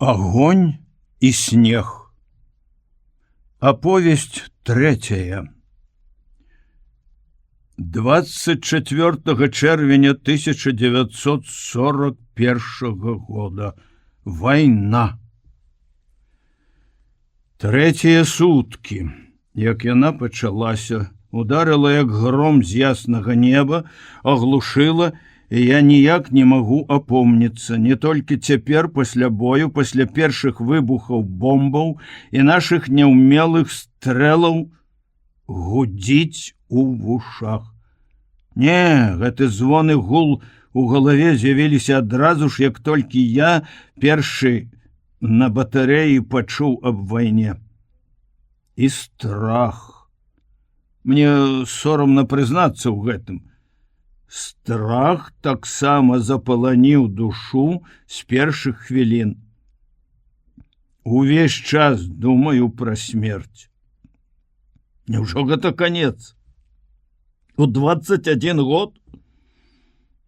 Огонь и снег. Оповесть третья. 24 чэрвеня 1941 года. Война. Трэція суткі, як яна пачалася, ударыла як гром з яснага неба, аглушыла, і я ніяк не магу апомніцца, не толькі цяпер пасля бою, пасля першых выбухаў бомбаў і нашых няўмелых стрэлаў гудзіць у вушах. Не, гэты звон і гул у галаве з'явіліся адразу ж, як толькі я першы на батарэі пачуў аб вайне. І страх. Мне сорамна прызнацца ў гэтым. Страх таксама запаланіў душу з першых хвілін. Увесь час думаю пра смерць. Няўжо гэта канец? У 21 год?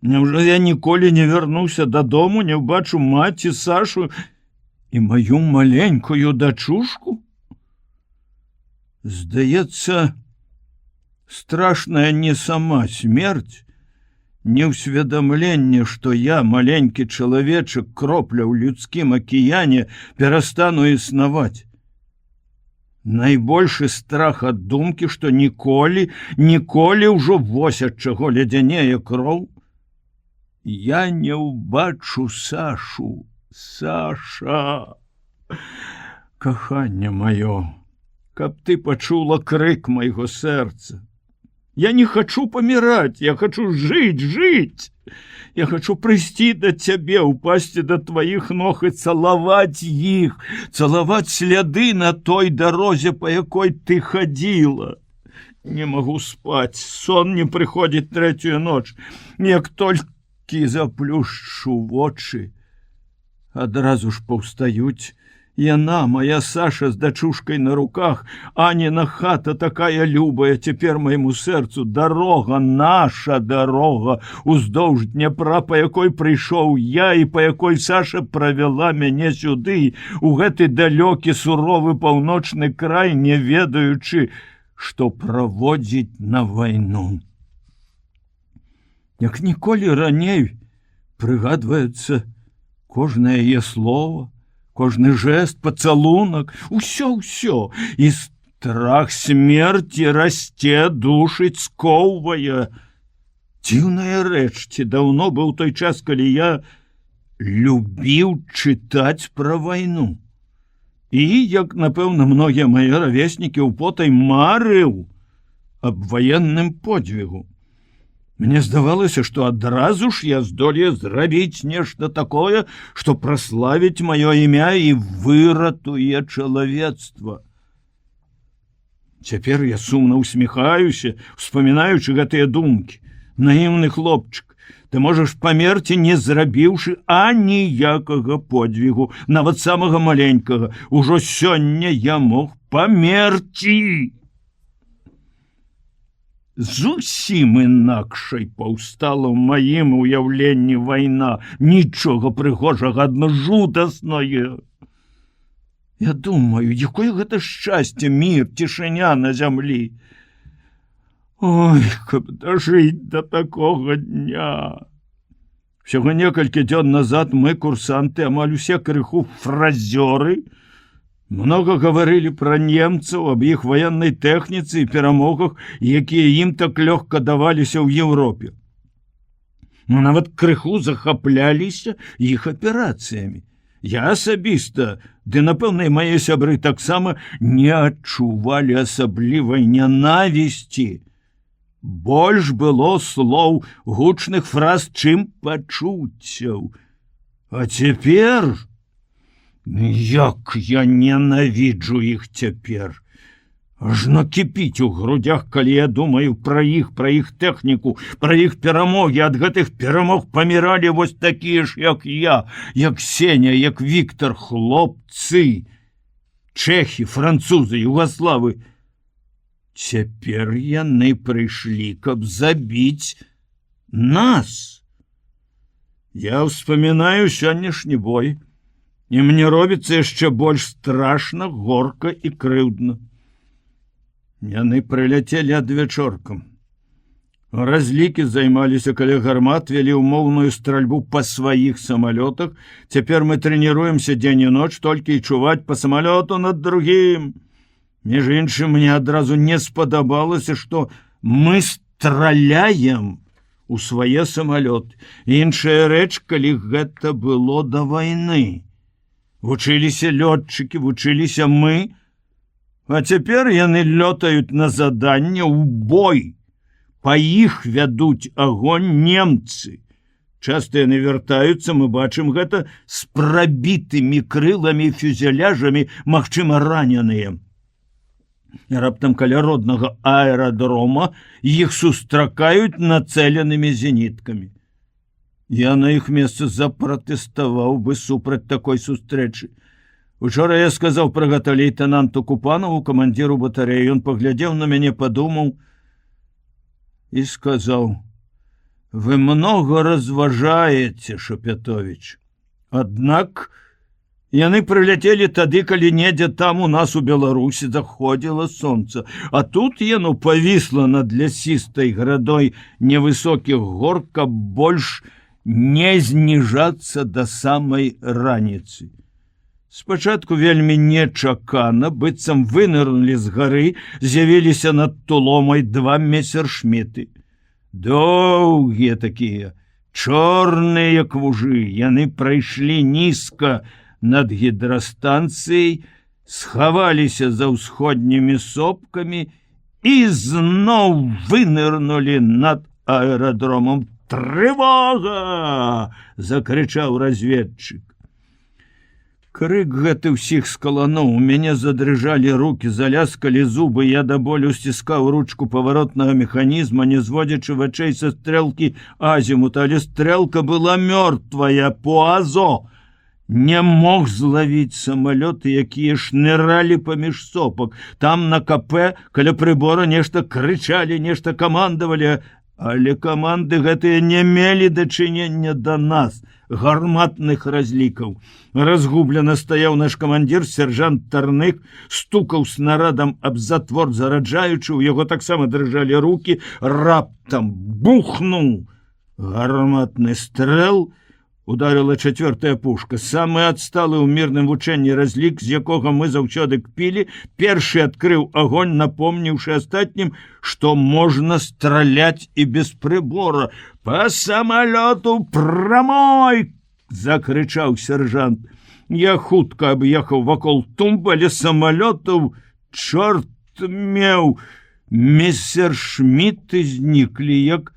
Няўжо я ніколі не вярнуся дадому, не ўбачу маці, Сашу і маю маленькую дачушку? Здаецца, страшная не сама смерць, не ўсведамленне, што я, маленькі чалавечак, кропля ў людскім акіяне, перастану існаваць. Найбольшы страх ад думкі, што ніколі ўжо вось ад чаго ледзянее кроў. Я не ўбачу Сашу. Саша, каханне маё, каб ты пачула крык майго сэрца. Я не хочу паміраць, я хочу жыць. Я хочу прыйсці да цябе, упасці да тваіх ног і цалаваць іх, цалаваць сляды на той дарозе, па якой ты хадзіла. Не магу спаць, сон не прыходзіць трэцюю ноч. Як толькі заплюшчу вочы, адразу ж паўстаюць яна, моя Саша з дачушкай на руках, Аніна хата такая любая цяпер майму сэрцу, дарога, наша дарога, уздоўж Дняпра, па якой прыйшоў я і па якой Саша правяла мяне сюды, у гэты далёкі суровы паўночны край, не ведаючы, што праводзіць на вайну. Як ніколі раней прыгадваецца кожнае яе слово, кожны жэст, пацалунак, усё, і страх смерці расце, душыць, скоўвае. Дзіўная рэч, ці даўно быў той час, калі я любіў чытаць пра вайну. І, як, напэўна, многія мае равеснікі ўпотай марыў аб ваенным подзвігу. Мне здавалася, што адразу ж я здолею зрабіць нешта такое, што праславіць маё імя і выратуе чалавецтва. Цяпер я сумна усміхаюся, успамінаючы гэтыя думкі. Наіўны хлопчык, ты можаш памерці, не зрабіўшы аніякага подзвігу, нават самага маленькага. Ужо сёння я мог памерці. Зусім інакшай паўстала ў маім уяўленні вайна, нічога прыгожага, адно жудаснае. Я думаю, якое гэта шчасце, мір, цішыня на зямлі. Ой, каб дажыць да такога дня. Всяго некалькі дзён назад мы, курсанты, амаль усе крыху фразёры, много гаварылі пра немцаў, аб іх ваеннай тэхніцы і перамогах, якія ім так лёгка даваліся ў Еўропе. Нават крыху захапляліся іх аперацыямі. Я асабіста, ды, напэўна, і мае сябры таксама не адчувалі асаблівай нянавісці. Больш было слоў, гучных фраз, чым пачуццяў. А цяпер... Як я ненавіджу іх цяпер. Ажно кіпіць у грудях, калі я думаю пра іх тэхніку, пра іх перамогі. Ад гэтых перамог паміралі вось такія ж, як я, як Сеня, як Віктор, хлопцы, чэхі, французы, югаславы. Цяпер яны прыйшлі, каб забіць нас. Я ўспамінаю сённяшні бой. і мне робіцца яшчэ больш страшна, горка і крыўдна. Яны прыляцелі адвячоркам. Разлікі займаліся каля гармат, вялі ўмоўную стральбу па сваіх самалётах. Цяпер мы трэніруемся дзень і ноч, толькі і чуваць па самалёту над другім. Між іншым, мне адразу не спадабалася, што мы страляем у свае самалёты. Іншая рэч, калі гэта было да вайны. Вучыліся лётчыкі, вучыліся мы, а цяпер яны лётаюць на заданне ў бой. Па іх вядуць агонь немцы. Часта яны вяртаюцца, мы бачым гэта, з прабітымі крыламі, фюзеляжамі, магчыма, раненыя. І раптам каля роднага аэрадрома іх сустракаюць нацэленымі зеніткамі. Я на іх месцы запратэставаў бы супраць такой сустрэчы. Учора я сказаў пра гэта лейтенанту Купанову, камандзіру батарэі. Ён паглядзеў на мяне, падумаў і сказаў: «Вы много разважаеце, Шапятович. Аднак яны прыляцелі тады, калі недзе там у нас у Беларусі заходзіла сонца, а тут яно павісла над лясістай градой невысокіх гор, каб больш не зніжацца да самай раніцы. Спачатку вельмі нечакана, быццам вынырнулі з гары, з'явіліся над Туломай два месершміты. Доўгія такія, чорныя як вужы, яны прайшлі нізка над гідрастанцыяй, схаваліся за ўсходнімі сопкамі і зноў вынырнулі над аэрадромом. «Трывога!» – закрычаў разведчык. Крык гэты ўсіх скалануў, у мяне задрыжалі рукі, заляскалі зубы, я да болю сціскаў ручку паваротнага механізма, не зводзячы вачэй са стрэлкі азімута, але стрэлка была мёртвая, Пуазо не мог злавіць самалёты, якія шныралі паміж сопак. Там на КП каля прыбора нешта крычалі, нешта камандавалі, але каманды гэтыя не мелі дачынення да нас, гарматных разлікаў. Разгублена стаяў наш камандзір, сержант Тарных, стукаў снарадам аб затвор зараджаючы, у яго таксама дрыжалі рукі, раптам бухнуў гарматны стрэл, ударила чацвёртая пушка. Самы адсталы ў мірным вучэнні разлік, з якога мы заўсёды кпілі, першы адкрыў агонь, напомніўшы астатнім, што можна страляць і без прыбора. «Па самалёту прамой!» – закрычаў сержант. Я хутка аб'ехаў вакол тумбы, але самалётаў чорт меў. Месершміты зніклі, як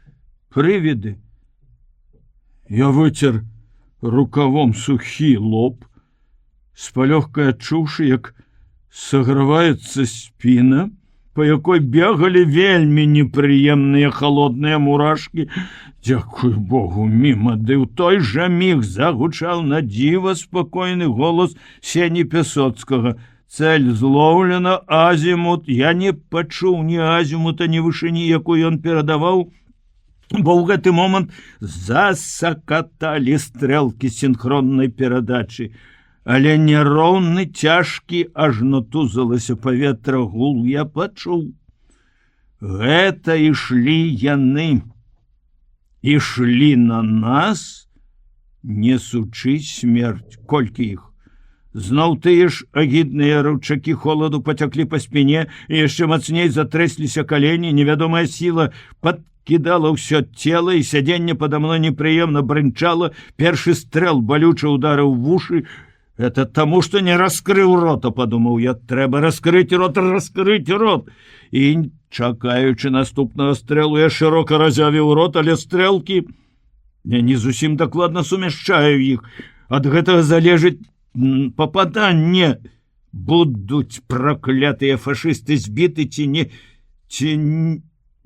прывіды. Я выцер рукавом сухі лоб, спалёгкай адчуўшы, як саграваецца спіна, па якой бегалі вельмі непрыемныя халодныя мурашкі. Дзякуй Богу, міма, ды ў той жа міг загучаў на дзіва спакойны голас Сені Пясоцкага. Цэль злоўлена, азімут. Я не пачуў ні азімута, ні вышыні, якую ён перадаваў, бо ў гэты момант засакаталі стрэлкі сінхроннай перадачы, але няроўны, цяжкі, ажно тузалася паветра гул я пачуў. Гэта ішлі яны, ішлі на нас, несучы смерць. Колькі іх? Зноў тыя ж агідныя раўчакі холаду пацяклі па спіне, і яшчэ мацней затрэсліся калені, невядомая сіла кідала ўсё цела, і сядзенне пада мной непрыемна брынчала. Першы стрэл балюча ударыў вушы. Это таму, што не раскрыў рота, падумаў я. Трэба раскрыць рот, раскрыць рот. І, чакаючы наступнага стрэлу, я шырока разявіў рот, але стрэлкі, я не зусім дакладна сумяшчаю іх. Ад гэтага залежыць пападанне. Будуць праклятыя фашысты збіты ці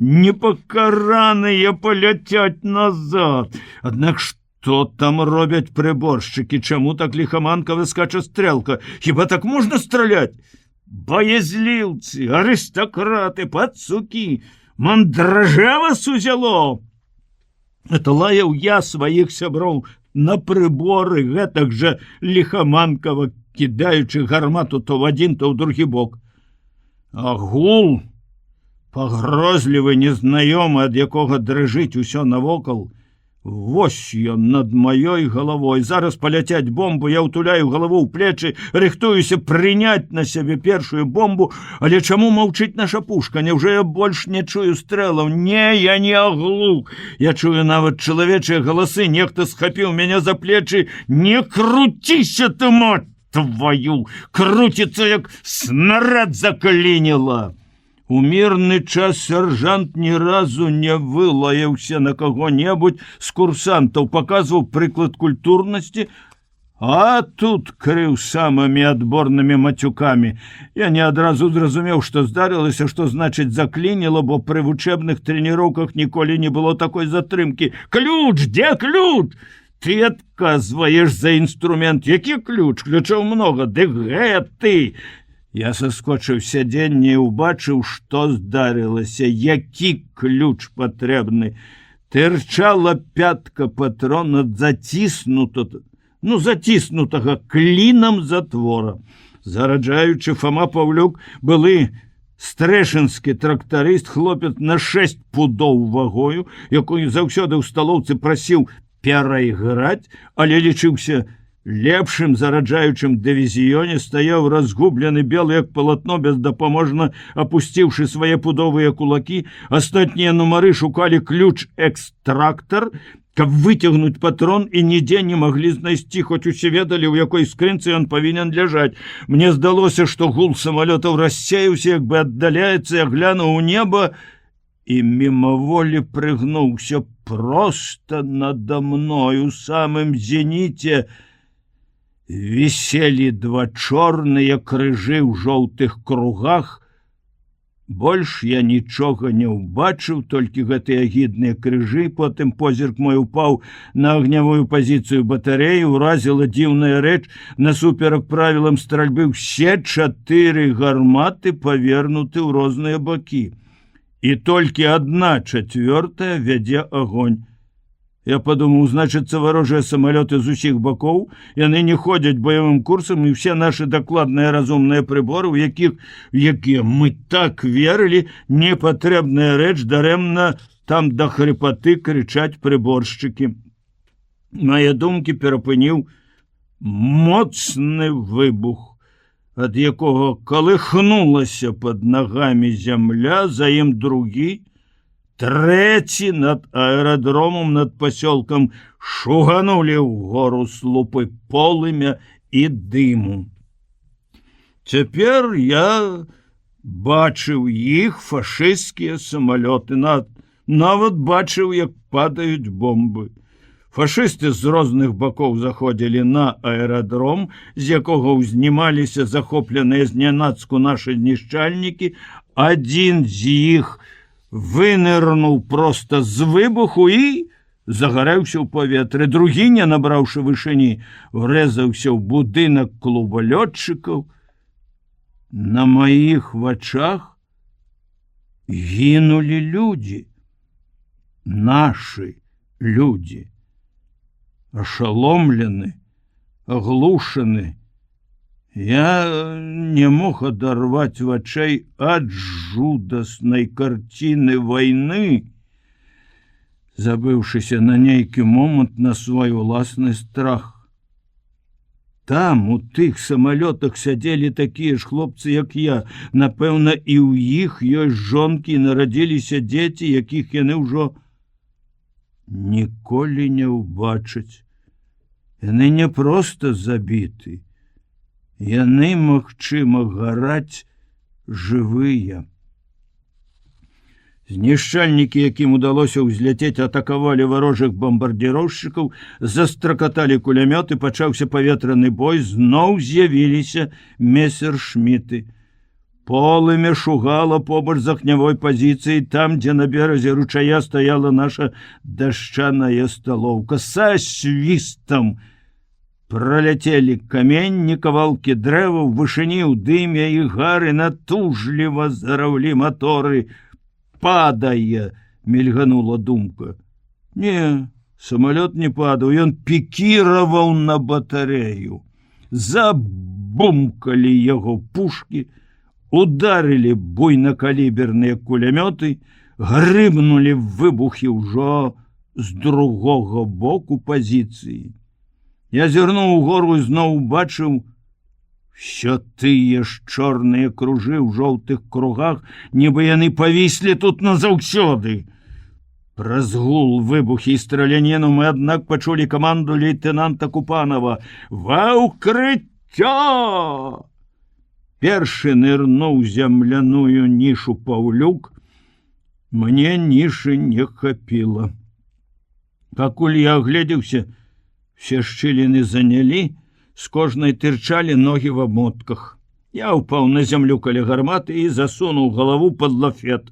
непакараныя паляцяць назад. Аднак што там робяць прыборшчыкі? Чаму так ліхаманкава скача стрэлка? Хіба так можна страляць? Баязліўцы, арыстакраты, пацукі, мандража вас узяло. Это лаяў я сваіх сяброў на прыборы, гэтак жа ліхаманкава кідаючы гармату то в адзін, то ў другі бок. А гул, пагрозлівы, незнаёмы, ад якога дрыжыць усё навокал, вось ён над маёй галавой. Зараз паляцяць бомбу, я ўтуляю галаву ў плечы, рыхтуюся прыняць на сябе першую бомбу, але чаму маўчыць наша пушка? Няўжо я больш не чую стрэлаў? Не, я не аглух. Я чую нават чалавечыя галасы. Нехта схапіў мяне за плечы. Не круціся ты, мать твою! Круціцца, як снарад заклініла. У мірны час сяржант ні разу не вылаяўся на каго-небудзь з курсантаў, паказваў прыклад культурнасці, а тут крыў самымі адборнымі мацюкамі. Я не адразу зразумеў, што здарылася, што значыць заклініла, бо пры вучэбных трэніроўках ніколі не было такой затрымкі. Ключ, дзе ключ? Ты адказваеш за інструмент. Які ключ? Ключаў многа. Ды гэты! Я саскочыў сядзенне і ўбачыў, што здарылася, які ключ патрэбны. Тырчала пятка патрона заціснутага клінам затвора. Зараджаючы, Фома Павлюк, былы стрэшынскі трактарыст, хлопец на 6 пудоў вагою, якую заўсёды ў сталоўцы прасіў перайграць, але лічыўся лепшым зараджаючым дывізіёне, стаяў разгублены белы, як палатно, бездапаможна апусціўшы свае пудовыя кулакі. Астатнія нумары шукалі ключ-экстрактар, каб выцягнуць патрон, і нідзе не маглі знайсці, хоць усе ведалі, у якой скрынцы ён павінен ляжаць. Мне здалося, што гул самалётаў рассеяўся, як бы аддаляецца. Я глянуў у неба і мімаволі прыгнуўся. Проста надо мною, у самым зеніце, віселі 2 чорныя крыжы ў жоўтых кругах. Больш я нічога не ўбачыў, толькі гэтыя агідныя крыжы. Потым позірк мой упаў на агнявую пазіцыю батарэі. Уразіла дзіўная рэч. Насуперак правілам стральбы ўсе 4 гарматы павернуты ў розныя бакі. І толькі 1/4 вядзе агонь. Я падумаў, значыцца, варожыя самалёты з усіх бакоў, яны не ходзяць баявым курсам, і ўсе нашы дакладныя разумныя прыборы, у якія мы так верылі, непатрэбная рэч, дарэмна там да хрыпаты крычаць прыборшчыкі. Мае думкі перапыніў моцны выбух, ад якога калыхнулася пад нагамі зямля, за ім другі, трэці над аэрадромом, над пасёлкам шуганулі ўгору слупы полымя і дыму. Цяпер я бачыў іх, фашысцкія самалёты, нават бачыў, як падаюць бомбы. Фашысты з розных бакоў заходзілі на аэрадром, з якога ўзнімаліся захопленыя знянацку нашы знішчальнікі. Адзін з іх вынырнуў проста з выбуху і загарэўся ў паветры. Другі, не набраўшы вышыні, врэзаўся ў будынак клуба лётчыкаў. На маіх вачах гінулі людзі, нашы людзі, ашаломлены, аглушаны. Я не мог адарваць вачэй ад жудаснай карціны вайны, забыўшыся на нейкі момант на свой уласны страх. Там, у тых самалётах, сядзелі такія ж хлопцы, як я. Напэўна, і ў іх ёсць жонкі, нарадзіліся дзеці, якіх яны ўжо ніколі не ўбачаць. Яны не проста забіты. Яны, магчыма, гараць жывыя. Знішчальнікі, якім удалося ўзляцець, атакавалі варожых бамбардзіроўшчыкаў, застракаталі кулямёты, пачаўся паветраны бой, зноў з'явіліся месершміты. Полымя шугала побач з агнявой пазіцыяй, там, дзе на беразе ручая стаяла наша дашчаная сталоўка. Са свістам праляцелі каменні, кавалкі дрэваў, вышыні ў дыме і гары, натужліва зараўлі маторы. Падае, мільганула думка. Не, Самолет не падаў, ён пікіраваў на батарею. Забумкалі яго пушкі, ударылі буйнакаліберныя кулямёты, грымнулі выбухі ўжо з другога боку пазіцыі. Я зірнуў угору і зноў убачыў все тыя ж чорныя кружы ў жоўтых кругах, нібы яны павіслі тут назаўсёды. Праз гул, выбухі і страляніну мы, аднак, пачулі каманду лейтенанта Купанова: «Ва ўкрыццё!» Першы нырнуў земляную нішу Паўлюк. Мне нішы не хапіла. Пакуль я агледзеўся, все шчыліны занялі, з кожнай тырчалі ногі в абмотках. Я ўпаў на зямлю каля гарматы і засунуў галаву пад лафет.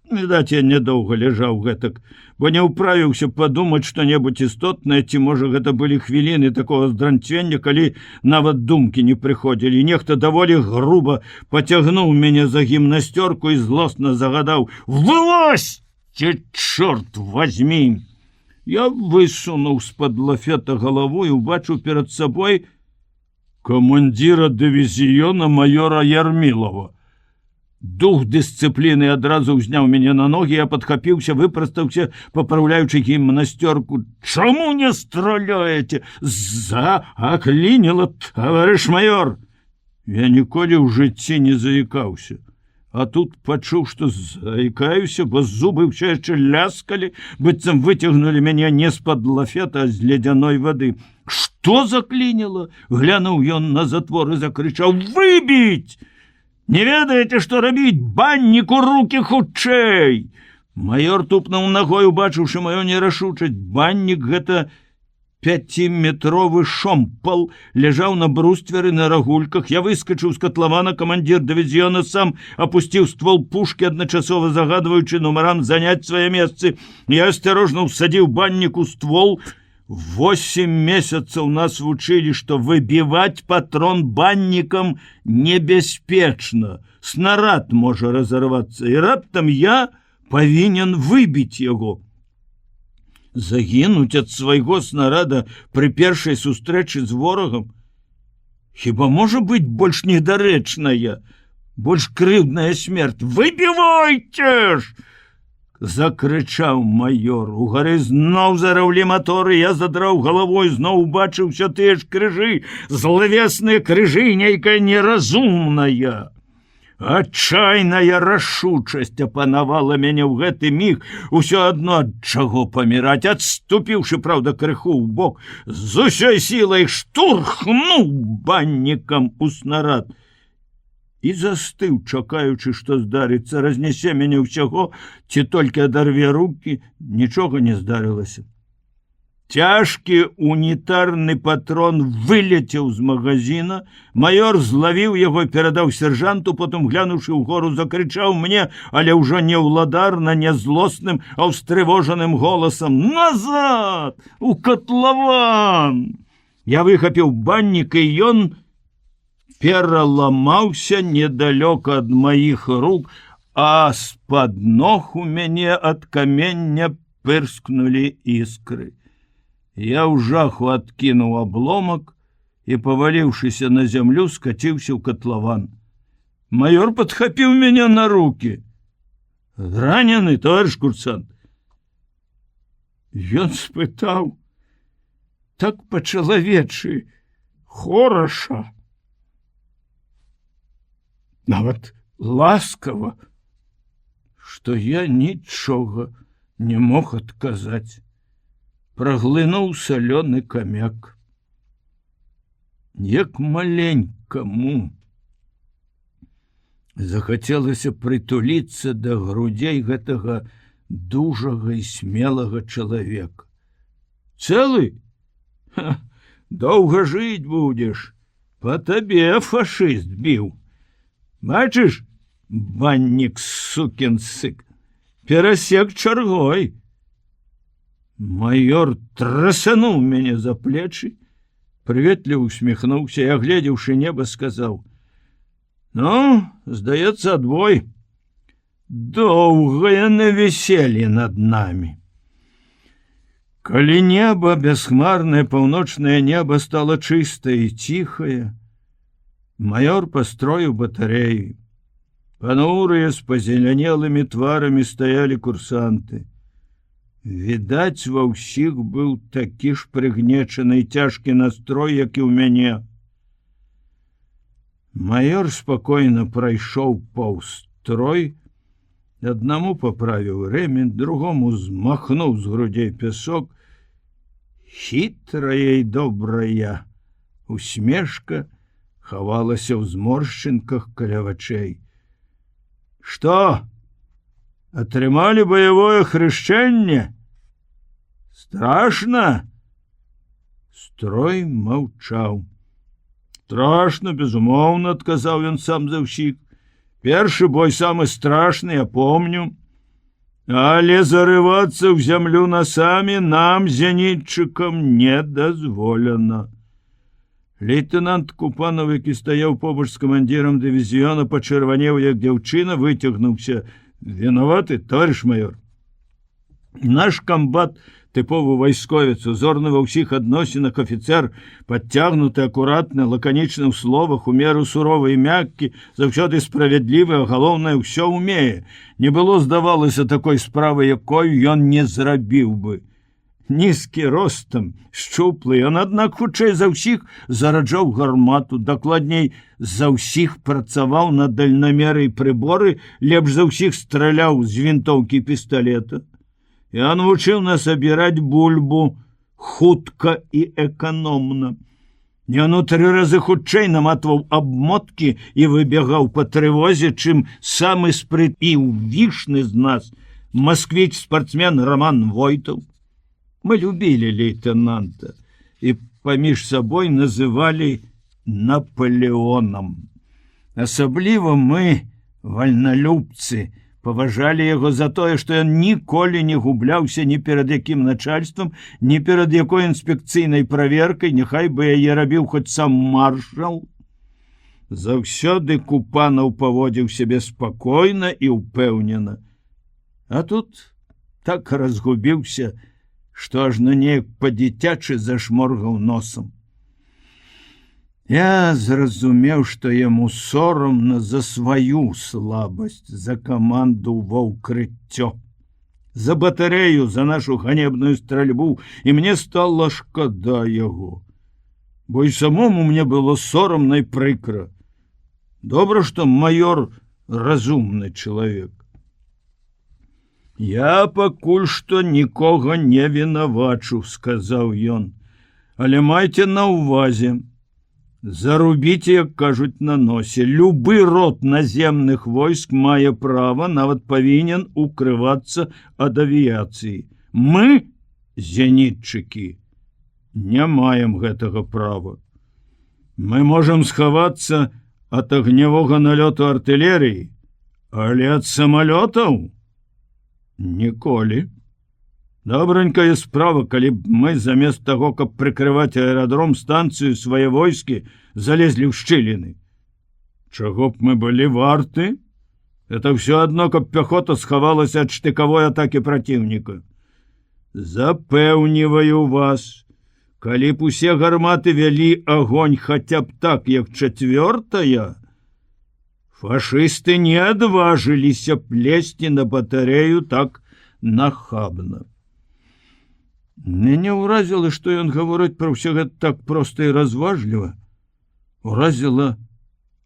Відаць, я нядоўга ляжаў гэтак, бо не ўправіўся падумаць што-небудзь істотнае, ці, можа, гэта былі хвіліны такога здранцвення, калі нават думкі не прыходзілі. Нехта даволі груба пацягнуў мяне за гімнасцёрку і злосна загадаў: «Вылазьце, чорт возьмі!» Я высунуў з-пад лафета галаву і убачыў перад сабой камандзіра дывізіёна майора Ярмілова. Дух дысцыпліны адразу ўзняў мяне на ногі, я падхапіўся, выпрастаўся, папраўляючы гімнасцёрку. «Чаму не страляеце? Заклініла, таварыш майор!» Я ніколі ў жыцці не заікаўся. А тут пачуў, што заікаюся, бо зубы ўсё яшчэ ляскалі, быццам выцягнулі мяне не з-пад лафета, а з ледзяной вады. «Што заклініла?» Глянуў ён на затвор і закрычаў: «Выбіць! Не ведаеце, што рабіць? Банніку рукі хутчэй!» Майор тупнуў нагой, убачыўшы маю нерашучасць. Баннік — гэта 5-метровы шомпал, ляжаў на брустверы на рагульках. Я выскачыў з катлавана, камандзір дывізіёна сам апусціў ствол пушкі, адначасова загадваючы нумарам заняць свае месцы. Я асцярожна ўсадзіў банніку ствол. 8 месяцаў нас вучылі, што выбіваць патрон баннікам небяспечна. Снарад можа разарвацца, і раптам я павінен выбіць яго. Загінуць ад свайго снарада пры першай сустрэчы з ворагам? Хіба можа быць больш недарэчная, больш крыўдная смерць? «Выбівайце ж!» закрычаў майор. Угары зноў зараўлі маторы. Я задраў галавой, зноў убачыў усё тыя ж крыжы, злавесныя крыжы, нейкая неразумная. Адчайная рашучасць апанавала мяне ў гэты міг. Усё адно ад чаго паміраць. Адступіўшы, праўда, крыху ўбок, з усёй сілай штурхнуў баннікам у снарад і застыў, чакаючы, што здарыцца, разнясе мяне ўсяго, ці толькі адарве рукі. Нічога не здарылася. Цяжкі унітарны патрон вылецеў з магазина. Майор злавіў яго, перадаў сержанту, потым, глянуўшы ўгору, закрычаў мне, але ўжо не ўладарна, не злосным, а ўстрывожаным голасам: «Назад! У катлаван!» Я выхапіў баннік, і ён пераламаўся недалёка ад маіх рук, а з-пад ног у мяне ад камення пырскнулі іскры. Я ў жаху адкінуў абломак і, паваліўшыся на зямлю, скаціўся ў катлаван. Майор падхапіў мяне на рукі. «Ранены, товарищ курсант?» Ён спытаў так па-чалавечы, хораша, нават ласкава, што я нічога не мог адказаць. Праглынуў салёны камяк. Як маленькаму захацелася прытуліцца да грудзей гэтага дужага і смелага чалавека. «Цэлы? Доўга жыць будзеш. Па табе фашыст біў. Бачыш, баннік, сукін сык, перасек чаргой». Майор трасануў мяне за плечы, прыветліва усміхнуўся і, агледзеўшы неба, сказаў: «Ну, здаецца, адбой. Доўгае навіселі над намі». Калі неба, бясхмарнае паўночнае неба стало чыстае і ціхае, майор пастроіў батарэі. Панурыя з пазелянелымі тварамі стаялі курсанты. Відаць, ва ўсіх быў такі ж прыгнечаны цяжкі настрой, як і ў мяне. Майор спакойна прайшоў паўз строй, аднаму паправіў рэмень, другому змахнуў з грудзей пясок. Хітрая і добрая усмешка хавалася ў зморшчынках каля вачэй. Што? Атрымалі баявое хрышчэнне? Страшна? Строй маўчаў. Страшна, безумоўна, адказаў ён сам за ўсіх. Першы бой самы страшны, я помню. Але зарывацца ў зямлю насамі нам, зенітчыкам, не дазволена. Лейтенант Купанов, які стаяў побач з камандзірам дывізіёна, пачырванеў, як дзяўчына, выцягнуўся. Вінаваты, товарищ майор. Наш камбат, тыповы вайсковец, узорны ва ўсіх адносінах афіцэр, падцягнуты, акуратны, лаканічны ў словах, у меру суровы і мяккі, заўсёды справядлівы, а галоўнае, ўсё ўмее. Не было, здавалася, такой справы, якой ён не зрабіў бы. Нізкі ростам, шчуплы, ён, аднак, хутчэй за ўсіх зараджаў гармату, дакладней, за ўсіх працаваў на дальнамеры і прыборы, лепш за ўсіх страляў з вінтоўкі пісталета. Ён вучыў нас абіраць бульбу хутка і эканомна. Ён у 3 разы хутчэй наматваў абмоткі і выбегаў па трывозе, чым самы спрыт і ўвішны з нас, москвіч-спартсмен Роман Войтаў. Мы любілі лейтенанта і паміж сабой называлі Наполеонам. Асабліва мы, вальналюбцы, паважалі яго за тое, што ён ніколі не губляўся ні перад якім начальствам, ні перад якой інспекцыйнай праверкай, няхай бы яе рабіў хоць сам маршал. Заўсёды Купанов паводзіў сябе спакойна і ўпэўнена. А тут так разгубіўся, што ажно неяк па-дзіцячы зашморгаў носам. Я зразумеў, што яму сорамна за сваю слабасць, за каманду ва ўкрыццё, за батарэю, за нашу ганебную стральбу, і мне стала шкада яго. Бо і самому мне было сорамна і прыкра. Добра, што майор разумны чалавек. Я пакуль што нікога не вінавачу, сказаў ён, але майце на ўвазе. Зарубіце, як кажуць, на носе. Любы род наземных войск мае права, нават павінен укрывацца ад авіяцыі. Мы, зенітчыкі, не маем гэтага права. Мы можам схавацца ад агнявога налёту артылерыі, але ад самалётаў ніколі. Добранькая справа, калі б мы замест таго, каб прыкрываць аэрадром, станцыю, свае войскі, залезлі ў шчыліны. Чаго б мы былі варты? Это ўсё адно, каб пяхота схавалася ад штыкавой атакі праціўніка. Запэўніваю вас, калі б усе гарматы вялі агонь хаця б так, як 4-я, фашысты не адважыліся б лезці на батарэю так нахабна. Мяне ўразіла, што ён гаворыць пра ўсё гэта так проста і разважліва. Уразіла,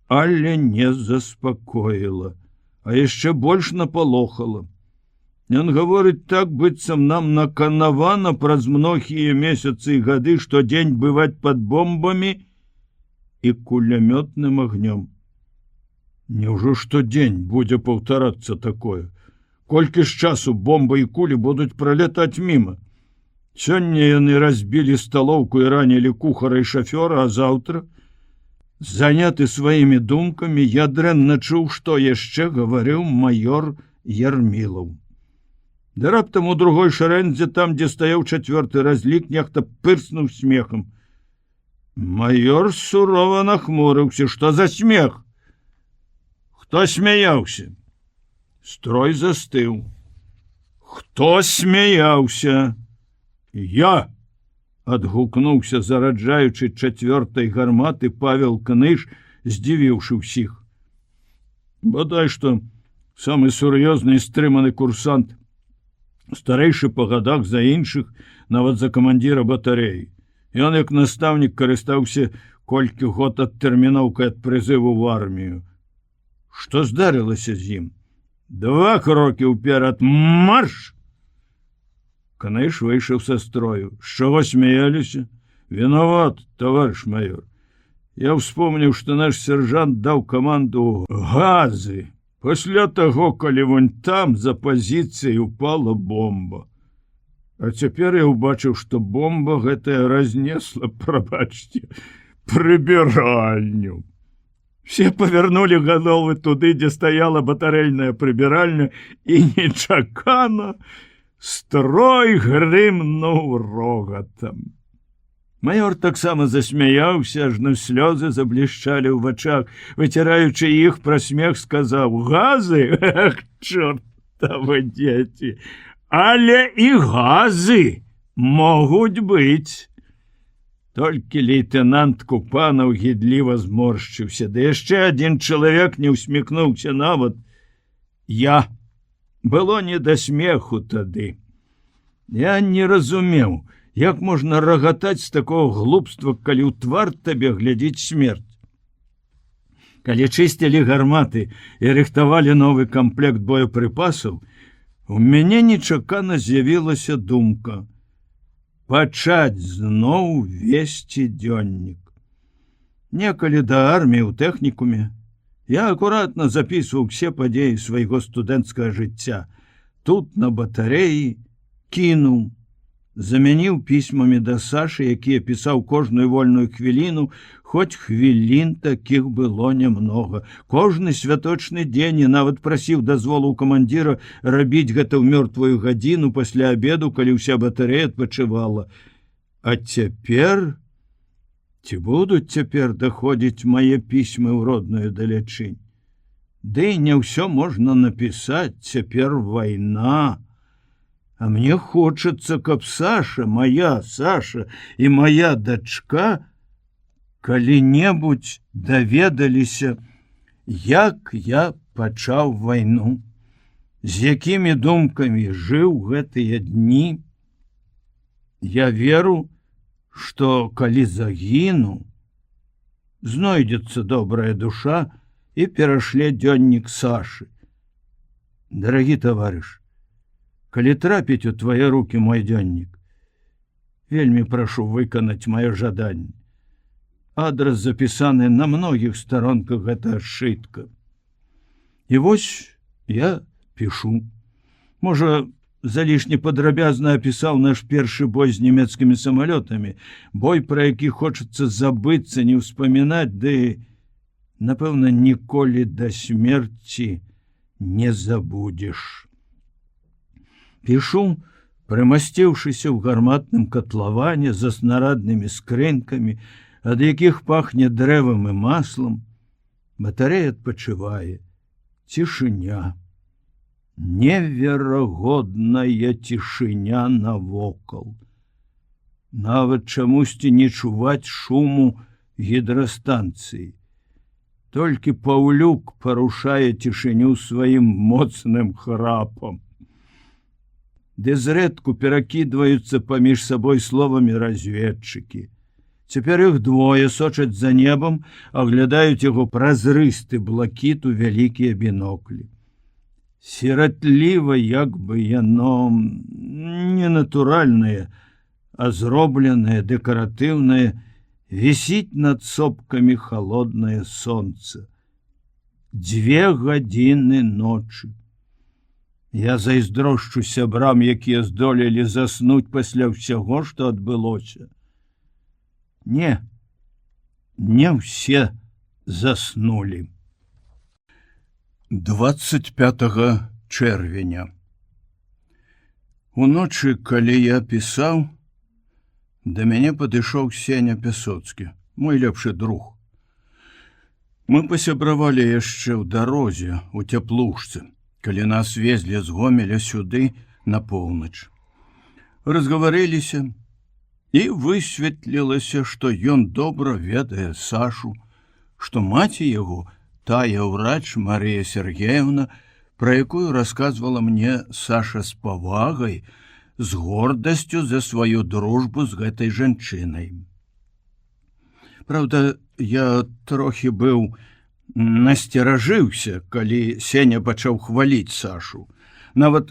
але не заспакоіла, а яшчэ больш напалохала. Ён гаворыць так, быццам нам наканавана праз многія месяцы і гады штодзень бываць пад бомбамі і кулямётным агнём. Няўжо штодзень будзе паўтарацца такое? Колькі ж часу бомбы і кулі будуць пралятаць міма? Сёння яны разбілі сталоўку і ранілі кухара і шафёра, а заўтра, заняты сваімі думкамі, я дрэнна чуў, што яшчэ гаварыў майор Ярмілаў. Да раптам у другой шарэндзе, там, дзе стаяў 4-й разлік, нехта пырснуў смехам. Майор сурова нахмурыўся. Што за смех? Хто смяяўся? Строй застыў. Хто смяяўся? Я! Адгукнуўся, зараджаючы чацвёртай гарматы Павел Кныж, здзівіўшы ўсіх. Бадай што самы сур'ёзны і стрыманы курсант, старэйшы па гадах за іншых, нават за камандзіра батарэі. Ён, як настаўнік, карыстаўся колькі год адтэрміноўкай ад прызыву ў армію. Што здарылася з ім? 2 крокі ўперад, марш! Кныж выйшаў са строю. З чаго смяяліся? Вінават, таварыш майор. Я вспомніў, што наш сержант даў каманду газы. Пасля таго, калі вон там за пазіцыяй упала бомба. А цяпер я ўбачыў, што бомба гэтая разнесла, прабачце, прыбіральню. Все павярнулі галовы туды, дзе стаяла батарэйная прыбіральня, і нечакана строй грымнуў рогатам. Майор таксама засмяяўся, ажно слёзы заблішчалі ў вачах. Выціраючы іх, пра смех сказаў: «Газы? Эх, чортавы дзеці! Але і газы могуць быць!» Толькі лейтенант Купанаў гідліва зморшчыўся, ды яшчэ адзін чалавек не ўсміхнуўся нават. Я. Было не да смеху тады. Я не разумеў, як можна рагатаць з такого глупства, калі ў твар табе глядзіць смерць. Калі чысцілі гарматы і рыхтавалі новы камплект боепрыпасаў, у мяне нечакана з'явілася думка пачаць зноў весці дзённік. Некалі да арміі ў тэхнікуме я акуратна запісваў усе падзеі свайго студэнцкага жыцця. Тут на батарэі кінуў, замяніў пісьмамі да Сашы, якія пісаў кожную вольную хвіліну, хоць хвілін такіх было нямнога. Кожны святочны дзень і нават прасіў дазволу ў камандзіра рабіць гэта ў мёртвую гадзіну пасля абеду, калі ўся батарэя адпачывала. А цяпер... Ці будуць цяпер даходзіць мае пісьмы ў родную далячынь? Ды не ўсё можна напісаць, цяпер вайна. А мне хочацца, каб Саша, моя Саша і моя дачка калі-небудзь даведаліся, як я пачаў вайну, з якімі думкамі жыў гэтыя дні. Я веру, што калі загіну, знойдзецца добрая душа і перашле дзённік Сашы. Дарагі таварыш, калі трапіць у твае рукі мой дзённік, вельмі прашу выканаць маё жаданне. Адрас запісаны на многіх старонках гэтага сшытка. І вось я пішу. Можа, залішне падрабязна апісаў наш першы бой з нямецкімі самалётамі, бой, пра які хочацца забыцца, не ўспамінаць, ды, напэўна, ніколі да смерці не забудзеш. Пішу, прымасціўшыся ў гарматным катлаване за снараднымі скрынкамі, ад якіх пахне дрэвам і маслам. Батарэя адпачывае. Цішыня. Неверагодная цішыня навокал. Нават чамусьці не чуваць шуму гідрастанцыі. Толькі Паўлюк парушае цішыню сваім моцным храпам. Ды зрэдку перакідваюцца паміж сабой словамі разведчыкі. Цяпер іх двое сочаць за небам, аглядаюць яго празрысты блакіт у вялікія біноклі. Сіратліва, як бы яно не натуральнае, а зробленае, дэкаратыўнае, вісіць над сопкамі халоднае сонца. 2 гадзіны ночы. Я зайздрошчу сябрам, якія здолелі заснуць пасля ўсяго, што адбылося. Не, не ўсе заснулі. 25 чэрвеня. Уночы, калі я пісаў, да мяне падышоў Сеня Пясоцкі, мой лепшы друг. Мы пасябравалі яшчэ ў дарозе, у Цяплушцы, калі нас везлі з Гомеля сюды на поўнач. Разгаварыліся, і высветлілася, што ён добра ведае Сашу, што маці яго, тая ўрач Марыя Сергеевна, пра якую расказвала мне Саша з павагай, з гордасцю за сваю дружбу з гэтай жанчынай. Праўда, я трохі быў насцеражыўся, калі Сеня пачаў хваліць Сашу. Нават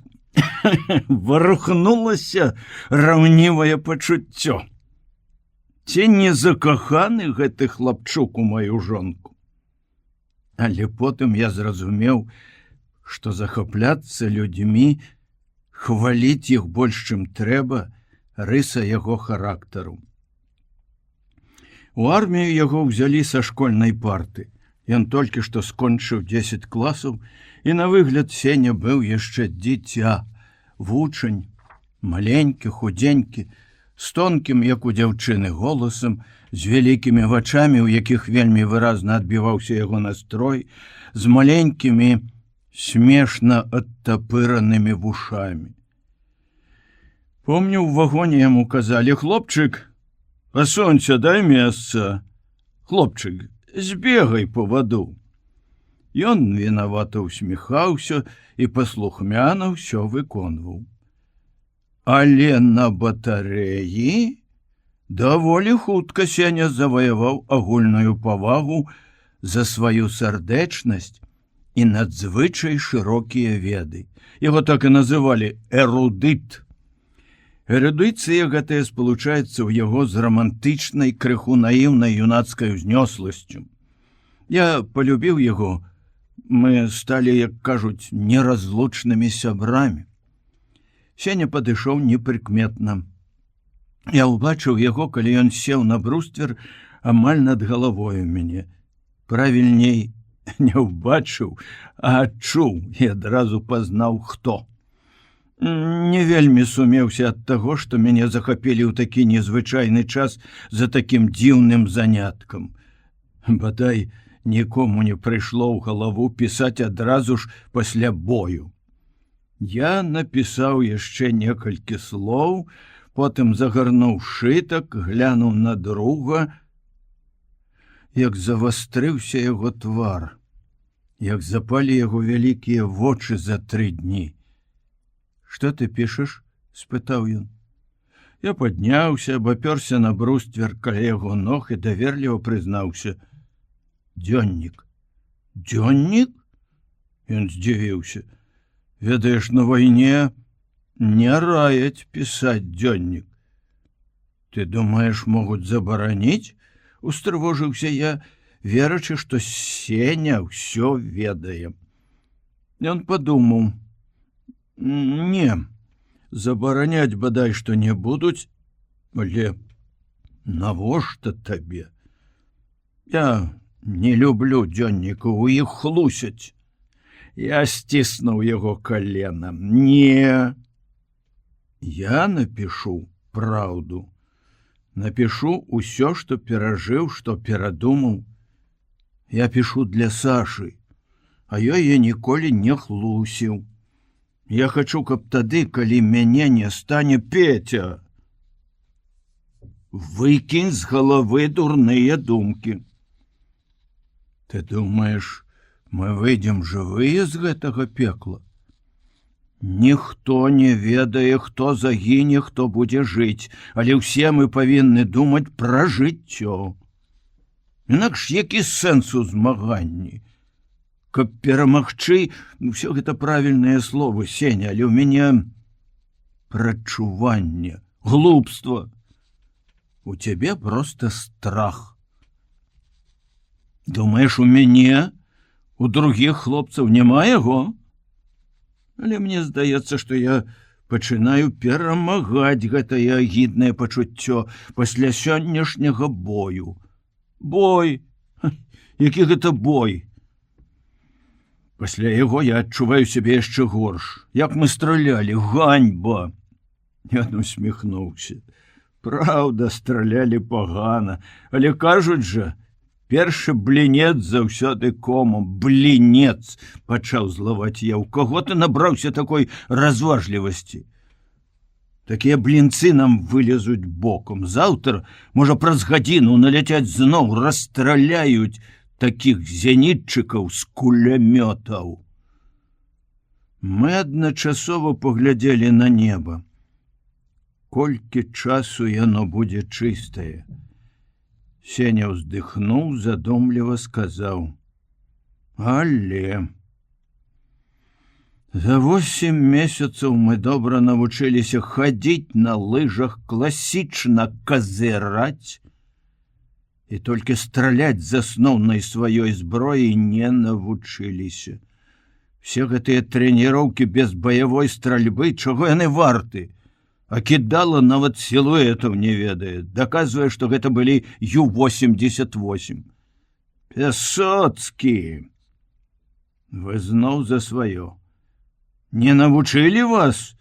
варухнулася раўнівае пачуццё. Ці не закаханы гэты хлапчук у маю жонку? Але потым я зразумеў, што захапляцца людзьмі, хваліць іх больш, чым трэба, рыса яго характару. У армію яго ўзялі са школьнай парты. Ён толькі што скончыў 10 класаў, і на выгляд Сеня быў яшчэ дзіця, вучань, маленькі, худзенькі, з тонкім, як у дзяўчыны, голасам, з вялікімі вачамі, у якіх вельмі выразна адбіваўся яго настрой, з маленькімі, смешна адтапыранымі вушамі. Помню, у вагоне яму казалі: «Хлопчык, асунься, дай месца. Хлопчык, збегай по ваду». Ён вінавата усміхаўся і паслухмяна ўсё выконваў. Але на батарэі даволі хутка Сеня заваяваў агульную павагу за сваю сардэчнасць і надзвычай шырокія веды. Яго так і называлі эрудыт. Эрудыцыя гэтая спалучаецца ў яго з рамантычнай, крыху наіўнай юнацкай узнёсласцю. Я полюбіў яго, мы сталі, як кажуць, неразлучнымі сябрамі. Сеня падышоў непрыкметна. Я ўбачыў яго, калі ён сеў на бруствер амаль над галавою мяне. Правільней, не ўбачыў, а адчуў і адразу пазнаў, хто. Не вельмі сумеўся ад таго, што мяне захапілі ў такі незвычайны час за такім дзіўным заняткам. Бадай, нікому не прыйшло ў галаву пісаць адразу ж пасля бою. Я напісаў яшчэ некалькі слоў, потым загарнуў шытак, глянуў на друга, як завастрыўся яго твар, як запалі яго вялікія вочы за 3 дні. «Што ты пішаш?» – спытаў ён. Я падняўся, абапёрся на бруствер каля яго ног і даверліва прызнаўся: «Дзённік». «Дзённік?» – ён здзівіўся. «Ведаеш, на вайне не раяць пісаць дзённік». «Ты думаеш, могуць забараніць?» – устрывожыўся я, верачы, што Сеня ўсё ведае. Ён падумаў: «Не, забараняць бадай што не будуць, але навошта табе? Я не люблю дзённікаў, у іх хлусяць». Я сціснуў яго калена. «Не, я напішу праўду. Напішу ўсё, што перажыў, што перадумаў. Я пішу для Сашы, а ёй я ніколі не хлусіў. Я хачу, каб тады, калі мяне не стане, Петя, выкінь з галавы дурныя думкі. Ты думаеш, мы выйдзем жывыя з гэтага пекла? Ніхто не ведае, хто загіне, хто будзе жыць, але ўсе мы павінны думаць пра жыццё. Інакш які сэнс у змаганні? Каб перамагчы, ўсё гэта правільныя словы, Сеня, але ў мяне прадчуванне, глупства. У цябе проста страх. Думаеш, у мяне, у другіх хлопцаў няма яго? Але мне здаецца, што я пачынаю перамагаць гэтае агіднае пачуццё пасля сённяшняга бою. Бой? Які гэта бой? Пасля яго я адчуваю сябе яшчэ горш. Як мы стралялі, ганьба! Ён усміхнуўся. Праўда, стралялі пагана, але кажуць жа, першы блінец заўсёды комам. Блінец! Пачаў злаваць я. У каго ты набраўся такой разважлівасці? Такія блінцы нам вылезуць бокам. Заўтра, можа, праз гадзіну наляцяць зноў, расстраляюць такіх зенітчыкаў з кулямётаў. Мы адначасова паглядзелі на неба. Колькі часу яно будзе чыстае. Сеня ўздыхнуў, задумліва сказаў: Але за 8 месяцаў мы добра навучыліся хадзіць на лыжах, класічна казыраць, і толькі страляць з асноўнай сваёй зброі не навучыліся. Все гэтыя трэніроўкі без баявой стральбы, чаго яны варты? А кідала нават сілуэтаў не ведае, даказвае, што гэта былі Ю-88. Пясоцкі! Вы зноў за сваё. Не навучылі вас?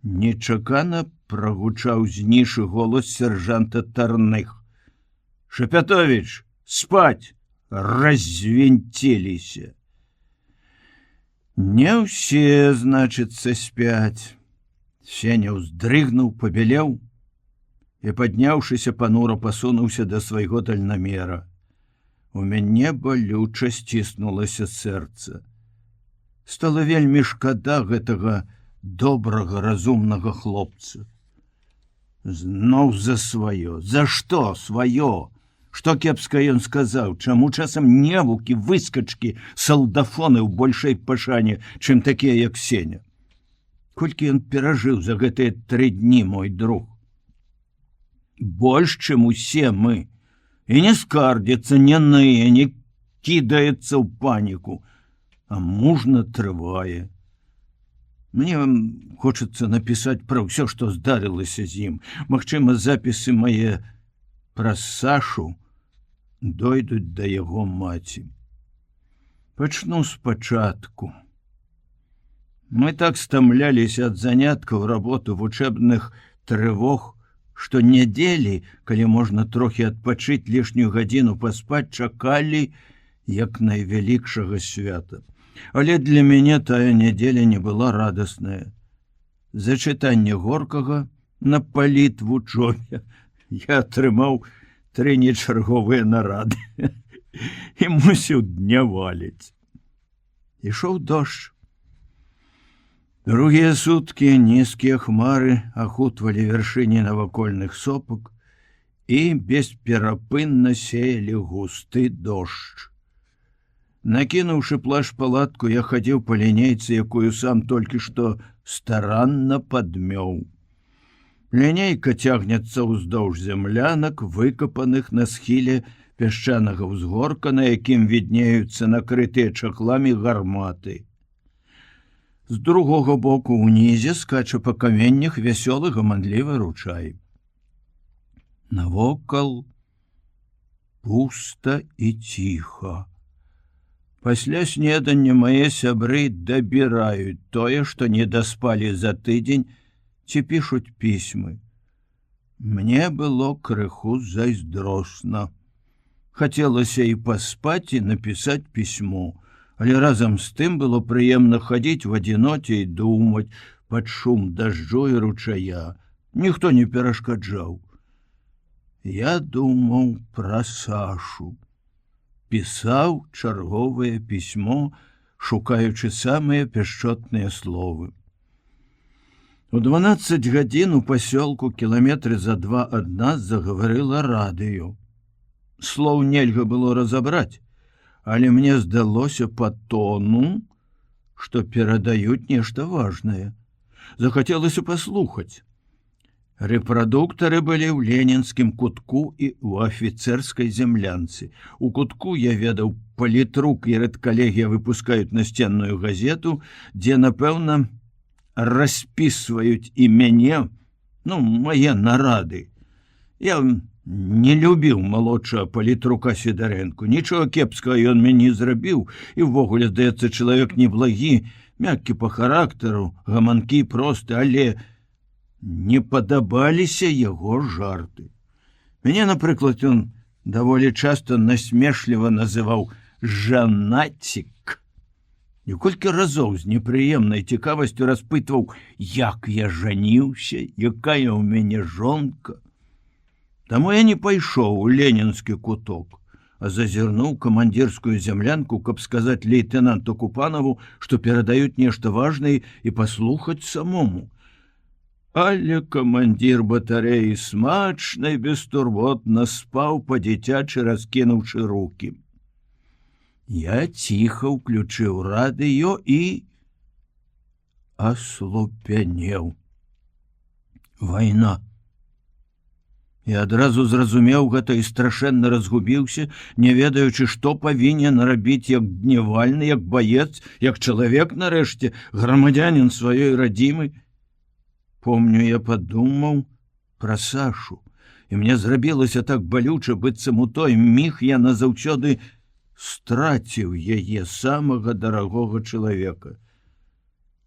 Нечакана прагучаў з нішы голас сержанта Тарных. Шапятовіч, спаць! Развінціліся. Не ўсе, значыцца, спяць. Сеня ўздрыгнуў, пабялеў і, падняўшыся, панура пасунуўся да свайго дальнамера. У мяне балюча сціснулася сэрца. Стала вельмі шкада гэтага добрага, разумнага хлопца. Зноў за сваё. За што сваё? Што кепска ён сказаў? Чаму часам невукі, выскачкі, салдафоны ў большай пашане, чым такія, як Сеня? Колькі ён перажыў за гэтыя 3 дні, мой друг? Больш, чым усе мы. І не скардзіцца, не ные, не кідаецца ў паніку, а мужна трывае. Мне хочацца напісаць пра ўсё, што здарылася з ім. Магчыма, запісы мае пра Сашу дойдуць да яго маці. Пачну спачатку. Мы так стамляліся ад заняткаў, работу, вучэбных трывог, што нядзелі, калі можна трохі адпачыць, лішнюю гадзіну паспаць, чакалі як найвялікшага свята. Але для мяне тая нядзеля не была радасная. За чытанне Горкага на палітвучобе я атрымаў 3 нечарговыя нарады і мусіў дняваліць. Ішоў дождж. Другія суткі нізкія хмары ахутвалі вяршыні навакольных сопак і бесперапынна сеялі густы дождж. Накінуўшы плашч-палатку, я хадзіў па лінейцы, якую сам толькі што старанна падмёў. Лінейка цягнецца ўздоўж зямлянак, выкапаных на схіле пясчанага ўзгорка, на якім віднеюцца накрытыя чахламі гарматы. З другога боку ўнізе скача па каменнях вясёлы гаманлівы ручай. Навокал пуста і ціха. Пасля снедання мае сябры дабіраюць тое, што не даспалі за тыдзень, ці пішуць пісьмы. Мне было крыху зайздросна. Хацелася і паспаць, і напісаць пісьмо. Але разам з тым было прыемна хадзіць в адзіноце і думаць пад шум дажджу і ручая. Ніхто не перашкаджаў. Я думаў пра Сашу. Пісаў чарговае пісьмо, шукаючы самыя пяшчотныя словы. У 12 гадзін у пасёлку кіламетры за 2 ад нас загаварыла радыё. Слоў нельга было разабраць, але мне здалося па тону, што перадаюць нешта важнае. Захацелася паслухаць. Рэпрадуктары былі ў ленінскім кутку і ў афіцэрскай землянцы. У кутку я ведаў, палітрук і рэдкалегія выпускаюць насценную газету, дзе, напэўна, распісваюць і мяне, мае нарады. Я не любіў малодшага палітрука Сідарэнку. Нічога кепскага ён мяне не зрабіў, і ўвогуле, здаецца, чалавек неблагі, мяккі па характару, гаманкі просты, але не падабаліся яго жарты. Мяне, напрыклад, ён даволі часта насмешліва называў жанацік. Неколькі разоў з непрыемнай цікавасцю распытваў, як я жаніўся, якая ў мяне жонка. Таму я не пайшоў у ленінскі куток, а зазірнуў камандзірскую зямлянку, каб сказаць лейтенанту Купанову, што перадаюць нешта важнае і паслухаць самому. Але камандзір батарэі смачна і бестурботна спаў, па-дзіцячы раскінуўшы рукі. Я ціха ўключыў радыё і аслупянеў. Вайна. Я адразу зразумеў гэта і страшэнна разгубіўся, не ведаючы, што павінен рабіць як дневальны, як баец, як чалавек, нарэшце, грамадзянін сваёй радзімы. Помню, я падумаў пра Сашу, і мне зрабілася так балюча, быццам у той міг я назаўсёды страціў яе, самага дарагога чалавека.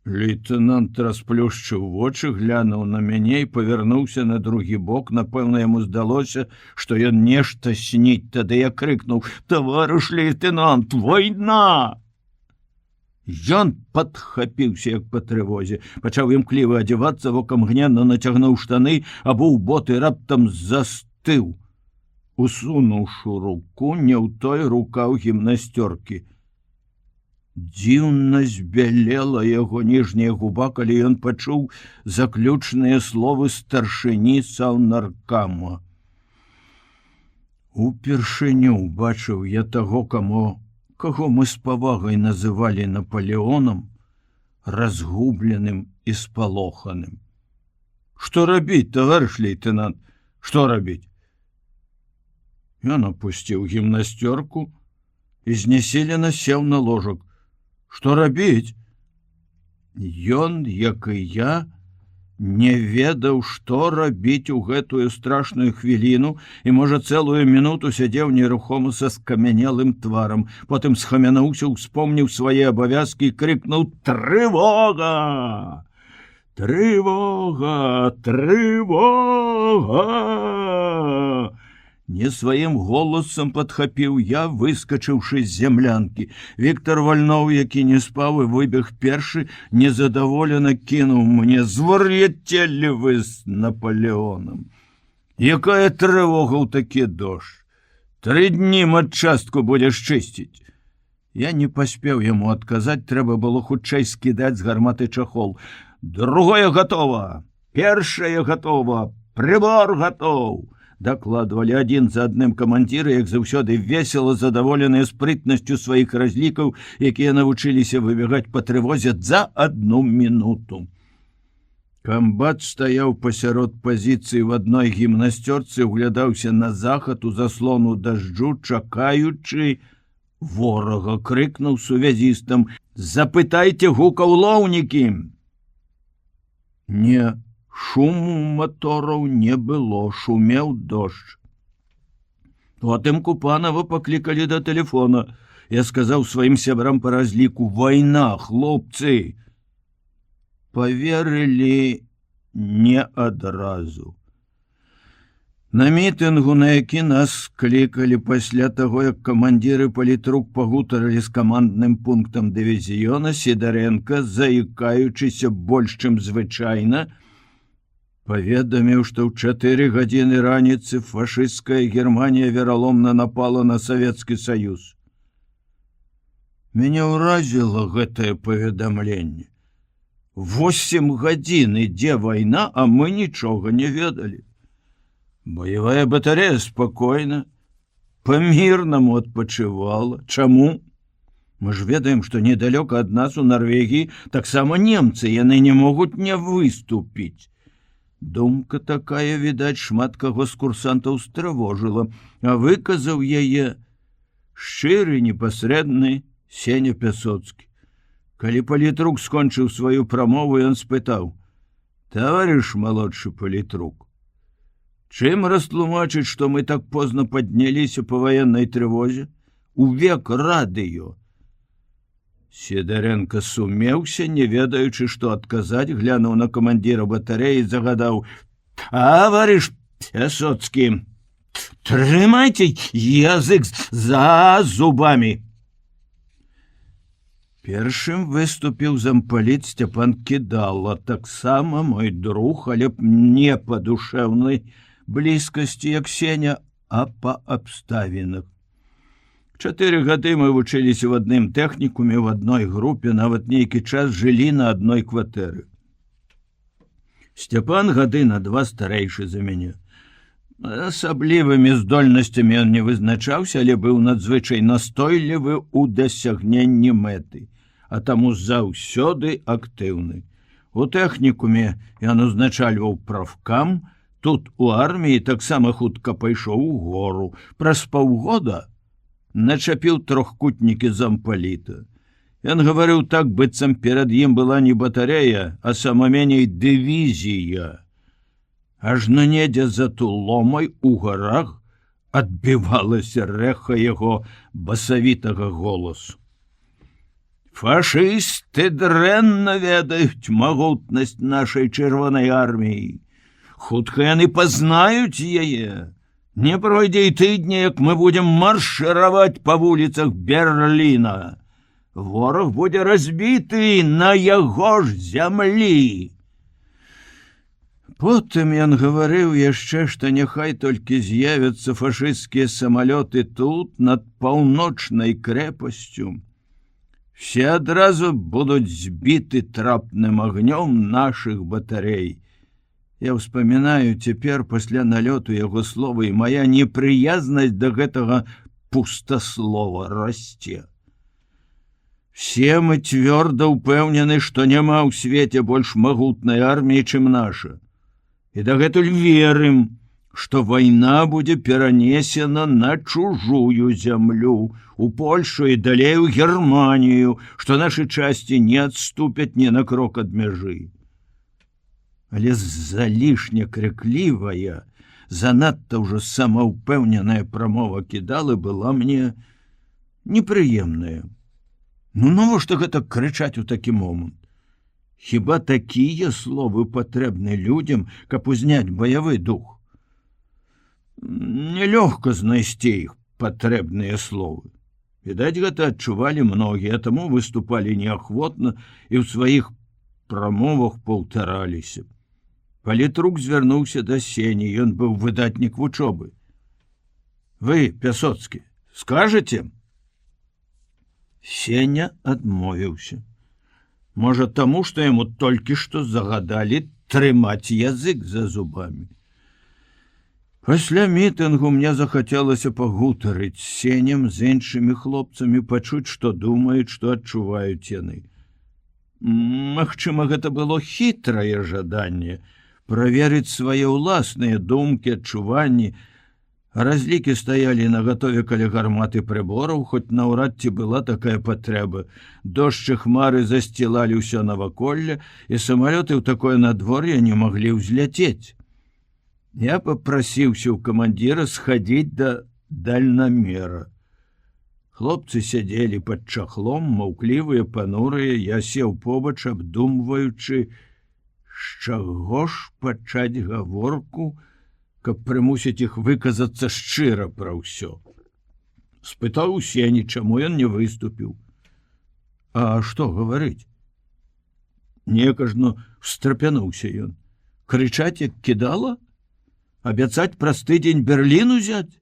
Лейтенант расплюшчыў вочы, глянуў на мяне і павярнуўся на другі бок. Напэўна, яму здалося, што ён нешта сніць. Тады я крыкнуў: «Таварыш лейтенант, вайна!» Ён падхапіўся, як па трывозе, пачаў імкліва адзявацца, вокамгненна нацягнуў штаны, абуў боты, раптам застыў, усунуўшы руку не ў той рукаў гімнасцёркі. Дзіўна збялела яго ніжняя губа, калі ён пачуў заключныя словы старшыні саўнаркама. Упершыню бачыў я таго, каго мы з павагай называлі Наполеонам, разгубленым і спалоханым. «Што рабіць, таварыш лейтенант, што рабіць?» Ён апусціў гімнасцёрку і знясілена сеў на ложак. «Што рабіць?» Ён, як і я, не ведаў, што рабіць у гэтую страшную хвіліну, і, можа, цэлую мінуту сядзеў нерухома са скамянелым тварам. Потым схамянуўся, успомніў свае абавязкі і крыкнуў: «Трывога! Трывога! Трывога!» Не сваім голасам падхапіў я, выскачыўшы з зямлянкі. Віктор Вальноў, які не спаў і выбег першы, незадаволена кінуў мне: «Звар'яцелі вы з Наполеонам! Якая трывога ў такі дождж? 3 дні матчастку будзеш чысціць!» Я не паспеў яму адказаць, трэба было хутчэй скідаць з гарматы чахол. «Другое готово! Першае готово! Прибор готов!» Дакладвалі адзін за адным камандзіры, як заўсёды весела, задаволеныя спрытнасцю сваіх разлікаў, якія навучыліся выбегаць па трывозе за 1 мінуту. Камбат стаяў пасярод пазіцыі в адной гімнасцёрцы, углядаўся на захад у заслону дажджу, чакаючы ворага. Крыкнуў сувязістам: «Запытайце гука ў лоўнікі!» Не, шуму матораў не было, шумеў дождж. Потым Купанова паклікалі да тэлефона. Я сказаў сваім сябрам па разліку: «Вайна, хлопцы!» Паверылі не адразу. На мітынгу, на які нас клікалі пасля таго, як камандзіры палітрук пагутарылі з камандным пунктам дывізіёна, Сідарэнка, заікаючыся больш, чым звычайна, паведаміў, што ў 4 гадзіны раніцы фашысцкая Германія вераломна напала на Савецкі Саюз. Мяне ўразіла гэтае паведамленне. 8 гадзін ідзе вайна, а мы нічога не ведалі. Баявая батарэя спакойна, па-мірнаму адпачывала. Чаму? Мы ж ведаем, што недалёка ад нас у Нарвегіі таксама немцы, яны не могуць не выступіць. Думка такая, відаць, шмат каго з курсантаў стрывожыла, а выказаў яе шчыры, непасрэдны Сеня Пясоцкі. Калі палітрук скончыў сваю прамову, ён спытаў: «Таварыш малодшы палітрук, чым растлумачыць, што мы так позна падняліся па ваеннай трывозе? У век радыё!» Сідарэнка сумеўся, не ведаючы, што адказаць, глянуў на камандзіра батарэі і загадаў: «Таварыш Пясоцкі, трымайце язык за зубамі!» Першым выступіў зампаліт Сцяпан Кідала, таксама мой друг, але б не па душэўнай блізкасці, як Сеня, а па абставінах. 4 гады мы вучыліся в адным тэхнікуме, в адной групе, нават нейкі час жылі на адной кватэры. Сцяпан гады на 2 старэйшы за мяне. Асаблівымі здольнасцямі ён не вызначаўся, але быў надзвычай настойлівы ў дасягненні мэты, а таму заўсёды актыўны. У тэхнікуме ён узначальваў правкам, тут у арміі таксама хутка пайшоў у гору. Праз паўгода начапіў трохкутнікі зампаліта. Ён гаварыў так, быццам перад ім была не батарэя, а самаменей дывізія. Ажно недзе за Туломай у гарах адбівалася рэха яго басавітага голасу. Фашысты дрэнна ведаюць магутнасць нашай чырвонай арміі. Хутка яны пазнаюць яе. Не пройдзе і тыдня, як мы будзем маршыраваць па вуліцах Берліна. Вораг будзе разбіты на яго ж зямлі. Потым ён гаварыў яшчэ, што няхай толькі з'явяцца фашысцкія самалёты тут, над паўночнай крэпасцю. Все адразу будуць збіты трапным агнём нашых батарэй. Я ўспамінаю цяпер пасля налёту яго словы, і моя непрыязнасць да гэтага пустаслова расце. Все мы цвёрда ўпэўнены, што няма ў свеце больш магутнай арміі, чым наша. І дагэтуль верым, што вайна будзе перанесена на чужую зямлю, у Польшу і далей у Германію, што нашы часці не адступяць ні на крок ад мяжы. Але залішне крыклівая, занадта ўжо самаўпэўненая прамова Кідалы была мне непрыемная. Навошта гэта крычаць у такі момант? Хіба такія словы патрэбны людзям, каб узняць баявы дух? Нелёгка знайсці іх патрэбныя словы. Відаць, гэта адчувалі многія, таму выступалі неахвотна і ў сваіх прамовах паўтараліся. Палітрук звярнуўся да Сені, ён быў выдатнік вучобы. Вы, Пясоцкі, скажаце? Сеня адмовіўся. Можа, таму, што яму толькі што загадалі трымаць язык за зубамі. Пасля мітынгу мне захацелася пагутарыць з Сенем, з іншымі хлопцамі, пачуць, што думаюць, што адчуваюць яны. Магчыма, гэта было хітрае жаданне праверыць свае ўласныя думкі, адчуванні. Разлікі стаялі нагатове каля гарматы прыбораў, хоць наўрад ці была такая патрэба. Дождж і хмары засцілалі ўсё наваколле, і самалёты ў такое надвор'е не маглі ўзляцець. Я папрасіўся ў камандзіра схадзіць да дальнамера. Хлопцы сядзелі пад чахлом, маўклівыя, панурыя, я сеў побач, абдумваючы, з чаго ж пачаць гаворку, каб прымусіць іх выказацца шчыра пра ўсё. Спытаў у Сені, чаму ён не выступіў. А што гаварыць? Некажно встрапянуўся ён. Крычаць, як Кідала? Абяцаць праз тыдзень Берлін узяць?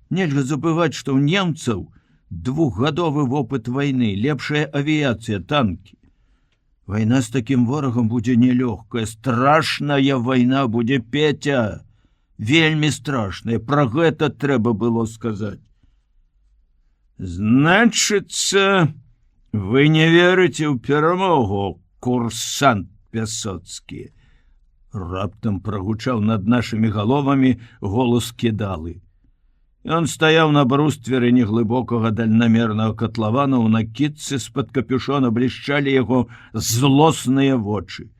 Нельга забываць, што ў немцаў 2-гадовы вопыт вайны, лепшая авіяцыя, танкі. Вайна з такім ворагам будзе нелёгкая, страшная вайна будзе, Петя, вельмі страшная, пра гэта трэба было сказаць. Значыцца, вы не верыце ў перамогу, курсант Пясоцкі. Раптам прагучаў над нашымі галовамі голас Кідалы. Ён стаяў на брустверы неглыбокага дальнамернага катлавана, ў накідцы з-пад капюшона блішчалі яго злосныя вочы.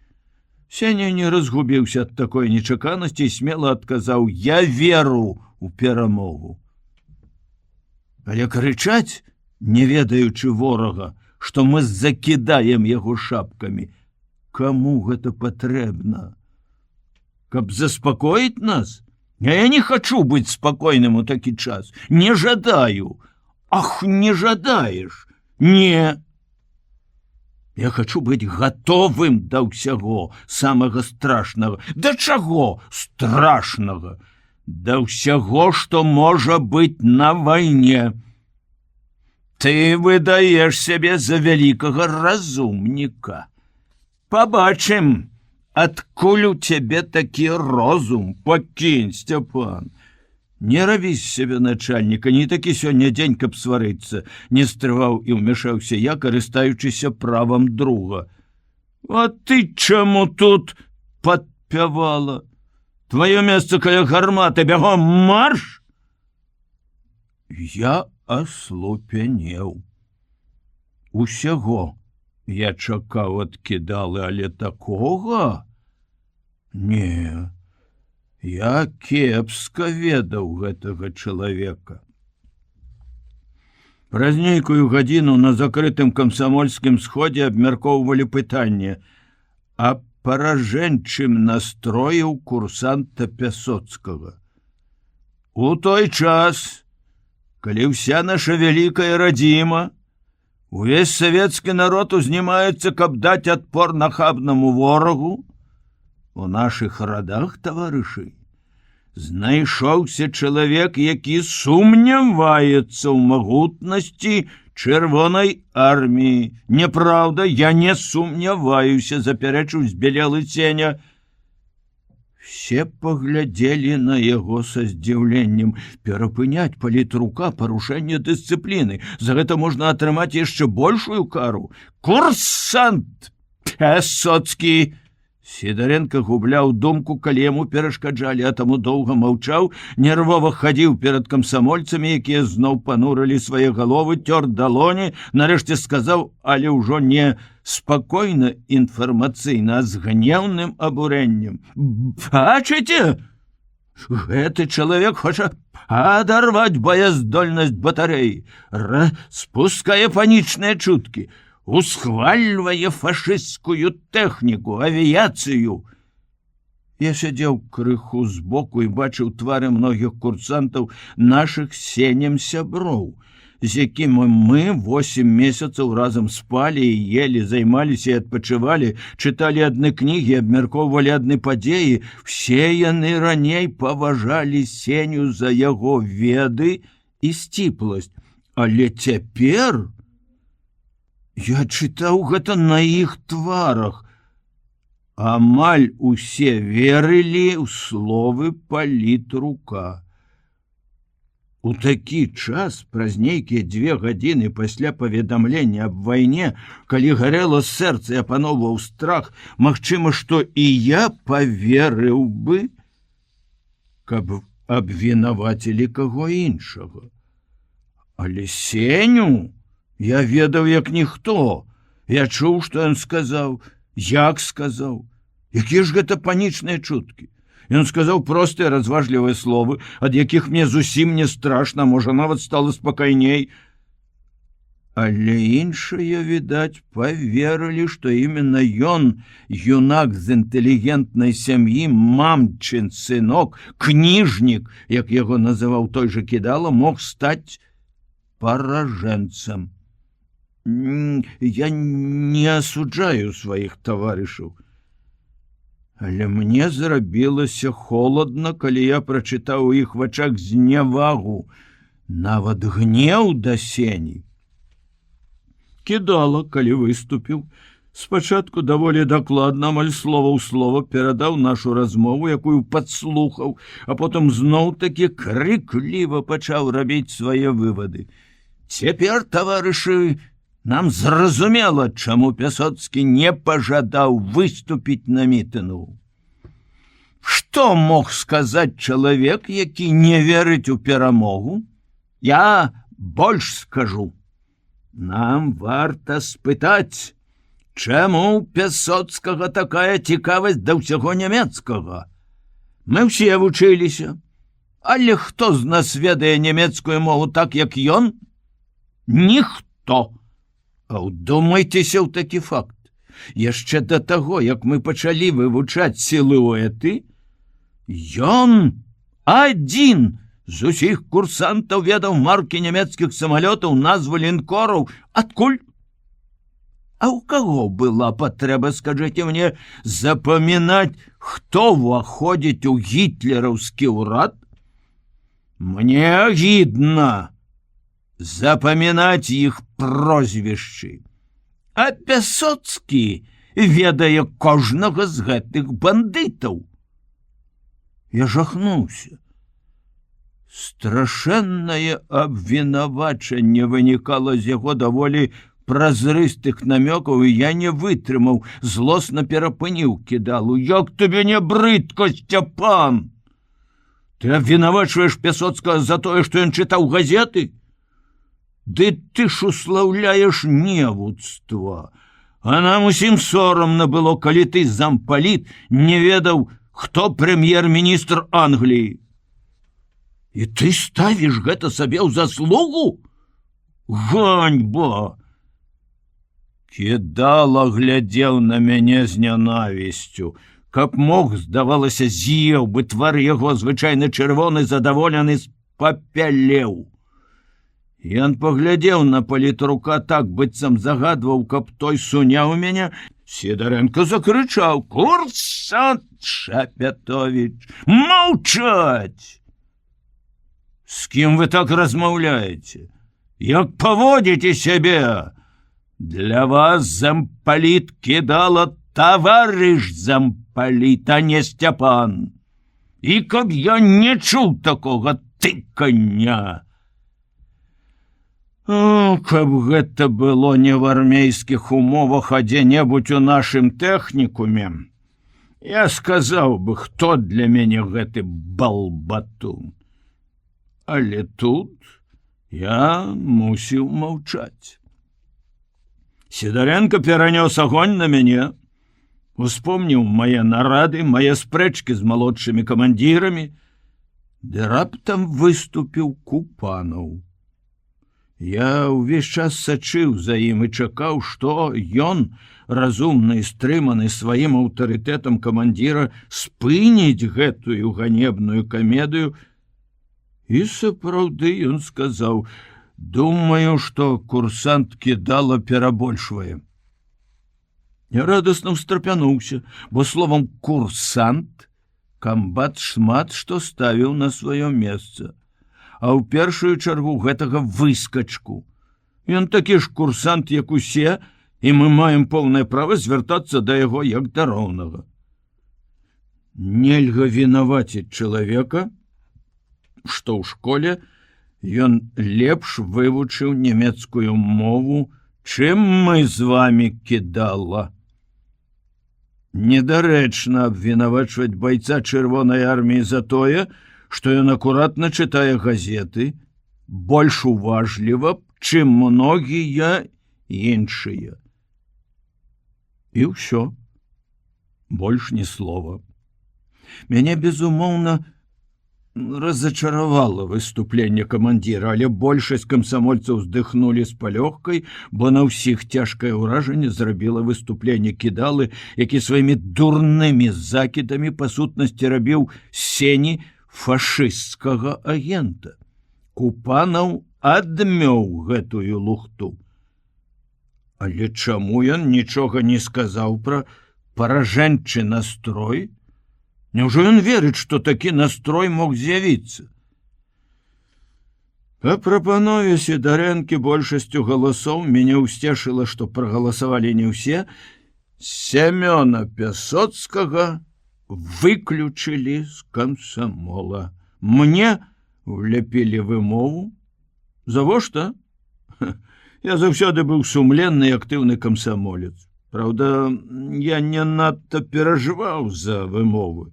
Сеня не разгубіўся ад такой нечаканасці і смела адказаў: «Я веру ў перамогу». Але крычаць, не ведаючы ворага, што мы закідаем яго шапкамі, каму гэта патрэбна? Каб заспакоіць нас? А я не хочу быць спакойным у такі час. Не жадаю. Ах, не жадаеш. Не. Я хочу быць гатовым да ўсяго самага страшнага. Да чаго страшнага? Да ўсяго, што можа быць на вайне. Ты выдаеш сябе за вялікага разумніка. Пабачым, адкуль у цябе такі розум, пакінь, Сцяпан. Не рабі з сябе начальніка, не такі сёння дзень, каб сварыцца, не стрываў і ўмяшаўся я, карыстаючыся правам друга. А ты чаму тут падпявала? Твоё месца каля гарматы, бягом марш! Я аслупянеў. Усяго я чакаў ад Кідалы, але такога? Не. Я кепска ведаў гэтага чалавека. Праз нейкую гадзіну на закрытым камсамольскім сходзе абмяркоўвалі пытанне аб паражэнчым настроі ў курсанта Пясоцкага. У той час, калі ўся наша вялікая радзіма, увесь савецкі народ узнімаецца, каб даць адпор нахабнаму ворагу, у нашых радах, таварышы, знайшоўся чалавек, які сумняваецца ў магутнасці чырвонай арміі. Няправда, я не сумняваюся, запярэчыў збялелы Сеня. Все паглядзелі на яго са здзіўленнем. Перапыняць палітрука — парушэнне дысцыпліны. За гэта можна атрымаць яшчэ большую кару. Курсант Пясоцкі! Сідаренко губляў думку, калі яму перашкаджалі, а таму доўга маўчаў, нервова хадзіў перад камсамольцамі, якія зноў панурылі свае галовы, цёр далоні, нарэшце сказаў, але ўжо не спакойна інфармацыйна, а з гнеўным абурэннем. Бачыце? Гэты чалавек хоча адарваць баяздольнасць батарэі, распускае панічныя чуткі, усхвальвае фашысцкую тэхніку, авіяцыю. Я сядзеў крыху збоку і бачыў твары многіх курсантаў, нашых Сенем сяброў, з якімі мы 8 месяцаў разам спалі і ели, займаліся і адпачывалі, чыталі адны кнігі, абмяркоўвалі адны падзеі. Все яны раней паважалі Сеню за яго веды і сціпласць. Але цяпер я чытаў гэта на іх тварах. Амаль усе верылі ў словы палітрука. У такі час, праз нейкія 2 гадзіны пасля паведамлення аб вайне, калі гарэла сэрца і апаноўваў страх, магчыма, што і я паверыў бы, каб абвінавацілі каго іншага. Але Сеню я ведаў як ніхто. Я чуў, што ён сказаў, як сказаў. Якія ж гэта панічныя чуткі? Ён сказаў простыя разважлівыя словы, ад якіх мне зусім не страшна, можа, нават стала спакайней. Але іншыя, відаць, паверылі, што именно ён, юнак з інтэлігентнай сям'і, мамчын сынок, кніжнік, як яго называў той жа Кідала, мог стаць паражэнцам. Я не асуджаю сваіх таварышаў. Але мне зрабілася холадна, калі я прачытаў у іх вачах знявагу, нават гнеў да Сені. Кідала, калі выступіў, спачатку даволі дакладна, амаль слова ў слова перадаў нашу размову, якую падслухаў, а потым зноў-такі крыкліва пачаў рабіць свае вывады. Цяпер, таварышы, нам зразумела, чаму Пясоцкі не пажадаў выступіць на мітынгу. Што мог сказаць чалавек, які не верыць у перамогу? Я больш скажу. Нам варта спытаць, чаму ў Пясоцкага такая цікавасць да ўсяго нямецкага? Мы ўсе вучыліся, але хто з нас ведае нямецкую мову так, як ён? Ніхто. А ўдумайцеся ў такі факт. Яшчэ да таго, як мы пачалі вывучаць сілуэты, ён адзін З усіх курсантаў ведаў маркі нямецкіх самалётаў, назвы лінкораў. Адкуль? А ў каго была патрэба, скажыце мне, запамінаць, хто ўваходзіць у гітлераўскі ўрад? Мне агідна запамінаць іх прозвішчы. А Пясоцкі ведае кожнага з гэтых бандытаў. Я жахнуўся. Страшэннае абвінавачанне вынікала з яго даволі празрыстых намёкаў, і я не вытрымаў, злосна перапыніў Кідалу. Як табе не брыдка, Сцяпан? Ты абвінавачваеш Пясоцкага за тое, што ён чытаў газеты? Ды ты ж услаўляеш невуцтва. А нам усім сорамна было, калі ты, зампаліт, не ведаў, хто прэм'ер-міністр Англіі. І ты ставіш гэта сабе ў заслугу? Ганьба! Кідала глядзеў на мяне з нянавісцю. Каб мог, здавалася, з'еў бы, твар яго, звычайна чырвоны, задаволены, спапялеў. Ён паглядзеў на палітрука так, быццам загадваў, каб той суняў мяне. Сідарэнка закрычаў: «Курсант Шапятовіч, маўчаць! З кім вы так размаўляеце? Як паводзіце сябе? Для вас, зампаліт, Кідала, таварыш зампаліт, а не Сцяпан. І каб я не чуў такога тыкання. О, каб гэта было не в армейскіх умовах, а дзе-небудзь у нашым тэхнікуме, я сказаў бы, хто для мяне гэты балбатун. Але тут я мусіў маўчаць. Сідарэнка перанёс агонь на мяне, успомніў мае нарады, мае спрэчкі з малодшымі камандзірамі, ды раптам выступіў Купанаў. Я ўвесь час сачыў за ім і чакаў, што ён, разумны і стрыманы сваім аўтарытэтам камандзіра, спыніць гэтую ганебную камедыю. І сапраўды ён сказаў: «Думаю, што курсант Кідала перабольшвае». Я радасна ўстрапянуўся, бо словам «курсант» камбат шмат што ставіў на сваё месца. А ў першую чаргу гэтага выскачку. Ён такі ж курсант, як усе, і мы маем поўнае права звяртацца да яго як да роўнага. Нельга вінаваціць чалавека, што ў школе ён лепш вывучыў нямецкую мову, чым мы з вамі, Кідала. Недарэчна абвінавачваць байца Чырвонай арміі за тое, што ён акуратна чытае газеты, больш уважліва, чым многія іншыя. І ўсё. Больш ні слова. Мяне, безумоўна, разачаравала выступленне камандзіра, але большасць камсамольцаў уздыхнулі з палёгкай, бо на ўсіх цяжкае ўражанне зрабіла выступленне Кідалы, які сваімі дурнымі закідамі па сутнасці рабіў сені фашысцкага агента. Купанаў адмёў гэтую лухту. Але чаму ён нічога не сказаў пра паражэнчы настрой? Няўжо ён верыць, што такі настрой мог з'явіцца? Па прапанове Сідарэнкі большасцю галасоў мяне ўсцешыла, што прагаласавалі не ўсе. Сямёна Пясоцкага выключылі з камсамола. Мне уляпілі вымову. Завошта? Я заўсёды быў сумленны і актыўны камсамолец. Праўда, я не надта перажываў за вымовы.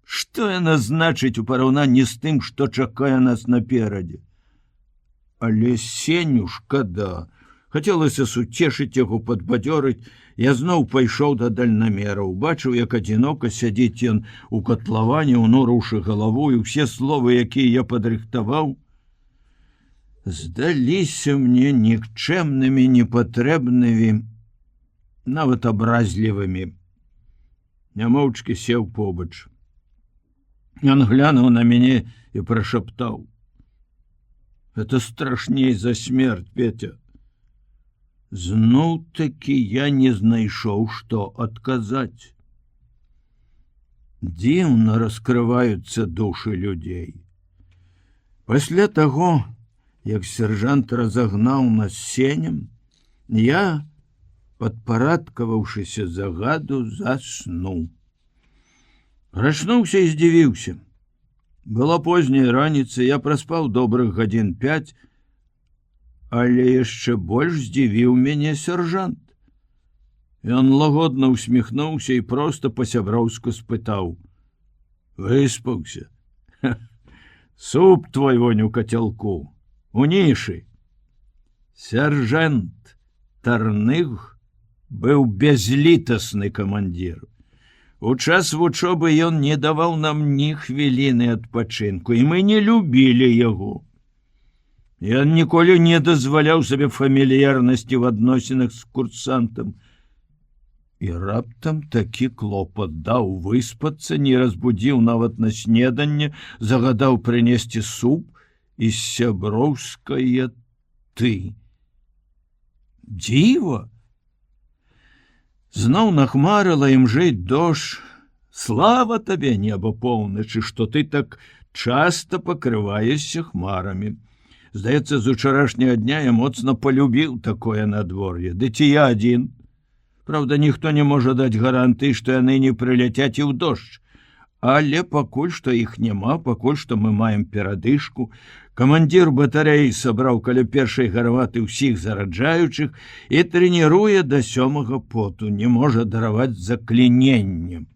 Што яна значыць у параўнанні з тым, што чакае нас наперадзе? Але Сеню шкада. Хацелася суцешыць яго, падбадзёрыць. Я зноў пайшоў да дальнамера. Убачыў, як адзінока сядзіць ён у катлаване, унурыўшы галаву, і ўсе словы, якія я падрыхтаваў, здаліся мне нікчэмнымі, непатрэбнымі, нават абразлівымі. Нямоўчкі сеў побач. Ён глянуў на мяне і прашаптаў: «Это страшней за смерть, Петя». Зноў-такі я не знайшоў, што адказаць. Дзіўна раскрываюцца душы людзей. Пасля таго, як сяржант разагнаў нас сенем, я, падпарадкаваўшыся загаду, заснуў. Прачнуўся і здзівіўся. Была позняя раніца, я праспаў добрых гадзін 5, але яшчэ больш здзівіў мяне сяржант. Ён лагодна усміхнуўся і проста па-сяброўску спытаў: «Выспаўся? Суп твой вонь у кацялку, у нішы». Сяржант Тарных быў бязлітасны камандзір. У час вучобы ён не даваў нам ні хвіліны адпачынку, і мы не любілі яго. Ён ніколі не дазваляў сабе фамільярнасці в адносінах з курсантам. І раптам такі клопат даў выспацца, не разбудзіў нават на снеданне, загадаў прынесці суп і сяброўскае «ты». Дзіва! Зноў нахмарыла імжыць дождж. Слава табе, неба поўначы, што ты так часта пакрываешся хмарамі. Здаецца, з учарашняга дня я моцна полюбіў такое надвор'е. Ды ці я адзін? Правда, ніхто не можа даць гарантыі, што яны не прыляцяць і ў дождж. Але пакуль што іх няма, пакуль што мы маем перадышку. Камандзір батарэі сабраў каля першай гарваты ўсіх зараджаючых і трэніруе да 7-го поту, не можа дараваць закліненнем.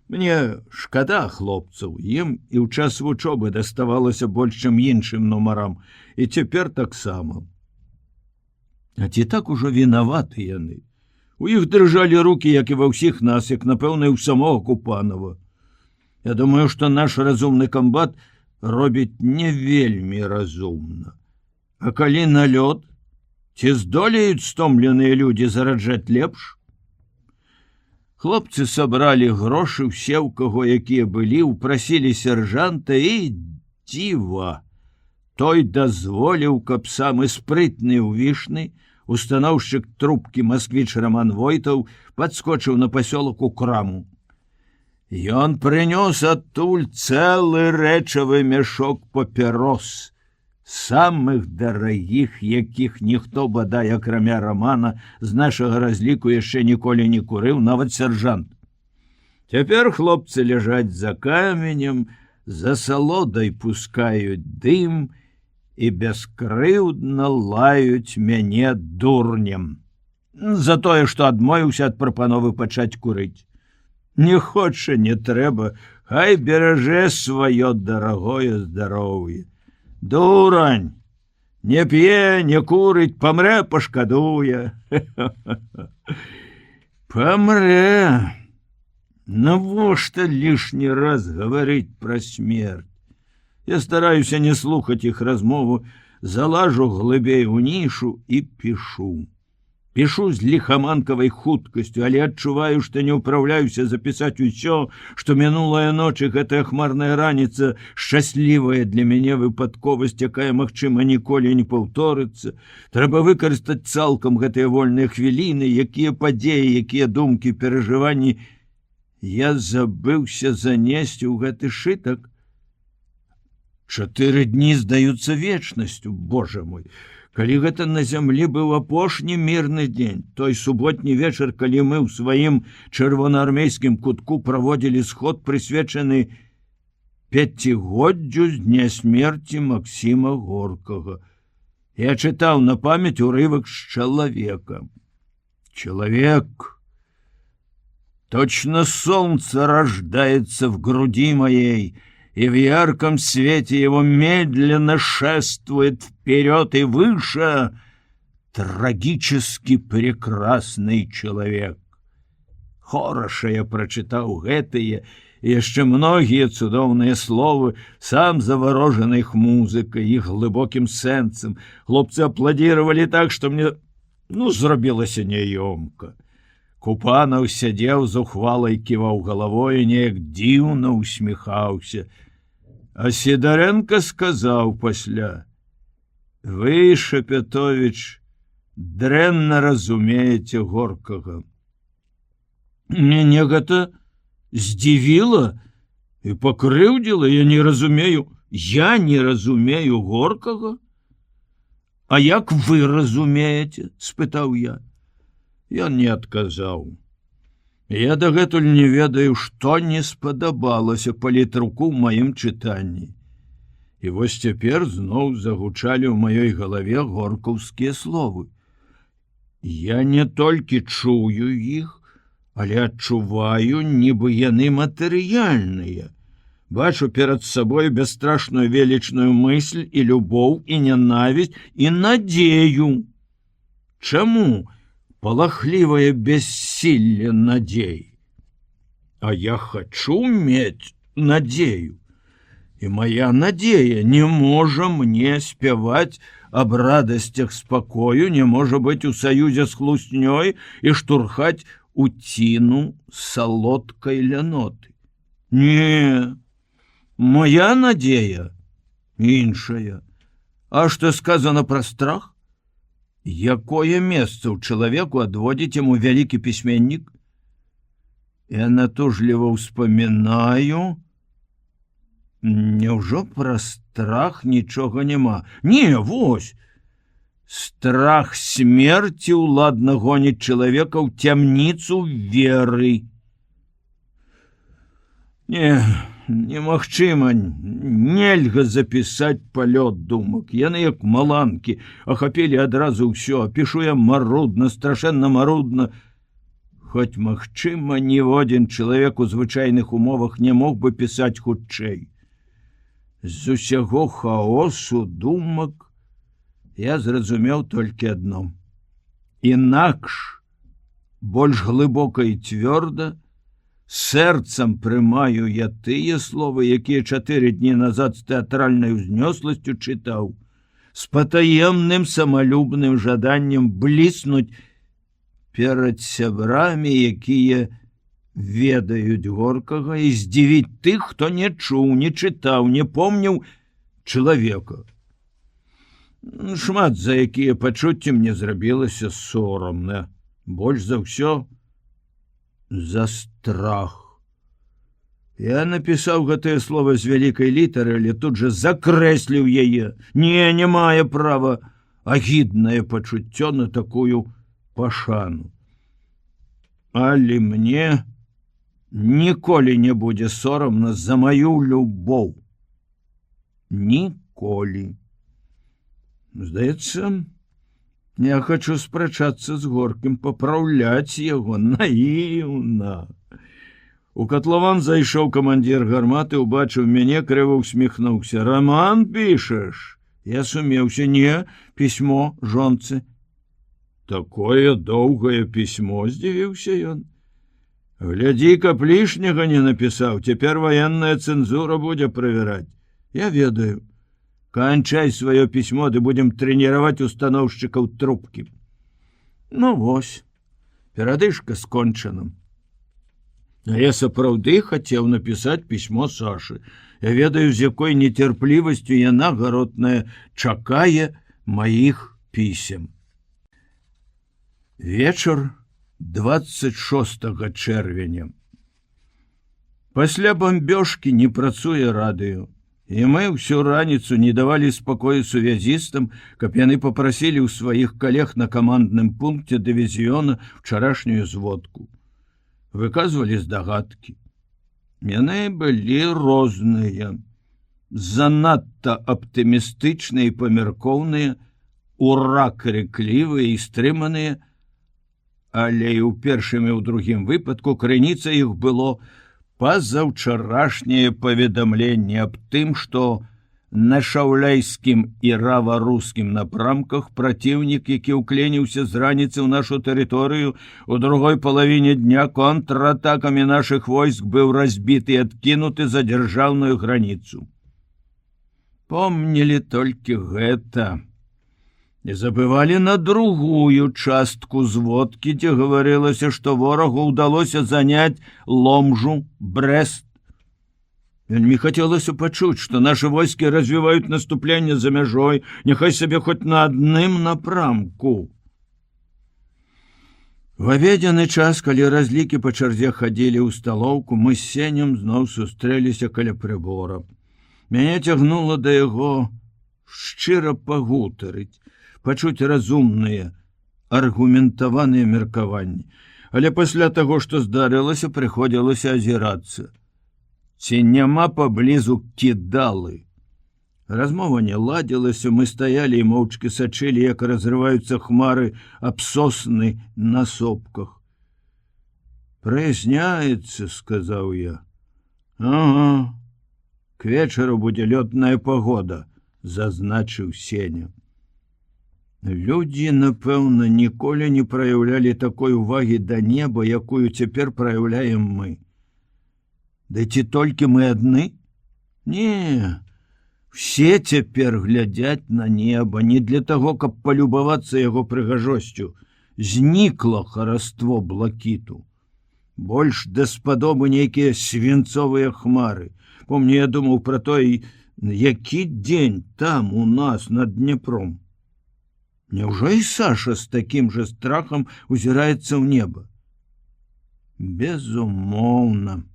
Мне шкада хлопцаў, ім і ў час вучобы даставалася больш, чым іншым нумарам, і цяпер таксама. А ці так ужо вінаваты яны? У іх дрыжалі рукі, як і ва ўсіх нас, як, напэўна, і ў самога Купанова. Я думаю, што наш разумны камбат робіць не вельмі разумна. А калі налёт, ці здолеюць стомленыя людзі зараджаць лепш? Хлопцы сабралі грошы, усе, у каго якія былі, упрасілі сяржанта, і дзіва. Той дазволіў, каб самы спрытны ўвішны, устаноўшчык трубкі Масквіч Роман Войтаў, падскочыў на пасёлак у краму. Ён прынёс адтуль цэлы рэчавы мяшок папярос, самых дарагіх, якіх ніхто, бадай, акрамя Романа, з нашага разліку яшчэ ніколі не курыў, нават сяржант. Цяпер хлопцы ляжаць за каменем, за салодай пускаюць дым і бяскрыўдна лаюць мяне дурнем. За тое, што адмовіўся ад прапановы пачаць курыць. Не хоча, не трэба, хай беражэ сваё дарагое здароўе. Дурань, не п'е, не курыць, памрэ, пашкадуе. Памрэ. Навошта лішні раз гаварыць пра смерць? Я стараюся не слухаць іх размову, залажу глыбей у нішу і пішу. Пішу з ліхаманкавай хуткасцю, але адчуваю, што не ўпраўляюся запісаць усё, што мінулая ноч і гэтая хмарная раніца, шчаслівая для мяне выпадковасць, якая, магчыма, ніколі не паўторыцца. Трэба выкарыстаць цалкам гэтыя вольныя хвіліны, якія падзеі, якія думкі, перажыванні я забыўся занесці ў гэты шытак. 4 дні здаюцца вечнасцю, Божа мой. Калі гэта на зямлі быў апошні мірны дзень, той суботні вечар, калі мы ў сваім чырвонаармейскім кутку праводзілі сход, прысвечаны 5годдзю з дня смерці Максіма Горкага. Я чытаў на памяць урывак з чалавека. Человек, точно солнце рождается в груди моей, и в ярком свете его медленно шествует вперед и выше трагически прекрасный человек. Хораша я прочитаў гэтыя і яшчэ многія цудоўныя словы, сам заворожаны іх музыкай, іх глыбокім сэнсам. Хлопцы апладзіравалі так, што мне, зрабілася няёмка. Купанаў сядзеў з ухвалай, ківаў галавой, неяк дзіўна усміхаўся. А Сідарэнка сказаў пасля: «Вы, Шапятовіч, дрэнна разумееце Горкага». Мяне гэта здзівіла і пакрыўдзіла. Я не разумею Горкага. А як вы разумееце? — спытаў я. Ён не адказаў. Я дагэтуль не ведаю, што не спадабалася палітруку ў маім чытанні. І вось цяпер зноў загучалі ў маёй галаве горкаўскія словы. Я не толькі чую іх, але адчуваю, нібы яны матэрыяльныя. Бачу перад сабой бясстрашную велічную мысль і любоў, і нянавісць, і надзею. Чаму палахлівае бяссілле надзей? А я хачу мець надзею. І моя надзея не можа мне спяваць аб радасцях спакою, не можа быць у саюзе з хлуснёй і штурхаць у ціну салодкай ляноты. Не, моя надзея іншая. А што сказано пра страх? Якое месца ў чалавеку адводзіць яму вялікі пісьменнік? Я натужліва ўспамінаю. Няўжо пра страх нічога няма? Не, вось. Страх смерці ўладна гоніць чалавека ў цямніцу веры. Не, немагчыма, нельга запісаць палёт думак. Яны як маланкі, ахапілі адразу ўсё. Пішу я марудна, страшэнна марудна. Хоць, магчыма, ніводзін чалавек у звычайных умовах не мог бы пісаць хутчэй. З усяго хаосу думак я зразумеў толькі адно. Інакш, больш глыбока і цвёрда, сэрцам прымаю я тыя словы, якія 4 дні назад з тэатральнай узнёсласцю чытаў, з патаемным самалюбным жаданнем бліснуць перад сябрамі, якія ведаюць Горкага, і здзівіць тых, хто не чуў, не чытаў, не помніў чалавека. Шмат за якія пачуцці мне зрабілася сорамна. Больш за ўсё за страх. Я напісаў гэтае слово з вялікай літары, але тут жа закрэсліў яе. Не мае права агіднае пачуццё на такую пашану. Але мне ніколі не будзе сорамна за маю любоў. Ніколі. Здаецца, я хачу спрачацца з Горкім, папраўляць яго наіўна. У катлаван зайшоў камандзір гарматы, убачыў мяне, крыва усміхнуўся. Роман пішаш? Я сумеўся. Не, пісьмо жонцы. Такое доўгае пісьмо, здзівіўся ён. Глядзі, каб лішняга не напісаў, цяпер ваенная цэнзура будзе правяраць. Я ведаю. Канчай сваё пісьмо, ды будзем трэніраваць устаноўшчыкаў трубкі. Ну вось, перадышка скончана. А я сапраўды хацеў напісаць пісьмо Сашы. Я ведаю, з якой нецярплівасцю яна, гаротная, чакае маіх пісем. Вечар 26 чэрвеня. Пасля бамбёжкі не працуе радыё. І мы ўсю раніцу не давалі спакою сувязістам, каб яны папрасілі ў сваіх калег на камандным пункце дывізіёна ўчарашнюю зводку. Выказвалі здагадкі. Яны былі розныя, занадта аптымістычныя і памяркоўныя, ура крыклівыя і стрыманыя, але і ў першым і ў другім выпадку крыніца іх было пазаўчарашняе паведамленне аб тым, што на шаўляйскім і рава-рускім напрамках праціўнік, які ўкленіўся з раніцы ў нашу тэрыторыю, у другой палавіне дня контратакамі нашых войск быў разбіты і адкінуты за дзяржаўную граніцу. Помнілі толькі гэта. Не забывалі на другую частку зводкі, дзе гаварылася, што ворагу ўдалося заняць Ломжу, Брэст. Вельмі хацелася пачуць, што нашы войскі развіваюць наступленне за мяжой, няхай сабе хоць на адным напрамку. В абедзены час, калі разлікі па чарзе хадзілі ў сталоўку, мы з Сенем зноў сустрэліся каля прыбора. Мяне цягнула да яго шчыра пагутарыць, пачуць разумныя, аргументаваныя меркаванні. Але пасля таго, што здарылася, прыходзілася азірацца. Ці няма паблізу кідалы? Размова не ладзілася, мы стаялі і моўчкі сачылі, як разрываюцца хмары аб сосны на сопках. «Праясняецца», — сказаў я. «Ага, к вечару будзе лётная пагода», — зазначыў Сеня. Людзі, напэўна, ніколі не праяўлялі такой увагі да неба, якую цяпер праяўляем мы. Ды ці толькі мы адны? Не, все цяпер глядзяць на неба не для таго, каб палюбавацца яго прыгажосцю. Знікла хараство блакіту. Больш даспадобы нейкія свінцовыя хмары. Помню, я думаў пра той, які дзень там у нас над Днепром. Няўжо і Саша з такім жа страхам узіраецца ў неба? Безумоўна.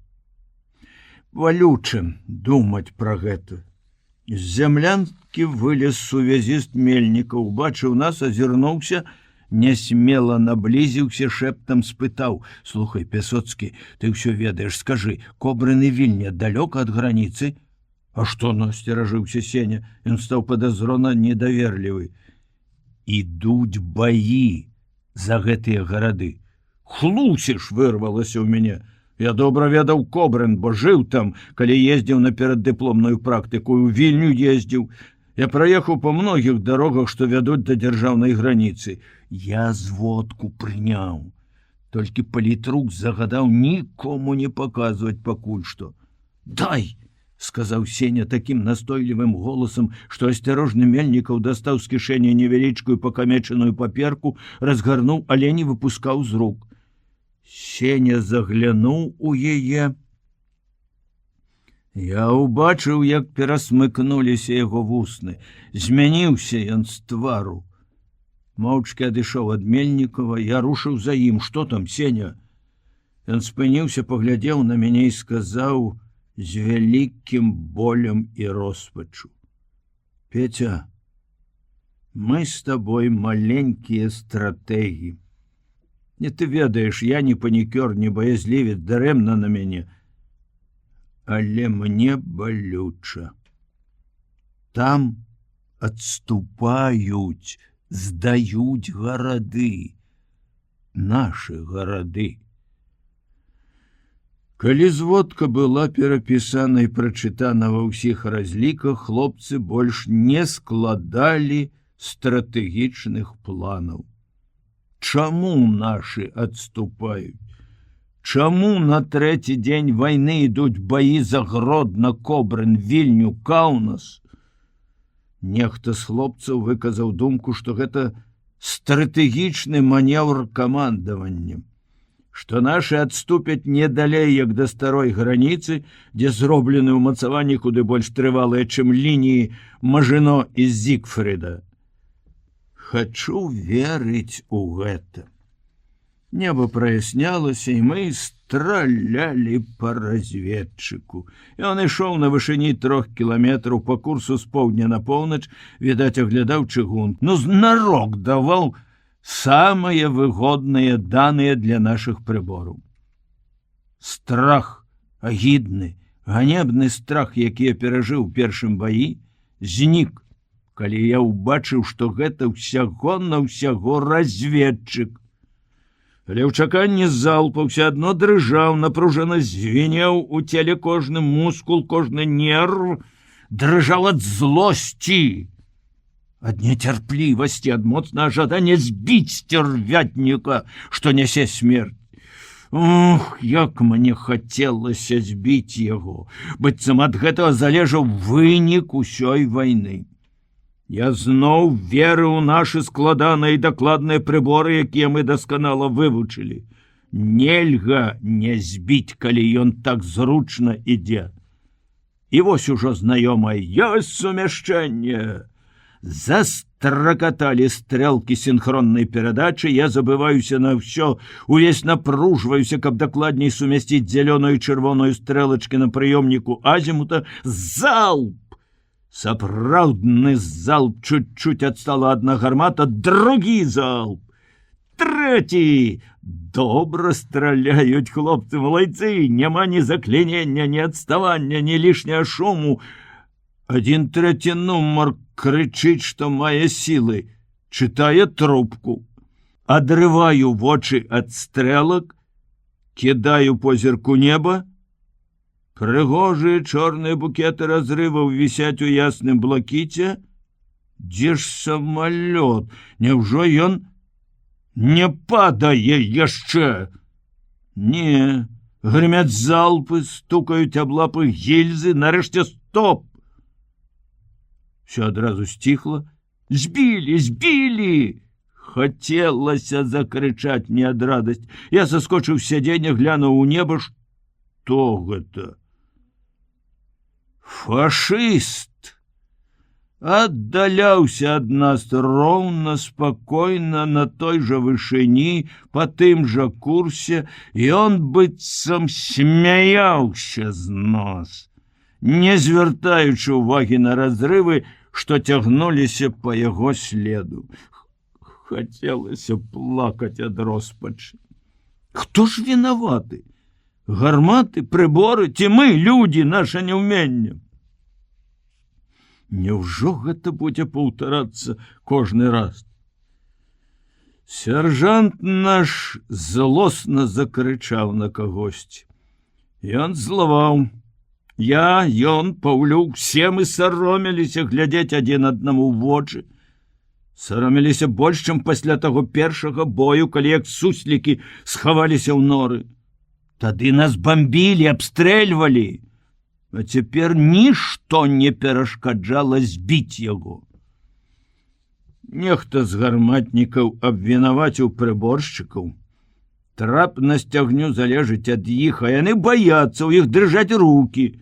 Валючым думаць пра гэта. З зямлянкі вылез сувязіст Мельнікаў, убачыў нас, азірнуўся, нясмела наблізіўся, шэптам спытаў: «Слухай, Пясоцкі, ты ўсё ведаеш, скажы, Кобрын і Вільня далёка ад граніцы?» «А што?» — насцеражыўся Сеня. Ён стаў падазрона недаверлівы. «Ідуць баі за гэтыя гарады». «Хлусіш!» — вырвалася ў мяне. Я добра ведаў Кобрын, бо жыў там, калі ездзіў на пераддыпломную практыку, у Вільню ездзіў. Я праехаў па многіх дарогах, што вядуць да дзяржаўнай граніцы. Я зводку прыняў. Толькі палітрук загадаў нікому не паказваць пакуль што. «Дай!» — сказаў Сеня такім настойлівым голасам, што асцярожны Мельнікаў дастаў з кішэні невялічкую пакамечаную паперку, разгарнуў, але не выпускаў з рук. Сеня заглянуў у яе. Я ўбачыў, як перасмыкнуліся яго вусны. Змяніўся ён з твару. Моўчкі адышоў ад Мельнікава, я рушыў за ім. «Што там, Сеня?» Ён спыніўся, паглядзеў на мяне і сказаў з вялікім болем і роспачу: «Петя, мы з табой маленькія стратэгі. Не ты ведаеш, я не панікёр, не баязлівец, дарэмна на мяне. Але мне балюча. Там адступаюць, здаюць гарады, нашы гарады». Калі зводка была перапісана і прачытана ва ўсіх разліках, хлопцы больш не складалі стратэгічных планаў. Чаму нашы адступаюць? Чаму на трэці дзень вайны ідуць баі за Гродна, Кобрын, Вільню, Каўнас? Нехта з хлопцаў выказаў думку, што гэта стратэгічны манеўр камандавання, што нашы адступяць не далей, як да старой граніцы, дзе зроблены ўмацаванні куды больш трывалыя, чым лініі Мажино і Зігфріда. Хачу верыць у гэта. Неба праяснялася, і мы стралялі па разведчыку. Ён ішоў на вышыні 3 кіламетраў па курсу з поўдня на поўнач, відаць, аглядаў чыгун. Знарок даваў самыя выгодныя даныя для нашых прыбораў. Страх, агідны, ганебны страх, які я перажыў у першым баі, знік, калі я ўбачыў, што гэта ўсяго разведчык. Але ў чаканні залпа ўсё адно дрыжаў, напружана звінеў у целе кожны мускул, кожны нерв, дрыжаў ад злосці, ад нецярплівасці, ад моцнага жадання збіць сцярвятніка, што нясе смерць. Ох, як мне хацелася збіць яго, быццам ад гэтага залежаў вынік усёй вайны. Я зноў веру ў нашы складаныя і дакладныя прыборы, якія мы дасканала вывучылі. Нельга не збіць, калі ён так зручна ідзе. І вось ужо знаёмае ёсць сумяшчэнне. Застракаталі стрэлкі сінхроннай перадачы, я забываюся на ўсё, увесь напружваюся, каб дакладней сумясціць зялёную і чырвоную стрэлачкі на прыёмніку азімута. Залп! Сапраўдны залп, чуть-чуть адстала адна гармата, другі залп, трэці. Добра страляюць хлопцы, малайцы, няма ні заклінення, ні адставання, ні лішняга шуму. Адзін трэці нумар крычыць, што мае сілы, чытае трубку. Адрываю вочы ад стрэлак, кідаю позірку неба. Прыгожыя чорныя букеты разрываў вісяць у ясным блакіце. Дзе ж самалёт? Няўжо ён не падае яшчэ? Не, грымяць залпы, стукаюць аб лапы гільзы, нарэшце стоп! Всё адразу сціхла. Збілі, збілі! Хацелася закрычаць не ад радасці. Я заскочыў з сядзення, глянуў у неба. Што гэта? Фашыст! Аддаляўся ад нас роўна, спакойна, на той жа вышыні, па тым жа курсе, ён быццам смяяўся з нас, не звяртаючы ўвагі на разрывы, што цягнуліся па яго следу. Хацелася плакаць ад роспачы. Хто ж вінаваты? Гарматы, прыборы, ці мы, людзі, наша няўменне? Няўжо гэта будзе паўтарацца кожны раз? Сяржант наш злосна закрычаў на кагосьці. Ён злаваў. Ён, Паўлюк, все мы саромеліся глядзець адзін аднаму ў вочы. Саромеліся больш, чым пасля таго першага бою, калі як суслікі схаваліся ў норы. Тады нас бомбілі, абстрэльвалі, а цяпер нішто не перашкаджала збіць яго. Нехта з гарматнікаў абвінаваціў прыборшчыкаў. Трапнасць агню залежыць ад іх, а яны баяцца, у іх дрыжаць рукі.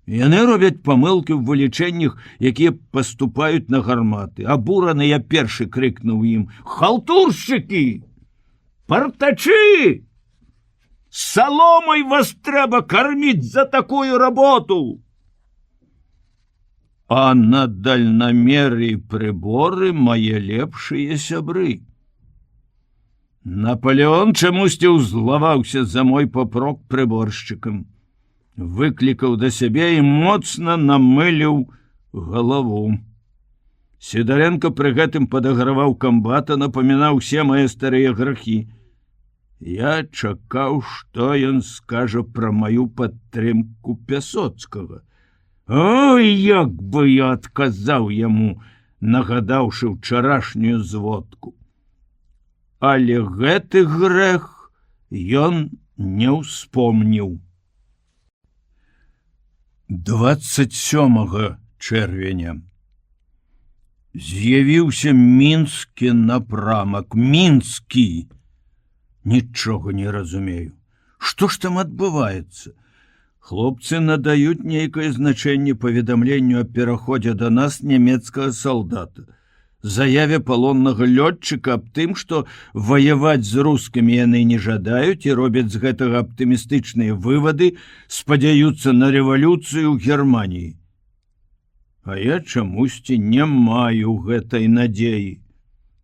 Яны робяць памылкі ў вылічэннях, якія паступаюць на гарматы. Абураны я першы крыкнуў ім: «Халтуршчыкі! Партачы! Саломай вас трэба карміць за такую работу!» А на дальнамеры і прыборы мае лепшыя сябры. Наполеон чамусьці ўзлаваўся за мой папрок прыборшчыкам. Выклікаў да сябе і моцна намыліў галаву. Сідаренко пры гэтым падаграваў камбата, напамінаў усе мае старыя грахі. Я чакаў, што ён скажа пра маю падтрымку Пясоцкага. Ой, як бы я адказаў яму, нагадаўшы ўчарашнюю зводку. Але гэты грэх ён не ўспомніў. 27 чэрвеня з'явіўся мінскі напрамак. Мінскі! Нічога не разумею. Што ж там адбываецца? Хлопцы надаюць нейкае значэнне паведамленню аб пераходзе да нас нямецкага салдата, заяве палоннага лётчыка аб тым, што ваяваць з рускімі яны не жадаюць і робяць з гэтага аптымістычныя вывады, спадзяюцца на рэвалюцыю ў Германіі. А я чамусьці не маю гэтай надзеі.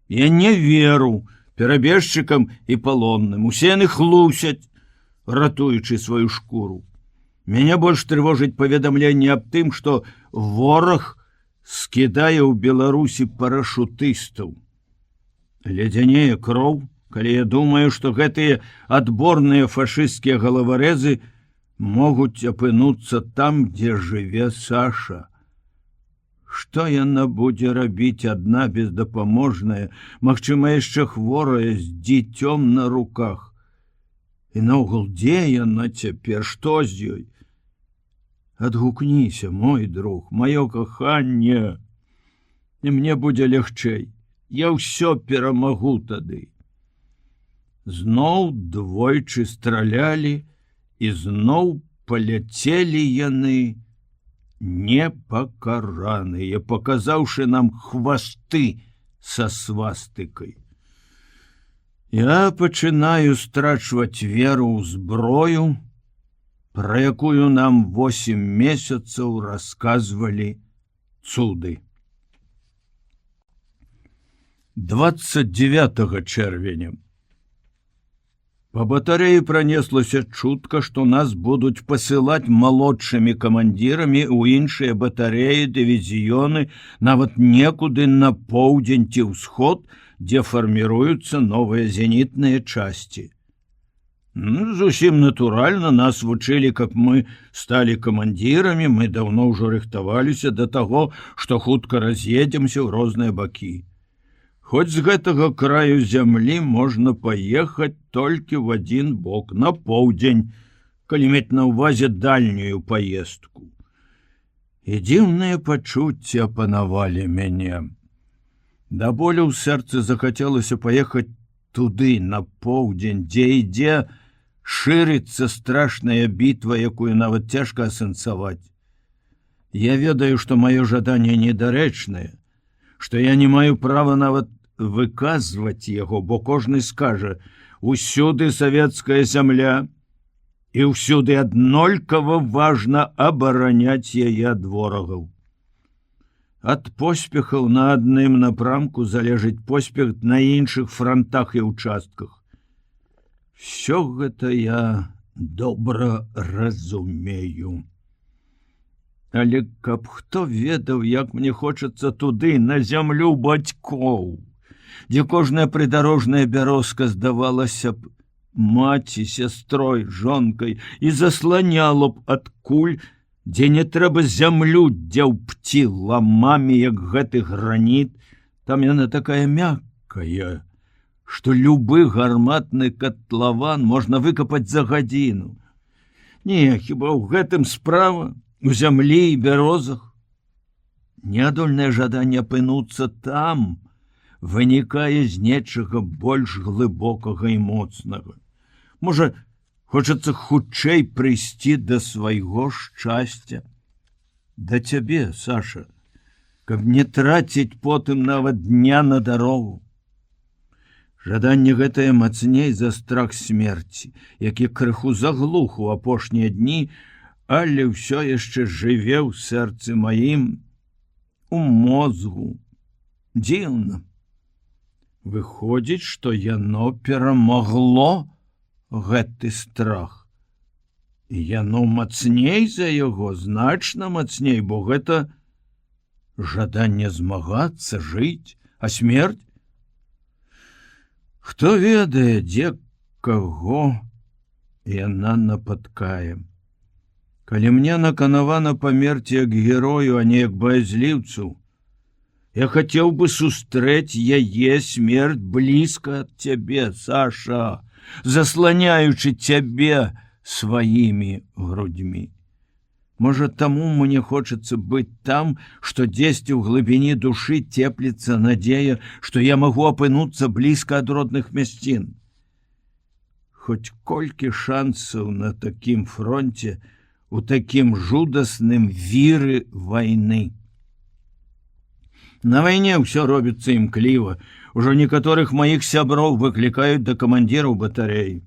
Я не веру перабежчыкам і палонным. Усе яны хлусяць, ратуючы сваю шкуру. Мяне больш трывожыць паведамленне аб тым, што вораг скідае ў Беларусі парашутыстаў. Ледзянее кроў, калі я думаю, што гэтыя адборныя фашысцкія галаварэзы могуць апынуцца там, дзе жыве Саша. Што яна будзе рабіць адна бездапаможная, магчыма, яшчэ хворая, з дзіцём на руках? І наогул, дзе яна цяпер, што з ёй? Адгукніся, мой друг, маё каханне. і мне будзе лягчэй. Я ўсё перамагу тады. Зноў двойчы стралялі, і зноў паляцелі яны непакараныя, паказаўшы нам хвасты са свастыкай. Я пачынаю страчваць веру ў зброю, пра якую нам 8 месяцаў расказвалі цуды. 29 чэрвеня. Па батарэі пранеслася чутка, што нас будуць пасылаць малодшымі камандзірамі ў іншыя батарэі, дывізіёны, нават некуды на поўдзень ці ўсход, дзе фарміруюцца новыя зенітныя часці. Зусім натуральна нас вучылі, каб мы сталі камандзірамі, мы даўно ўжо рыхтаваліся да таго, што хутка раз'едземся ў розныя бакі. Хоць з гэтага краю зямлі можна паехаць толькі в адзін бок, на поўдзень, калі мець на ўвазе дальнюю паездку. І дзіўныя пачуцці апанавалі мяне. Да болю ў сэрцы захацелася паехаць туды, на поўдзень, дзе ідзе шырыцца страшная бітва, якую нават цяжка асэнсаваць. Я ведаю, што маё жаданне недарэчнае, што я не маю права нават выказваць яго, бо кожны скажа: усюды савецкая зямля, і ўсюды аднолькава важна абараняць яе ад ворагаў. Ад поспехаў на адным напрамку залежыць поспех на іншых франтах і ўчастках. Всё гэта я добра разумею. Але каб хто ведаў, як мне хочацца туды, на зямлю бацькоў, дзе кожная прыдарожная бярозка здавалася б маці, сястрой, жонкай і засланяла б ад куль, дзе не трэба зямлю дзяўбці ламамі, як гэты граніт. Там яна такая мяккая, што любы гарматны катлаван можна выкапаць за гадзіну. Не, хіба ў гэтым справа, у зямлі і бярозах? Неадольнае жаданне апынуцца там вынікае з нечага больш глыбокага і моцнага. Можа, хочацца хутчэй прыйсці да свайго шчасця. Да цябе, Саша, каб не траціць потым нават дня на дарогу. Жаданне гэтае мацней за страх смерці, які крыху заглух у апошнія дні, але ўсё яшчэ жыве ў сэрцы маім, у мозгу. Дзіўна. Выходзіць, што яно перамагло гэты страх. І яно мацней за яго, значна мацней, бо гэта жаданне змагацца, жыць, а смерць? Хто ведае, дзе каго яна напаткае. Калі мне наканавана памерці як герою, а не як баязліўцу, я хацеў бы сустрэць яе смерць блізка ад цябе, Саша, засланяючы цябе сваімі грудьмі. Можа, таму мне хочацца быць там, што дзесьці ў глыбіні душы цепліцца надзея, што я магу апынуцца блізка ад родных мясцін. Хоць колькі шансаў на такім фронце, у такім жудасным віры вайны. На вайне ўсё робіцца імкліва. Ужо некаторых маіх сяброў выклікаюць да камандзіраў батарэі.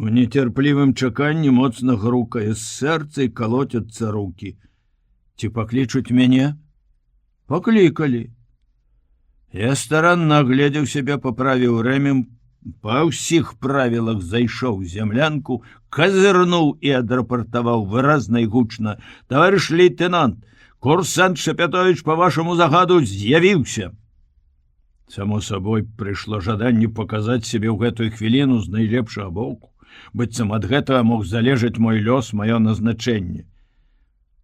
У нецярплівым чаканні моцна грукае з сэрца і калоцяцца рукі. Ці паклічуць мяне? Паклікалі. Я старанна агледзеў сябе, паправіў рэмень, па ўсіх правілах зайшоў у зямлянку, казырнуў і адрапартаваў выразна і гучна: «Таварыш лейтенант, курсант Шапятовіч па вашаму загаду з'явіўся». Само сабой, прыйшло жаданне паказаць сябе ў гэтую хвіліну з найлепшага боку, быццам ад гэтага мог залежаць мой лёс, маё назначэнне.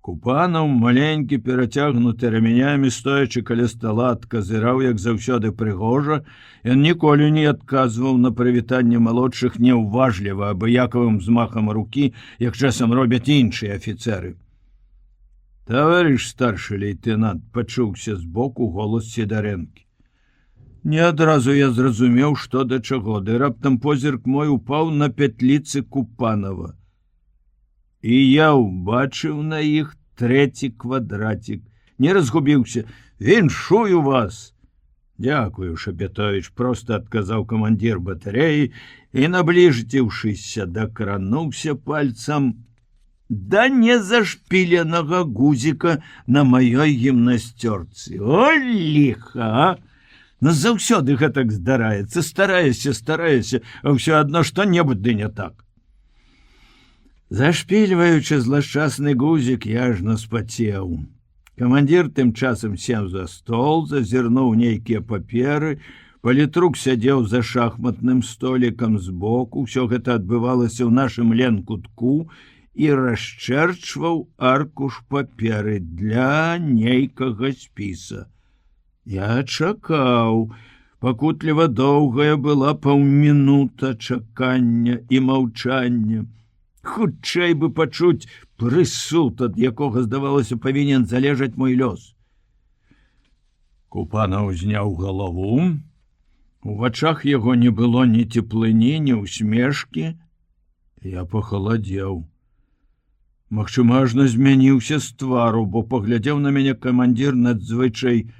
Купанаў, маленькі, перацягнуты рамянямі, стоячы каля стала, адказыраў, як заўсёды прыгожа. Ён ніколі не адказваў на прывітанне малодшых няўважліва, абыякавым змахам рукі, як часам робяць іншыя афіцэры. Товарищ старший лейтенант, пачуўся збоку голас Сідарэнкі. Не адразу я зразумеў, што да чаго, ды раптам позірк мой упаў на пятліцы Купанова. І я ўбачыў на іх трэці квадратик. Не разгубіўся. Віншую вас. Дякую, Шапетович, просто адказаў камандзір батарэі і, набліжціўшыся, дакрануўся пальцам да незашпіленага гузіка на маёй гімнасцёрцы. О, ліха! Заўсёды гэтак здараецца, стараешся, а ўсё адно што-небудзь ды не так. Зашпільваючы злашчасны гузік, я ж наспацеў. Камандзір тым часам сеў за стол, зазірнуў нейкія паперы, палітрук сядзеў за шахматным столікам збоку, усё гэта адбывалася ў нашым ленкутку і расчэрчваў аркуш паперы для нейкага спіса. Я чакаў. Пакутліва доўгая была паўмінута чакання і маўчання. Хутчэй бы пачуць прысуд, ад якога, здавалася, павінен залежаць мой лёс. Купанаў зняў галаву. У вачах яго не было ні цеплыні, ні ўсмешкі. Я пахаладзеў. Магчыма, ажно змяніўся з твару, бо паглядзеў на мяне камандзір надзвычай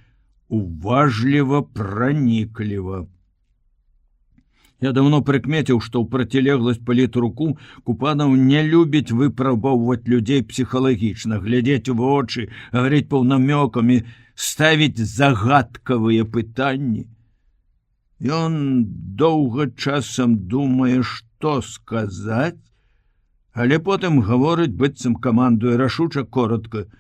уважліва, пранікліва. Я давно прыкмеціў, што ў процілегласць палітруку Купанаў не любіць выпрабоўваць людзей псіхалагічна, глядзець у вочы, гаварыць паўнамёкамі, ставіць загадкавыя пытанні. Ён доўга часам думае, што сказаць, але потым гаворыць, быццам камандуе рашуча коротка: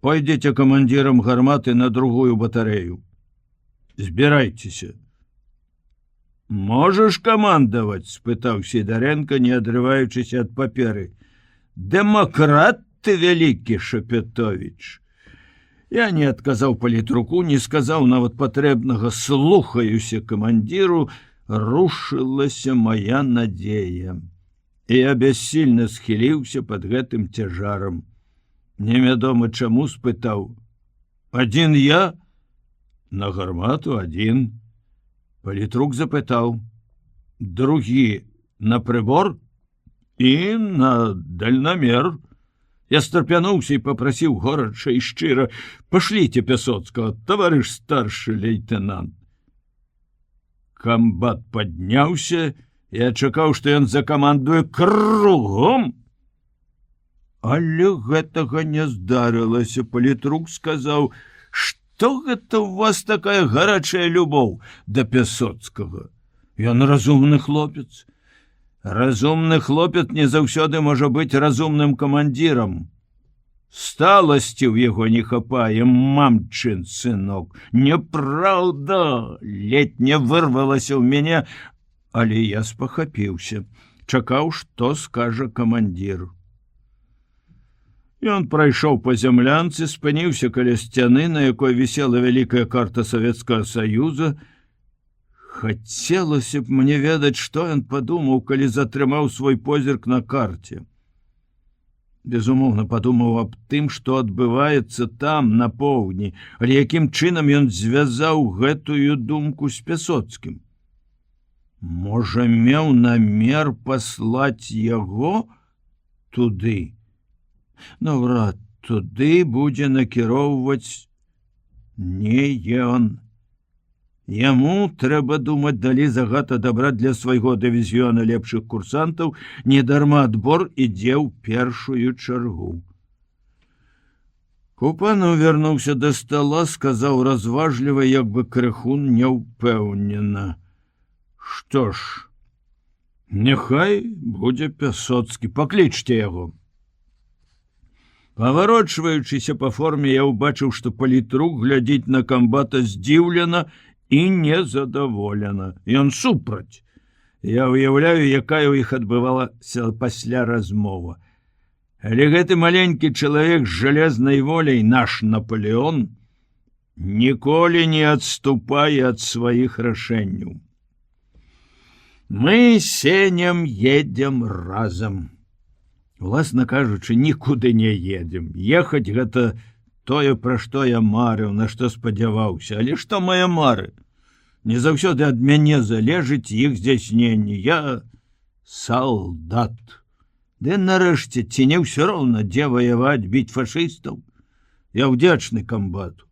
«Пойдзеце камандзірам гарматы на другую батарэю. Збірайцеся». «Можаш камандаваць?» — спытаў Сідарэнка, не адрываючыся ад паперы. «Дэмакрат ты вялікі, Шапетович». Я не адказаў палітруку, не сказаў нават патрэбнага «слухаюся камандзіру», рушылася моя надзея. І я бяссільна схіліўся пад гэтым цяжарам. Невядома чаму спытаў: «Адзін я?» «На гармату адзін». Палітрук запытаў: «Другі на прыбор?» «І на дальнамер». Я старпянуўся і папрасіў горача і шчыра: «Пашліце Пясоцкага, таварыш старшы лейтенант». Камбат падняўся. Я чакаў, што ён закамандуе кругом. Але гэтага не здарылася. Палітрук сказаў: «Што гэта ў вас такая гарачая любоў да Пясоцкага? Ён разумны хлопец». Разумны хлопец не заўсёды можа быць разумным камандзірам. Сталасці ў яго не хапае, мамчын сынок. Няпраўда, ледзь не вырвалася ў мяне, але я спахапіўся, чакаў, што скажа камандзір. Ён прайшоў па зямлянцы, спыніўся каля сцяны, на якой вісела вялікая карта Савецкага Саюза. Хацелася б мне ведаць, што ён падумаў, калі затрымаў свой позірк на карце. Безумоўна, падумаў аб тым, што адбываецца там, на поўдні, але якім чынам ён звязаў гэтую думку з Пясоцкім. Можа, меў намер паслаць яго туды? Наўрад туды будзе накіроўваць не ён. Яму трэба думаць далі загад адабраць для свайго дывізіёна лепшых курсантаў, недарма адбор ідзе ў першую чаргу. Купанаў вярнуўся да стала, сказаў разважліва, як бы крыху няўпэўнена: «Што ж, няхай будзе Пясоцкі, паклічце яго». Паварочваючыся па форме, я ўбачыў, што палітрук глядзіць на камбата здзіўлена і незадаволена. Ён супраць. Я ўяўляю, якая ў іх адбывалася пасля размова. Але гэты маленькі чалавек з жалезнай воляй, наш Наполеон, ніколі не адступае ад сваіх рашэнняў. Мы с Сенем едем разом. Уласна кажучы, нікуды не едзем. Ехаць гэта тое, пра што я марыў, на што спадзяваўся, але што мае мары? Не заўсёды ад мяне залежыць іх здзяйсненне. Я салдат. Ды нарэшце, ці не ўсё роўна, дзе ваяваць, біць фашыстаў? Я ўдзячны камбату.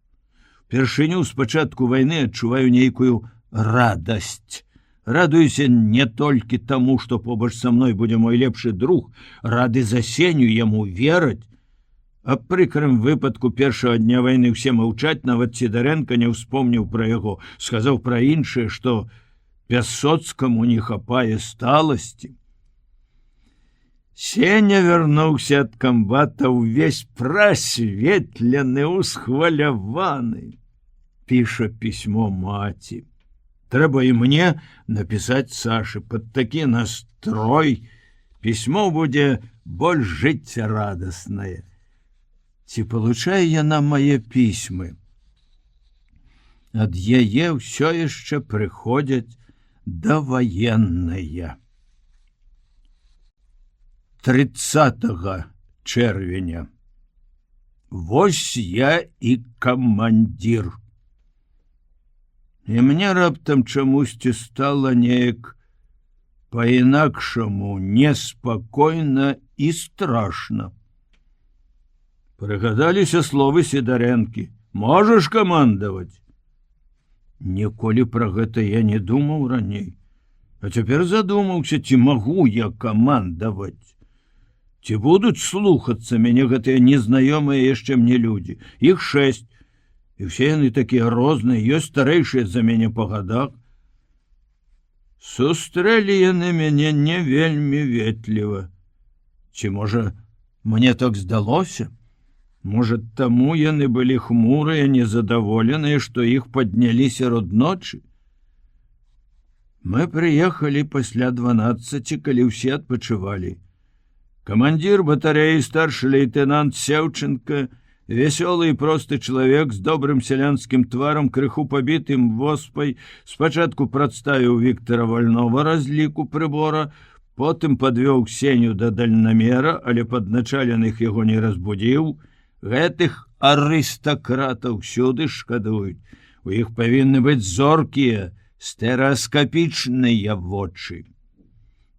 Упершыню з пачатку вайны адчуваю нейкую радасць. Радуюся не толькі таму, што побач са мной будзе мой лепшы друг, рады за Сеню яму вераць. А прыкрым выпадку першага дня вайны ўсе маўчаць, нават Сідарэнка не ўспомніў пра яго, сказаў пра іншае, што Пясоцкаму не хапае сталасці. Сеня вярнуўся ад камбата ўвесь прасветлены, усхваляваны. Піша пісьмо маці. Трэба і мне напісаць Сашы. Пад такі настрой пісьмо будзе больш жыццярадаснае. Ці получае яна мае пісьмы? Ад яе ўсё яшчэ прыходзяць даваенныя. 30 чэрвеня. Вось я і камандзір. І мне раптам чамусьці стала неяк па-інакшаму неспакойна і страшна. Прыгадаліся словы Сідарэнкі: «Можаш камандаваць?» Ніколі пра гэта я не думаў раней. А цяпер задумаўся, ці магу я камандаваць. Ці будуць слухацца мяне гэтыя незнаёмыя яшчэ мне людзі? Іх 6. І ўсе яны такія розныя, ёсць старэйшыя за мяне па гадах. Сустрэлі яны мяне не вельмі ветліва. Ці, можа, мне так здалося? Можа, таму яны былі хмурыя, незадаволеныя, што іх паднялі сярод ночы? Мы прыехалі пасля 12, калі ўсе адпачывалі. Камандзір батарэі, старшы лейтенант Сеўченка, весёлы і просты чалавек з добрым сялянскім тварам, крыху пабітым воспай, спачатку прадставіў Віктара Вальнова разліку прыбора, потым падвёў Сеню да дальнамера, але падначаленых яго не разбудзіў. Гэтых арыстакратаў сюды шкадуюць. У іх павінны быць зоркія, стэрэаскапічныя вочы.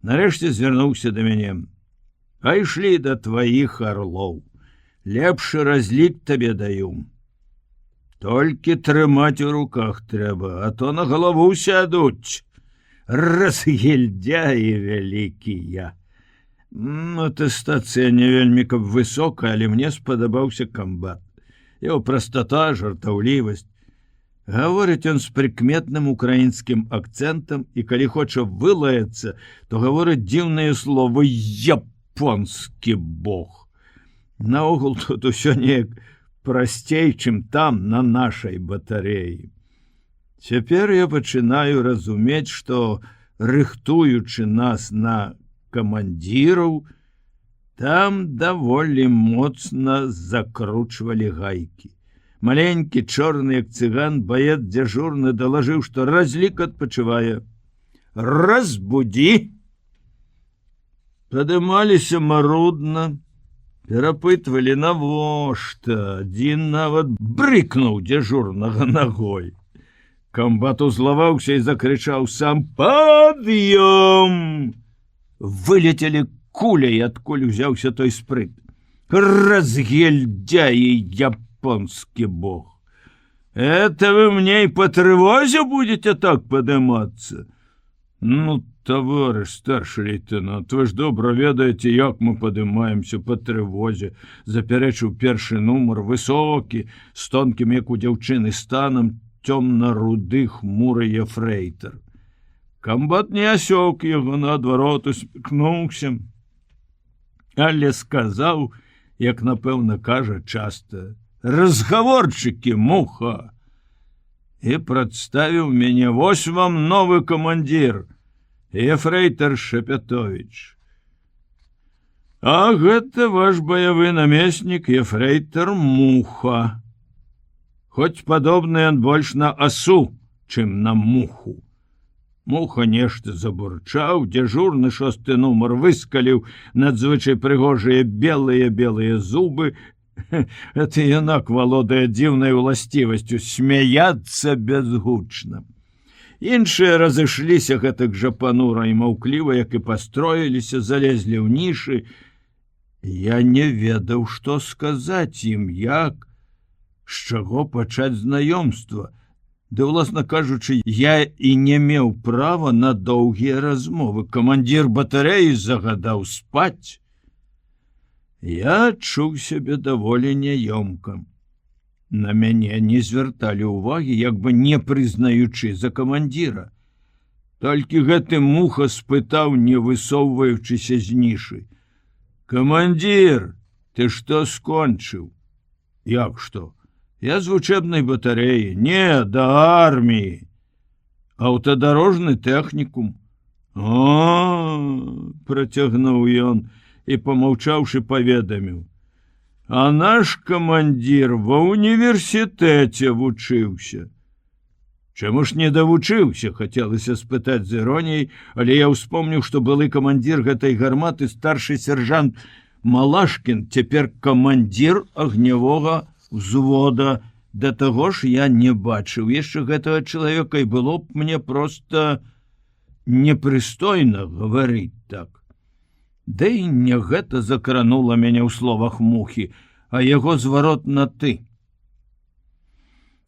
Нарэшце звярнуўся да мяне: «Пайшлі да тваіх арлоў. Лепшы разлік табе даю. Толькі трымаць у руках трэба, а то на галаву сядуць. Разгільдяі вялікія». Атэстацыя не вельмі каб высокая, але мне спадабаўся камбат. Яго прастата, жартаўлівасць. Гаворыць ён з прыкметным украінскім акцэнтам, і калі хоча вылаяцца, то гаворыць дзіўныя словы «японскі бог». Наогул тут усё неяк прасцей, чым там, на нашай батарэі. Цяпер я пачынаю разумець, што, рыхтуючы нас на камандзіраў, там даволі моцна закручвалі гайкі. Маленькі, чорны, як цыган, баец дзяжурны далажыў, што разлік адпачывае. «Разбудзі!» Падымаліся марудна, перапытвалі навошта. Адзін нават брыкнуў дзяжурнага нагой. Камбат узлаваўся і закрычаў сам: «Пад'ём!» Вылетелі куляй, адкуль узяўся той спрыт. «Разгильдяи, японский бог! Это вы мне и по тревозе будете так подниматься?» «Ну, товарищ старший лейтенант, вы ж добра ведаеце, як мы падымаемся по трывозе», запярэчыў першы нумар, высокі, з тонкім, як у дзяўчыны, станам, цёмна-руды хмуры ефрэйтар. Камбат не асёк яго, наадварот, усміхнуўся, але сказаў, як напэўна кажа часта: «Разгаворчыкі, муха!» і прадставіў мяне: «Вось вам новы камандзір, ефрэйтар Шапятовіч. А гэта ваш баявы намеснік, ефрэйтар Муха. Хоць падобны ён больш на асу, чым на муху. Муха нешта забурчаў, дзяжурны 6-й нумар выскаліў надзвычай прыгожыя белыя зубы. Это юнак валодае дзіўнай уласцівасцю смяяцца бязгучна. Іншыя разышліся гэтак жа панура і маўкліва, як і пастроіліся, залезлі ў нішы. Я не ведаў, што сказаць ім, як, з чаго пачаць знаёмства. Ды, уласна кажучы, я і не меў права на доўгія размовы. Камандзір батарэі загадаў спаць. Я адчуў сябе даволі няёмка. На мяне не звярталі ўвагі, як бы не прызнаючы за камандзіра. Толькі гэты Муха спытаў, не высоўваючыся з нішы: «Камандзір, ты што скончыў?» «Як што? Я з вучэбнай батарэі». «Не, да арміі». «Аўтадарожны тэхнікум». «О!» – працягнуў ён і, памаўчаўшы, паведаміў: «А наш камандзір ва ўніверсітэце вучыўся». «Чаму ж не давучыўся?» – хацелася спытаць з іроніяй, але я ўспомніў, што былы камандзір гэтай гарматы, старшы сержант Малашкін, цяпер камандзір агнявога взвода. Да таго ж я не бачыў яшчэ гэтага чалавека, і было б мне проста непрыстойна гаварыць так. Да і не гэта закранула мяне ў словах Мухі, а яго зварот на «ты».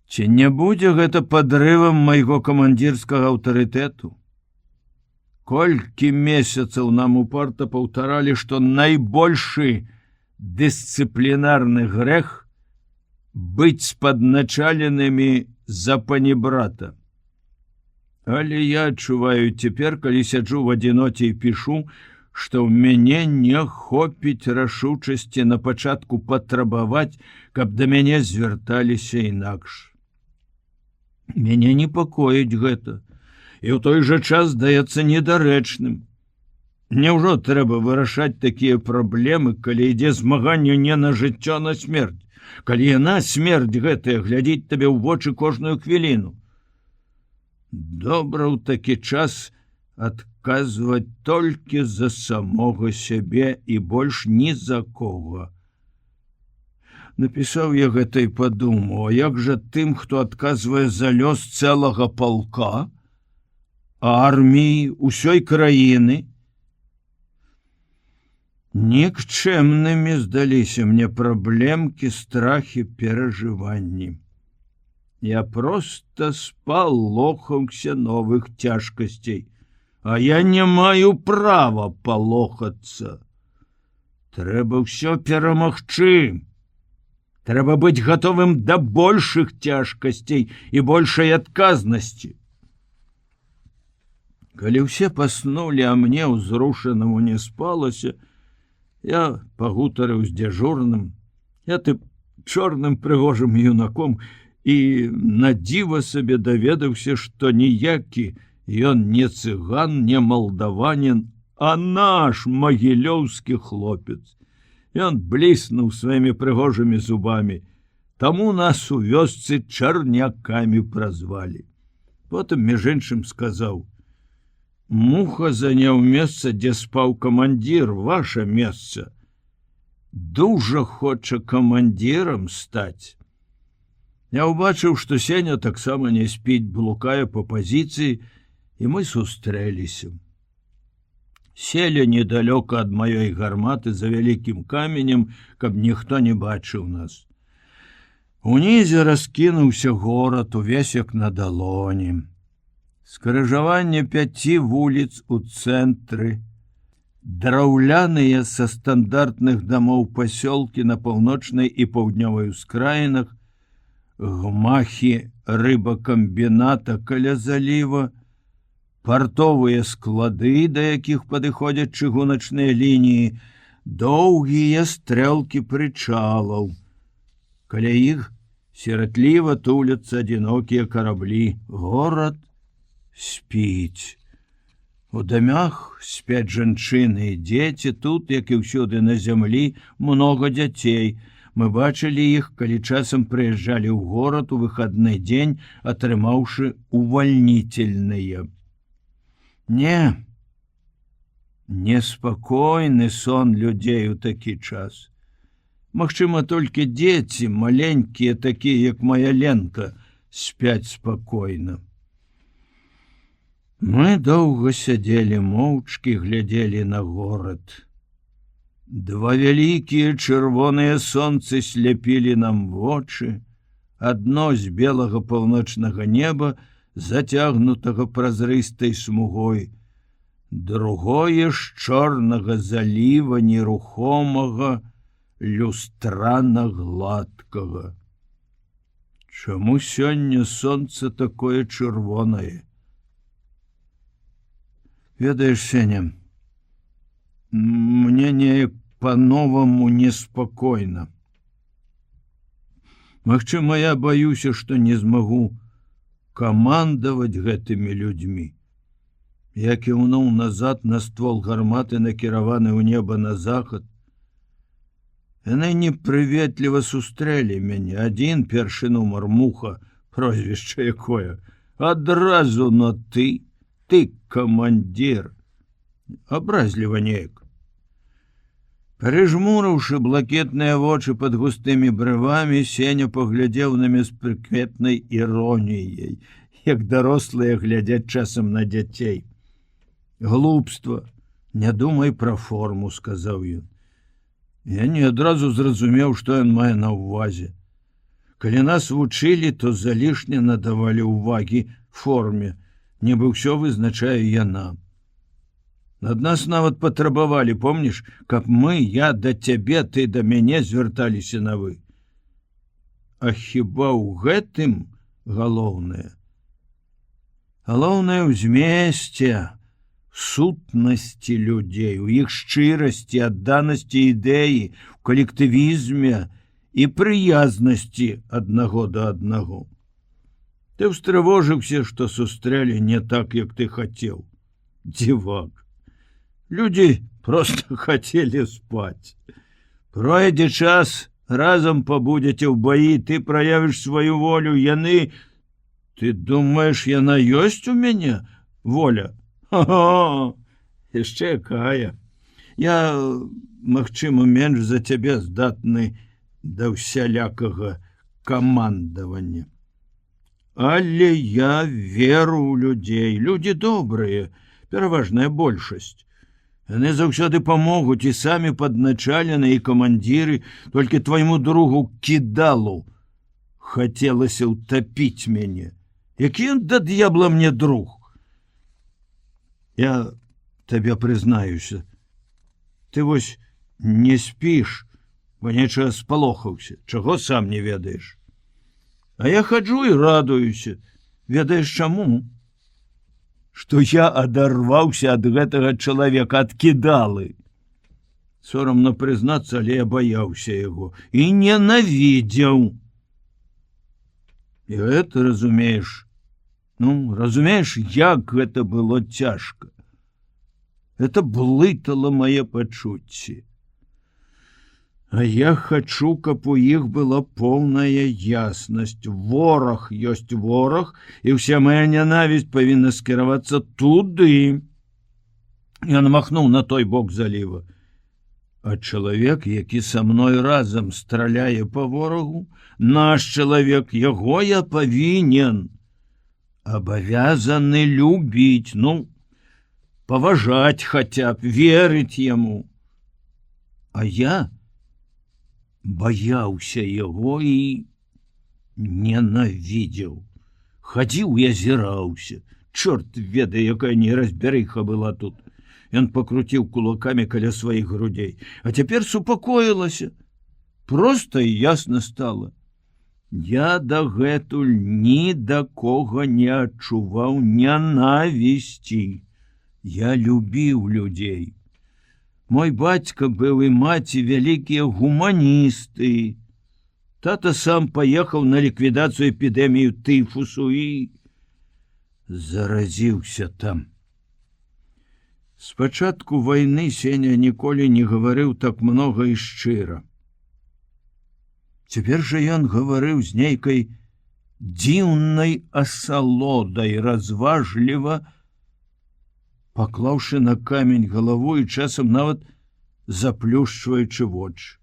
Ці не будзе гэта падрывам майго камандзірскага аўтарытэту? Колькі месяцаў нам упарта паўтаралі, што найбольшы дысцыплінарны грэх быць спадначаленымі за панібрата. Але я адчуваю цяпер, калі сяджу в адзіноце і пішу, што ў мяне не хопіць рашучасці на пачатку патрабаваць, каб да мяне звярталіся інакш. Мяне непакоіць гэта, і ў той жа час здаецца недарэчным. Няўжо трэба вырашаць такія праблемы, калі ідзе змаганне не на жыццё, на смерць, калі яна, смерць гэтая, глядзіць табе ў вочы кожную хвіліну? Добра ў такі час адказваць толькі за самога сябе і больш ні за кого. Напісаў я гэта і падумаў: а як жа тым, хто адказвае за лёс цэлага палка, арміі, усёй краіны? Нікчэмнымі здаліся мне праблемкі, страхі, перажыванні. Я проста спалохаўся новых цяжкасцей, а я не маю права палохацца. Трэба ўсё перамагчы. Трэба быць гатовым да большых цяжкасцей і большай адказнасці. Калі ўсе паснулі, а мне ўзрушанаму не спалася, я пагутарыў з дзяжурным, чорным прыгожым юнаком, і на дзіва сабе даведаўся, што ніякі ён не цыган, не малдаванін, а наш магілёўскі хлопец. Ён бліснуў сваімі прыгожымі зубамі. Таму нас у вёсцы чарнякамі празвалі. Потым, між іншым, сказаў: «Муха заняў месца, дзе спаў камандзір, ваша месца. Дужа хоча камандзірам стаць». Я ўбачыў, што Сеня таксама не спіць, блукае па пазіцыі, і мы сустрэліся. Селі недалёка ад маёй гарматы за вялікім каменем, каб ніхто не бачыў нас. Унізе раскінуўся горад, увесь як на далоні. Скрыжаванне 5 вуліц у цэнтры, драўляныя са стандартных дамоў пасёлкі на паўночнай і паўднёвай ускраінах, гмахі рыбакамбіната каля заліва, партовыя склады, да якіх падыходзяць чыгуначныя лініі, доўгія стрэлкі прычалаў. Каля іх сіратліва туляцца адзінокія караблі. Горад спіць. У дамях спяць жанчыны і дзеці. Тут, як і ўсюды на зямлі, многа дзяцей. Мы бачылі іх, калі часам прыязджалі ў горад у выхадны дзень, атрымаўшы увальнительныя. Не, неспакойны сон людзей у такі час. Магчыма, толькі дзеці, маленькія, такія, як моя Ленка, спяць спакойна. Мы доўга сядзелі моўчкі, глядзелі на горад. Два вялікія чырвоныя сонцы сляпілі нам вочы, адно з белага паўночнага неба, зацягнутага празрыстай смугой, другое з чорнага заліва нерухомага, люстрана-гладкага. Чаму сёння сонца такое чырвонае? Ведаеш, Сеня, мне неяк по-новаму неспакойна. Магчыма, я баюся, што не змагу камандаваць гэтымі людзьмі. Я кіўнуў назад на ствол гарматы, накіраваны ў неба на захад. Яны непрыветліва сустрэлі мяне. Адзін, першы нумар, Муха, прозвішча якое, адразу на ты камандзір. Абразліва неяк. Прыжмурыўшы блакітныя вочы пад густымі брывамі, Сеня паглядзеў на мяне з прыкметнай іроніяй, як дарослыя глядзяць часам на дзяцей. Глупства, не думай пра форму, сказаў ён. Я не адразу зразумеў, што ён мае на ўвазе. Калі нас вучылі, то залішне надавалі ўвагі форме, нібы ўсё вызначае яна. Ад нас нават патрабавалі, помніш, каб мы, я да цябе, ты да мяне звярталіся на вы. А хіба ў гэтым галоўнае? Галоўнае ў змесце, сутнасці людзей, у іх шчырасці, адданасці ідэі, у калектывізме і прыязнасці аднаго да аднаго. Ты ўстрывожыўся, што сустрэлі не так, як ты хацеў. Дзівак. Людзі проста хацелі спаць. Пройдзе час, разам пабудзеце ў баі, ты праявіш сваю волю, яны... Ты думаеш, яна ёсць у мяне, воля? Ха-ха, яшчэ якая. Я, магчыма, менш за цябе здатны да ўсялякага камандавання. Але я веру ў людзей. Людзі добрыя, пераважная большасць. Яны заўсёды памогуць і самі падначалены і камандзіры, толькі твайму другу Кідалу хацелася ўтапіць мяне. Які ён да д'ябла мне друг? Я табе прызнаюся. Ты вось не спіш, бо нечага спалохаўся, чаго сам не ведаеш. А я хаджу і радуюся. Ведаеш чаму? Што я адарваўся ад гэтага чалавека, ад Кідалы. Сорамна прызнацца, але я баяўся яго і ненавідзеў. І гэта, разумееш, разумееш, як гэта было цяжка. Это блытала мае пачуцці. А я хачу, каб у іх была поўная яснасць. Вораг ёсць вораг, і ўся моя нянавісць павінна скіравацца туды. Ён махнуў на той бок заліва. А чалавек, які са мной разам страляе па ворагу, наш чалавек, яго я павінен, абавязаны любіць, паважаць хаця б, верыць яму. А я баяўся яго і ненавідзеў. Хадзіў і азіраўся. Чорт ведае, якая неразбярыха была тут. Ён пакруціў кулакамі каля сваіх грудзей. А цяпер супакоілася. Проста і ясна стала. Я дагэтуль ні да кога не адчуваў нянавісці. Я любіў людзей. Мой бацька быў і маці вялікія гуманісты. Тата сам паехаў на ліквідацыю эпідэмію тыфусу і заразіўся там. Спачатку вайны Сеня ніколі не гаварыў так многа і шчыра. Цяпер жа ён гаварыў з нейкай дзіўнай асалодай, разважліва, паклаўшы на камень галаву і часам нават заплюшчваючы вочы.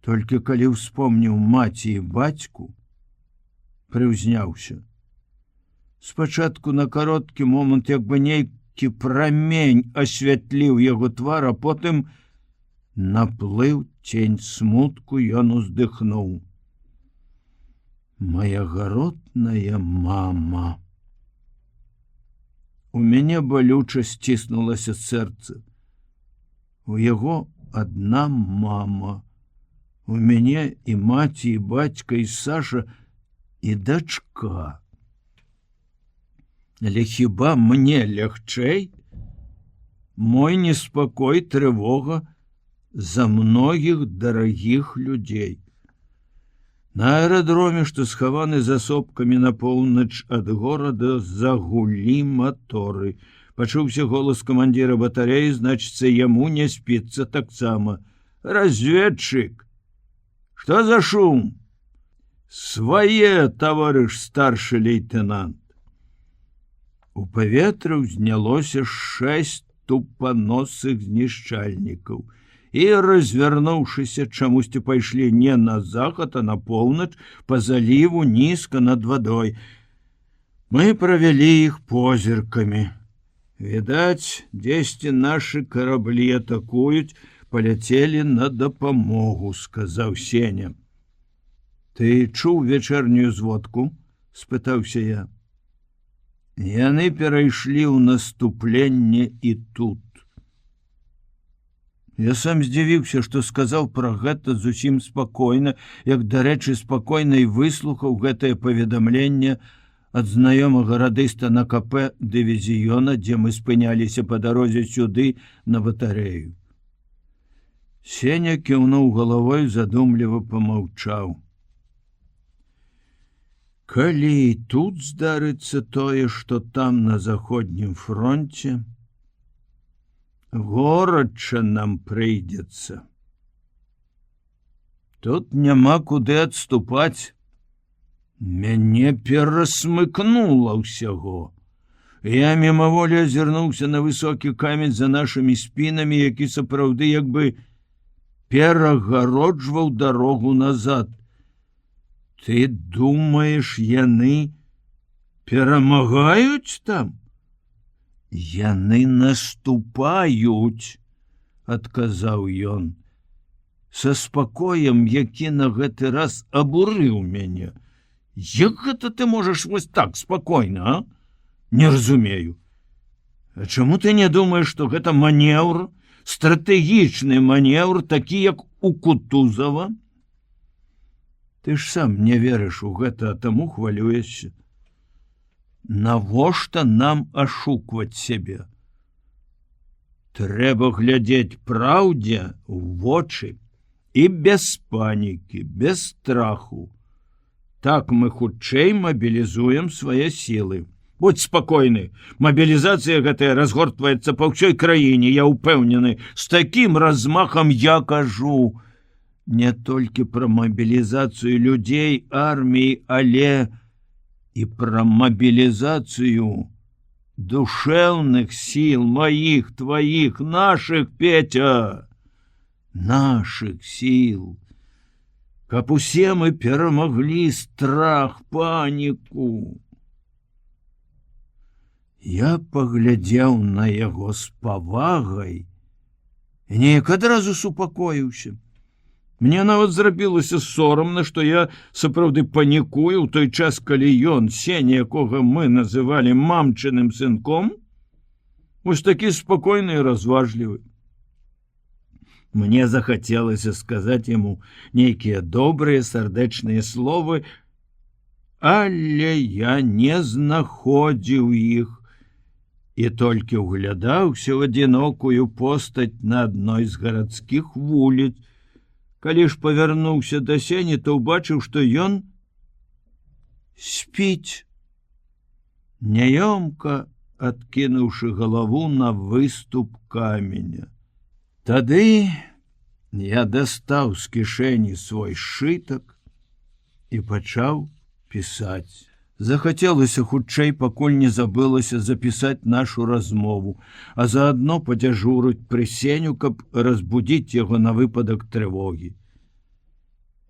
Толькі калі ўспомніў маці і бацьку, прыўзняўся. Спачатку на кароткі момант як бы нейкі прамень асвятліў яго твар, а потым наплыў цень смутку, ён уздыхнуў. Моя гаротная мама. У мяне балюча сціснулася сэрца. У яго адна мама. У мяне і маці, і бацька, і Саша, і дачка. Але хіба мне лягчэй? Мой неспакой, трывога за многіх дарагіх людзей. На аэрадроме, што схаваны за сопкамі на поўнач ад горада, загулі маторы. Пачуўся голас камандзіра батарэі, значыцца, яму не спіцца таксама. Разведчык! Что за шум? Свае, таварыш старшы лейтенант. У паветра ўзнялося 6 тупаносых знішчальнікаў і, развярнуўшыся, чамусьці пайшлі не на захад, а на поўнач, па заліву нізка над вадой. Мы правялі іх позіркамі. Відаць, дзесьці нашы караблі атакуюць, паляцелі на дапамогу, сказаў Сеня. Ты чуў вечернюю зводку? Спытаўся я. Яны перайшлі ў наступленне і тут. Я сам здзівіўся, што сказаў пра гэта зусім спакойна, як, дарэчы, спакойна і выслухаў гэтае паведамленне ад знаёмага радыста на КП дывізіёна, дзе мы спыняліся па дарозе сюды на батарэю. Сеня кіўнуў галавой, задумліва памаўчаў. Калі тут здарыцца тое, што там на заходнім фронце, горача нам прыйдзецца. Тут няма куды адступаць. Мяне перасмыкнула ўсяго. Я мімаволі азірнуўся на высокі камень за нашымі спінамі, які сапраўды як бы перагароджваў дарогу назад. Ты думаеш, яны перамагаюць там? Яны наступаюць, адказаў ён, са спакоем, які на гэты раз абурыў мяне. Як гэта ты можаш вось так спакойна, а? Не разумею. А чаму ты не думаеш, што гэта манеўр, стратэгічны манеўр, такі, як у Кутузава? Ты ж сам не верыш у гэта, а таму хвалюешся. Навошта нам ашукваць сябе? Трэба глядзець праўдзе ў вочы і без панікі, без страху. Так мы хутчэй мабілізуем свае сілы. Будь спакойны, мабілізацыя гэтая разгортваецца па ўсёй краіне, я ўпэўнены, з такім размахам я кажу не толькі пра мабілізацыю людзей, арміі, але і пра мабілізацыю душэўных сіл маіх, тваіх, нашых, Петя, нашых сіл, каб усе мы перамаглі страх, паніку. Я паглядзеў на яго з павагай і неяк адразу супакоіўся. Мне нават зрабілася сорамна, што я сапраўды панікую ў той час, калі ён, Сеня, якога мы называлі мамчыным сынком, вось такі спакойны і разважлівы. Мне захацелася сказаць яму нейкія добрыя сардэчныя словы, але я не знаходзіў іх і толькі ўглядаўся ў адзінокую постаць на адной з гарадскіх вуліц. Калі ж павярнуўся да Сені, то ўбачыў, што ён спіць, няёмка адкінуўшы галаву на выступ каменя. Тады я дастаў з кішэні свой сшытак і пачаў пісаць. Захацелася хутчэй, пакуль не забылася запісаць нашу размову, а заадно падзяжурыць пры Сеню, каб разбудзіць яго на выпадак трывогі.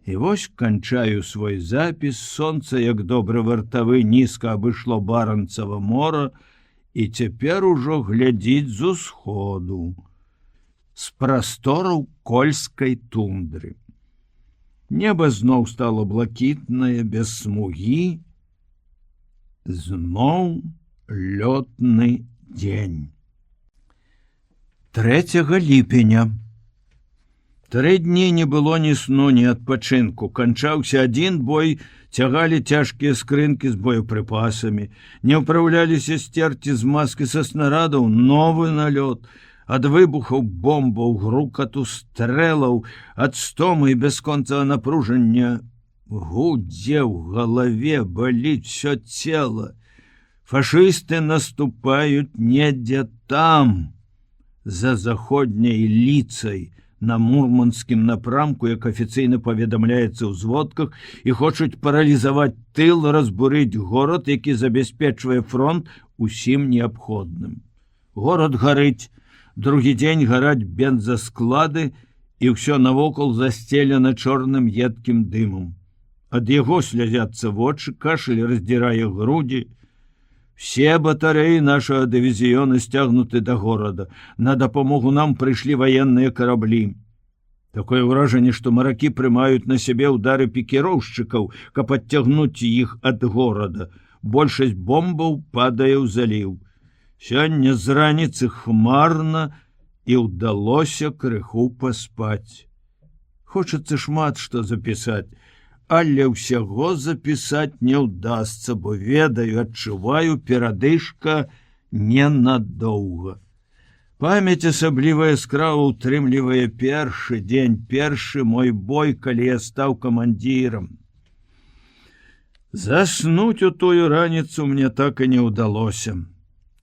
І вось канчаю свой запіс, сонца, як добры вартавы, нізка абышло Баранцава мора і цяпер ужо глядзіць з усходу, з прастораў кольскай тундры. Неба зноў стало блакітнае, без смугі, зноў лётны дзень. 3 ліпеня. 3 дні не было ні сну, ні адпачынку. Канчаўся адзін бой, цягалі цяжкія скрынкі з боепрыпасамі, не ўпраўляліся сцерці з маскі са снарадаў, новы налёт. Ад выбухаў бомбаў, грукату стрэлаў, ад стомы і бясконцага напружання гудзе ў галаве, баліць всё цела. Фашысты наступаюць недзе там, за заходняй ліцай, на мурманскім напрамку, як афіцыйна паведамляецца ў зводках, і хочуць паралізаваць тыл, разбурыць горад, які забяспечвае фронт усім неабходным. Горад гарыць, другі дзень гараць бензасклады, і ўсё навокал засцелена чорным едкім дымам. Ад яго слязяцца вочы, кашель раздзірае грудзі. Все батареі нашага дывізіёна сцягнуты да горада. На дапамогу нам прыйшлі ваенныя караблі. Такое ўражанне, што маракі прымаюць на сябе ўдары пікіроўшчыкаў, каб адцягнуць іх ад горада. Большасць бомбаў падае ў заліў. Сёння з раніцы хмарна і ўдалося крыху паспаць. Хочацца шмат што запісаць, але ўсяго запісаць не ўдасца, бо ведаю, адчуваю, перадышка ненадоўга. Памяць асабліва яскрава ўтрымлівае першы дзень, першы мой бой, калі я стаў камандзірам. Заснуць у тую раніцу мне так і не ўдалося.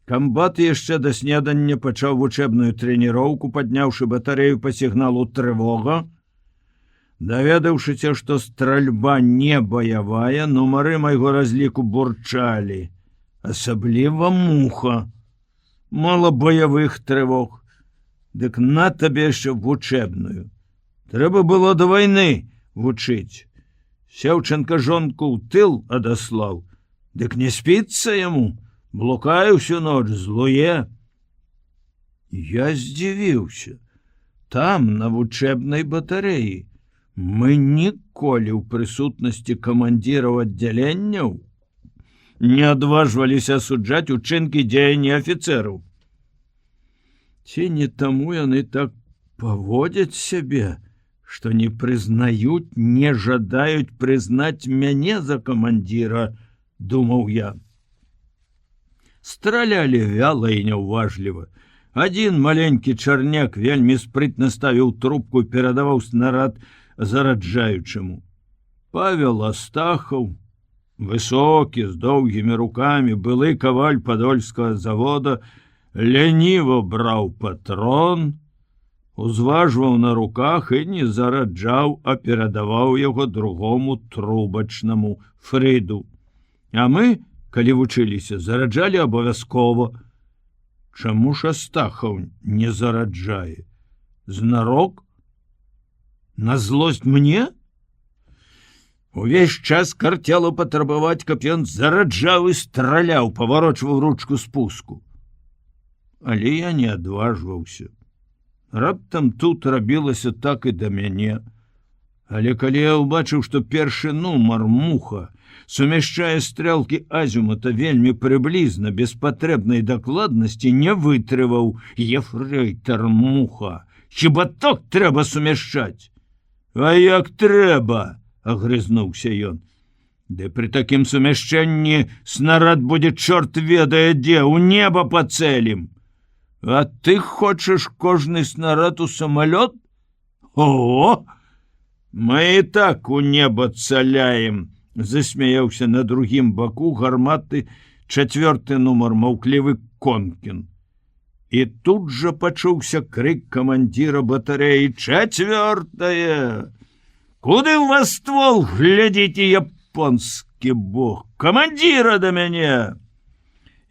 Камбат яшчэ да снедання пачаў вучэбную трэніроўку, падняўшы батарею па сігналу трывога. Даведаўшыся, што стральба не баявая, нумары майго разліку бурчалі. Асабліва муха. Мала баявых трывог. Дык на табе яшчэ вучэбную. Трэба было да вайны вучыць. Сеўченка жонку ў тыл адаслаў. Дык не спіцца яму, блукае ўсю ноч, злуе. Я здзівіўся. Там, на вучэбнай батарэі, мы ніколі ў прысутнасці камандзіраў аддзяленняў не адважваліся асуджаць учынкі дзеянні афіцэраў. Ці не таму яны так паводзяць сябе, што не прызнаюць, не жадаюць прызнаць мяне за камандзіра, думаў я. Стралялі вяла і няўважліва. Адзін маленькі чарняк вельмі спрытна ставіў трубку і перадаваў снарад зараджаючаму. Павел Астахаў, высокі, з доўгімі рукамі, былы каваль падольскага завода, ляніва браў патрон, узважваў на руках і не зараджаў, а перадаваў яго другому трубачнаму Фрыду. А мы, калі вучыліся, зараджалі абавязкова. Чаму ж Астахаў не зараджае? Знарок? На злосць мне? Увесь час карцела патрабаваць, каб ён зараджаў і страляў, паварочваў ручку спуску. Але я не адважваўся. Раптам тут рабілася так і да мяне. Але калі я ўбачыў, што першы нумар муха сумяшчае стрэлкі азімута вельмі прыблізна, без патрэбнай дакладнасці, не вытрываў. Ефрэйтар муха, хіба так трэба сумяшчаць? А як трэба, агрызнуўся ён. Ды пры такім сумяшчэнні снарад будзе чорт ведае дзе, у неба пацэлім. А ты хочаш кожны снарад у самалёт? О, мы і так у неба цаляем, засмяяўся на другім баку гарматы 4-й нумар, маўклівы Конкін. І тут жа пачуўся крык камандзіра батарэі: «4-я! Куды ў вас ствол? Глядзіце, японскі!» царскі бог, камандзіра да мяне.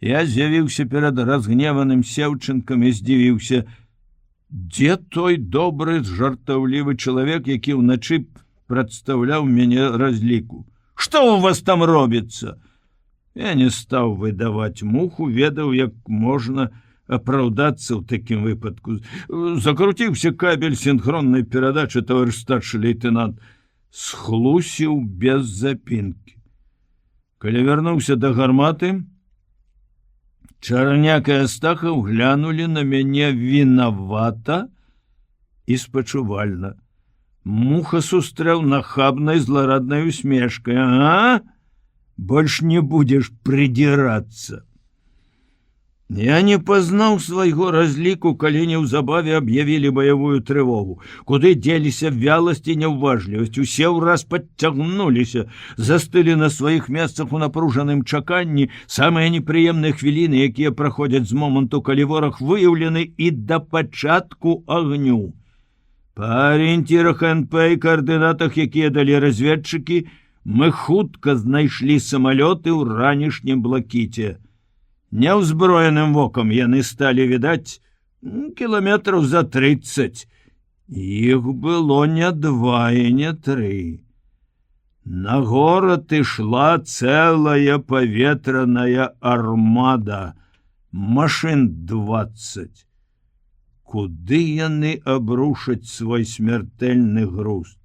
Я з'явіўся перад разгневаным Сеўчынкам і здзівіўся, дзе той добры жартаўлівы чалавек, які ўначы прадстаўляў мяне разліку. Што ў вас там робіцца? Я не стаў выдаваць муху, ведаў, як можна апраўдацца ў такім выпадку. Закруціўся кабель сінхроннай перадачы, таварыш старшы лейтенант, схлусіў без запінкі. Калі вярнуўся да гарматы, Чарняк і Астахаў глянулі на мяне вінавата і спачувальна. Муха сустрэў нахабнай злараднай усмешкай. Ага, больш не будзеш прыдзірацца. Я не пазнаў свайго разліку, калі неўзабаве аб'явілі баявую трывогу. Куды дзеліся вяласць і няўважлівасць, усе ўраз падцягнуліся, застылі на сваіх месцах у напружаным чаканні, самыя непрыемныя хвіліны, якія праходзяць з моманту, калі вораг выяўлены, і да пачатку агню. Па арыенцірах НП і каардынатах, якія далі разведчыкі, мы хутка знайшлі самалёты ў ранішнім блакіце. Няўзброеным вокам яны сталі відаць кіламетраў за 30. Іх было не 2 і не 3. На горад ішла цэлая паветраная армада, машын 20. Куды яны абрушаць свой смяртэльны груз?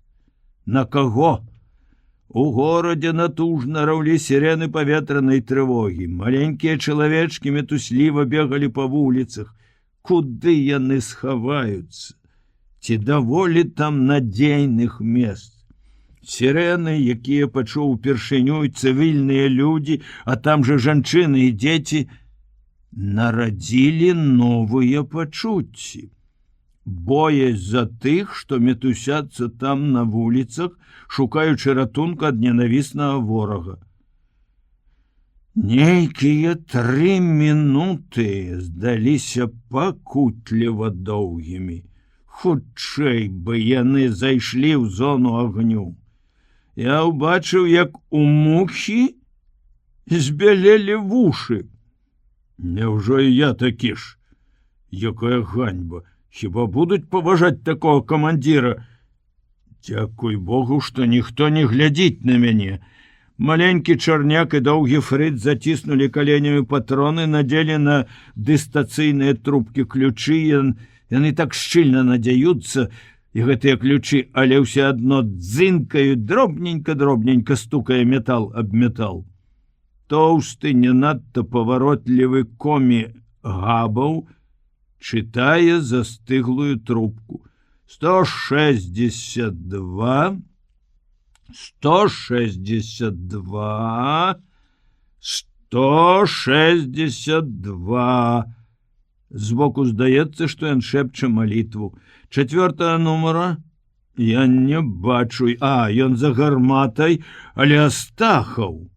На каго? У горадзе натужна раўлі сірены паветранай трывогі. Маленькія чалавечкі мітусліва бегалі па вуліцах. Куды яны схаваюцца? Ці даволі там надзейных мест? Сірены, якія пачуў упершыню, і цывільныя людзі, а там жа жанчыны і дзеці, нарадзілі новыя пачуцці. Боясь за тых, што мітусяцца там на вуліцах, шукаючы ратунку ад ненавіснага ворага. Нейкія 3 мінуты здаліся пакутліва доўгімі. Хутчэй бы яны зайшлі ў зону агню. Я ўбачыў, як у мухі збялелі вушы. Няўжо і я такі ж? Якая ганьба! Хіба будуць паважаць такого камандзіра? Дзякуй Богу, што ніхто не глядзіць на мяне. Маленькі Чарняк і доўгі Фрыц заціснулі каленямі патроны, надзелі на дыстацыйныя трубкі ключы. Яны так шчыльна надзяюцца, і гэтыя ключы, але ўсё адно дзынкаюць, дробненька стукае метал аб метал. Тоўсты, не надта паваротлівы комі Габаў чытае застыглую трубку. 162, 162, 162. Збоку здаецца, што ён шэпча малітву. 4 нумара я не бачу. Ён за гарматай, але Астахаў.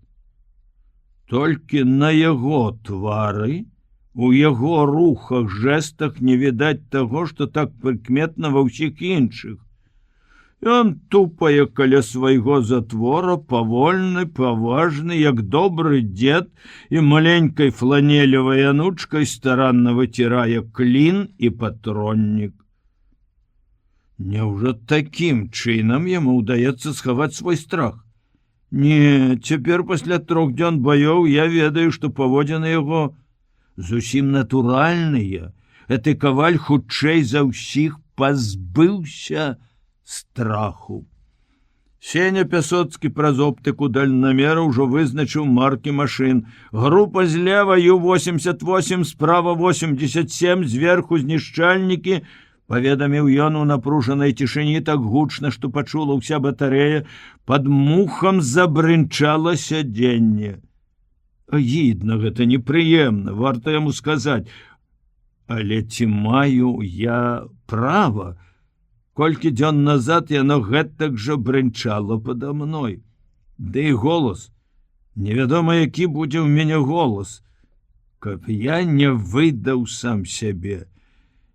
Толькі на яго твары, у яго рухах, жэстах не відаць таго, што так прыкметна ва ўсіх іншых. Ён тупае каля свайго затвора, павольны, паважны, як добры дзед, і маленькай фланелевай анучкай старанна выцірае клін і патроннік. Няўжо такім чынам яму ўдаецца схаваць свой страх? Не, цяпер пасля 3 дзён баёў я ведаю, што паводзіны яго зусім натуральныя. Гэты каваль хутчэй за ўсіх пазбыўся страху. Сеня Пясоцкі праз оптыку дальнамера ўжо вызначыў маркі машын. Група злева Ю-88, справа 87, зверху знішчальнікі, паведаміў ён у напружанай цішыні так гучна, што пачула ўся батарэя. Пад мухам забрынчала сядзенне. Агідна, гэта непрыемна, варта яму сказаць. Але ці маю я права? Колькі дзён назад яно гэтак жа брынчала пада мной. Ды і голас. Невядома, які будзе ў мяне голас. Каб я не выдаў сам сябе.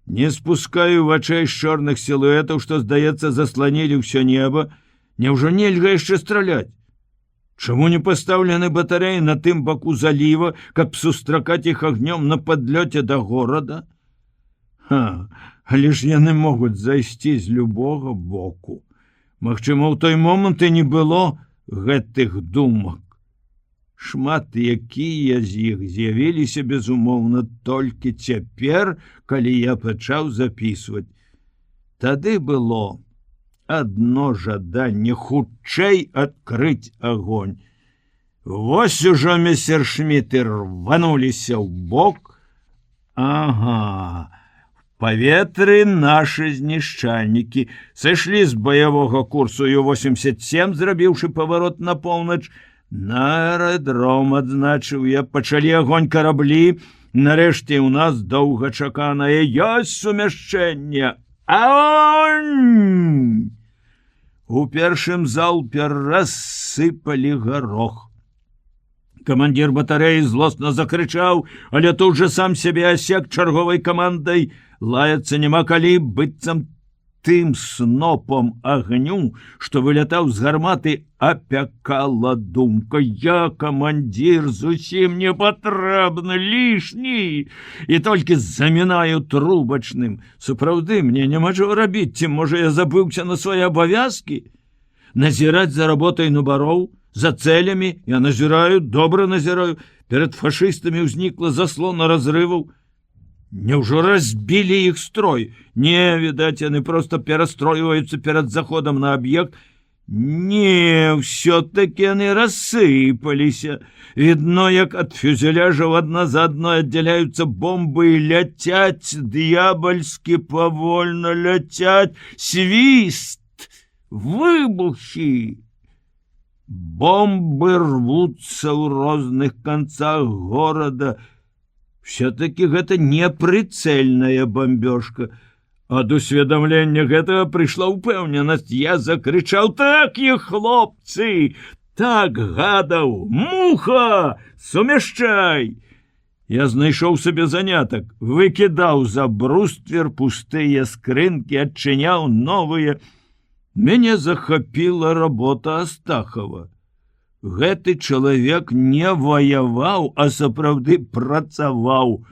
Не спускаю вачэй з чорных сілуэтаў, што, здаецца, засланілі ўсё неба. Няўжо нельга яшчэ страляць? Чаму не пастаўлены батарэі на тым баку заліва, каб сустракаць іх агнём на падлёце да горада? Але ж яны могуць зайсці з любога боку. Магчыма, у той момант і не было гэтых думак. Шмат якія з іх з'явіліся, безумоўна, толькі цяпер, калі я пачаў запісваць. Тады было адно жаданне хутчэй адкрыць агонь. Вось ужо месершміты рвануліся ў бок. Ага, в паветры нашы знішчальнікі сышлі з баявога курсу Ю-87, зрабіўшы паварот на поўнач. На аэрадром, адзначыў я, пачалі агонь караблі. Нарэшце ў нас доўгачаканае ёсць сумяшчэнне. Агонь! У першым залпе рассыпалі гарох. Камандзір батарэі злосна закрычаў, але тут жа сам сябе асек чарговай камандай. Лаяцца няма калі, быццам тым снопом агню, што вылятаў з гарматы, апякала думка: я, камандзір, зусім не патрэбны, лішні, і толькі замінаю трубачным. Сапраўды, мне няма чаго рабіць, ці, можа, я забыўся на свае абавязкі? Назіраць за работай нубароў, за цэлямі я назіраю, добра назіраю. Перад фашыстамі ўзнікла заслона разрываў. Няўжо разбілі іх строй? Не, відаць, яны проста перастройваюцца перад заходам на аб'ект. Не, ўсё-такі яны рассыпаліся. Відно, як ад фюзеляжаў адна за адной аддзяляюцца бомбы і ляцяць, д'ябальскі павольна ляцяць. Свіст! Выбухі! Бомбы рвуцца ў розных канцах горада. Все-таки гэта не прыцэльная бомбёжка. Ад усведамлення гэтага прыйшла ўпэўненасць. Я закрычаў: так іх, хлопцы! Так, гадаў! Муха! Сумяшчай! Я знайшоў сабе занятак, выкідаў за бруствер пустыя скрынкі, адчыняў новыя. Мяне захапіла работа Астахова. Гэты чалавек не ваяваў, а сапраўды працаваў.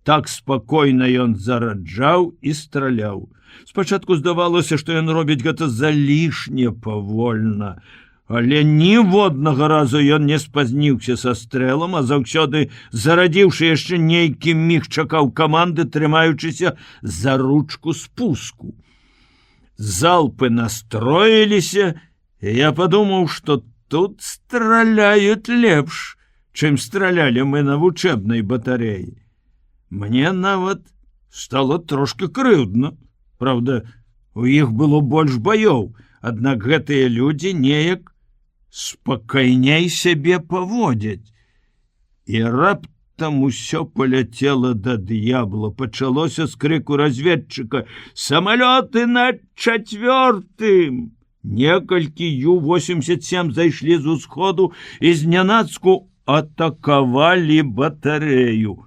Так спакойна ён зараджаў і страляў. Спачатку здавалося, што ён робіць гэта залішне павольна. Але ніводнага разу ён не спазніўся са стрэлам, а заўсёды, зарадзіўшы яшчэ нейкі міг, чакаў каманды, трымаючыся за ручку спуску. Залпы настроіліся, і я падумаў, што тут страляюць лепш, чым стралялі мы на вучэбнай батарэі. Мне нават стало трошки крыўдна. Правда, у іх было больш баёў, аднак гэтыя людзі неяк спакайней сябе паводзяць. І раптам усё паляцела да д'ябла. Пачалося з крыку разведчыка: «Самалёты на 4-м!» Некалькі Ю-87 зайшлі з усходу і знянацку атакавалі батарэю.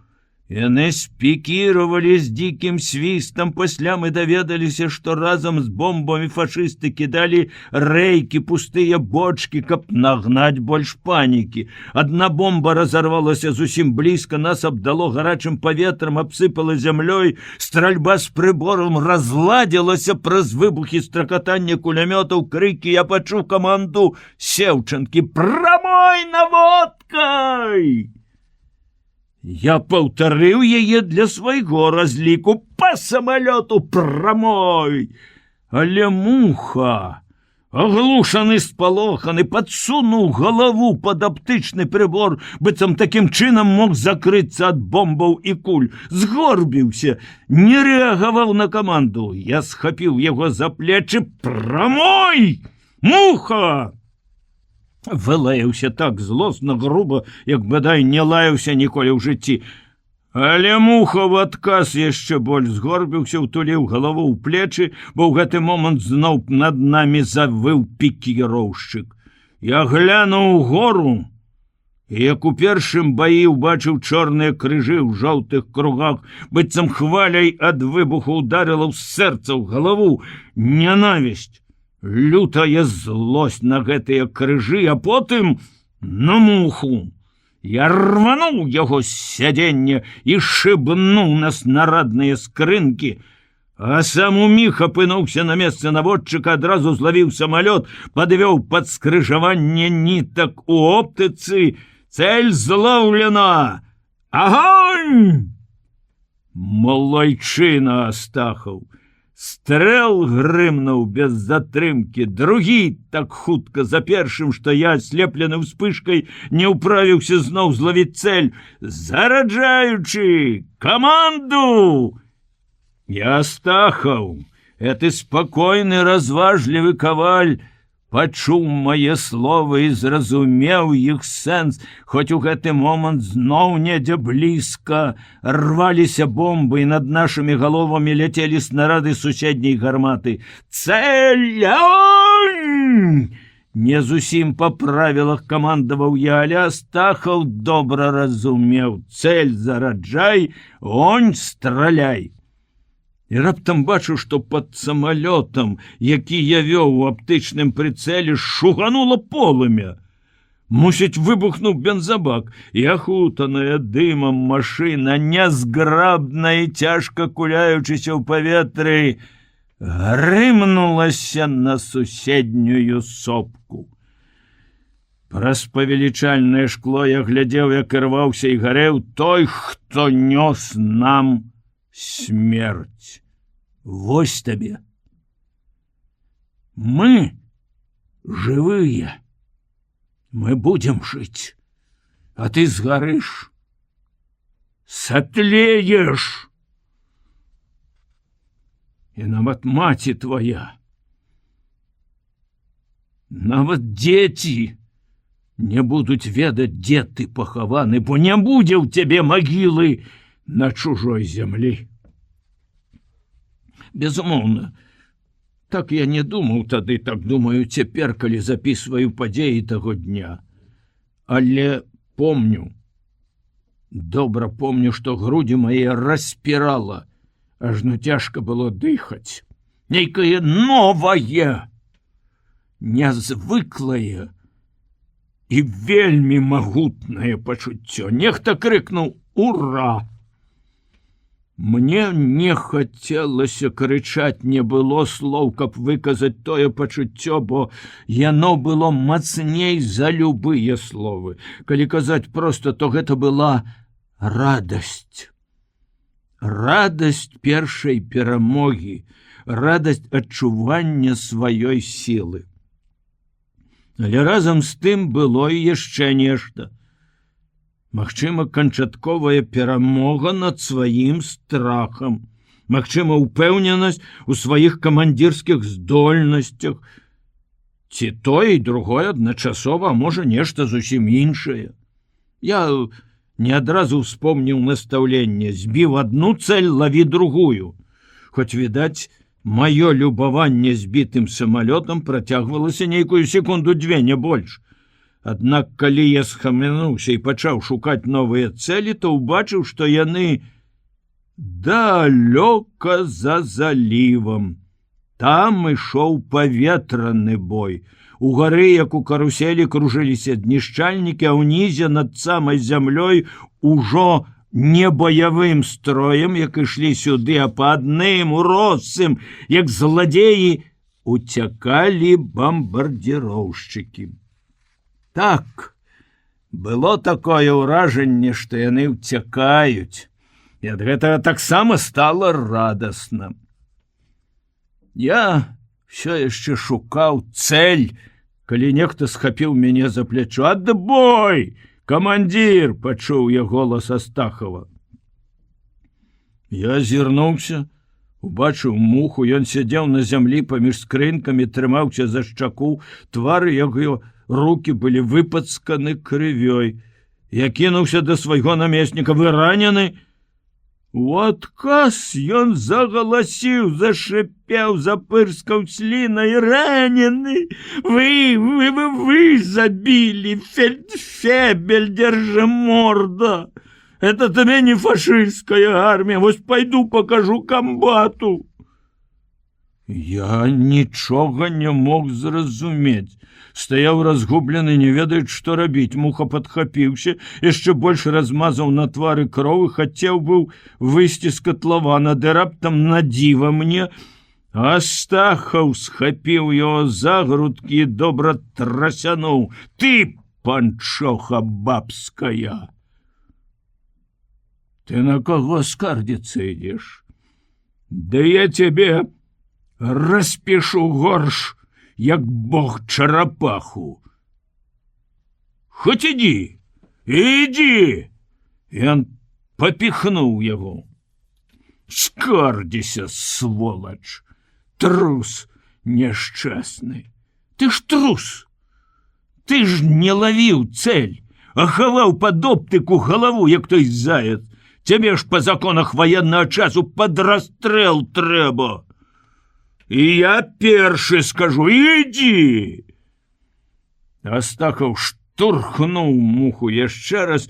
Яны спікіравалі з дзікім свістам. Пасля мы даведаліся, што разам з бомбамі фашысты кідалі рэйкі, пустыя бочкі, каб нагнаць больш панікі. Адна бомба разарвалася зусім блізка, нас абдало гарачым паветрам, абсыпала зямлёй. Стральба з прыборам разладзілася праз выбухі, стракатанне кулямётаў, крыкі. Я пачуў каманду Сеўчанкі: «Прамой наводкай!» Я паўтарыў яе для свайго разліку: «Па самалёту прамой!» Але муха, аглушаны, спалоханы, падсунуў галаву пад аптычны прыбор, быццам такім чынам мог закрыцца ад бомбаў і куль. Згорбіўся, не рэагаваў на каманду. Я схапіў яго за плечы: «Прамой! Муха!» Вылаяўся так злосна, груба, як бадай не лаяўся ніколі ў жыцці. Але муха в адказ яшчэ больш згорбіўся, утуліў галаву ў плечы, бо ў гэты момант зноў над намі завыў пікіроўшчык. Я глянуў угору, і як у першым баі убачыў чорныя крыжы ў жоўтых кругах, быццам хваляй ад выбуху ударыла ў сэрца, ў галаву. Нянавісць, лютая злосць на гэтыя крыжы, а потым на муху. Я рвануў яго з сядзення і шыбнуў на снарадныя скрынкі, а сам уміг апынуўся на месцы наводчыка, адразу злавіў самалёт, падвёў пад скрыжаванне нітак у оптыцы. Цель злоўлена! Агонь! Малайчына, Астахаў! Стрэл грымнуў без затрымкі, другі так хутка за першым, што я, аслеплены ўспышкай, не ўправіўся зноў злавіць цель. Зараджаючы! Каманду! Я, Астахаў, гэты спакойны, разважлівы каваль, пачуў мае словы і зразумеў іх сэнс, хоць у гэты момант зноў недзе блізка рваліся бомбы, і над нашымі галовамі ляцелі снарады суседняй гарматы. Цель! Огонь! Не зусім па правілах камандаваў я, але Астахаў добра разумеў: цель зараджай, огонь страляй. І раптам бачу, што пад самалётам, які я вёў у аптычным прыцэле, шуганула полымя. Мусіць, выбухнуў бензабак, і ахутаная дымам машына, нязграбна і цяжка куляючыся ў паветры, грымнулася на суседнюю сопку. Праз павелічальнае шкло я глядзеў, як ірваўся і гарэў той, хто нёс нам смерць. Вось табе. Мы живые. Мы будем жить. А ты сгоришь. Сотлеешь. И нават маці твоя, нават дзеці не будуць ведаць, дзе ты пахаваны, бо не будзе ў цябе магілы на чужой зямлі. Безумоўна, так я не думаў тады, так думаю цяпер, калі записываю падзеі таго дня. Але помню, добра помню, што грудзі мае распірала, ажно цяжка было дыхаць. Нейкае новае, нязвыклае і вельмі магутнае пачуццё. Нехта крыкнуў «Ура!». Мне не хацелася крычаць, не было слоў, каб выказаць тое пачуццё, бо яно было мацней за любыя словы. Калі казаць проста, то гэта была радасць. Радасць першай перамогі, радасць адчування сваёй сілы. Але разам з тым было і яшчэ нешта. Магчыма, канчатковая перамога над сваім страхам. Магчыма, упэўненасць у сваіх камандзірскіх здольнасцях. Ці тое і другое адначасова, а можа, нешта зусім іншае. Я не адразу успомніў настаўленне: збіў адну цэль, лаві другую. Хоць, відаць, маё любаванне збітым самалётам працягвалася нейкую секунду-дзве, не больш. Аднак, калі я схамянуўся і пачаў шукаць новыя цэлі, то ўбачыў, што яны далёка за залівам. Там ішоў паветраны бой. Угары, як у каруселі, кружыліся знішчальнікі, а ўнізе над самай зямлёй ужо не баявым строем, як ішлі сюды, а па адным уросцым, як зладзеі, уцякалі бамбардзіроўшчыкі. Так, было такое ўражанне, што яны ўцякаюць, і ад гэтага таксама стала радасна. Я ўсё яшчэ шукаў цэль, калі нехта схапіў мяне за плячо. «Адбой! Камандзір!» — пачуў я голас Астахава. Я азірнуўся, убачыў муху, ён сядзеў на зямлі паміж скрынкамі, трымаўся за шчаку, твары яго рукі былі выпацканы крывёй. Я кінуўся да свайго намесніка: «Вы ранены?» У адказ ён загаласіў, зашыпеў, запырскаў слінай: «Ранены! Вы забілі! Фельдфебель, держиморда! Это тебе не фашистская армия! Вось пойду покажу комбату!» Я нічога не мог зразумець. Стаяў разгублены, не ведаюць, што рабіць. Муха падхапіўся, яшчэ больш размазаў на твары кроў і хацеў быў выйсці з катлавана, ды раптам на дзіва мне Астахаў схапіў яго за грудкі і добра трасянуў. Ты, панчоха бабская! Ты на каго скардзіцца ідзеш? Да я цябе распішу горш, як бог чарапаху. Хоць ідзі, ідзі! Ён папіхнуў яго. Скардзіся, сволач! Трус няшчасны! Ты ж трус! Ты ж не лавіў цэль, а хаваў пад оптыку галаву, як той заяц. Цябе ж па законах ваеннага часу пад расстрэл трэба. І я першы скажу, ідзі! Астахаў штурхнуў муху яшчэ раз,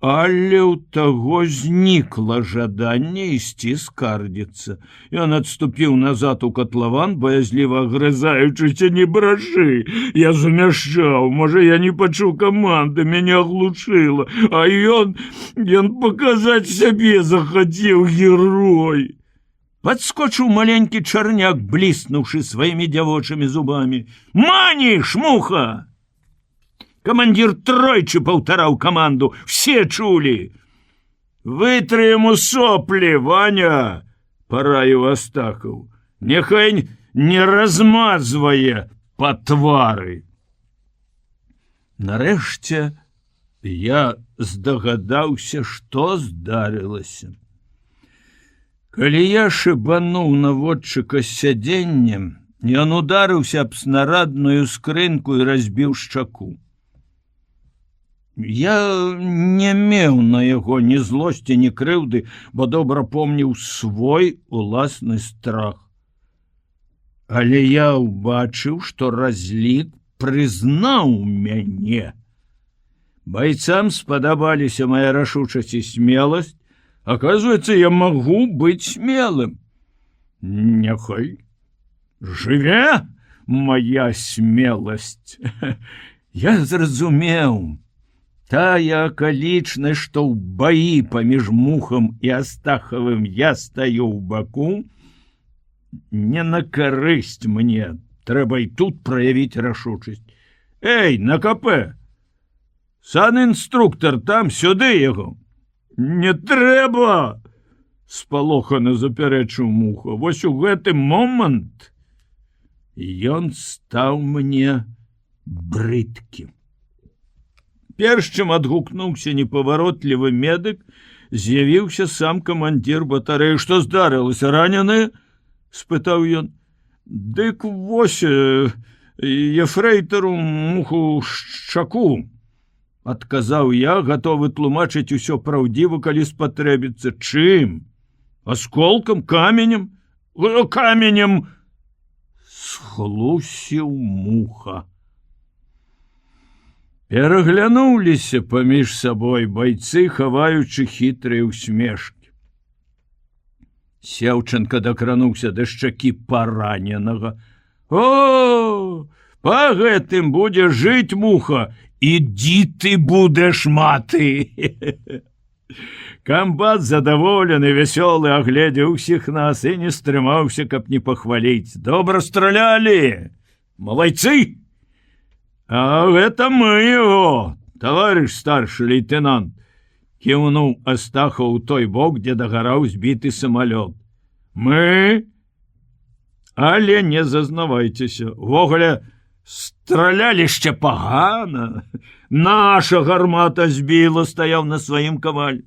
але ў таго знікла жаданне ісці скардзіцца. Ён адступіў назад у катлаван, баязліва агрызаючыся: не брашы, я замяшчаў, можа, я не пачуў каманды, мяне аглушыла, а ён паказаць сябе захацеў, герой. Падскочыў маленькі чарняк, бліснуўшы сваімі дзявочымі зубамі. Маніш, муха! Камандзір тройчы паўтараў каманду, все чулі. Вытры яму соплі, Ваня, параіў Астахаў. Няхай не размазвае па твары. Нарэшце я здагадаўся, што здарылася. Калі я шыбануў наводчыка з сядзеннем, ён ударыўся аб снарадную скрынку і разбіў шчаку. Я не меў на яго ні злосці, ні крыўды, бо добра помніў свой уласны страх. Але я ўбачыў, што разлік прызнаў мяне. Байцам спадабаліся мая рашучасць і смеласць. Оказывается, я могу быть смелым. Няхай жыве моя смелость. Я зразумеў. Тая акалічнасць, што ў баі паміж мухам і Астахавым я стаю ў баку, не на карысць мне. Трэба і тут праявіць рашучасць. Эй, на КП! Санінструктар там, сюды яго. Не трэба! Спалохана запярэчыў муха. Вось у гэты момант ён стаў мне брыдкім. Перш чым адгукнуўся непаваротлівы медык, з'явіўся сам камандзір батарэі. Што здарылася, ранены? Спытаў ён. Дык вось ефрэйтару муху шчаку. Адказаў я, гатовы тлумачыць усё праўдзіва, калі спатрэбіцца. Чым? Асколкам, каменем? Каменем! Схлусіў муха. Пераглянуліся паміж сабой байцы, хаваючы хітрыя ўсмешкі. Сеўченка дакрануўся да шчакі параненага. О, па гэтым будзе жыць, муха! Ідзі ты будеш маты. Камбат задаволены, вясёлы, агледзеў усіх нас і не стрымаўся, каб не пахваліць. Добра стралялі! Малайцы! А гэта мы его, товарищ старший лейтенант, кіўнуў Астахаў у той бок, дзе дагараў збіты самалёт. Мы? Але не зазнавайцеся. Увогуле, стралялі яшчэ пагана. Наша гармата збіла, стаяў на сваім каваль.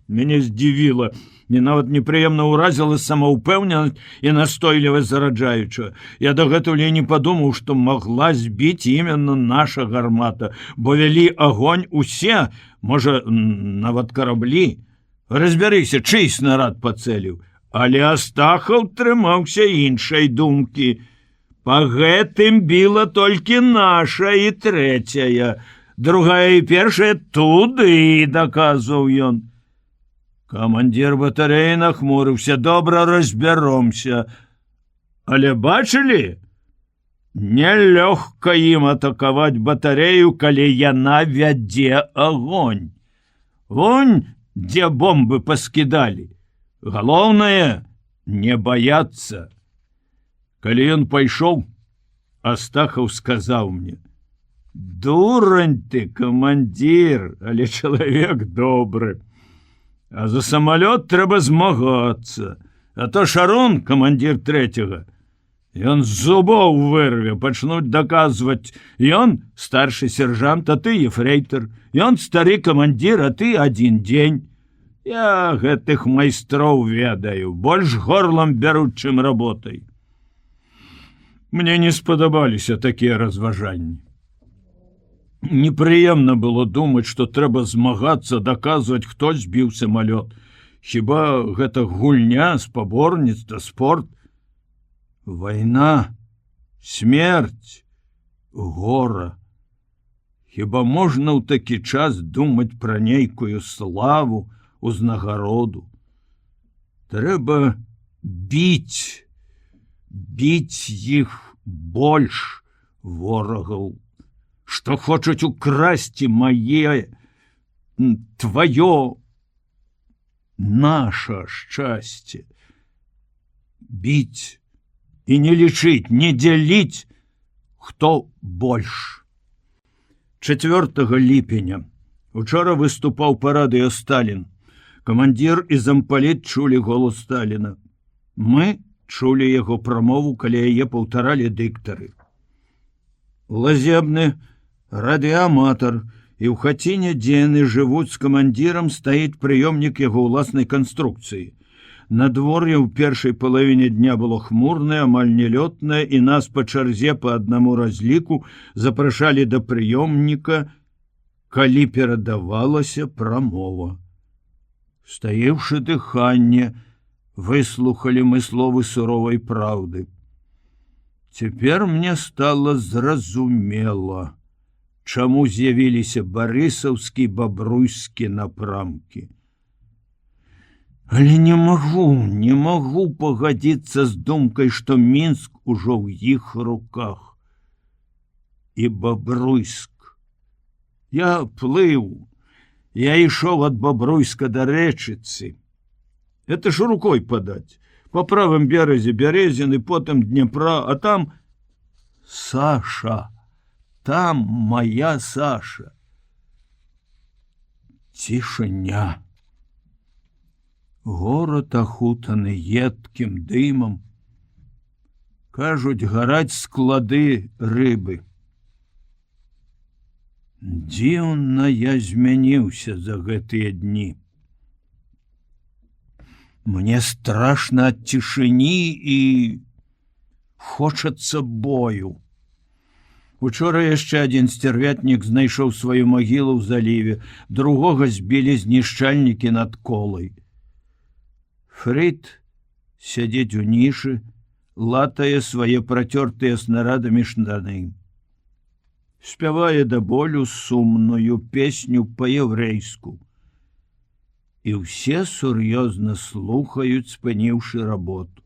Мяне здзівіла, мне нават непрыемна ўразіла самаўпэўненасць і настойлівасць зараджаючая. Я дагэтуль і не падумаў, што магла збіць именно наша гармата, бо вялі агонь усе, можа, нават караблі. Разбярыся, чый снарад пацэліў. Але Астахаў трымаўся іншай думкі. Па гэтым біла толькі наша і трэцяя. Другая і першая туды, даказваў ён. Камандзір батарэі нахмурыўся. Добра, разбяромся. Але бачылі? Нялёгка ім атакаваць батарэю, калі яна вядзе агонь. Вунь, дзе бомбы паскідалі. Галоўнае, не баяцца. Калі ён пайшоў, Астахаў сказаў мне: «Дурань ты, камандзір, але чалавек добры. А за самалёт трэба змагацца. А то Шарон, камандзір 3-го, ён з зубоў вырве, пачнуць даказваць. Ён старшы сержант, а ты ефрейтар. Ён стары камандзір, а ты адзін дзень. Я гэтых майстроў ведаю, больш горлам бяруць, чым работай». Мне не спадабаліся такія разважанні. Непрыемна было думаць, што трэба змагацца, даказваць, хто збіў самалёт. Хіба гэта гульня, спаборніцтва, спорт? Вайна, смерць, гора. Хіба можна ў такі час думаць пра нейкую славу, узнагароду? Трэба біць іх больш, ворагаў, што хочуць украсці мае, тваё, наша шчасце. Біць і не лічыць, не дзяліць, хто больш. 4 ліпеня учора выступаў па радыё Сталін. Камандзір і зампаліт чулі голас Сталіна. Мы чулі яго прамову, калі яе паўтаралі дыктары. Лазебны радыёаматар, і ў хаціне, дзе яны жывуць з камандзірам, стаіць прыёмнік яго ўласнай канструкцыі. Надвор'е ў першай палавіне дня было хмурнае, амаль нелётнае, і нас па чарзе па аднаму разліку запрашалі да прыёмніка, калі перадавалася прамова. Стаіўшы дыханне, выслухалі мы словы суровай праўды. Цяпер мне стала зразумела, чаму з'явіліся барысаўскі, бабруйскі напрамкі. Але не магу пагадзіцца з думкай, што Мінск ужо ў іх руках. І Бабруйск. Я плыў, я ішоў ад Бабруйска да Рэчыцы. Это ж рукой подать. По правым березе Бярезіны, потым Днепра, а там Саша. Там моя Саша. Цішыня. Горад ахутаны едкім дымам. Кажуць, гараць склады рыбы. Дзіўна я змяніўся за гэтыя дні. Мне страшна ад цішыні і хочацца бою. Учора яшчэ адзін сцярвятнік знайшоў сваю магілу ў заліве, другога збілі знішчальнікі над колай. Фрыд сядзець у нішы, латае свае працёртыя снарадамі штаны. Спявае да болю сумную песню па-яўрэйску. І ўсе сур'ёзна слухаюць, спыніўшы работу.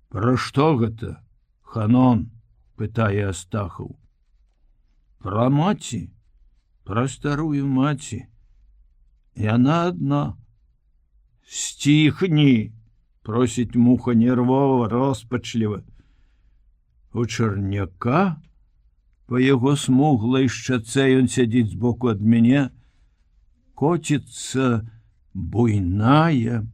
Пра што гэта, Ханон? Пытае Астахаў. Пра маці, пра старую маці. Яна адна. Сціхні, просіць муха нервова, роспачліва. У Чарняка, па яго смуглай шчацэ, ён сядзіць збоку ад мяне, коціцца буйная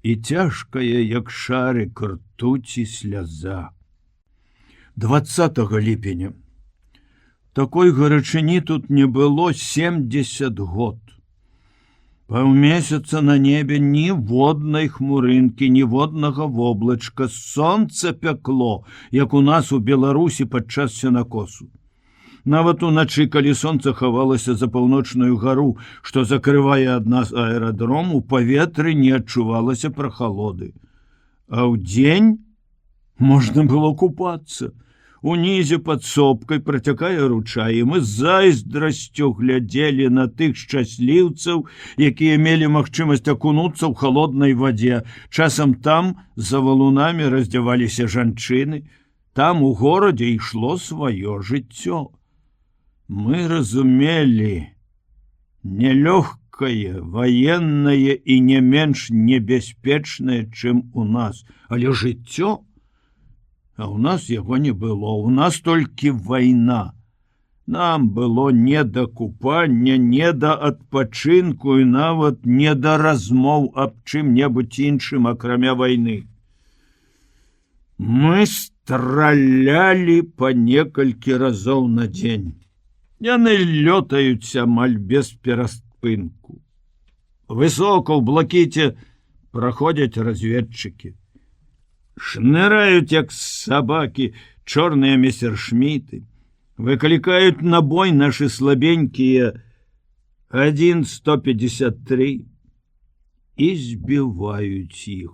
і цяжкая, як шарик ртуці, сляза. 20 ліпеня. Такой гарачыні тут не было 70 год. Паўмесяца на небе ніводнай хмурынкі, ніводнага воблачка, сонца пякло, як у нас у Беларусі падчас сенакосу. Нават уначы, калі сонца хавалася за паўночную гару, што закрывае ад нас аэрадром, у паветры не адчувалася прахалоды. А ў дзень можна было купацца. Унізе пад сопкай працякае ручай, і мы з зайздрасцю глядзелі на тых шчасліўцаў, якія мелі магчымасць акунуцца ў халоднай вадзе. Часам там за валунамі раздзяваліся жанчыны, там у горадзе ішло сваё жыццё. Мы разумелі, нелёгкае, ваеннае і не менш небяспечнае, чым у нас, але жыццё, а ў нас яго не было, у нас толькі вайна. Нам было не да купання, не да адпачынку і нават не да размоў аб чым-небудзь іншым, акрамя вайны. Мы стралялі па некалькі разоў на дзень. Яны лётаюць амаль без пераспынку. Высока ў блакіце праходзяць разведчыкі. Шныраюць, як сабакі, чорныя месершміты, выклікаюць на бой нашы слабенькія 1-153 і збіваюць іх.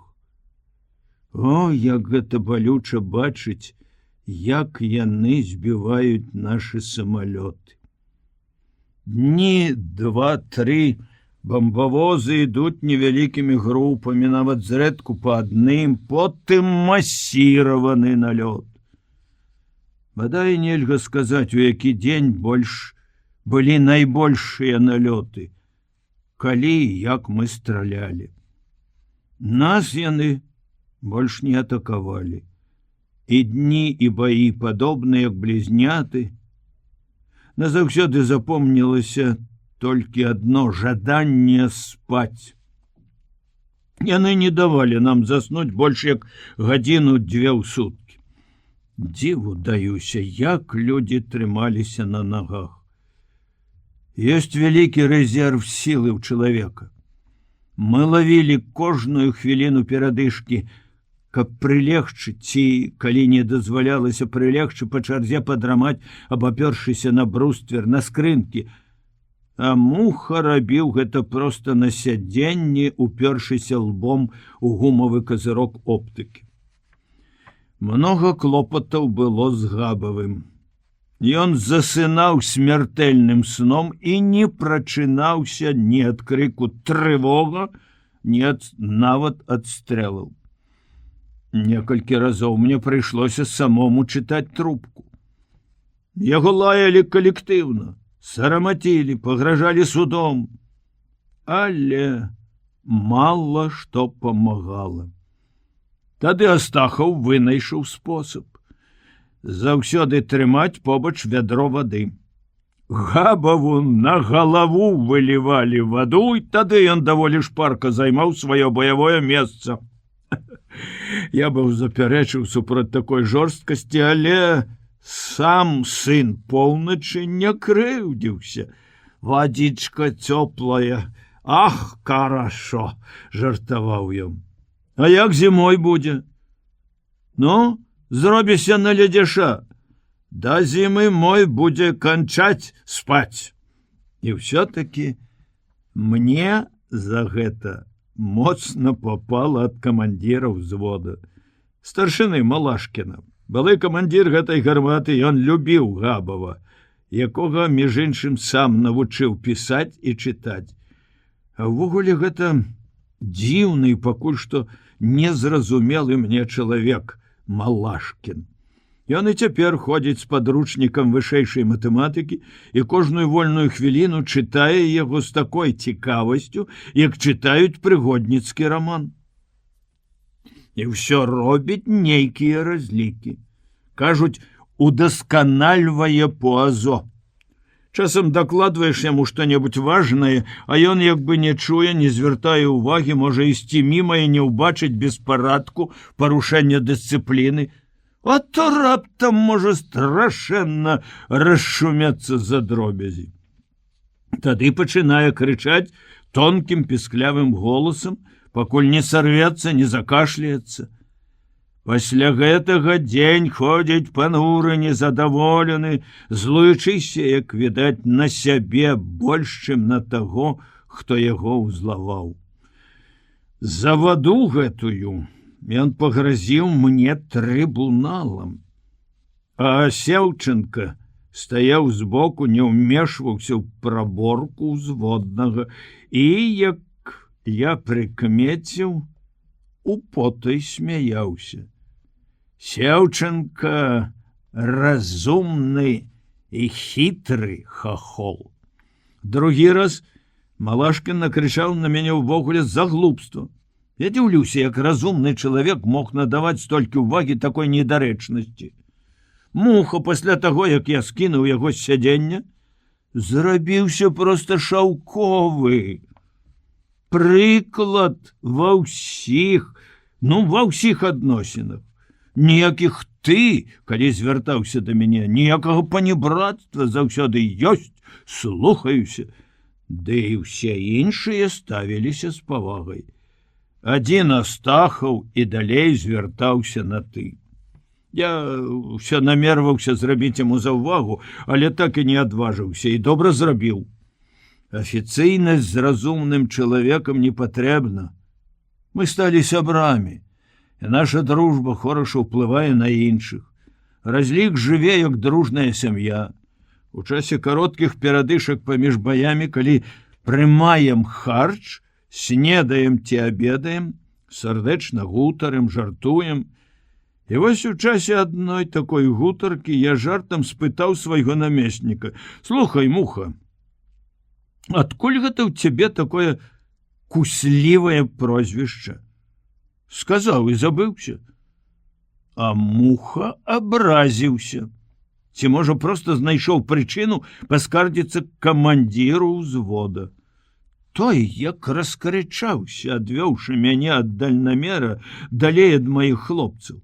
О, як гэта балюча бачыць, як яны збіваюць нашы самалёты. Дні 2-3 бомбавозы ідуць невялікімі групамі, нават зрэдку па адным, потым масіраваны налёт. Бадай нельга сказаць, у які дзень былі найбольшыя налёты, калі і як мы стралялі. Нас яны больш не атакавалі. І дні, і баі падобныя, як блізняты. Назаўсёды запомнілася толькі адно жаданне спаць. Яны не давалі нам заснуць больш як гадзіну-дзве ў суткі. Дзіву даюся, як людзі трымаліся на нагах. Ёсць вялікі рэзерв сілы ў чалавека. Мы лавілі кожную хвіліну перадышкі, каб прылегчы ці, калі не дазвалялася прылегчы, па чарзе падрамаць, абапёршыся на бруствер, на скрынкі. А муха рабіў гэта проста на сядзенні, упёршыся лбом у гумавы казырок оптыкі. Многа клопатаў было з Габавым. Ён засынаў смяртэльным сном і не прачынаўся ні ад крыку трывога, ні нават ад стрэлаў. Некалькі разоў мне прыйшлося самому чытаць трубку. Яго лаялі калектыўна, сарамацілі, пагражалі судом, але мала што памагала. Тады Астахаў вынайшаў спосаб заўсёды трымаць побач вядро вады. Габаву на галаву вылівалі ваду, і тады ён даволі шпарка займаў сваё баявое месца. Я быў запярэчыў супраць такой жорсткасці, але сам сын поўначы не крыўдзіўся. Вадзічка цёплая, ах, карашо, жартаваў ён. А як зімой будзе? Ну, зробіся на ледзяша. Да зімы мой будзе канчаць спаць. І ўсё-такі мне за гэта моцна попала ад камандзіра ўзвода. Старшыны Малашкіна. Былы камандзір гэтай гарматы, ён любіў Габава, якога, між іншым, сам навучыў пісаць і чытаць. А ўвогуле гэта дзіўны, пакуль што незразумелы мне чалавек Малашкін. Ён і цяпер ходзіць з падручнікам вышэйшай матэматыкі і кожную вольную хвіліну чытае яго з такой цікавасцю, як чытаюць прыгодніцкі раман. І ўсё робіць нейкія разлікі. Кажуць, удасканальвае пуазо. Часам дакладваеш яму што-небудзь важнае, а ён як бы не чуе, не звяртае ўвагі, можа ісці міма і не ўбачыць беспарадку, парушэння дысцыпліны. А то раптам можа страшэнна расшумецца за дробязі. Тады пачынае крычаць тонкім пісклявым голасам, пакуль не сарвецца, не закашляецца. Пасля гэтага дзень ходзіць пануры, незадаволены, злуючыся, як відаць, на сябе больш, чым на таго, хто яго ўзлаваў. За ваду гэтую ён пагразіў мне трыбуналам. А Сеўченка стаяў збоку, не ўмешваўся ў праборку ўзводнага і, як я прыкмеціў, употай смяяўся. Сеўченка разумны і хітры хахол. Другі раз Малашкін накрычаў на мяне ўвогуле за глупства. Я дзіўлюся, як разумны чалавек мог надаваць столькі ўвагі такой недарэчнасці. Муха пасля таго, як я скінуў яго з сядзення, зрабіўся проста шаўковы. Прыклад ва ўсіх адносінах. Ніякіх ты, калі звяртаўся да мяне, ніякага панібрацтва, заўсёды ёсць, слухаюся. Ды і ўсе іншыя ставіліся з павагай. Адзін Астахаў і далей звяртаўся на ты. Я ўсё намерваўся зрабіць яму заўвагу, але так і не адважыўся, і добра зрабіў. Афіцыйнасць з разумным чалавекам не патрэбна. Мы сталі сябрамі, і наша дружба хораша ўплывае на іншых. Разлік жыве, як дружная сям'я. У часе кароткіх перадышак паміж баямі, калі прымаем харч, снедаем ці абедаем, сардэчна гутарым, жартуем. І вось у часе адной такой гутаркі я жартам спытаў свайго намесніка: «Слухай, Муха, адкуль гэта ў цябе такое куслівае прозвішча?» Сказаў і забыўся. А Муха абразіўся. Ці, можа, проста знайшоў прычыну паскардзіцца камандзіру ўзвода. Той, як раскрычаўся, адвёўшы мяне ад дальнамера далей ад маіх хлопцаў.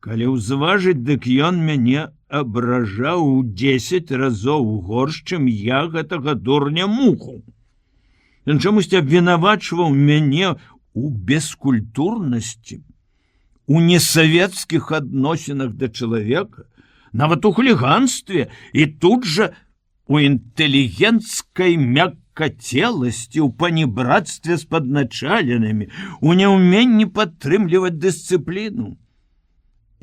Калі ўзважыць, дык ён мяне абражаў у 10 разоў горш, чым я гэтага дурня Муху. Ён чамусьці абвінавачваў мяне у бескультурнасці, у несавецкіх адносінах да чалавека, нават у хуліганстве, і тут жа у інтэлігенцкай мяккацеласці, у панібрацтве з падначаленымі, у няўменні падтрымліваць дысцыпліну.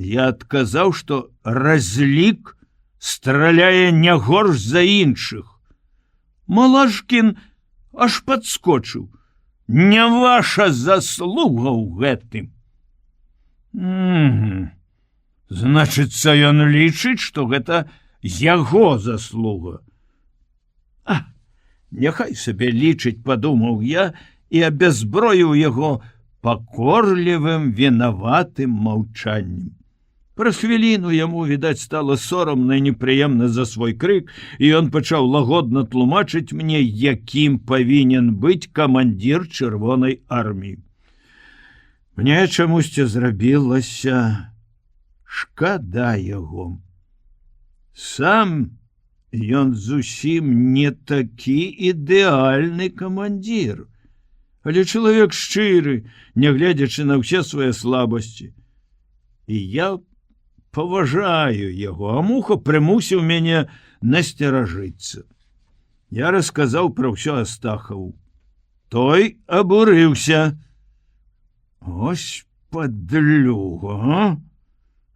Я адказаў, што разлік страляе не горш за іншых. Малашкін аж падскочыў: «Не ваша заслуга ў гэтым». Значыцца, ён лічыць, што гэта яго заслуга. Няхай сабе лічыць, падумаў я, і абязброіў яго пакорлівым, вінаватым маўчаннем. Праз хвіліну яму, відаць, стала сорамна і непрыемна за свой крык, і ён пачаў лагодна тлумачыць мне, якім павінен быць камандзір Чырвонай арміі. Мне чамусьці зрабілася шкада яго. Сам ён зусім не такі ідэальны камандзір, але чалавек шчыры, нягледзячы на ўсе свае слабасці. І я паважаю яго, а Муха прымусіў мяне насцеражыцца. Я расказаў пра ўсё Астахаву. Той абурыўся. Ось падлюга, а?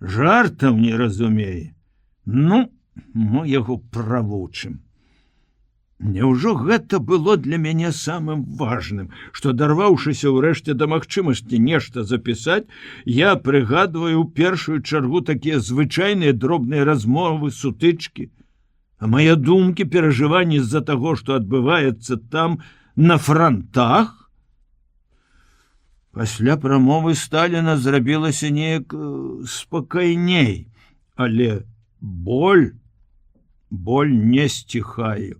Жартам не разумее. Ну, мы яго правучым. Няўжо гэта было для мяне самым важным, што, дарваўшыся ўрэшце да магчымасці нешта запісаць, я прыгадваю ў першую чаргу такія звычайныя дробныя размовы, сутычкі, а мае думкі, перажыванні з-за таго, што адбываецца там на франтах. Пасля прамовы Сталіна зрабілася неяк спакайней, але боль не сціхае.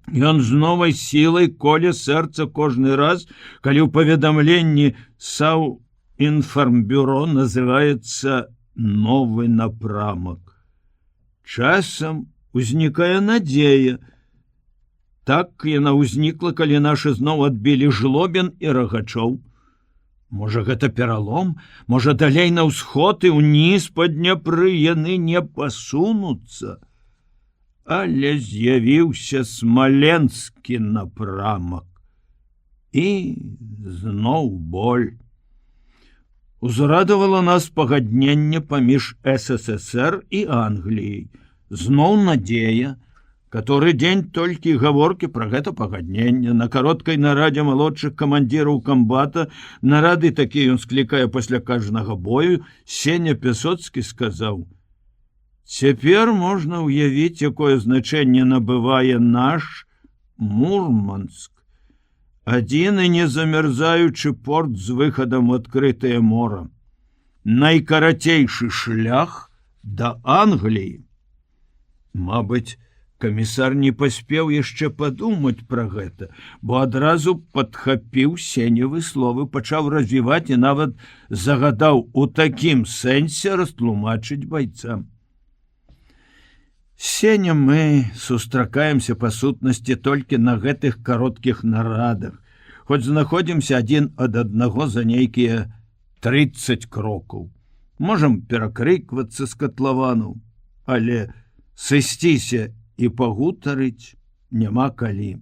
Ён з новай сілай коле сэрца кожны раз, калі ў паведамленні Саўінфармбюро называецца «Новы напрамак». Часам узнікае надзея. Так яна ўзнікла, калі нашы зноў адбілі Жлобін і Рагачоў. Можа, гэта пералом, можа, далей на ўсход і ўніз па Дняпры яны не пасунуцца. Але з'явіўся смаленскі напрамак. І зноў боль. Узрадавала нас пагадненне паміж СССР і Англіяй. Зноў надзея, который дзень толькі гаворкі пра гэта пагадненне. На кароткай нарадзе малодшых камандзіраў камбата, нарады такія ён склікае пасля кожнага бою, Сеня Пясоцкі сказаў: «Цяпер можна ўявіць, якое значэнне набывае наш Мурманск. Адзін і не замярзаючы порт з выхадам у адкрытае мора. Найкарацейшы шлях да Англіі». Мабыць, камісар не паспеў яшчэ падумаць пра гэта, бо адразу падхапіў Сеневы словы, пачаў развіваць і нават загадаў у такім сэнсе растлумачыць байцам. Сеня мы сустракаемся па сутнасці толькі на гэтых кароткіх нарадах, хоць знаходзімся адзін ад аднаго за нейкія 30 крокаў. Можам перакрыквацца з катлавану, але сысціся і пагутарыць няма калі.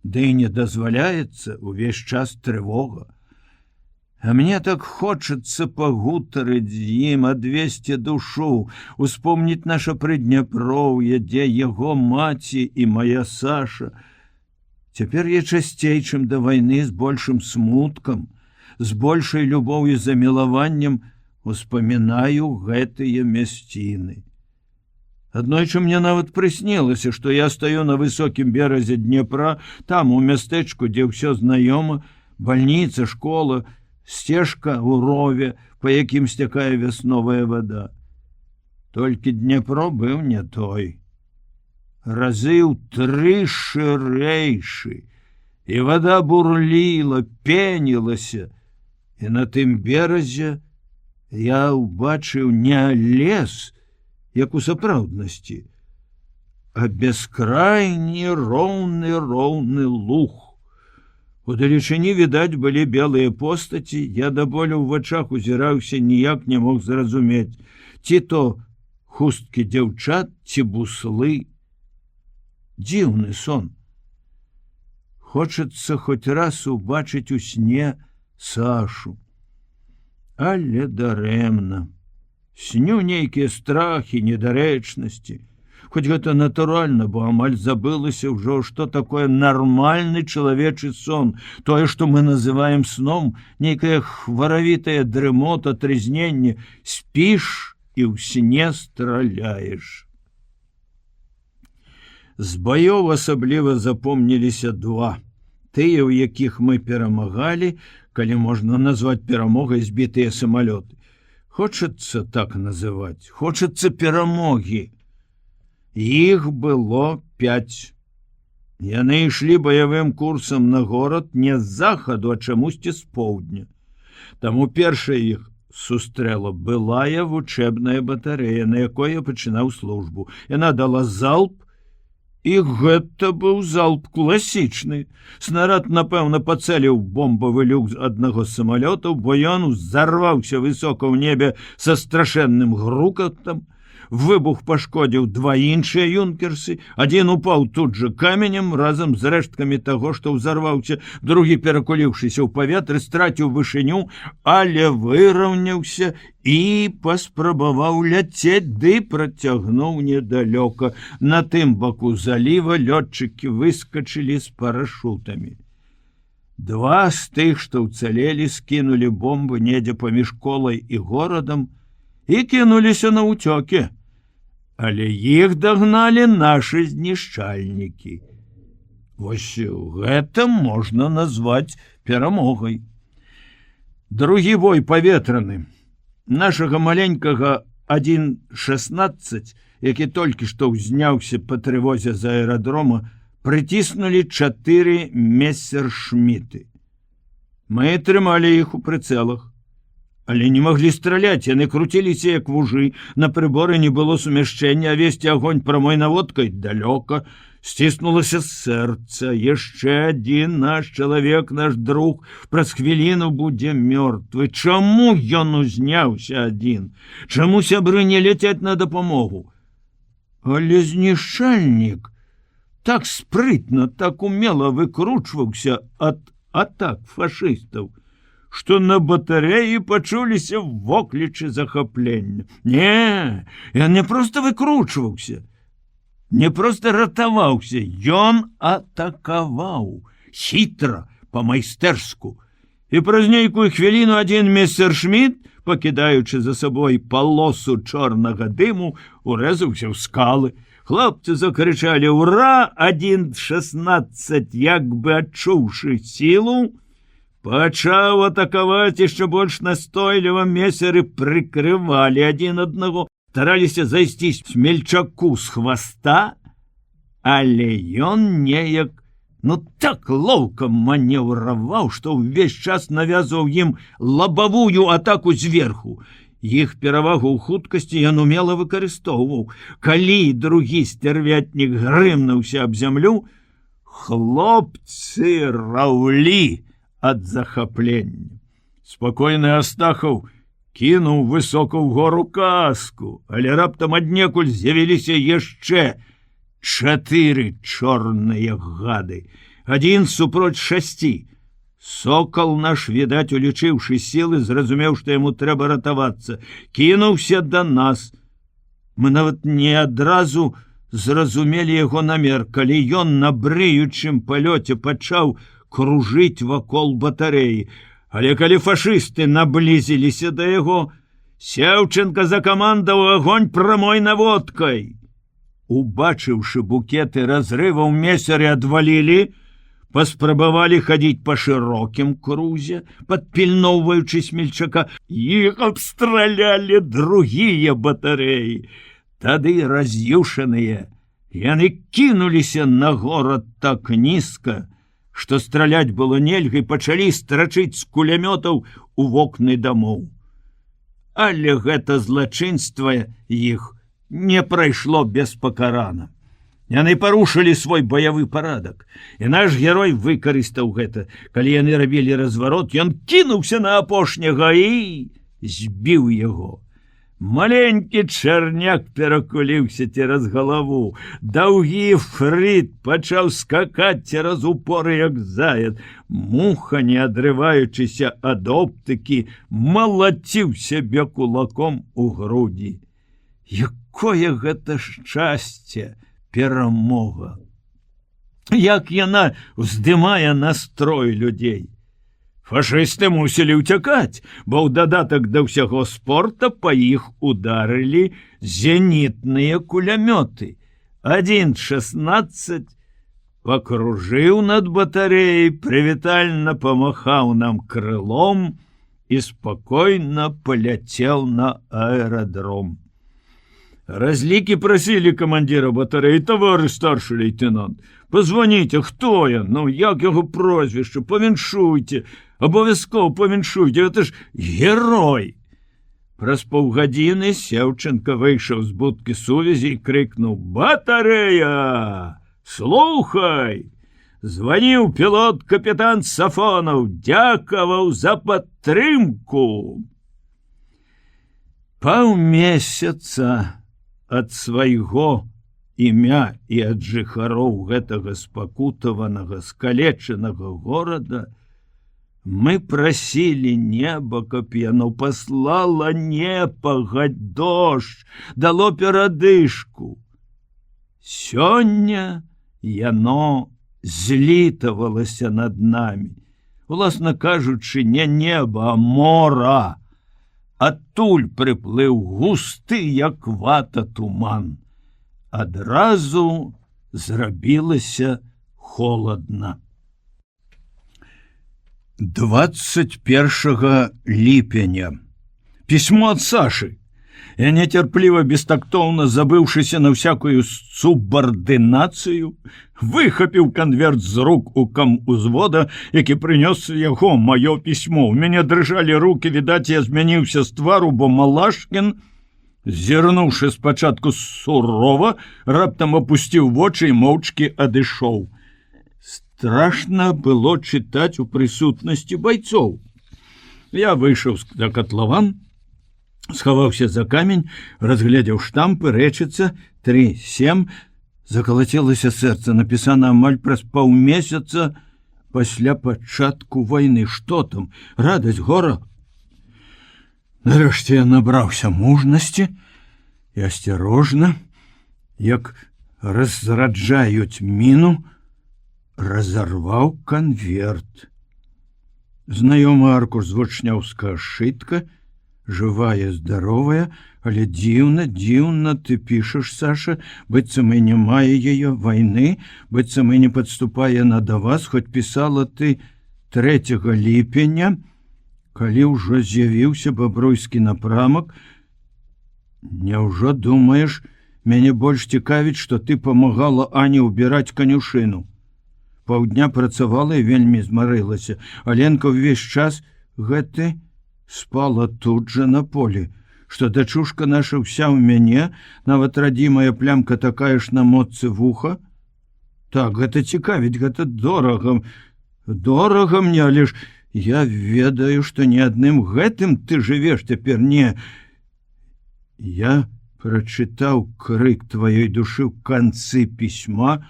Ды і не дазваляецца ўвесь час трывога. А мне так хочацца пагутарыць з ім, адвесці душу, успомніць наша Прыдняпроўе, дзе яго маці і моя Саша. Цяпер я часцей, чым да вайны, з большым смуткам, з большай любоўю за мілаваннем успамінаю гэтыя мясціны. Аднойчы мне нават прыснілася, што я стаю на высокім беразе Днепра, там, у мястэчку, дзе ўсё знаёма, бальніца, школа, сцежка ў рове, па якім сцякае вясновая вада. Толькі Днепро быў не той. Разы ў 3 шырэйшы, і вада бурліла, пенілася, і на тым беразе я ўбачыў не лес, як у сапраўднасці, а бескрайні роўны луг. Удалечыні, відаць, былі белыя постаці, я да болю ў вачах узіраўся, ніяк не мог зразумець, ці то хусткі дзяўчат, ці буслы. Дзіўны сон. Хочацца хоць раз убачыць у сне Сашу. Але дарэмна. Сню нейкія страхі, недарэчнасці. Хоць гэта натуральна, бо амаль забылася ўжо, што такое нармальны чалавечы сон. Тое, што мы называем сном, нейкая хваравітая дрымота, трызненне. Спіш і ў сне страляеш. З баёў асабліва запомніліся 2. Тыя, у якіх мы перамагалі, калі можна назваць перамогай збітыя самалёты. Хочацца так называць, хочацца перамогі. Іх было 5. Яны ішлі баявым курсам на горад не з захаду, а чамусьці з поўдня. Таму першая іх сустрэла былая вучэбная батарэя, на якой я пачынаў службу. Яна дала залп, і гэта быў залп класічны. Снарад, напэўна, пацэліў бомбавы люк аднаго з самалётаў, бо ён узарваўся высока ў небе са страшэнным грукатам. Выбух пашкодзіў 2 іншыя юнкерсы, адзін упаў тут жа каменем разам з рэшткамі таго, што ўзарваўся, другі, перакуліўшыся ў паветры, страціў вышыню, але выраўняўся і паспрабаваў ляцець, ды працягнуў недалёка. На тым баку заліва лётчыкі выскачылі з парашутамі. 2 з тых, што ўцалелі, скінулі бомбы недзе паміж школай і горадам і кінуліся на ўцёкі. Але іх дагналі нашы знішчальнікі. Вось гэта можна назваць перамогай. Другі бой паветраны. Нашага маленькага 1-16, які толькі што ўзняўся па трывозе з аэрадрома, прыціснулі 4 мессершміты. Мы трымалі іх у прыцэлах. Але не маглі страляць, яны круціліся як вужы, на прыборы не было сумяшчэння, а весці агонь прамой наводкай далёка. Сціснулася сэрца. Яшчэ адзін наш чалавек, наш друг, праз хвіліну будзе мёртвы. Чаму ён узняўся адзін? Чаму сябры не ляцяць на дапамогу? Але знішчальнік так спрытна, так умела выкручваўся ад атак фашыстаў, што на батарэі пачуліся воклічы захаплення. Не, ён не проста выкручваўся, не проста ратаваўся, ён атакаваў хітра, па-майстэрску. І праз нейкую хвіліну адзін месершміт, пакідаючы за сабой палосу чорнага дыму, урэзаўся ў скалы. Хлопцы закрычалі «Ура!», 1-16, як бы адчуўшы сілу, пачаў атакаваць яшчэ больш настойліва. Месеры прыкрывалі адзін аднаго, стараліся зайсці смельчаку з хваста, але ён неяк так лоўка манеўраваў, што ўвесь час навязваў ім лабавую атаку зверху. Іх перавагу ў хуткасці ён умела выкарыстоўваў. Калі другі сцярвятнік грымнуўся аб зямлю, хлопцы раўлі ад захаплення. Спакойны Астахаў кінуў высока ўгору каску, але раптам аднекуль з'явіліся яшчэ 4 чорныя гады, 1 супроць 6. Сокал наш, відаць, улічыўшы сілы, зразумеў, што яму трэба ратавацца, кінуўся да нас. Мы нават не адразу зразумелі яго намер, калі ён на брыючым палёце пачаў кружыць вакол батарэі. Але калі фашысты наблізіліся да яго, Сеўченка закамандаваў агонь прамой наводкай. Убачыўшы букеты разрываў, месяры адвалілі, паспрабавалі хадзіць па шырокім крузе, падпільноўваючы смельчака. Іх абстралялі другія батарэі. Тады раз'юшаныя яны кінуліся на горад так нізка, што страляць было нельга, і пачалі страчыць з кулямётаў у вокны дамоў. Але гэта злачынства іх не прайшло без пакарана. Яны парушылі свой баявы парадак, і наш герой выкарыстаў гэта. Калі яны рабілі разварот, ён кінуўся на апошняга і збіў яго. Маленькі чарняк перакуліўся цераз галаву. Даўгі фрыт пачаў скакаць цераз упоры, як заяц. Муха, не адрываючыся ад оптыкі, малаціў сябе кулаком у грудзі. Якое гэта шчасце! Перамога. Як яна уздымае настрой людзей. Фашысты мусілі ўцякаць, бо ў дадатак да ўсяго спорта па іх ударылі зенітныя кулямёты. 1-16 пакружыў над батарэяй, прывітальна памахаў нам крылом і спакойна паляцеў на аэрадром. Разлікі прасілі камандзіра батарэі: «Таварыш старшы лейтенант, позвоніце, хто я, як яго прозвішча, павіншуйце, абавязкова павіншуйце, гэта ж герой!» Праз паўгадзіны Сеўченка выйшаў з будкі сувязі і крыкнуў: «Батарэя! Слухай! Званіў пілот капітан Сафонаў, дзякаваў за падтрымку!» Паўмесяца ад свайго імя і ад жыхароў гэтага спакутаванага, скалечанага горада мы прасілі неба, каб яно паслала непагадь, дождж, дало перадышку. Сёння яно злітавалася над намі. Уласна кажучы, не неба, а мора. Адтуль прыплыў густы, як вата, туман. Адразу зрабілася холадна. 21 ліпеня. Пісьмо ад Сашы. Я нецярпліва, бестактоўна, забыўшыся на всякую субардынацыю, выхапіў канверт з рук у камузвода, які прынёс яго маё пісьмо. У мяне дрыжалі руки, відаць, я змяніўся з твару, бо Малашкін, зірнуўшы спачатку сурова, раптам апусціў вочы і моўчкі адышоў. Страшна было чытаць у прысутнасці байцоў. Я выйшаў за катлаван, схаваўся за камень, разгледзеў штампы, рэчыца 3-7, закалацілася сэрца, напісана амаль праз паўмесяца пасля пачатку вайны? Што там? Радасць, гора? Нарэшце я набраўся мужнасці і асцярожна, як разраджаюць міну, разарваў канверт. Знаёмы аркуш з вучняўскага сшытка, жывая, здаровая, але дзіўна ты пішаш, Саша, быццам і не мае яе вайны, быццам і не падступае яна да вас, хоць пісала ты 3 ліпеня, калі ўжо з'явіўся бабруйскі напрамак. Няўжо думаеш, мяне больш цікавіць, што ты памагала Ані ўбіраць канюшыну? Паўдня працавала і вельмі змарылася. Аленка ўвесь час гэты спала тут жа на полі, што дачушка наша ўся ў мяне, нават радзімая плямка такая ж на моццы вуха. Так, гэта цікавіць, гэта дорага. Дорага мне, але ж я ведаю, што не адным гэтым ты жывеш цяпер, не. Я прачытаў крык тваёй душы ў канцы пісьма,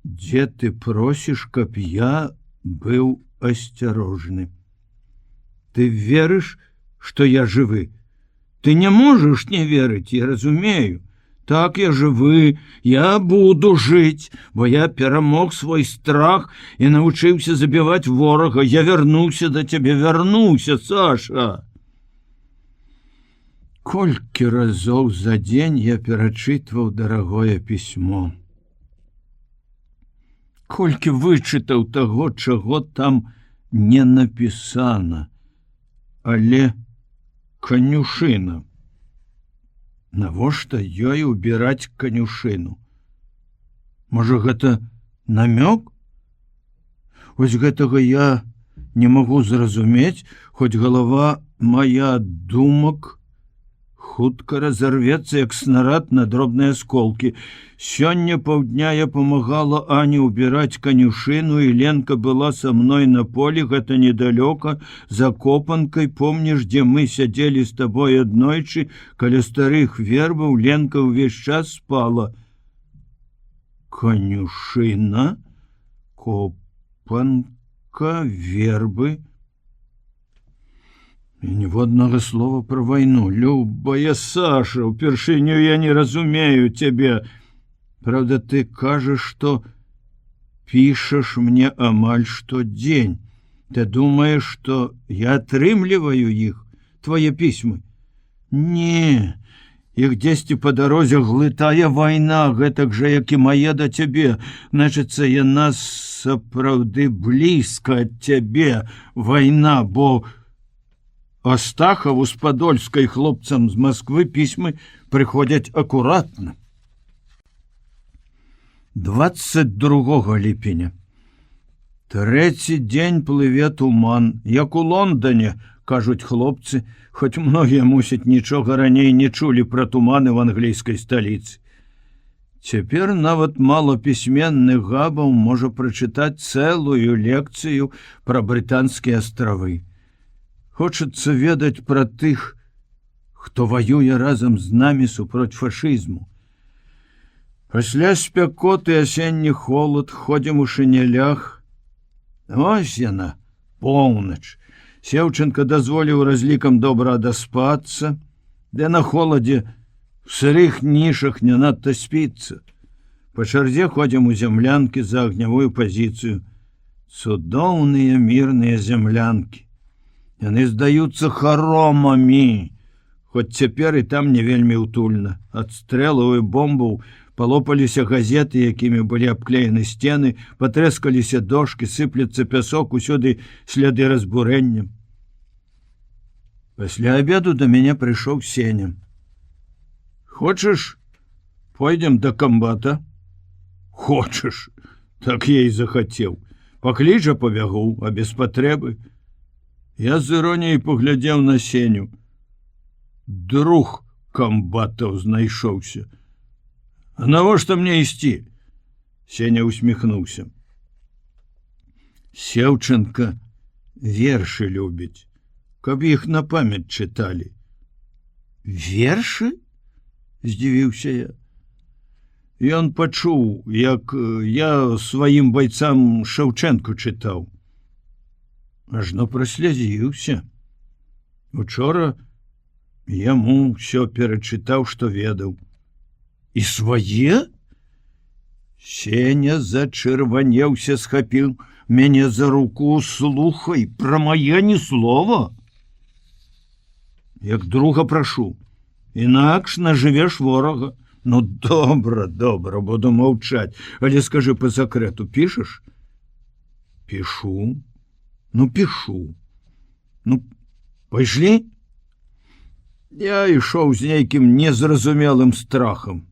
дзе ты просіш, каб я быў асцярожны. Ты верыш, што я жывы? Ты не можаш не верыць, я разумею. Так, я жывы, я буду жыць, бо я перамог свой страх і навучыўся забіваць ворага. Я вярнуўся да цябе, вярнуўся, Саша. Колькі разоў за дзень я перачытваў дарагое пісьмо. Колькі вычытаў таго, чаго там не напісана. Але канюшына. Навошта ёй убіраць канюшыну? Можа, гэта намёк? Вось гэтага я не магу зразумець, хоць галава мая думак хутка разорвецца, як снарад на дробныя асколкі. Сёння паўдня я памагала Ані ўбіраць канюшыну, і Ленка была са мной на полі, гэта недалёка, за копанкай. Помніш, дзе мы сядзелі з табой аднойчы, каля старых вербаў? Ленка ўвесь час спала. Канюшына, копанка, вербы. І ніводнага слова пра вайну. Любая Саша, упершыню я не разумею цябе. Правда, ты кажаш, што пішаш мне амаль штодзень. Ты думаеш, што я атрымліваю іх, твае пісьмы? Не, іх дзесьці па дарозе глытае вайна, гэтак жа, як і мае да цябе. Значыцца, яна сапраўды блізка ад цябе, вайна, бо Астахаву з Падольскай хлопцам з Масквы пісьмы прыходзяць акуратна. 22 ліпеня. 3 дзень плыве туман, як у Лондоне, кажуць хлопцы, хоць многія, мусіць, нічога раней не чулі пра туманы в англійскай сталіцы. Цяпер нават малапісьменны Габаў можа прачытаць цэлую лекцыю пра брытанскія астравы. Хочацца ведаць пра тых, хто ваюе разам з намі супроць фашызму. Пасля спякоты асенні холад, ходзім у шынелях. Ось яна, поўнач. Сеўченка дазволіў разлікам добра адаспацца, де на холадзе в сырых нішах не надта спіцца. Па чарзе ходзім у зямлянкі за агнявую пазіцыю. Цудоўныя мірныя зямлянкі. Яны здаюцца харомамі, хоць цяпер і там не вельмі утульна. Ад стрэлаў і бомбаў палопаліся газеты, якімі былі абклеены сцены, патрэскаліся дошкі, сыплецца пясок, усюды сляды разбурэння. Пасля абеду да мяне прыйшоў Сеня. Хочаш, пойдзем да камбата? Хочаш, так я і захацеў. Пакліча пабягу, а без патрэбы. Я з іроніяй паглядзеў на Сеню. Друг камбатаў знайшоўся. А навошта мне ісці? Сеня усміхнуўся. Сеўченка вершы любіць, каб іх на памяць чыталі. Вершы? Здзівіўся я. Ён пачуў, як я сваім байцам Шаўчэнку чытаў. Ажно праслязіўся. Учора яму ўсё перачытаў, што ведаў. І свае? Сеня зачырванеўся, схапіў мяне за руку. Слухай, пра мае ні слова. Як друга прашу, інакш нажывеш ворага. Ну, добра, буду маўчаць, але скажы па сакрэту, пішаш? Пішу. Ну, пішу. Ну, пайшлі? Я ішоў з нейкім незразумелым страхам.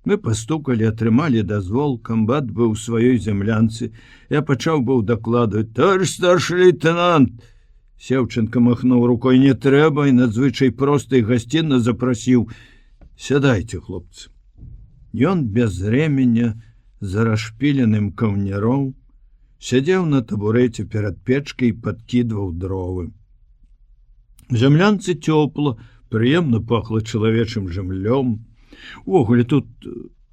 Мы пастукалі, атрымалі дазвол, камбат быў у сваёй зямлянцы. Я пачаў быў дакладваць: «Товарищ старший лейтенант!» Сеўченко махнуў рукой: «Не трэба», і надзвычай проста і гасцінна запрасіў: «Сядайце, хлопцы». Ён без рэменя, за расшпіленым каўняром, сядзеў на табурэце перад печкай і падкідваў дровы. У зямлянцы цёпла, прыемна пахла чалавечым жымлём. Увогуле тут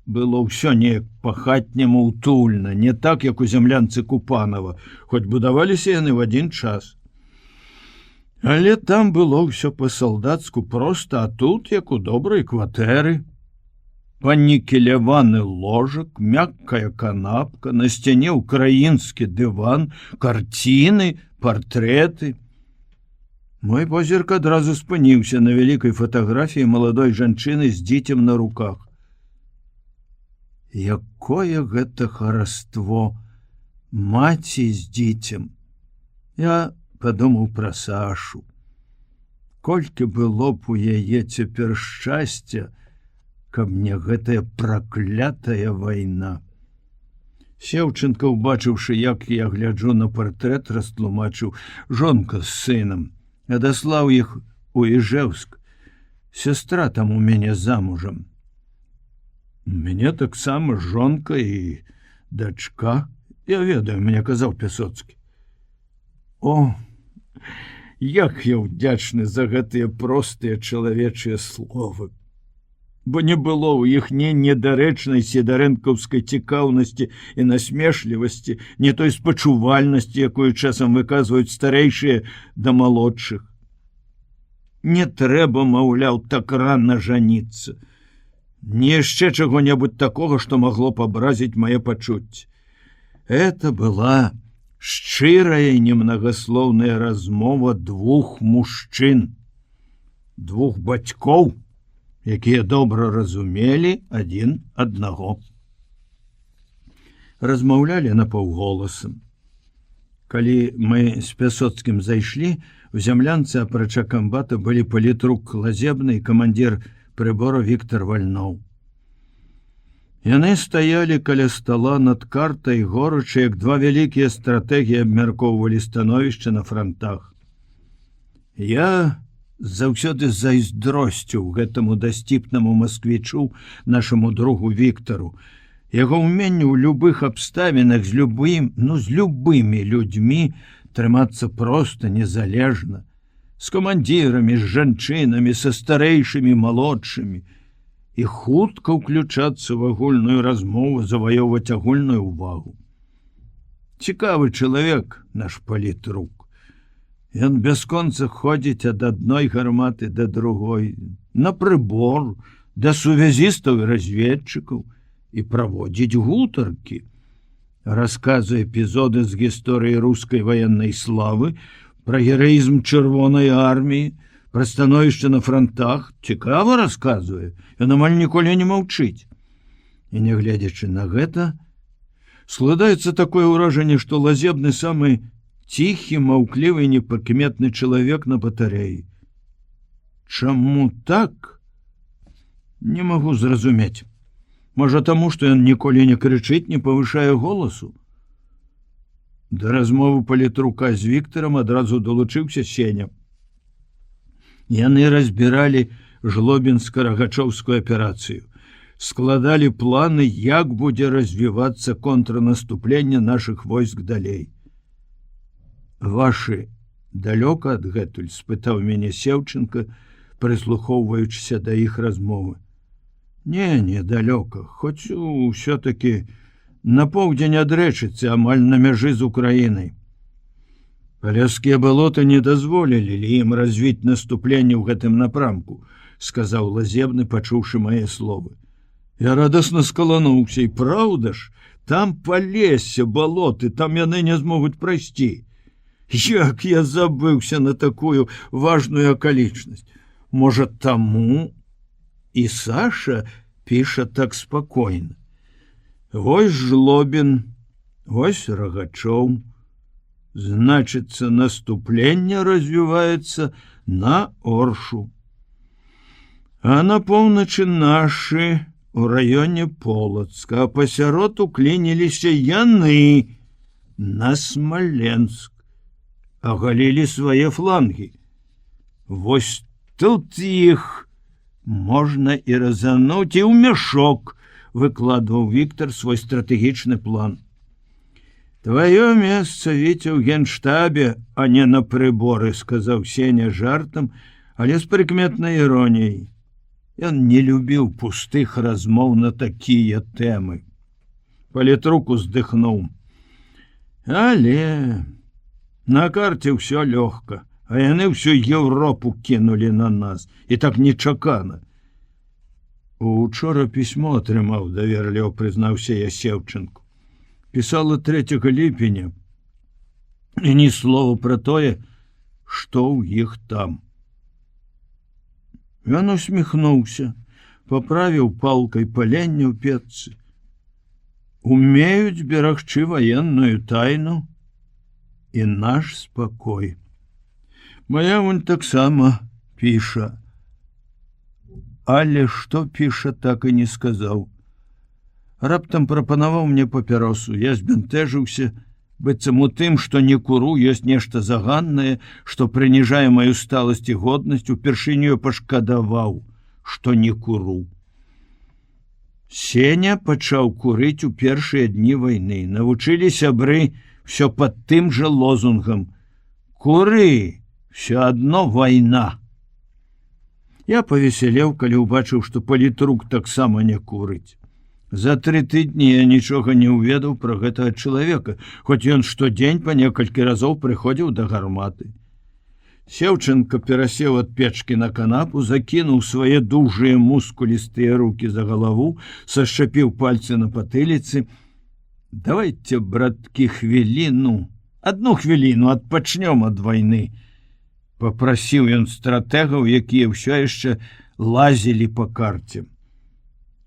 было ўсё неяк па-хатняму утульна, не так, як у зямлянцы Купанова, хоць будаваліся яны в адзін час. Але там было ўсё па-салдацку проста, а тут, як у добрай кватэры. Панікеляваны ложак, мяккая канапка, на сцяне украінскі дыван, карціны, партрэты. Мой позірк адразу спыніўся на вялікай фатаграфіі маладой жанчыны з дзіцем на руках. Якое гэта хараство, маці з дзіцем. Я падумаў пра Сашу. Колькі было б у яе цяпер шчасця, каб мне гэтая праклятая вайна. Сеўченко, убачыўшы, як я гляджу на партрэт, растлумачыў: «Жонка з сынам, адаслаў іх у Іжэўск. Сястра там у мяне замужам». У мяне таксама жонка і дачка. Я ведаю, мне казаў Пясоцкі. О, як я ўдзячны за гэтыя простыя чалавечыя словы. Бо не было ў іх ні недарэчнай сідарэнкаўскай цікаўнасці і насмешлівасці, не той спачувальнасці, якую часам выказваюць старэйшыя да малодшых. Не трэба, маўляў, так рана жаніцца. Не яшчэ чаго-небудзь такога, што магло б абразіць мае пачуцці. Это была шчырая і немнагаслоўная размова двух мужчын, двух бацькоў, якія добра разумелі адзін аднаго. Размаўлялі напаўголасам. Калі мы з Пясоцкім зайшлі, у зямлянцы апрача камбата былі палітрук Лазебны і камандзір прыбора Віктор Вальноў. Яны стаялі каля стала над картай, горача, як два вялікія стратэгі абмяркоўвалі становішча на франтах. Я заўсёды зайздросціў гэтаму дасціпнаму масквічу, нашаму другу Віктару. Яго ўменне ў любых абставінах з любымі людзьмі трымацца проста незалежна, з камандзірамі, з жанчынамі, са старэйшымі, малодшымі, і хутка ўключацца ў агульную размову, заваёўваць агульную ўвагу. Цікавы чалавек наш палітрук. Ён бясконца ходзіць ад адной гарматы да другой, на прыбор, да сувязістаў і разведчыкаў, і праводзіць гутаркі. Расказвае эпізоды з гісторыі рускай ваеннай славы, пра гераізм чырвонай арміі, пра становішча на франтах. Цікава расказвае, ён амаль ніколі не маўчыць. І нягледзячы на гэта, складаецца такое ўражанне, што Лазебны самы ціхі, маўклівы, непрыкметны чалавек на батарэі. Чаму так? Не магу зразумець. Можа, таму, што ён ніколі не крычыць, не павышае голасу. Да размовы палітрука з Віктарам адразу далучыўся Сеня. Яны разбіралі жлобінска-рагачоўскую аперацыю, складалі планы, як будзе развівацца контрнаступленне нашых войск далей. Вашы далёка адгэтуль? — спытаў мяне Сеўченко, прыслухоўваючыся да іх размовы. Недалёка, хоць усё-такі на поўдзень ад рэчыцы, амаль на мяжы з Украінай. Паляскія балоты не дазволілі ім развіць наступленне ў гэтым напрамку, сказаў Лазебны, пачуўшы мае словы. Я радасна скалануўся, і праўда ж, там палесся балоты, там яны не змогуць прайсці. Як я забыўся на такую важную акалічнасць. Можа, таму і Саша піша так спакойна. Вось Жлобін, вось Рагачоў. Значыцца, наступленне развіваецца на Оршу. А на поўначы нашы, у раёне Полацка, а пасярод уклініліся яны на Смаленск, агалілі свае флангі. Вось тут іх можна і разануць, і ў мяшок, выкладваў Віктор свой стратэгічны план. Твоё месца, Віця, ў генштабе, а не на прыборы, сказаў Сеня жартам, але з прыкметнай іроніяй. Ён не любіў пустых размоў на такія тэмы. Палітрук уздыхнуў. Але на карце ўсё лёгка, а яны ўсю Еўропу кінулі на нас, і так нечакана. Учора пісьмо атрымаў, даверліва прызнаўся я Сеўчанку. Пісала 3 ліпеня, і ні слова пра тое, што ў іх там. Ён усміхнуўся, паправіў палкай паленне ў печцы. Умеюць берагчы ваенную тайну і наш спакой. Моя вунь таксама піша. Але што піша, так і не сказаў. Раптам прапанаваў мне папяросу. Я збянтэжыўся, быццам у тым, што не куру, ёсць нешта заганнае, што прыніжае маю сталасць і годнасць, упершыню пашкадаваў, што не куру. Сеня пачаў курыць у першыя дні вайны. Навучылі сябры всё пад тым жа лозунгам: «Куры, всё адно вайна». Я павесялеў, калі ўбачыў, што палітрук таксама не курыць. За 3 тыдні я нічога не ўведаў пра гэтага чалавека, хоць ён штодзень па некалькі разоў прыходзіў да гарматы. Сеўчанка перасеў ад печкі на канапу, закінуў свае дужыя мускулістыя рукі за галаву, сашчапіў пальцы на патыліцы. Давайте, браткі, хвіліну, 1 хвіліну адпачнём ад вайны, папрасіў ён стратэгаў, якія ўсё яшчэ лазілі па карце.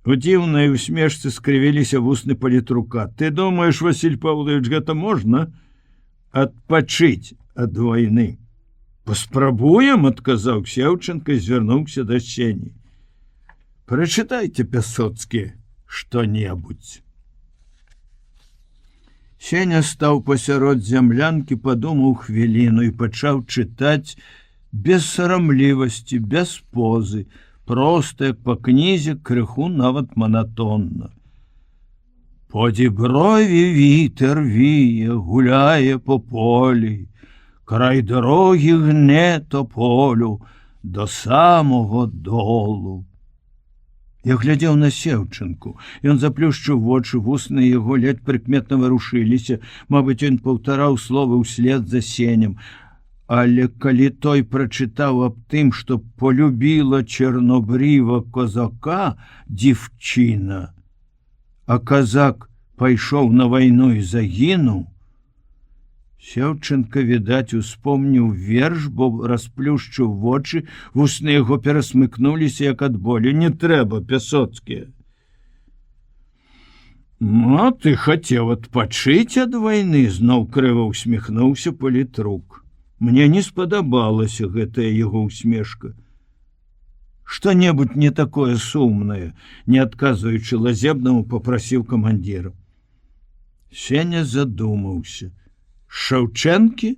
У дзіўнай усмешцы скрывіліся вусны палітрука. Ты думаеш, Василь Павлович, гэта можна? Адпачыць ад вайны. Паспрабуем, адказаў Сеўчанка і звярнуўся да Сені. Прачытайце, Пясоцкі, што-небудзь. Сеня стаў пасярод зямлянкі, падумаў хвіліну і пачаў чытаць без сарамлівасці, без позы, проста, як па кнізе, крыху нават манатонна. По діброві вітер віє, гуляє по полі, край дороги гне тополю до самого долу. Я глядзеў на Сеўчанку. Ён заплюшчыў вочы, вусны яго ледь прыкметна варушыліся. Мабыць, ён паўтараў словы ўслед за Сенем. Але калі той прачытаў аб тым, што полюбіла чорнобрива козака дзівчына, а казак пайшоў на вайну і загінуў, Сеўчанка, відаць, успомніў верш, бо расплюшчыў вочы, вусны яго перасмыкнуліся, як ад болю. Не трэба, Пясоцкі. Ну, ты хацеў адпачыць ад вайны, зноў крыва усміхнуўся палітрук. Мне не спадабалася гэтая яго усмешка. Што-небудзь не такое сумнае, не адказваючы Лазебнаму, папрасіў камандзіра. Сеня задумаўся. Шаўчэнкі?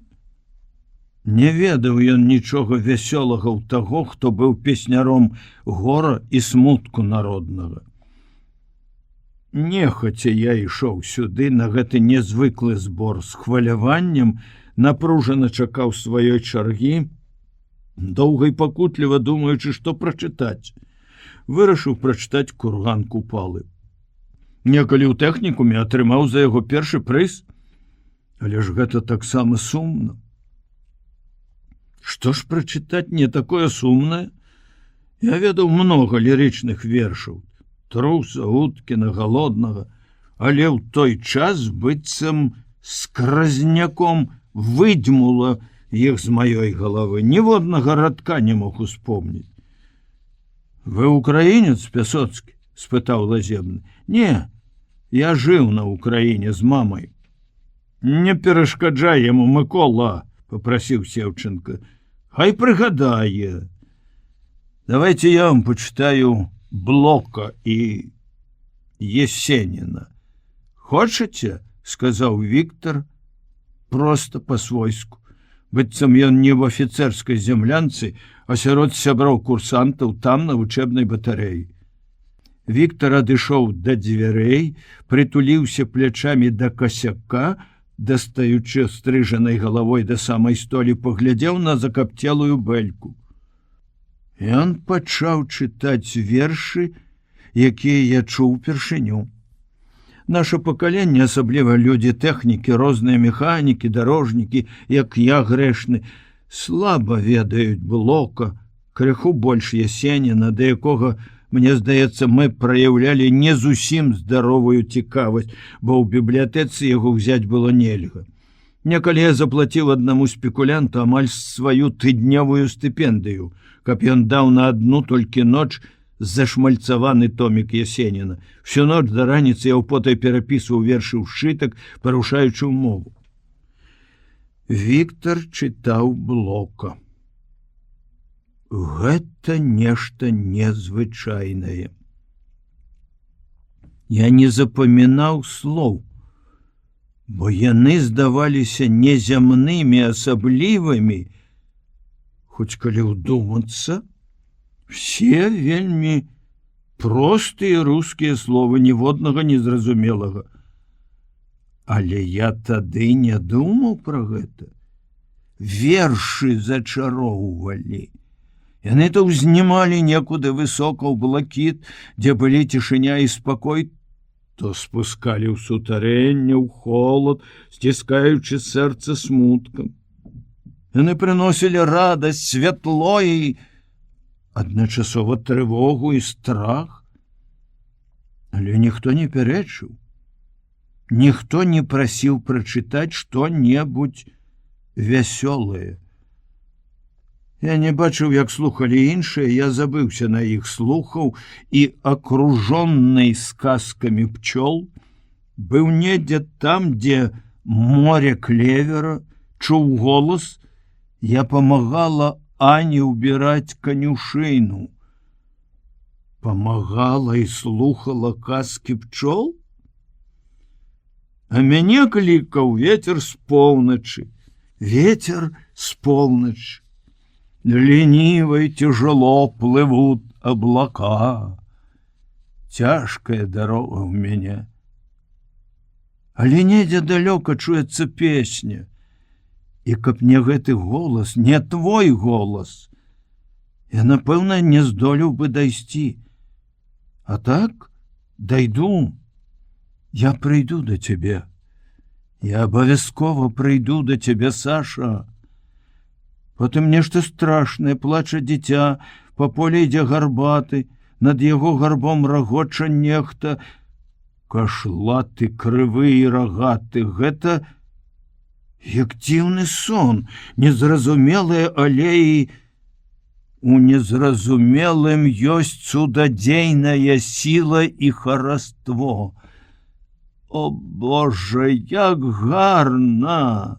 Не ведаў ён нічога вясёлага ў таго, хто быў песняром гора і смутку народнага. Нехаця я ішоў сюды на гэты незвыклы збор з хваляваннем, напружана чакаў сваёй чаргі, доўга і пакутліва думаючы, што прачытаць. вырашыў прачытаць курган Купалы. Некалі ў тэхнікуме атрымаў за яго першы прыз, але ж гэта таксама сумна. Што ж прачытаць не такое сумнае? Я ведаў многа лірычных вершаў, Труса, Уткіна, Галоднага, але ў той час быццам скразняком выдзьмула іх з маёй галавы. Ніводнага радка не мог успомніць. Вы украінец, Пясоцкі? — спытаў Лазебны. Не, я жыў на Украіне з мамай. Не перашкаджай яму, Мыкола, — попрасіў Сеўченко. Хай прыгадае. Давайте я вам почитаю Блока і Есеніна. Хочаце? — сказаў Віктор просто па-свойску. Быццам ён не в афіцэрскай землянцы, а сярод сяброў курсантаў там на вучэбнай батарэі. Віктор адышоў да дзвярэй, прытуліўся плячамі да касяка, дастаючы стрыжанай галавой да самай столі, паглядзеў на закапцелую бэльку. Ён пачаў чытаць вершы, якія я чуў упершыню. Наша пакаленне, асабліва людзі тэхнікі, розныя механікі, дарожнікі, як я грэшны, слаба ведаюць Блока, крыху больш Есеніна, да якога, мне здаецца, мы праяўлялі не зусім здаровую цікавасць, бо ў бібліятэцы яго ўзяць было нельга. Некалі я заплаціў аднаму спекулянту амаль сваю тыднявую стыпендыю, каб ён даў на адну толькі ноч зашмальцаваны томік Есеніна. Всю ноч да раніцы я ўпотай перапісваў вершы ў сшытак, парушаючы ўмову. Віктор чытаў Блока. Гэта нешта незвычайнае. Я не запамінаў слоў, бо яны здаваліся незямнымі, асаблівымі. Хоць калі ўдумацца, все вельмі простыя рускія словы, ніводнага незразумелага. Але я тады не думаў пра гэта. Вершы зачароўвалі. Яны то ўзнімалі некуды высока ў блакіт, дзе былі цішыня і спакой, то спускалі ў сутарэнне, ў холад, сціскаючы сэрца смуткам. Яны прыносілі радасць, святло і адначасова трывогу і страх. Але ніхто не пярэчыў. Ніхто не прасіў прачытаць што-небудзь вясёлае. Я не бачыў, як слухалі іншыя, я забыўся на іх, слухаў і, акружонный сказкамі пчол, быў недзе там, дзе море клевера, чуў голас, я памагала Ане ўбіраць канюшыну. Памагала і слухала казкі пчол? А мяне клікаў ветер з поўначы. Ветер з поўначы. Лениво и тяжело плывут облака. Тяжкая дорога у меня. Але недзе далёка чуецца песня. І каб не гэты голас, не твой голас, я, напэўна, не здолеў бы дайсці. А так, дайду. Я прыйду да цябе. Я абавязкова прыйду да цябе, Саша. Потым нешта страшнае, плача дзіця, па полі ідзе гарбаты, над яго гарбом рагоча нехта. Кашлаты, крывы і рагаты, гэта як дзіўны сон, незразумелыя алеі. У незразумелым ёсць цудадзейная сіла і хараство. О, Боже, як гарна!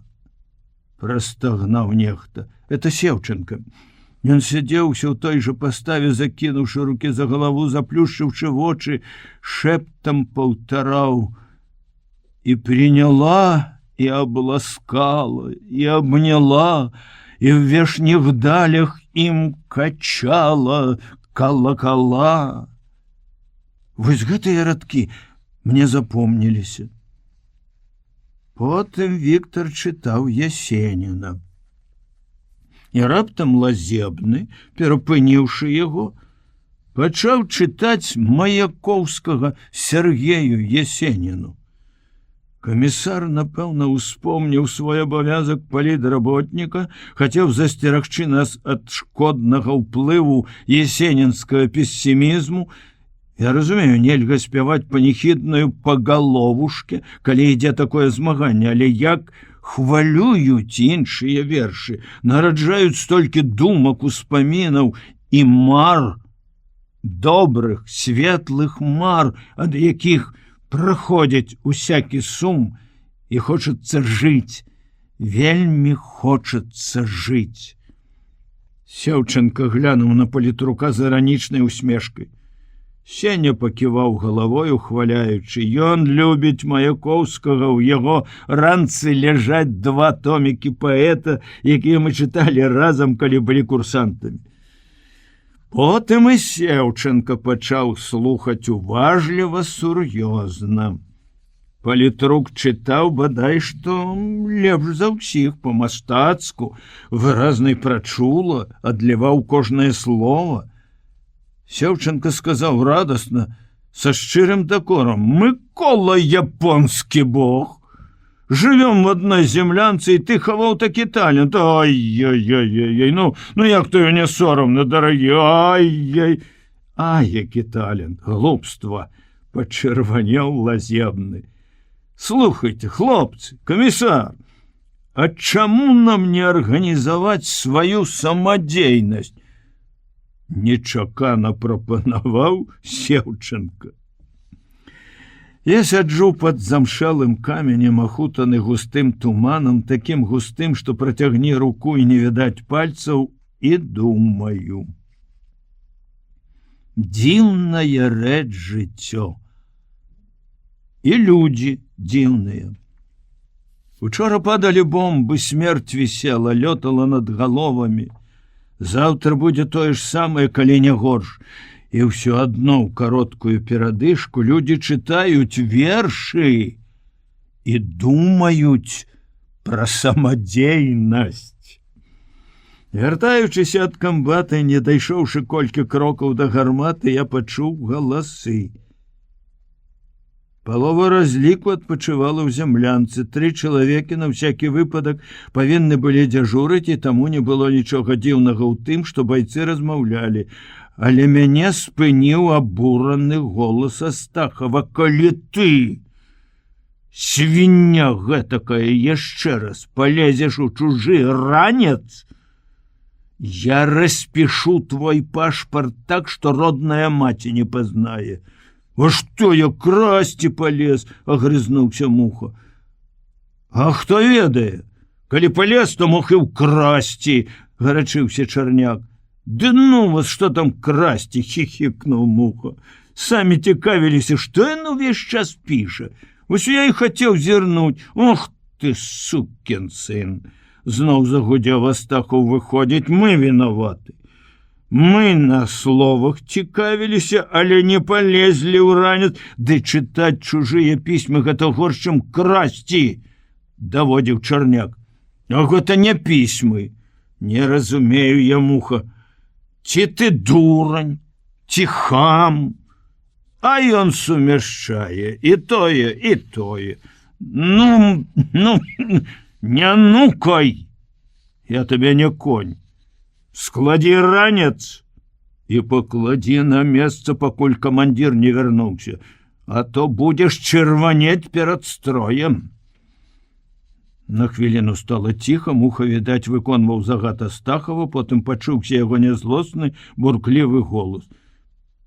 Прастагнаў нехта. Это Сеўченко. Ён сядзеў усё ў той жа паставе, закінуўшы рукі за галаву, заплюшчыўшы вочы, шэптам паўтараў: «І приняла, и обласкала, и обняла, и в вешних далях им качала колокола». Вось гэтыя радкі мне запомніліся. Потым Віктор чытаў Есеніна. І раптам Лазебны, перапыніўшы яго, пачаў чытаць Маяковскага Сергею Есеніну. Камісар, напэўна, успомніў свой абавязак палітработніка, хацеў засцерагчы нас ад шкоднага ўплыву есенінскага пессімізму. Я разумею, нельга спяваць паніхідную пагаловушке, калі ідзе такое змаганне, але як хвалююць іншыя вершы, нараджаюць столькі думак, успамінаў і мар, добрых, светлых мар, ад якіх праходзіць усякі сум, і хочацца жыць, вельмі хочацца жыць. Сеўченка глянуў на палітрука з іранічнай усмешкай. Сеня паківаў галавой, ухваляючы. Ён любіць Маяковскага, у яго ранцы ляжаць 2 томікі паэта, якія мы чыталі разам, калі былі курсантамі. Потым і Сеўченка пачаў слухаць уважліва, сур'ёзна. Палітрук чытаў бадай што лепш за ўсіх, па-мастацку, выразна і прачула, адліваў кожнае слово. Сеўченка сказаў радасна, са шчырым дакорам: «Микола японскі бог! Живем в одной землянцы, і ти хаваў такі талент. Ай-яй-яй-яй, ну як то не соромно, дарагі, ай-яй!» «А, які талент, глупства!» — пачырванеў лазебны. «Слухайте, хлопцы, камісар, а чаму нам не арганізаваць сваю самадзейнасць?» Нечакана прапанаваў Сеўченка. Я сяджу пад замшалым каменем, ахутаны густым туманам, такім густым, што працягні руку і не відаць пальцаў, і думаю. Дзіўная рэч жыццё. І людзі дзіўныя. Учора падалі бомбы, смерць вісела, лётала над галовамі. Заўтра будзе тое ж самае, калі не горш. І ўсё адно ў кароткую перадышку людзі чытаюць вершы і думаюць пра самадзейнасць. Вяртаючыся ад камбата, не дайшоўшы колькі крокаў да гарматы, я пачуў галасы. Палова разліку адпачывала ў зямлянцы. 3 чалавекі на всякі выпадак павінны былі дзяжурыць, і таму не было нічога дзіўнага ў тым, што байцы размаўлялі. Але мяне спыніў абураны голас Астахова: «Калі ты, свіння гэтакая, яшчэ раз полезеш у чужы ранец, я распішу твой пашпарт так, што родная маці не пазнае». «А што я красці полез?» — агрызнуўся Муха. «А хто ведае? Калі полез, то мог і ўкрасці!» — гарачыўся Чарняк. «Ды ну вас, што там красці!» — хихикнуў Муха. «Самі цікавіліся, што ён увесь час піша. Вось я і хацеў зірнуць. Ох ты, сукін сын!» Зноў загудзеў Астахов. «Выходзіць, мы вінаваты. Мы на словах цікавіліся, але не полезлі ў ранец. Ды чытаць чужыя пісьмы — гэта горш, чым красці!» — даводзіў Чарняк. «А гэта не пісьмы. Не разумею я, Муха. Ці ты дурань, ці хам, а ён сумяшчае і тое, і тое. Ну, не нукай, я табе не конь. Складі ранец і пакладі на месца, пакуль камандзір не вярнуўся, а то будзеш чырванець перад строем». На хвіліну стала ціха. Муха, відаць, выконваў загад Астахова, потым пачуўся яго нязлосны, бурклівы голас: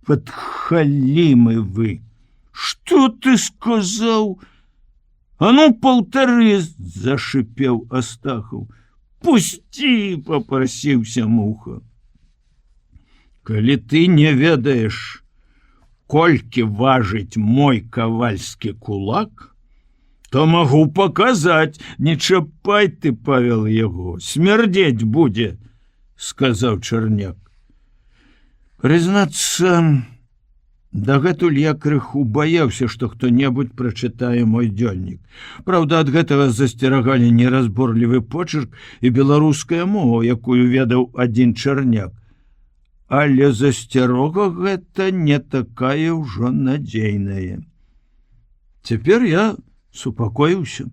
«Падхалімы вы! Што ты сказаў? А ну, паўтары!» — зашипеў Астахов. «Пусці!» — папрасіўся Муха. «Калі ты не ведаеш, колькі важыць мой кавальскі кулак, то магу паказаць. Не чапай ты, Павел, яго, смярдзець будзе», — сказаў Чарняк. Прызнацца, дагэтуль я крыху баяўся, што хто-небудзь прачытае мой дзённік. Праўда, ад гэтага засцерагалі неразборлівы почырк і беларуская мова, якую ведаў адзін Чарняк. але засцярога гэта не такая ўжо надзейная. Цяпер я супакоіўся.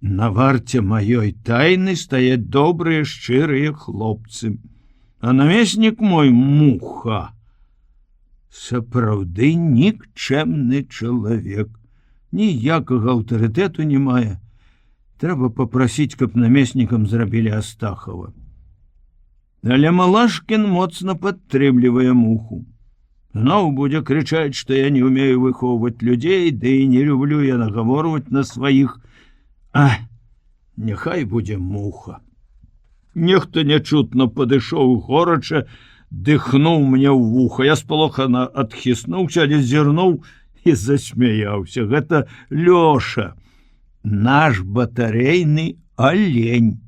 На варце маёй тайны стаяць добрыя, шчырыя хлопцы. А намеснік мой Муха сапраўды нікчэмны чалавек. Ніякага аўтарытэту не мае. Трэба папрасіць, каб намеснікам зрабілі Астахова. Але Малашкін моцна падтрымлівае Муху. Зноў будзе крычаць, што я не ўмею выхоўваць людзей, ды і не люблю я нагаворваць на сваіх. Няхай будзе Муха. Нехта нячутна падышоў горача, дыхнуў мне ў вуха. Я спалохана адхіснуўся, але зірнуў і засмяяўся. Гэта Лёша, наш батарэйны алень.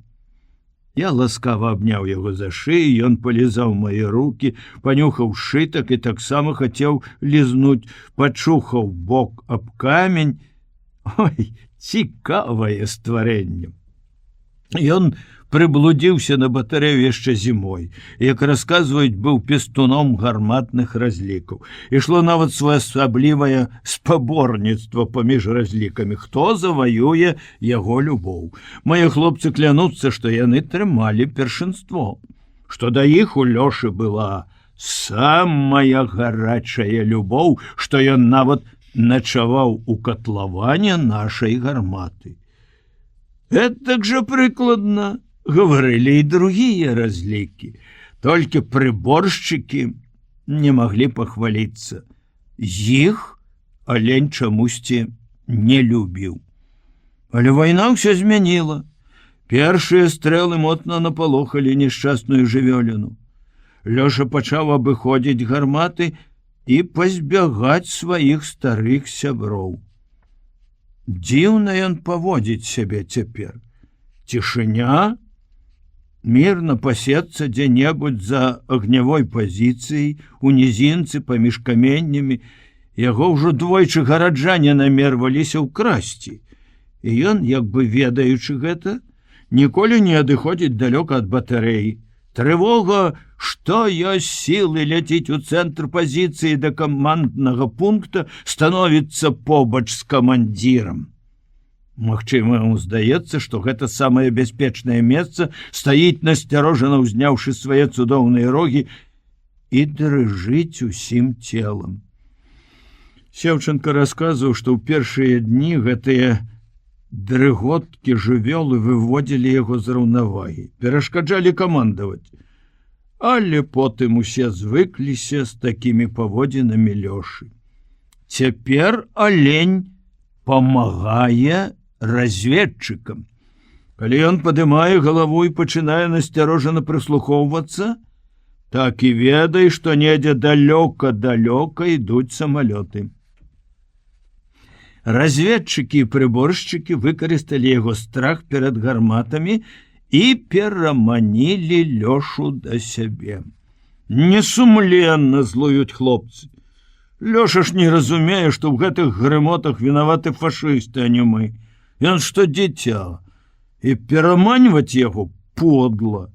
Я ласкава абняў яго за шыю, ён палізаў мае рукі, панюхаў шытак і таксама хацеў лізнуць, пачухаў бок аб камень. Ой, цікавае стварэнне. Ён прыблудзіўся на батарэю яшчэ зімой, як расказваюць, быў пестуном гарматных разлікаў. Ішло нават своеасаблівае спаборніцтва паміж разлікамі, хто заваюе яго любоў. Мае хлопцы клянуцца, што яны трымалі першынство, што да іх у Лёшы была самая гарачая любоў, што ён нават начаваў у катлаване нашай гарматы. Гэтак жа прыкладна гаварылі і другія разлікі, толькі прыборшчыкі не маглі пахваліцца. З іх алень чамусьці не любіў. Але вайна ўсё змяніла. Першыя стрэлы моцна напалохалі нешчасную жывёліну. Лёша пачаў абыходзіць гарматы і пазбягаць сваіх старых сяброў. Дзіўна ён паводзіць сябе цяпер. Цішыня, мірна пасецца дзе-небудзь за агнявой пазіцыяй, у нізінцы паміж каменнямі. Яго ўжо двойчы гараджане намерваліся ўкрасці. І ён, як бы ведаючы гэта, ніколі не адыходзіць далёка ад батарэі. Трывога, што ёсць сілы, ляціць у цэнтр пазіцыі да каманднага пункта, становіцца побач з камандзірам. Магчыма, яму здаецца, што гэта самае бяспечнае месца, стаіць насцярожана ўзняўшы свае цудоўныя рогі і дрыжыць усім целам. Сеўченка расказваў, што ў першыя дні гэтыя дрыготкі жывёлы выводзілі яго з раўнавагі, перашкаджалі камандаваць. Але потым усе звыкліся з такімі паводзінамі Лёшы. Цяпер алень памагае разведчыкам. Калі ён падымае галаву і пачынае насцярожана прыслухоўвацца, так і ведай, што недзе далёка-далёка ідуць самалёты. Разведчыкі і прыборшчыкі выкарысталі яго страх перад гарматамі і пераманілі Лёшу да сябе. Несумленна злуюць хлопцы. Лёша ж не разумее, што ў гэтых грымотах вінаваты фашысты, а не мы. Ён што дзіця, і пераманьваць яго подла.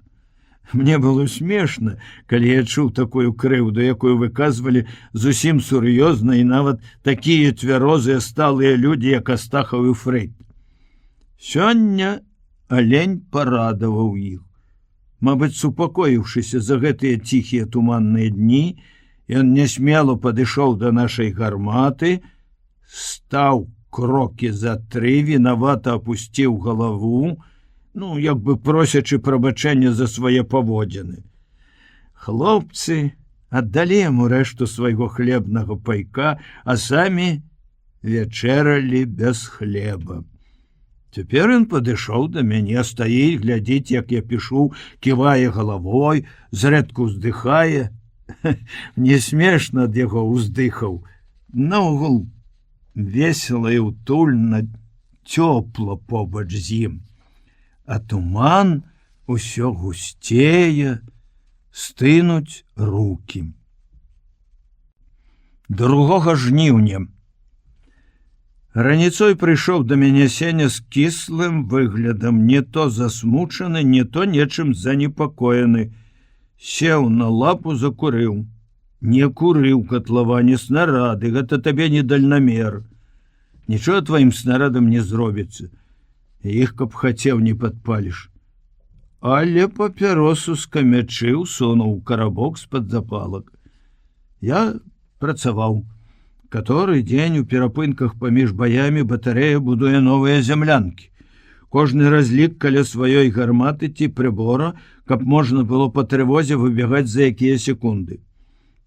Мне было смешна, калі я чуў такую крыўду, якую выказвалі зусім сур'ёзна і нават такія цвярозыя сталыя людзі, як Астахаў і Фрейд. Сёння алень парадаваў іх. Мабыць, супакоіўшыся за гэтыя ціхія туманныя дні, ён нясмела падышоў да нашай гарматы, стаў крокі за 3, вінавата апусціў галаву, як бы просячы прабачэння за свае паводзіны. Хлопцы аддалі яму рэшту свайго хлебнага пайка, а самі вячэралі без хлеба. Цяпер ён падышоў да мяне, стаіць, глядзіць, як я пішу, ківае галавой, зрэдку ўздыхае. Мне смешна ад яго ўздыхаў. Наогул весела і утульна, цёпла побач з ім. А туман усё гусцее, стынуць рукі. 2 жніўня. Раніцой прыйшоў да мяне Сеня з кіслым выглядам, не то засмучаны, не то нечым занепакоены. Сеў на лапу, закурыў. Не куры ў катлаване снарады, гэта табе недальнамер. Нічога тваім снарадам не зробіцца. Іх, каб хацеў, не падпаліш. Але папяросу скамячыў, сунуў карабок з-пад запалак. Я працаваў. Каторы дзень у перапынках паміж баямі батарэя будуе новыя зямлянкі. Кожны разлік каля сваёй гарматы ці прыбора, каб можна было па трывозе выбегаць за якія секунды.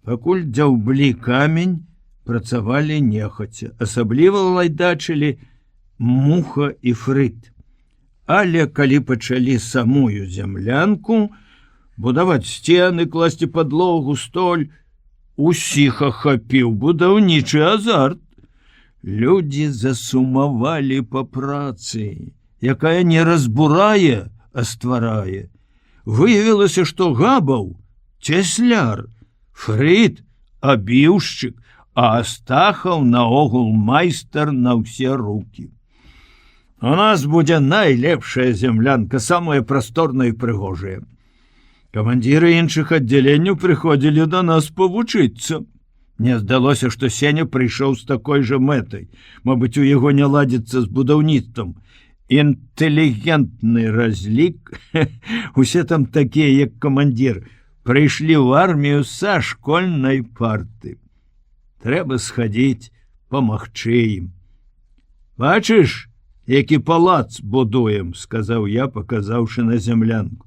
Пакуль дзяўблі камень, працавалі нехаця, асабліва лайдачылі Муха і Фрыд. Але калі пачалі самую зямлянку, будаваць сцены, класці падлогу, столь, усіх ахапіў будаўнічы азарт. Людзі засумавалі па працы, якая не разбурае, а стварае. Выявілася, што Габаў цесляр, Фрыд абіўшчык, а Астахаў наогул майстар на ўсе рукі. У нас будзе найлепшая зямлянка, самая прасторная і прыгожая. Камандзіры іншых аддзяленняў прыходзілі да нас павучыцца. Мне здалося, што Сеня прыйшоў з такой жа мэтай. Мабыць, у яго не ладзіцца з будаўніцтвам. Інтэлігентны разлік. Усе там такія, як камандзір, прыйшлі ў армію са школьнай парты. Трэба схадзіць, памагчы ім. Бачыш, які палац будуем, сказаў я, паказаўшы на зямлянку.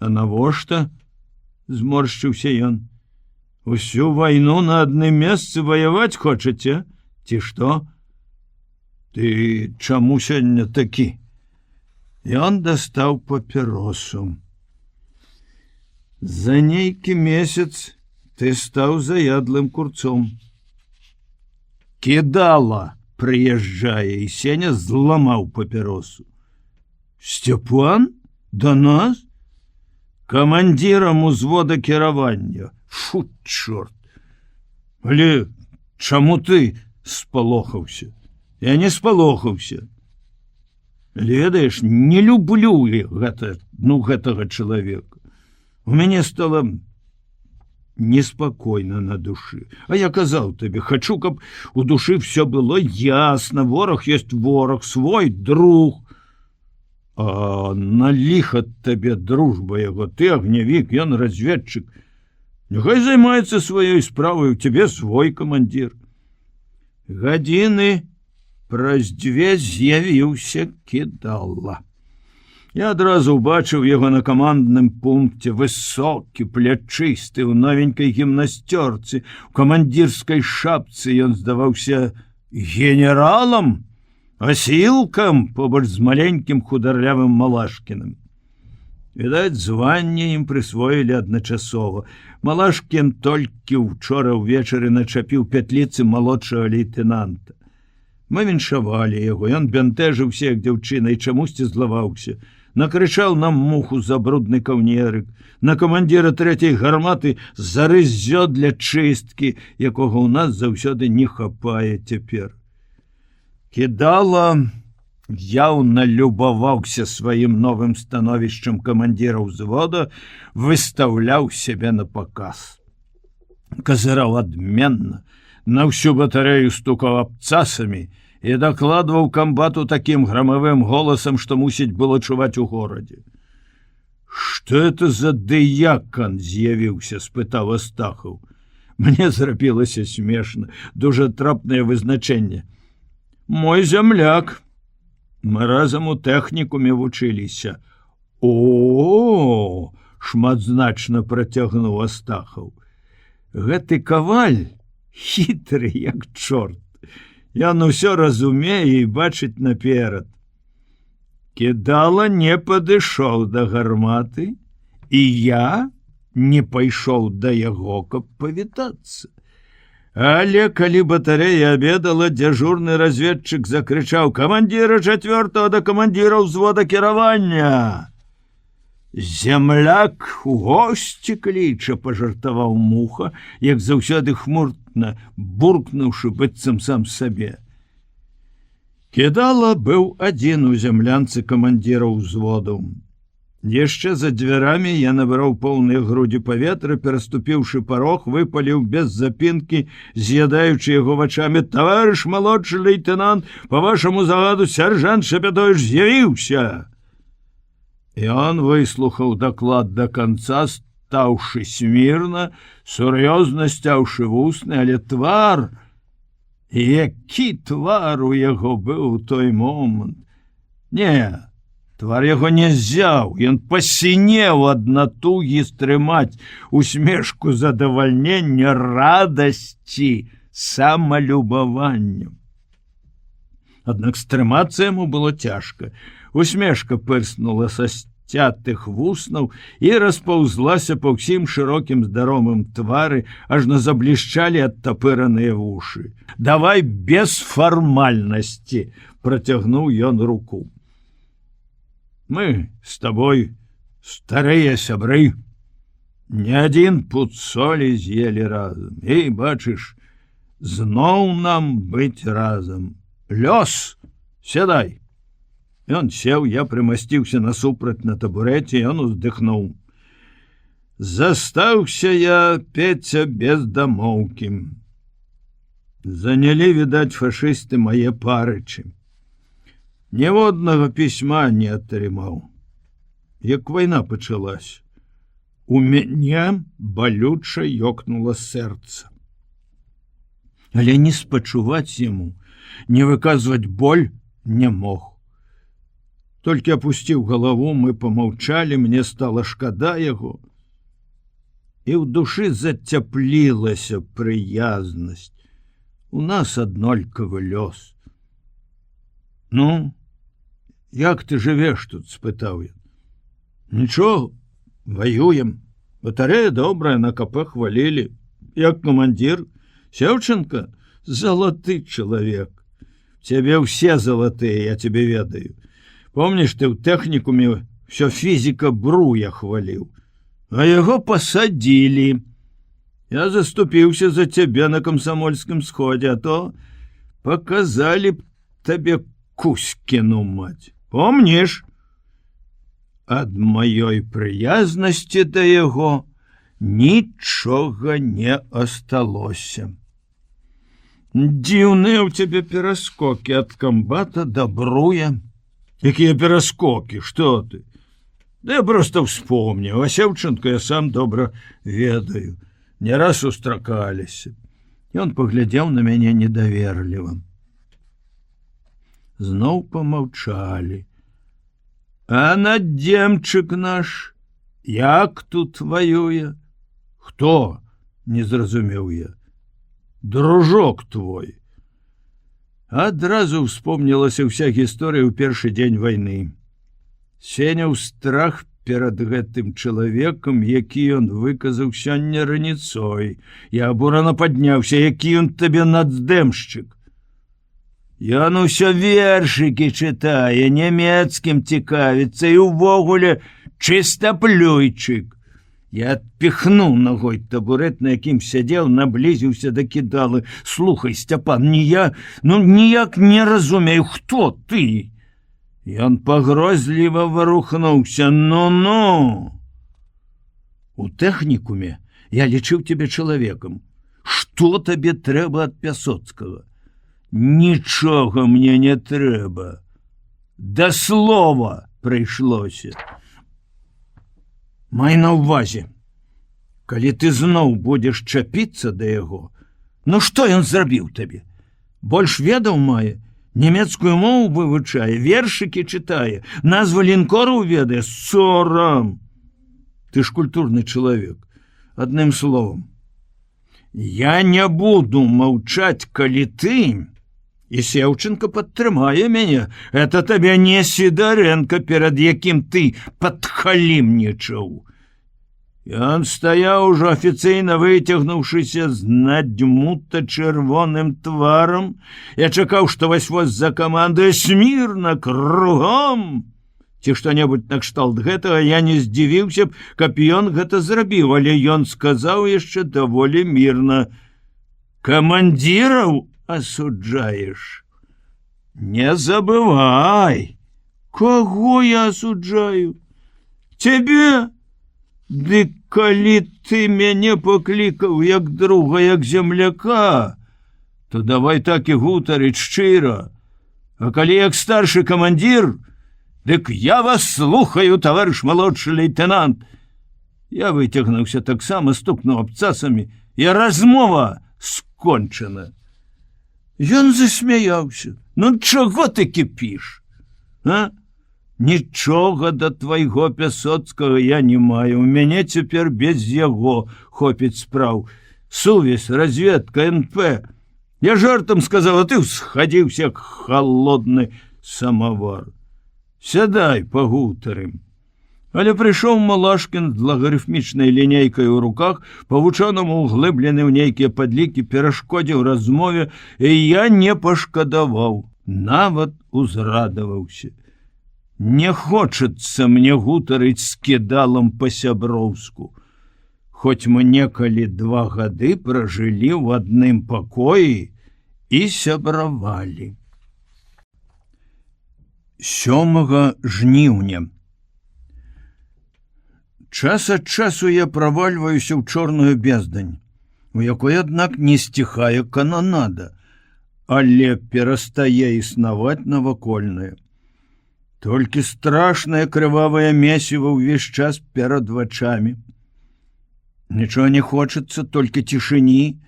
А навошта? Зморшчыўся ён. Усю вайну на адным месцы ваяваць хочаце? Ці што? Ты чаму сёння такі? Ён дастаў папяросу. За нейкі месяц ты стаў заядлым курцом. Кідала прыязджае, і Сеня зламаў папяросу. Сцяпан? Да нас? Камандзірам узвода кіравання. Фу, чорт! Але чаму ты спалохаўся? Я не спалохаўся. Ведаеш, не люблю гэтага чалавека. У мяне стала неспакойна на душы. А я казаў табе, хачу, каб у душы все было ясна. Вораг ёсць вораг, свой друг. А на ліха табе дружба яго, ты агнявік, ён разведчык. Няхай займаецца сваёй справай, у цябе свой камандзір. Гадзіны праз 2 з'явіўся Кідала. Я адразу ўбачыў яго на камандным пункце, высокі, плячысты, у новенькай гімнасцёрцы, у камандзірскай шапцы. Ён здаваўся генералам, асілкам побач з маленькім хударлявым Малашкіным. Відаць, званне ім прысвоілі адначасова. Малашкін толькі ўчора ўвечары начапіў пятліцы малодшага лейтэнанта. Мы віншавалі яго, ён бянтэжыўся, як дзяўчына, і чамусьці злаваўся. Накрычаў нам Муху за брудны каўнерык, на камандзіра 3-й гарматы за рыззё для чысткі, якога ў нас заўсёды не хапае цяпер. Кідала яўна любаваўся сваім новым становішчам камандзіра ўзвода, выстаўляў сябе на паказ. Казыраў адменна, на ўсю батарэю стукаў абцасамі і дакладваў камбату такім грамавым голасам, што мусіць было чуваць у горадзе. «Што это за дыякан з'явіўся?» – спытаў Астахаў. Мне зрабілася смешна, дужа трапнае вызначэнне. «Мой зямляк. Мы разам у тэхнікуме вучыліся». «О-о-о!» – шматзначна працягнуў Астахаў. «Гэты каваль хітры, як чорт. Ён усё разумее і бачыць наперад». Кідала не падышоў да гарматы, і я не пайшоў да яго, каб павітацца. Але калі батарэя абедала, дзяжурны разведчык закрычаў: «Камандзіра 4-го да камандзіра ўзвода кіравання!» «Зямляк у госці кліча», – пажартаваў Муха, як заўсёды хмуртна, буркнуўшы быццам сам сабе. Кідала быў адзін у зямлянцы камандзіра ўзводу. Яшчэ за дзвярамі я набраў поўныя грудзі паветра, пераступіўшы парог, выпаліў без запінкі, з'ядаючы яго вачамі: «Таварыш малодшы лейтенант, па вашаму загаду сяржант Шапятовіч з'явіўся!» І он выслухаў даклад да канца, стаўшы смірна, сур'ёзна сцяўшы вусны, але твар, які твар у яго быў у той момант! Не, твар яго не ззяў, ён пасінеў ад натугі стрымаць усмешку задавальнення, радасці, самалюбавання. Аднак стрымацца яму было цяжка. Усмешка пырснула са сцятых вуснаў і распаўзлася па ўсім шырокім здаровым твары, ажно заблішчалі адтапыраныя вушы. «Давай без фармальнасці!» – працягнуў ён руку. «Мы с тобой старыя сябры, не адзін пуд солі з'елі разам, і, бачыш, зноў нам быць разам. Лёс, сядай!» Ён сеў, я прымасціўся насупраць на табурэце, ён уздыхнуў. «Застаўся я, Петя, без дамоўкі. Занялі, відаць, фашысты мае парычы. Ніводнага пісьма не атрымаў. Як вайна пачалась, у мяне балюча ёкнула сэрца. Але не спачуваць яму, не выказваць боль не мог. Толькі апусціў галаву, мы помаўчалі, мне стала шкада яго. І ў душы зацяплілася прыязнасць. У нас аднолькавы лёс. «Ну, як ты жывеш тут?» – спытаў ён. «Нічога, ваюем. Батарэя добрая, на КП хвалілі. Як камандзір, Сеўченко – залаты чалавек. Цябе ўсе залатыя, я цябе ведаю. Помніш, ты ў тэхнікуме ўсё фізіка Бруя хваліў, а яго пасадзілі. Я заступіўся за цябе на камсамольскім сходзе, а то паказалі б табе Кузькіну маць. Помніш? Ад маёй прыязнасці да яго нічога не асталося. Дзіўныя ў цябе пераскокі ад камбата да Бруя. Якія пераскокі, што ты? Да я проста вспомніў, а Сеўченко я сам добра ведаю. Не раз устракаліся». Ён паглядзеў на мяне недаверліва. Зноў помаўчалі. «А надземчык наш, як тут ваюе?» «Хто?» – не зразумеў я. «Дружок твой». Адразу ўспомнілася ўся гісторыя ў першы дзень вайны. Сеняў страх перад гэтым чалавекам, які ён выказаў сёння раніцой. Я абурана падняўся: «Які ён табе нацдэмшчык? Ён усё вершыкі чытае, нямецкім цікавіцца і ўвогуле чыстаплюйчык». Я адпіхнуў ногой табурэт, на якім сядзеў, наблізіўся да кідалы. «Слухай, Сцяпан, ніяк не разумею, хто ты?» Ён пагрозліва варухнуўся. «Ну-ну! У тэхнікуме я лічыў цябе чалавекам. Што табе трэба ад Пясоцкага?» «Нічога мне не трэба. Да слова прыйшлося. Май на ўвазе, калі ты зноў будзеш чапіцца да яго, ну што ён зрабіў табе? Больш ведаў мае, нямецкую мову вывучае, вершыкі чытае, назвы лінкораў ведае. Сорам! Ты ж культурны чалавек. Адным словам, я не буду маўчаць, калі ты, і Сеўченко падтрымае мяне, это табе не Сідарэнка, перад якім ты падхалімнічаў». Ён стаяў ужо афіцыйна выцягнуўшыся з надзьмута чырвоным тварам. Я чакаў, што вось-вось закамандуе: «Смірна, кругом!» Ці што-небудзь накшталт гэтага. Я не здзівіўся б, каб ён гэта зрабіў, але ён сказаў яшчэ даволі мірна: «Камандзіраў асуджаеш? Не забывай, каго я асуджаю? Цябе? Ды калі ты мяне паклікаў як друга, як земляка, то давай так і гутарыць шчыра. А калі як старшы камандзір, дык я вас слухаю, таварыш малодшы лейтенант. Я выцягнуўся таксама, стукнуў абцасамі, і размова скончана. Ён засмяяўся. Ну чаго ты кіпіш? А? Нічога да твайго Пясоцкага я не маю. У мяне цяпер без яго хопіць спраў. Сувязь, разведка, НП. Я жартам сказаў, а ты ўсхадзіўся, як халодны самавар. Сядай, пагутарым. Але прыйшоў Малашкін з лагарыфмічнай лінейкай у руках, па-вучонаму углыблены ў нейкія падлікі, перашкодзіў размове, і я не пашкадаваў, нават узрадаваўся. Не хочацца мне гутарыць з кідалам па-сяброўску, хоць мы некалі 2 гады пражылі ў адным пакоі і сябравалі. 7 жніўня. Час ад часу я правальваюся ў чорную бездань, у якой, аднак, не сціхае кананада, але перастае існаваць навакольнае. Толькі страшнае крывавае месіва ўвесь час перад вачамі. Нічого не хочацца, толькі цішыні,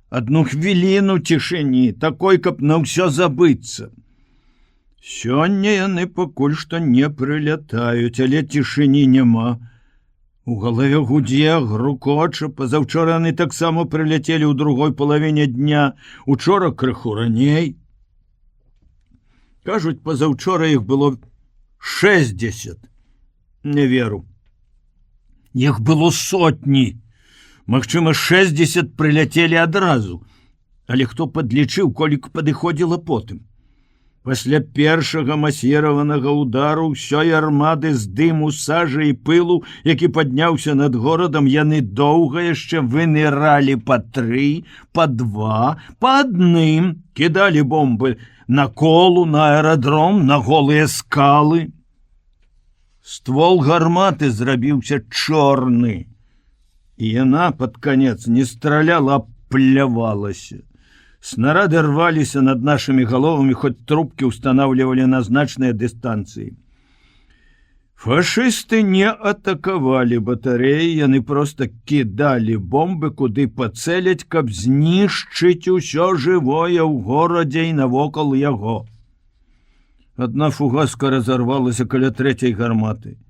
1 хвіліну цішыні, такой, каб на ўсё забыцца. Сёння яны пакуль што не прылятаюць, але цішыні няма. У галаве гудзе, грукоча, пазаўчора яны таксама прыляцелі ў другой палавіне дня, учора крыху раней. Кажуць, пазаўчора іх было 60. Не веру. Іх было сотні. Магчыма, 60 прыляцелі адразу. Але хто падлічыў, колік падыходзіла потым? Пасля першага масіраванага удару ўсёй армады з дыму, сажы і пылу, які падняўся над горадам, яны доўга яшчэ выныралі па 3, па 2, па 1, кідалі бомбы на колу, на аэрадром, на голыя скалы. Ствол гарматы зрабіўся чорны, і яна пад канец не страляла, а плявалася. Снарады рваліся над нашымі галовамі, хоць трубкі ўстанаўлівалі на значныя дыстанцыі. Фашысты не атакавалі батарэі, яны проста кідалі бомбы, куды пацэляць, каб знішчыць усё жывое ў горадзе і навокал яго. Адна фугаска разарвалася каля 3-й гарматы.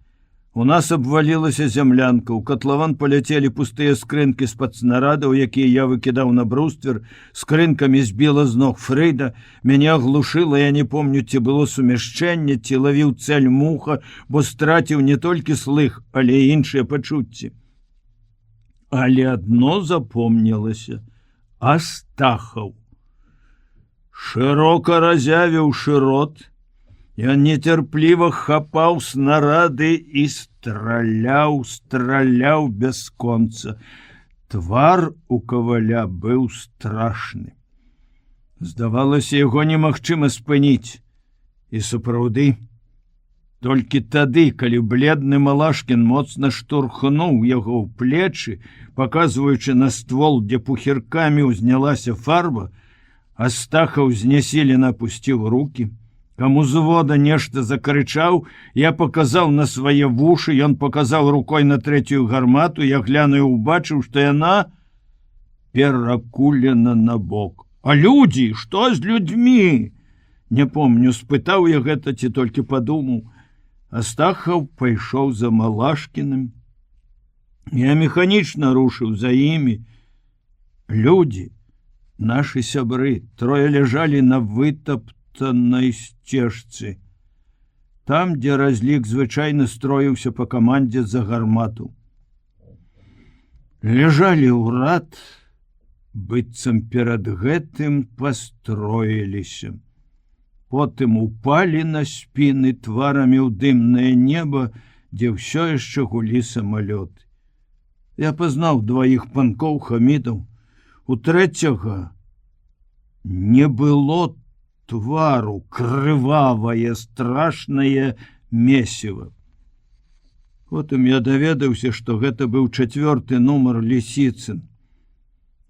У нас абвалілася зямлянка, у катлаван паляцелі пустыя скрынкі з-пад снарадаў, якія я выкідаў на бруствер, скрынкамі збіла з ног Фрейда, мяне аглушыла, я не помню, ці было сумяшчэнне, ці лавіў цэль муха, бо страціў не толькі слых, але і іншыя пачуцці. Але адно запомнілася — Астахаў. Шырока разявіўшы рот, ён нецярпліва хапаў снарады і страляў бясконца. Твар у каваля быў страшны. Здавалася, яго немагчыма спыніць. І сапраўды, толькі тады, калі бледны Малашкін моцна штурхнуў яго ў плечы, паказваючы на ствол, дзе пухіркамі ўзнялася фарба, Астахаў знясілена апусціў рукі. Каму з вода нешта закрычаў, я паказаў на свае вушы, ён паказаў рукой на 3-ю гармату, я глянуў, убачыў, што яна перакулена на бок. А людзі, што з людзьмі? Не помню, спытаў я гэта ці толькі падумаў. Астахаў пайшоў за Малашкіным. Я механічна рушыў за імі. Людзі, нашы сябры, 3 ляжалі на вытаптанай сцежцы. Там, дзе разлік звычайна строіўся па камандзе за гармату. Ляжалі ў рад, быццам перад гэтым пастроіліся. Потым упалі на спіны тварамі ў дымнае неба, дзе ўсё яшчэ гулі самалёты. Я пазнаў 2 панкоў Хамідаў. У 3-го не было твару, крывавае, страшнае месіва. Потым я даведаўся, што гэта быў 4-й нумар Лісіцын.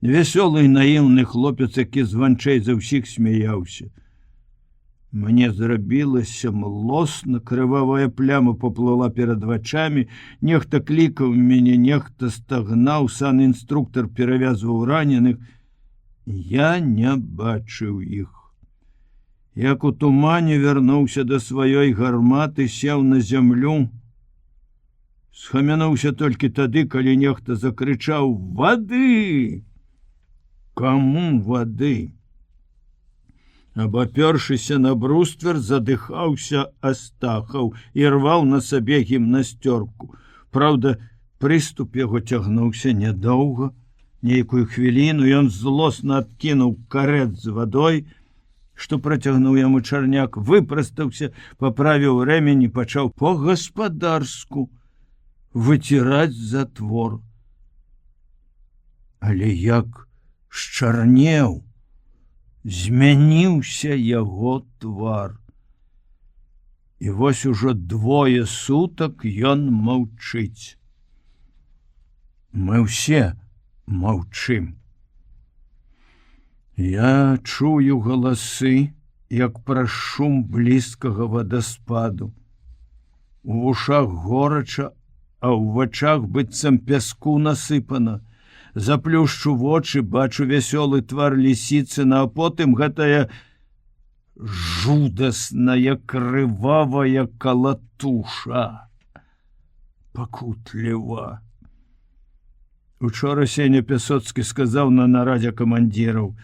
Вясёлы і наіўны хлопец, які званчэй за ўсіх смяяўся. Мне зрабілася млосна, крывавая пляма поплыла перад вачамі, нехта клікаў мяне, нехта стагнаў, санінструктар перавязваў раненых. Я не бачыў іх. Як у тумане вярнуўся да сваёй гарматы, сеў на зямлю, схамянуўся толькі тады, калі нехта закрычаў: «Вады!» Каму вады? Абапёршыся на бруствер, задыхаўся Астахаў і рваў на сабе гімнасцёрку. Праўда, прыступ яго цягнуўся нядоўга. Нейкую хвіліну ён злосна адкінуў карэт з вадой, што працягнуў яму чарняк, выпрастаўся, паправіў рэмень і пачаў по-гаспадарску выціраць затвор. Але як счарнеў, змяніўся яго твар. І вось ужо 2 сутак ён маўчыць. Мы ўсе маўчым. Я чую галасы, як праз шум блізкага вадаспаду. У вушах горача, а ў вачах быццам пяску насыпана. Заплюшчу вочы, бачу вясёлы твар Лісіцына, а потым гэтая жудасная крывавая калатуша. Пакутліва. Учора Сеня Пясоцкі сказаў на нарадзе камандзіраў: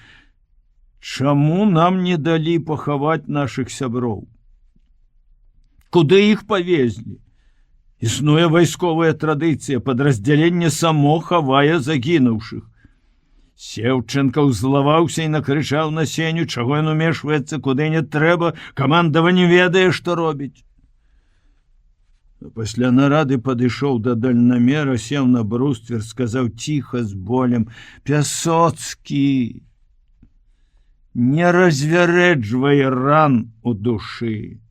«Чаму нам не далі пахаваць нашых сяброў? Куды іх павезлі? Існуе вайсковая традыцыя, падраздзяленне само хавае загінуўшых». Сеўченка ўзлаваўся і накрычаў на Сеню, чаго ён умешваецца, куды не трэба, камандава не ведае, што робіць. Пасля нарады падышоў да дальнамера, сеў на бруствер, сказаў ціха з болем: «Пясоцкі, не развярэджвай ран у душы.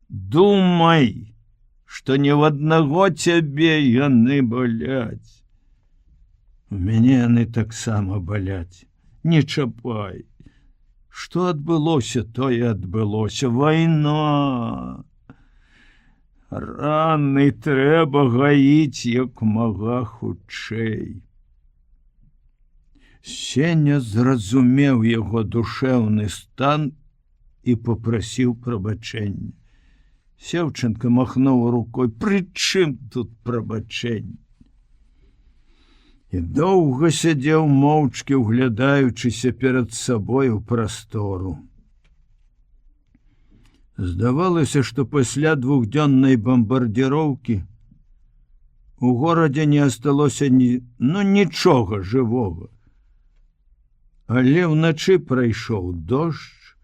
Думай, што не ў аднаго цябе яны баляць. У мяне яны таксама баляць. Не чапай. Што адбылося, тое адбылося. Вайна. Раны трэба гаіць як мага хутчэй». Сеня зразумеў яго душэўны стан і попрасіў прабачэння. Сеўченка махнуў рукой: «Пры чым тут прабачэнне?» І доўга сядзеў моўчкі, углядаючыся перад сабой у прастору. Здавалася, што пасля 2-дзённай бамбардзіроўкі у горадзе не асталося нічога жывога. Але ўначы прайшоў дождж,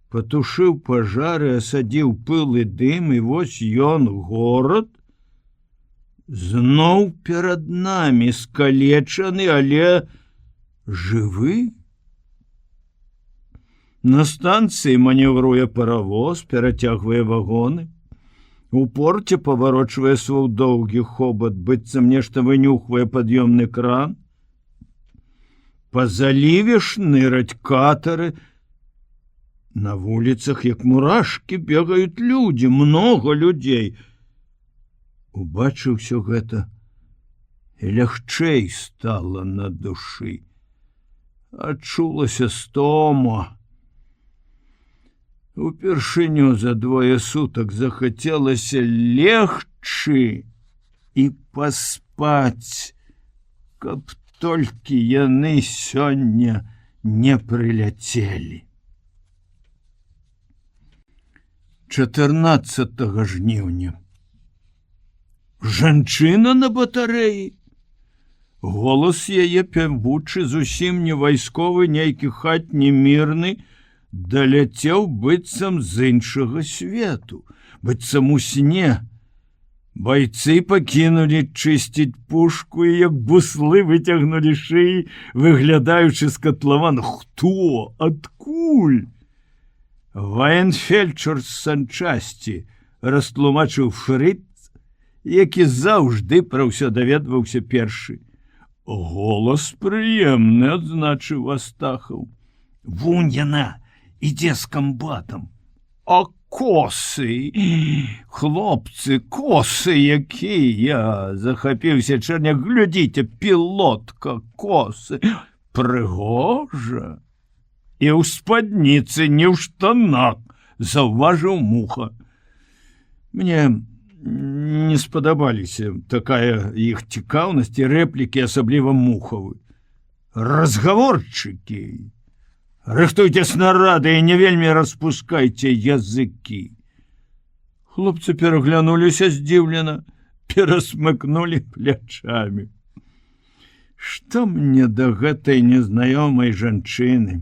патушыў пажары, асадзіў пыл і дым, і вось ён, горад, зноў перад намі, скалечаны, але жывы. На станцыі маневруе паравоз, перацягвае вагоны. У порце паварочвае свой доўгі хобат, быццам нешта вынюхвае пад'ёмны кран. Па заліве шныраць катары. На вуліцах, як мурашкі, бегаюць людзі, многа людзей. Убачыў усё гэта, і лягчэй стала на душы. Адчулася стома. Упершыню за 2 сутак захацелася легчы і паспаць, каб толькі яны сёння не прыляцелі. 14 жніўня. Жанчына на батарэі. Голас яе пявучы, зусім не вайсковы, нейкі хатні мірны, даляцеў быццам з іншага свету, быццам у сне. Байцы пакінулі чысціць пушку і як буслы выцягнулі шыі, выглядаючы з катлавана. Хто? Адкуль? Ваенфельчар з санчасці, растлумачыў Фрыц які заўжды пра ўсё даведваўся першы. Голас прыемны, адзначыў Астахаў. Вунь яна ідзе з камбатам. А косы, хлопцы, косы якія, захапіўся Чэрняк. Глядзіце, пілотка, косы, прыгожа. І ў спадніцы, не ў штанах, заўважыў Муха. Мне не спадабаліся такая іх цікаўнасць і рэплікі, асабліва Мухавы. Разгаворчыкі. Рыхтуйце снарады і не вельмі распускайце языкі. Хлопцы пераглянуліся здзіўлена, перасмыкнулі плячамі. Што мне да гэтай незнаёмай жанчыны?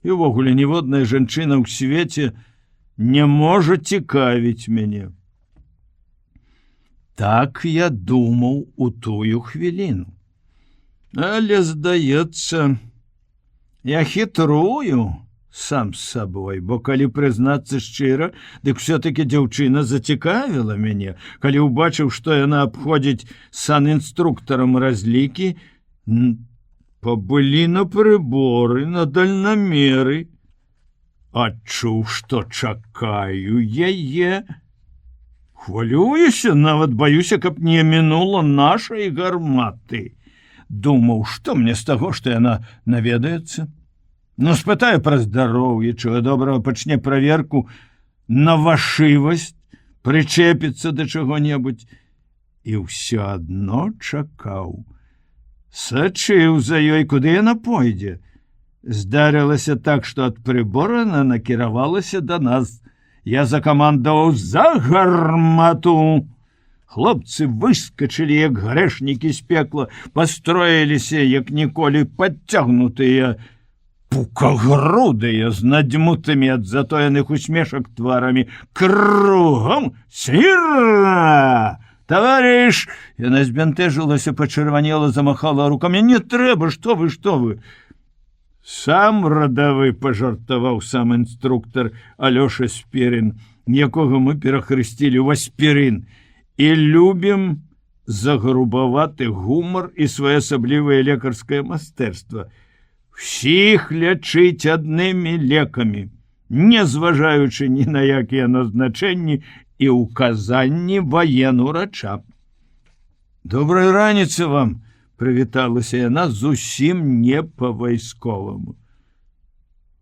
І ўвогуле ніводная жанчына ў свеце не можа цікавіць мяне. Так я думаў у тую хвіліну. Але, здаецца, я хітрую сам з сабой, бо калі прызнацца шчыра, дык все-таки дзяўчына зацікавіла мяне. Калі ўбачыў, што яна абходзіць санінструктарам разлікі, пабылі на прыборы, на дальнамеры. Адчуў, што чакаю яе. Хвалююся, нават баюся, каб не мінула нашай гарматы. Думаў, што мне з таго, што яна наведаецца? Ну, спытаю пра здароўе, чого добрага, пачне праверку на вашывасць, прычэпіцца да чаго-небудзь. І ўсё адно чакаў. Сачыў за ёй, куды яна пойдзе. Здарылася так, што ад прыбора яна накіравалася да нас. Я закамандаваў за гармату. Хлопцы выскачылі, як грэшнікі з пекла, пастроіліся, як ніколі, падцягнутыя, пукагрудыя, з надзьмутымі ад затоеных усмешак тварамі. Кругом смірна! Таварыш! Яна збянтэжылася, пачырванела, замахала рукамі. Не трэба, што вы, што вы! Сам радавы, пажартаваў сам інструктар Алёша Спірын, якога мы перахрысцілі ў Аспірын, і любім загрубаваты гумар і своеасаблівае лекарскае майстэрства. Всіх лячыць аднымі лекамі, не зважаючы ні на якія назначэнні і ўказанні ваенурача. Добрай раніцы вам! Прывіталася яна зусім не па-вайсковаму.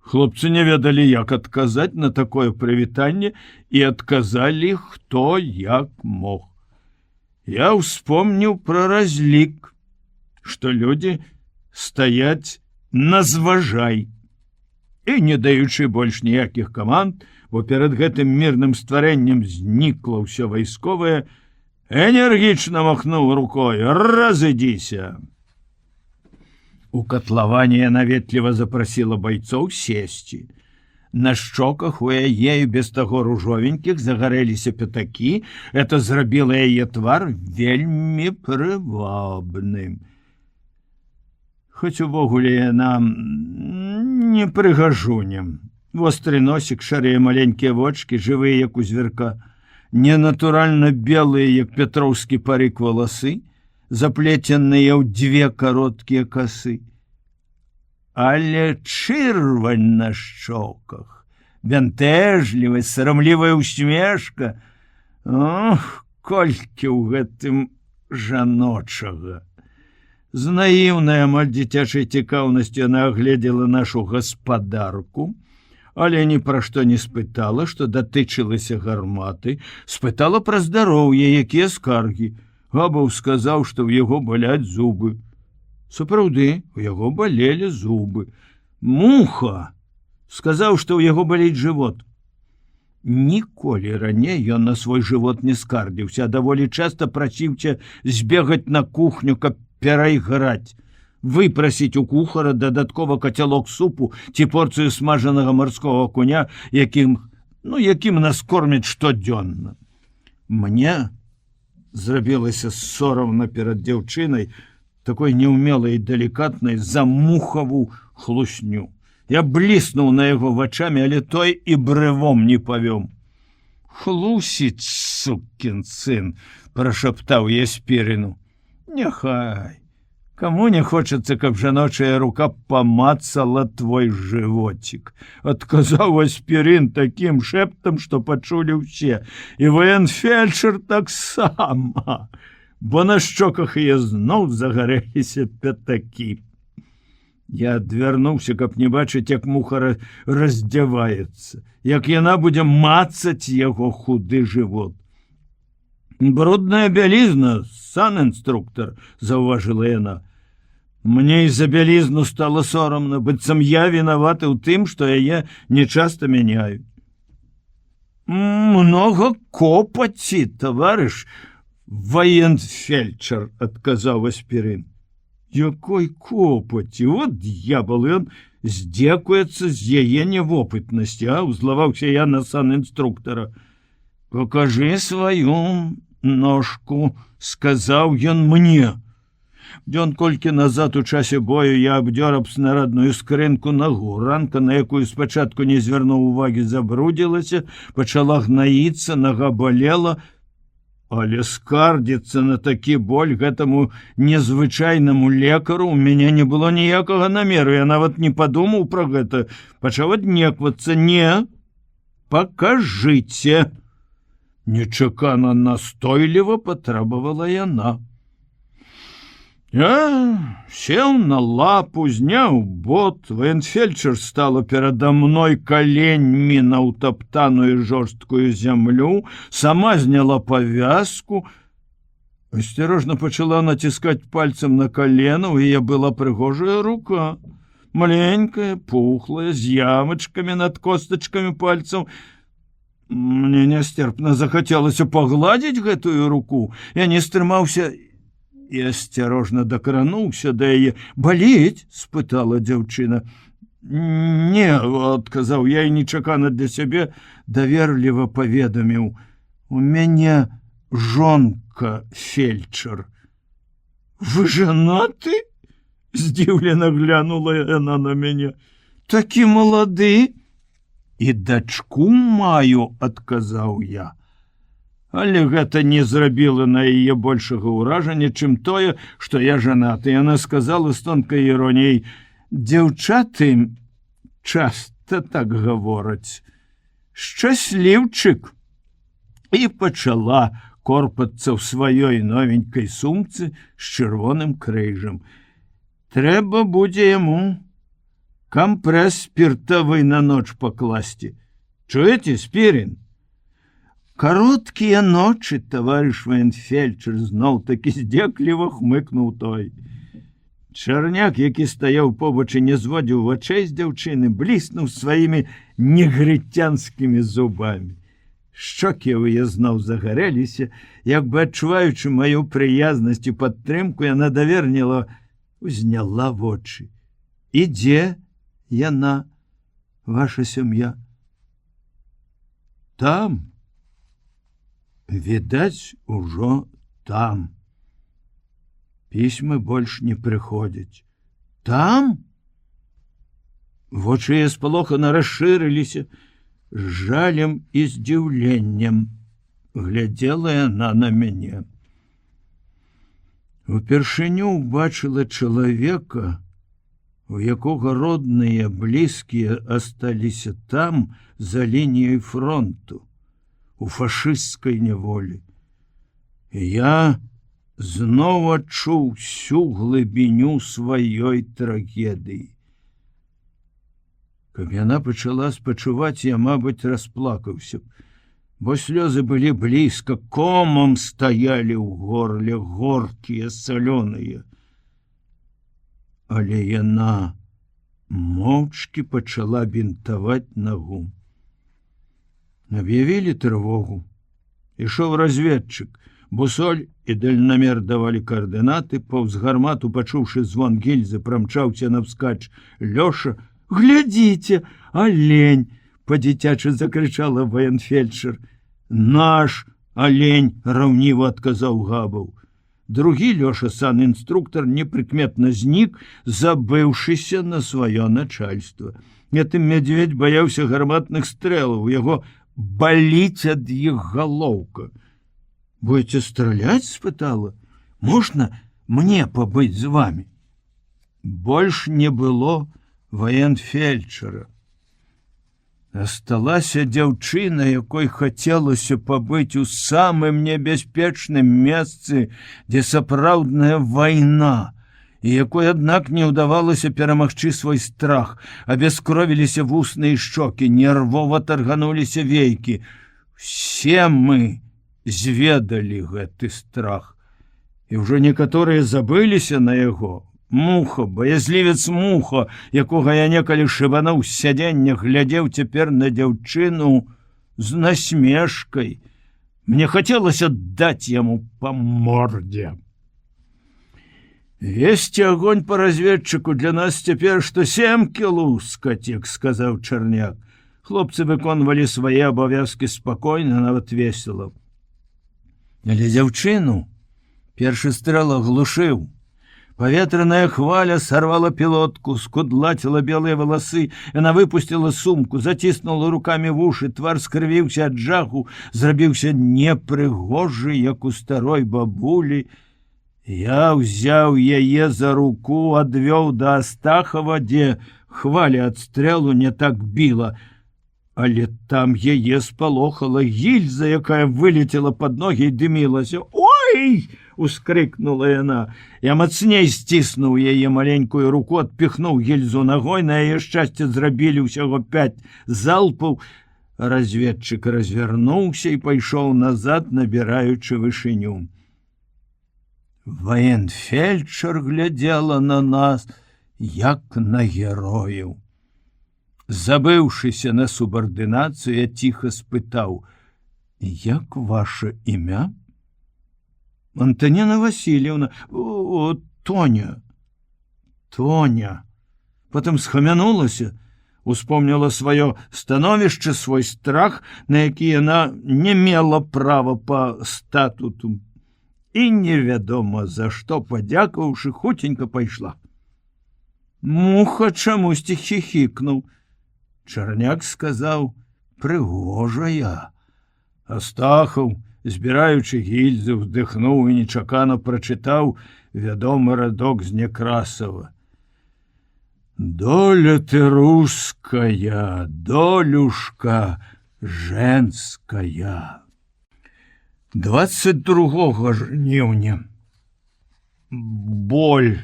Хлопцы не ведалі, як адказаць на такое прывітанне, і адказалі, хто як мог. Я ўспомніў пра разлік, што людзі стаяць на зважай. І, не даючы больш ніякіх каманд, бо перад гэтым мірным стварэннем знікла ўсё вайсковае, энергічна махнуў рукой. Разыдзіся. У катлаване яна ветліва запрасіла байцоў сесці. На шчоках у яе без таго ружовенькіх загарэліся пятакі. Это зрабіла яе твар вельмі прывабным. Хоць увогуле яна не прыгажунем. Востры носік, шарыя маленькія вочки, жывыя, як у звярка. Ненатуральна белыя, як петроўскі парык, валасы, заплеценыя ў дзве кароткія касы. Але чырвань на шчоках, бянтэжлівасць, сарамлівая усмешка. Ох, колькі ў гэтым жаночага. З наіўнай, амаль дзіцячай цікаўнасцю яна агледзела нашу гаспадарку, але ні пра што не спытала, што датычылася гарматы, спытала пра здароўе, якія скаргі. Габаў сказаў, што ў яго баляць зубы. Сапраўды, у яго балелі зубы. Муха сказаў, што ў яго баліць жывот. Ніколі раней ён на свой жывот не скардзіўся, а даволі часта прасіўся збегаць на кухню, каб перайграць. Выпрасіць у кухара дадаткова кацялок супу ці порцыю смажанага марскога куня, якім нас кормяць штодзённа. Мне зрабілася сорамна перад дзяўчынай, такой неўмелай і далікатнай, за мухаву хлусню. Я бліснуў на яго вачамі, але той і брывом не павём. Хлусіць, сукін сын, прашаптаў я Спіріну. Няхай. Каму не хочацца, каб жаночая рука памацала твой жывоцік, адказаў Аспірин такім шэптам, што пачулі ўсе, і военфельчар таксама, бо на шчоках яе зноў загарэліся пятакі. Я адвярнуўся, каб не бачыць, як муха раздзяваецца, як яна будзе мацаць яго худы жывот. Брудная бялізна, сан-інструктар, заўважыла яна. Мне і за бялізну стала сорамна, быццам я вінаваты ў тым, што яе нечаста мяняюць. Много копаці, таварыш военфельчар, адказаў Аспірин. Якой копаці? Вот д'ябал, ён здзекуецца з яе невопытнасці, а узлаваўся я на сан-інструктара. Покажы сваю ножку, сказаў ён мне. Дзён колькі назад у часе бою я абдзёр аб снарадную скрынку нагу. Ранка, на якую спачатку не звярнуў увагі, забрудзілася, пачала гнаіцца, нага балела, але скардзіцца на такі боль гэтаму незвычайнаму лекару у мяне не было ніякага намеру. Я нават не падумаў пра гэта. Пачаў аднеквацца. Не, пакажыце. Нечакана настойліва патрабавала яна. Я сеў на лапу, зняў бот, военфельчар стала перада мной каленьмі на ўтаптаную жорсткую зямлю, сама зняла павязку, асцярожна пачала націскаць пальцам на калена, у яе была прыгожая рука, маленькая, пухлая, з ямачкамі над костачкамі пальцаў. Мне нястерпна захацелася пагладзіць гэтую руку. Я не стрымаўся і асцярожна дакрануўся да яе. Баліць? Спытала дзяўчына. Не, адказаў я і нечакана для сябе даверліва паведаміў. У мяне жонка фельчар. Вы жанаты? Здзіўлена глянула яна на мяне. Такі малады? І дачку маю, адказаў я. Але гэта не зрабіла на яе большага ўражання, чым тое, што я жанаты. Яна сказала з тонкай іроніяй: дзяўчаты часта так гавораць. Шчасліўчык. І пачала корпацца ў сваёй новенькай сумцы з чырвоным крыжам. Трэба будзе яму кампрэс спіртавы на ноч пакласці. Чуеце, Спірин? Кароткія ночы, таварыш военфельчар, зноў такі здзекліва хмыкнуў той. Чарняк, які стаяў побач і не зводзіў вачэй з дзяўчыны, бліснуў сваімі негрыцянскімі зубамі. Шчокі яе зноў загарэліся, як бы адчуваючы маю прыязнасць і падтрымку, яна даверніла, узняла вочы. І дзе яна, ваша сям'я? Там. Відаць, ужо там. Пісьмы больш не прыходзяць. Там? Вочы яе спалохана расшырыліся, з жалем і здзіўленнем глядзела яна на мяне. Упершыню убачыла чалавека, у якога родныя, блізкія асталіся там, за лініяй фронту, у фашысцкай няволі. І я зноў адчуў всю глыбіню сваёй трагедыі. Каб яна пачала спачуваць, я, мабыць, расплакаўся б, бо слёзы былі блізка, комам стаялі ў горле, горкія, салёныя. Але яна моўчкі пачала бінтаваць нагу. Аб'явілі трывогу. Ішоў разведчык. Бусоль і дальнамер давалі каардынаты. Паўз гармату, пачуўшы звон гільзы, прамчаўся навскач Лёша. «Глядзіце, алень!» – па-дзіцячы закрычала военфельчар. «Наш алень!» – раўніва адказаў Габаў. Другі Лёша, сан-інструктар, непрыкметна знік, забыўшыся на сваё начальство. Гэтым мядзведь баяўся гарматных стрэлаў, яго баліць ад іх галоўка. Будете страляць? Спытала. Можна мне пабыць з вами? Больш не было ваенфельчара. Асталася дзяўчына, якой хацелася пабыць у самым небяспечным месцы, дзе сапраўдная вайна, і якой, аднак, не ўдавалася перамагчы свой страх. Абяскровіліся вусны і шчокі, нервова таргануліся вейкі. Все мы зведалі гэты страх, і ўжо некаторыя забыліся на яго. Муха, баязлівец Муха, якога я некалі шыбануў з сядзення, глядзеў цяпер на дзяўчыну з насмешкай. Мне хацелася даць яму па мордзе. Весці агонь па разведчыку для нас цяпер, што 7 кілу, скацік, сказаў Чарняк. Хлопцы выконвалі свае абавязкі спакойна, нават весела. Але дзяўчыну першы стрэл аглушыў. Паветраная хваля сорвала пілотку, скудлаціла белыя валасы. Яна выпустила сумку, заціснула руками вушы, твар скрывіўся ад жаху, зрабіўся непрыгожы, як у старой бабулі. Я ўзяў яе за руку, адвёў да Астахова, дзе хваля ад стрэлу не так біла. Але там яе спалохала гільза, якая вылетела пад ногі і дымілася. «Ой!» — ускрыкнула яна. Я мацней сціснуў яе маленькую руку, адпіхнуў гільзу ногой, на яе шчасце зрабілі ўсяго 5 залпаў. Разведчык развярнуўся і пайшоў назад, набіраючы вышыню. Ваенфельчар глядзела на нас, як на герояў. Забыўшыся на субардынацыю, я ціха спытаў: «Як ваше імя?» «Антоніна Васильевна, Тоня». «Тоня». Потым схамянулася, успомніла сваё становішча, свой страх, на які яна не мела права па статуту. І невядома за што, падзякаўшы, хуценька пайшла. Муха чамусьці хіхікнуў. Чарняк сказаў: «Прыгожая». Астахаў, збіраючы гільзы, вздыхнуў і нечакана прачытаў вядомы радок з Некрасава. «Доля ты руская, долюшка женская». 22 жніўня. Боль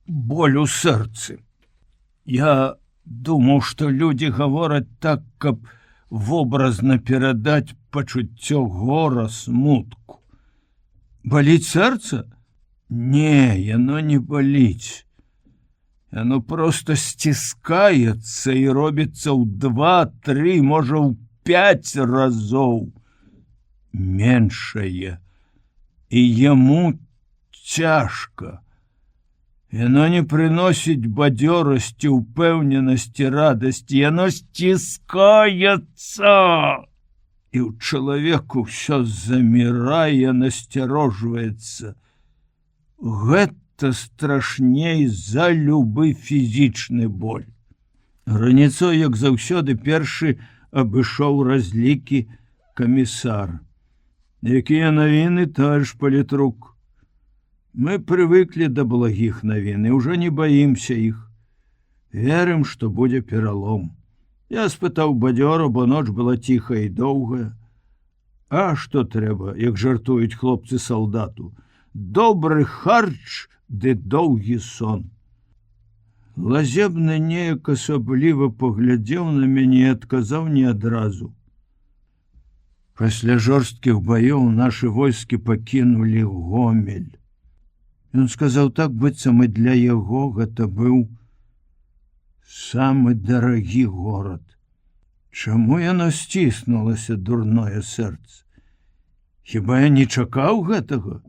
у сэрцы. Я думаў, што людзі гавораць так, каб вобразна перадаць пачуццё гора, смутку. Баліць сэрца? Не, яно не баліць. Яно проста сціскаецца і робіцца ў 2, 3, можа, ў 5 разоў меншае. І яму цяжка. Яно не прыносіць бадзёрасці, упэўненасці, радасці. Яно сціскаецца. І ў чалавеку ўсё замірае, насцярожваецца. Гэта страшней за любы фізічны боль. Раніцой, як заўсёды, першы абышоў разлікі камісар. Якія навіны, товарищ палітрук? Мы прывыклі да благіх навін і ўжо не баімся іх. Верым, што будзе пералом. Я спытаў бадзёра, бо ноч была ціхая і доўгая. А што трэба, як жартуюць хлопцы салдату? Добры харч ды доўгі сон. Лазебны неяк асабліва паглядзеў на мяне і адказаў не адразу. Пасля жорсткіх баёў нашы войскі пакінулі Гомель. Ён сказаў так, быццам і для яго гэта быў самы дарагі горад. Чаму яно сціснулася, дурное сэрца? Хіба я не чакаў гэтага?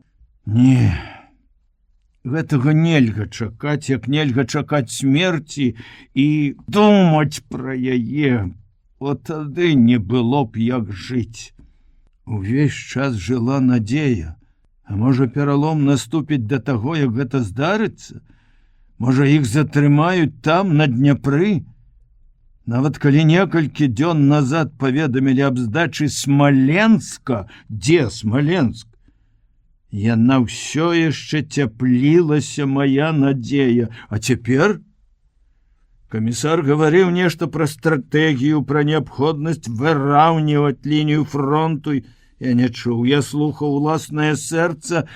Не, гэтага нельга чакаць, як нельга чакаць смерці і думаць пра яе. От тады не было б як жыць. Увесь час жыла надзея. А можа, пералом наступіць да таго, як гэта здарыцца? Можа, іх затрымаюць там, на Дняпры? Нават калі некалькі дзён назад паведамілі аб здачы Смаленска, дзе Смаленск, яна ўсё яшчэ цяплілася моя надзея. А цяпер камісар гаварыў нешта пра стратэгію, пра неабходнасць выраўніваць лінію фронту. Я не чуў, я слухаў уласнае сэрца,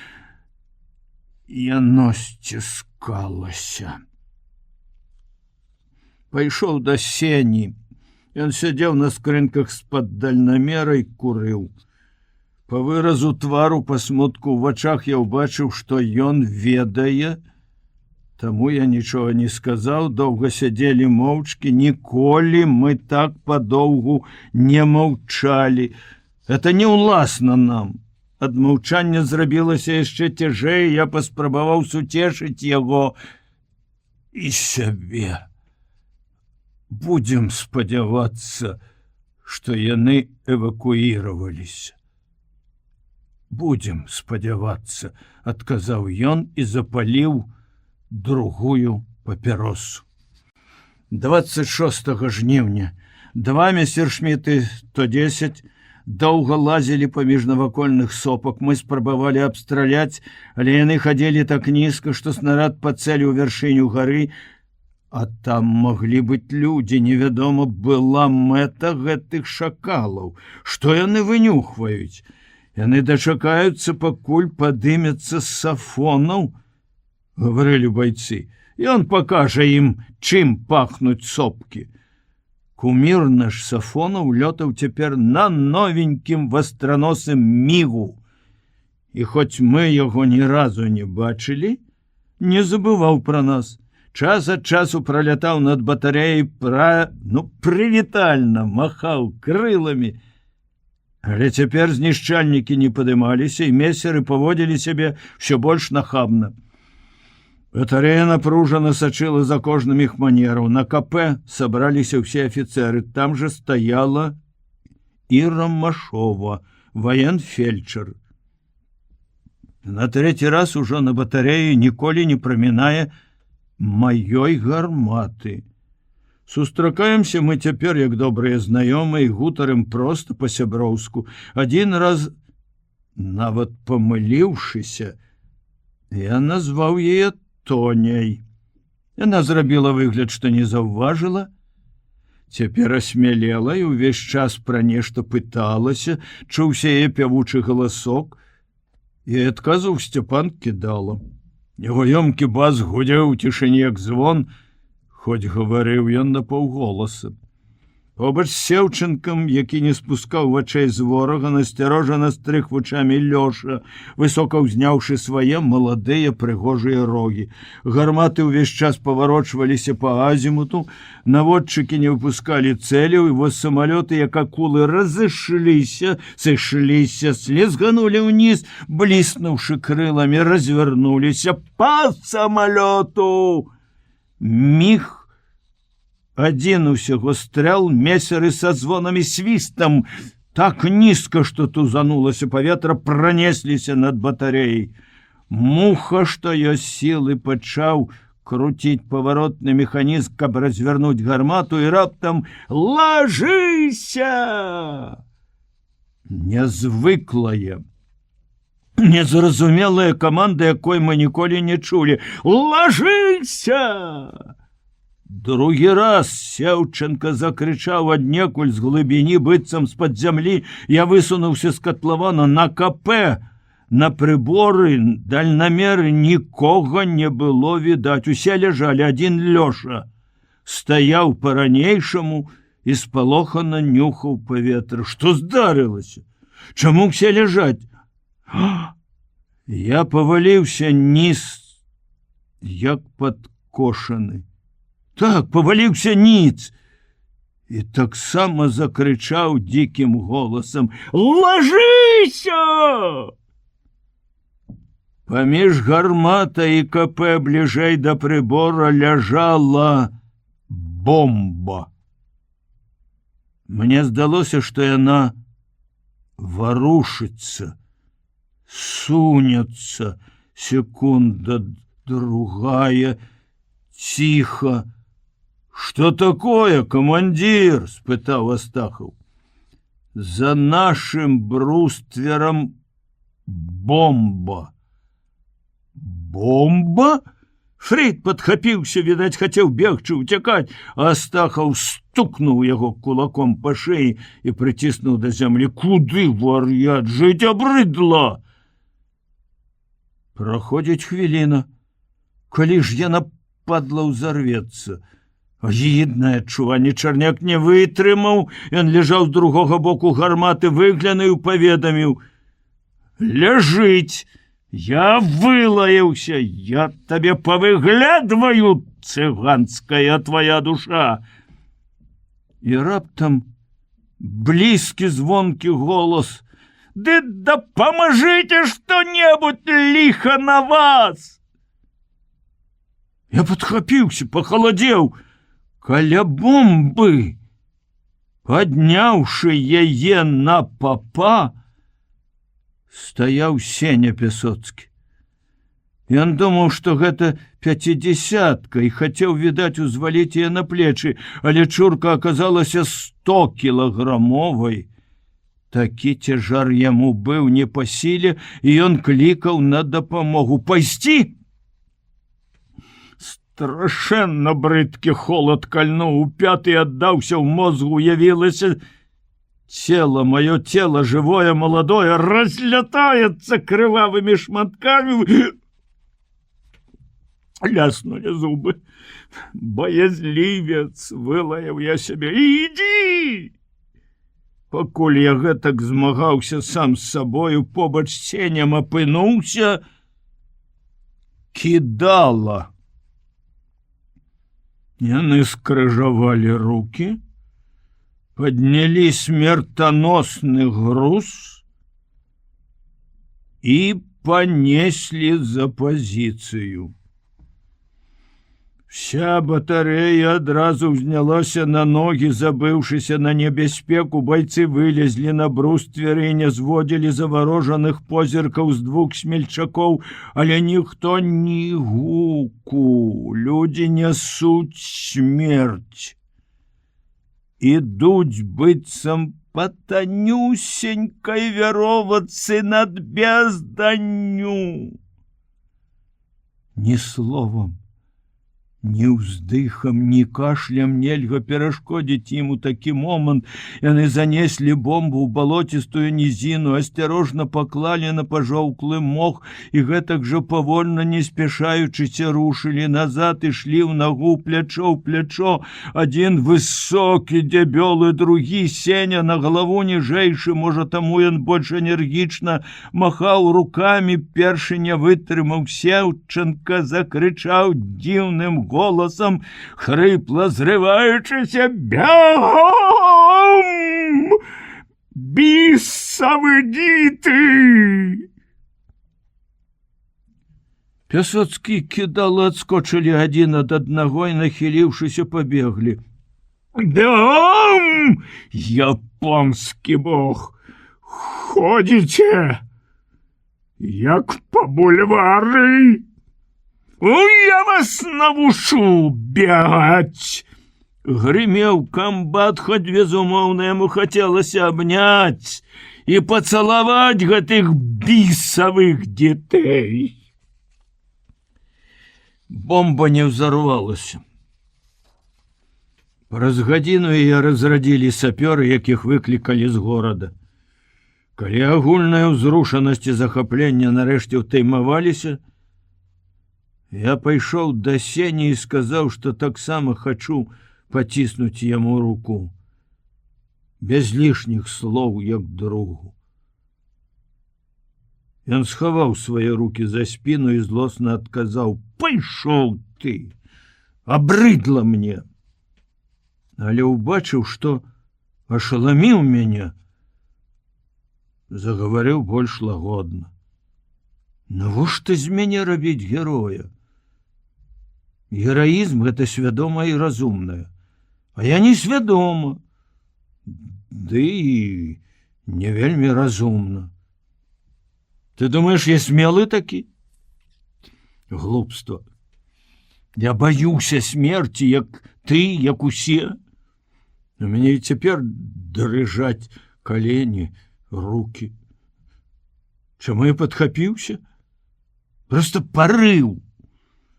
яно сціскалася. Пайшоў да сені. Ён сядзеў на скрынках з-пад дальнамера і курыў. Па выразу твару, па смутку ў вачах я ўбачыў, што ён ведае. Таму я нічога не сказаў, доўга сядзелі моўчкі, ніколі мы так падоўгу не маўчалі. Это не ўласна нам. Ад маўчання зрабілася яшчэ цяжэй, я паспрабаваў суцешыць яго і сябе. Будзем спадзявацца, што яны эвакуіраваліся. Будзем спадзявацца, адказаў ён і запаліў другую папяросу. 26 жніўня 2 месершміты 110 доўга лазілі паміж навакольных сопак. Мы спрабавалі абстраляць, але яны хадзілі так нізка, што снарад пацэліў вяршыню гары, а там маглі быць людзі. Невядома была мэта гэтых шакалаў. Што яны вынюхваюць? Яны дачакаюцца, пакуль падымецца з сафонаў, гаварылі байцы. Ён пакажа ім, чым пахнуць сопкі. Кумір наш Сафонаў лётаў цяпер на новенькім вастраносым мігу. І хоць мы яго ні разу не бачылі, не забываў пра нас. Час ад часу пролятаў над батарэяй, прывітальна махаў крыламі. Але цяпер знішчальнікі не падымаліся, і месеры паводзілі сябе ўсё больш нахабна. Батарэя напружана сачыла за кожным іх манераў. На КП сабраліся ўсе афіцеры. Там жа стаяла Іра Машова, ваенфельчар. На трэці раз ужо на батарэі ніколі не прамінае маёй гарматы. Сустракаемся мы цяпер як добрыя знаёмыя, гутарым проста па-сяброўску. Адзін раз, нават памыліўшыся, я назваў яе Тоняй. Яна зрабіла выгляд, што не заўважыла. Цяпер асмялела і ўвесь час пра нешта пыталася, чуўся яе пявучы галасок, і адказаў Сцяпан кідала. Яго ёмкі бас гудзеў у цішыні як звон, хоць гаварыў ён напаўголаса. Побач з Сеўчынкам, які не спускаў вачэй з ворага, насцярожана стрыг вачамі Лёша, высока ўзняўшы свае маладыя прыгожыя рогі. Гарматы ўвесь час паварочваліся па азімуту, наводчыкі не выпускалі цэляў, і вось самалёты, як акулы, разышліся, сышліся, слізганулі ўніз, бліснуўшы крыламі, развярнуліся па самалёту. Міг адзін усяго стрэл, месеры са звонам і свістам так нізка, што тузанулася паветра, пранесліся над батарэяй. Муха, што ёсць сілы, пачаў круціць паваротны механізм, каб развярнуць гармату, і раптам «Лажыся!» Нязвыклая, незразумелая каманда, якой мы ніколі не чулі. «Лажыся!» Другі раз Сеўченка закрычаў аднекуль з глыбіні, быццам з-пад зямлі. Я высунуўся з катлавана на КП. На прыборы, дальнамеры нікога не было відаць. Усе ляжалі, адзін Лёша стаяў па-ранейшаму і спалохана нюхаў паветра. Што здарылася? Чаму ўсе ляжаць? Я паваліўся ніз, як падкошаны. Так, паваліўся ніц і таксама закрычаў дзікім голасам: «Лажыся!» Паміж гарматай і КП бліжэй да прыбора ляжала бомба. Мне здалося, што яна варушыцца, сунецца, секунда, другая, ціха. Что такое, командир? Спытаў Астахаў. За нашим бруствером бомба. Бомба? Фрейд падхапіўся, відаць, хацеў бегчы, уцякаць, а Астахаў стукнуў яго кулаком па шеі і прыціснуў да зямлі. Куды, вар'ят, жыць абрыдла? Праходзіць хвіліна. Калі ж яна, падла, узарвецца? Агіднае адчуванне. Чарняк не вытрымаў. Ён ляжаў з другога боку гарматы, выглянуў, паведаміў: ляжыць! Я вылаяўся, я табе павыглядваю, цыганская твоя душа. І раптам блізкі звонкі голос: ды дапамажыце што-небудзь, ліха на вас! Я падхапіўся, пахаладзеў. Каля бомбы, падняўшы яе на папа, стаяў Сеня Пясоцкі. Ён думаў, што гэта 50-ка, і хацеў, відаць, узваліць яе на плечы, але чурка аказалася 100-кілаграмовай. Такі цяжар яму быў не па сіле, і ён клікаў на дапамогу. Пайсці? Страшэнна брыдкі холад кальнуў у пяты, аддаўся ў мозгу, уявілася: тело, мое тело, живое, молодое, разлетается кровавыми шматками. Ляснули зубы. Боязливец, вылаяў я себе. Иди! Пакуль я гэтак змагаўся сам з сабою, побач з Сенем апынуўся Кідала. Яны скрыжавалі руки, подняли смертоносный груз и понесли за позицию. Вся батарея адразу ўзнялася на ноги, забыўшыся на небяспеку. Бойцы вылезли на брустверы і не зводили заварожаных позіркаў з двух смельчакоў, але ніхто ні гуку. Люди несуць смерть. Ідуць быццам па танюсенькай вяровацы над безданню. Ни словом, ни ўздыхам, ни кашлем нельга перашкодзіць ім у такі момант. Яны занеслі бомбу ў балотістую нізіну, асцярожна паклалі на пажоўклы мох і гэтак жа павольна, не спяшаючыся, рушылі назад, ішлі ў нагу, плячо ў плячо. Адзін высокі, дзябёлы, другі Сеня на галаву ніжэйшы, можа, таму ён больш энергічна махаў рукамі. Першы не вытрымаў Сеўчанка, закрычаў дзіўным голосом, хрипло зрываючыся: бягом! Бісавы діты! Пясоцкі, Кідала адскочылі адзін ад аднаго і, нахіліўшыся, пабеглі. Бягом! Японскі бог! Ходзіце, як па бульвары! Я вас навучу бегать! Гремел комбат, хоть безумовно ему хотелось обнять и поцеловать гэтых бисовых детей. Бомба не взорвалась. Праз гадзіну яе разрадзілі сапёры, якіх выклікалі з горада. Калі агульная ўзрушанасць і захапленне нарэшце ўтаймаваліся, я пайшоў да Сені і сказаў, што таксама хачу паціснуць яму руку. Без лішніх слоў, як другу. Ён схаваў свае рукі за спіну і злосна адказаў: «Пайшоў ты! Абрыдла мне!» Але ўбачыў, што ашаламіў мяне, загаварыў больш лагодна. Навошта з мяне рабіць героя? Гераізм — гэта свядома і разумнае. А я не свядома. Ды і не вельмі разумна. Ты думаешь, я смелы такі? Глупство. Я баюся смерці, як ты, як усе. У мяне і цяпер дрыжаць калені, руки. Чаму я падхапіўся? Просто парыў.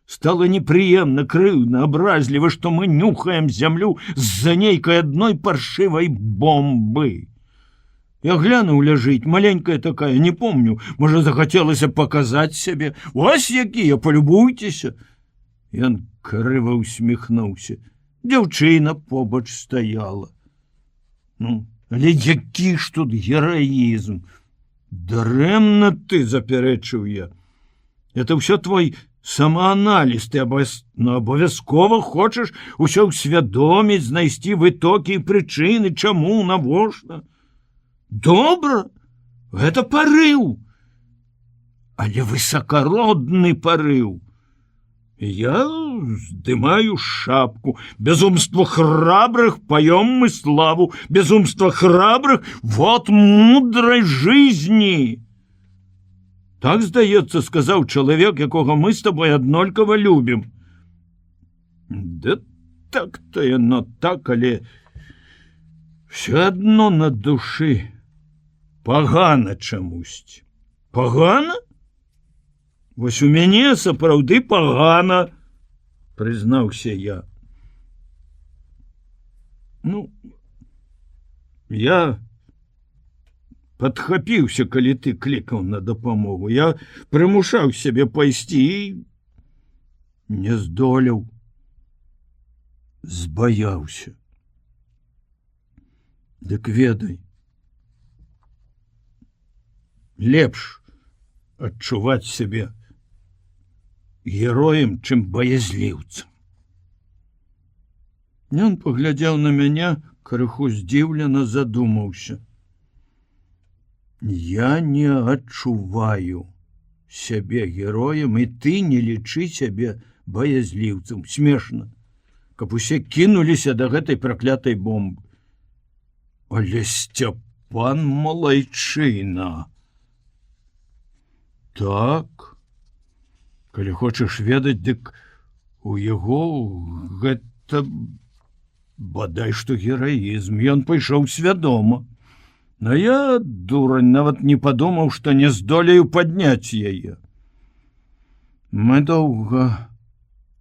Стало непрыемна, крыўдна, абразліва, што мы нюхаем зямлю з-за нейкай адной паршывай бомбы. Я глянуў, ляжыць, маленькая такая, не помню, можа, захацелася паказаць сябе. Вось якія, палюбуйцеся. Ён крыва усміхнуўся. Дзяўчына побач стаяла. Ну, але які ж тут гераізм? Дарэмна ты, запярэчыў я. Это ўсё твой самааналіз, ты абавязкова хочаш усё ўсвядоміць, знайсці вытокі і прычыны, чаму, навошта? Добра, гэта парыў, але высакародны парыў. Я здымаю шапку. Безумство храбрых поем мы славу. Безумство храбрых — вот мудрой жизни. Так, здаецца, сказаў чалавек, якога мы з тобой аднолькава любім. Да так-то яно так, але все адно на душы пагана чамусьці. Пагана? Вось у мяне сапраўды пагана, прызнаўся я. Ну, я падхапіўся, калі ты клікаў на дапамогу. Я прымушаў сябе пайсці і не здолеў. Збаяўся. Дык ведай, лепш адчуваць сябе героем, чым баязліўцам. Ён паглядзеў на мяне, крыху здзіўлена задумаўся. Я не адчуваю сябе героем, і ты не лічы сябе баязліўцам. Смешна, каб усе кінуліся да гэтай праклятай бомбы. Але Сцяпан малайчына. Так, калі хочаш ведаць, дык у яго гэта бадай што гераізм. Ён пайшоў свядома. Но я, дурань, нават не падумаў, што не здолею падняць яе. Мы доўга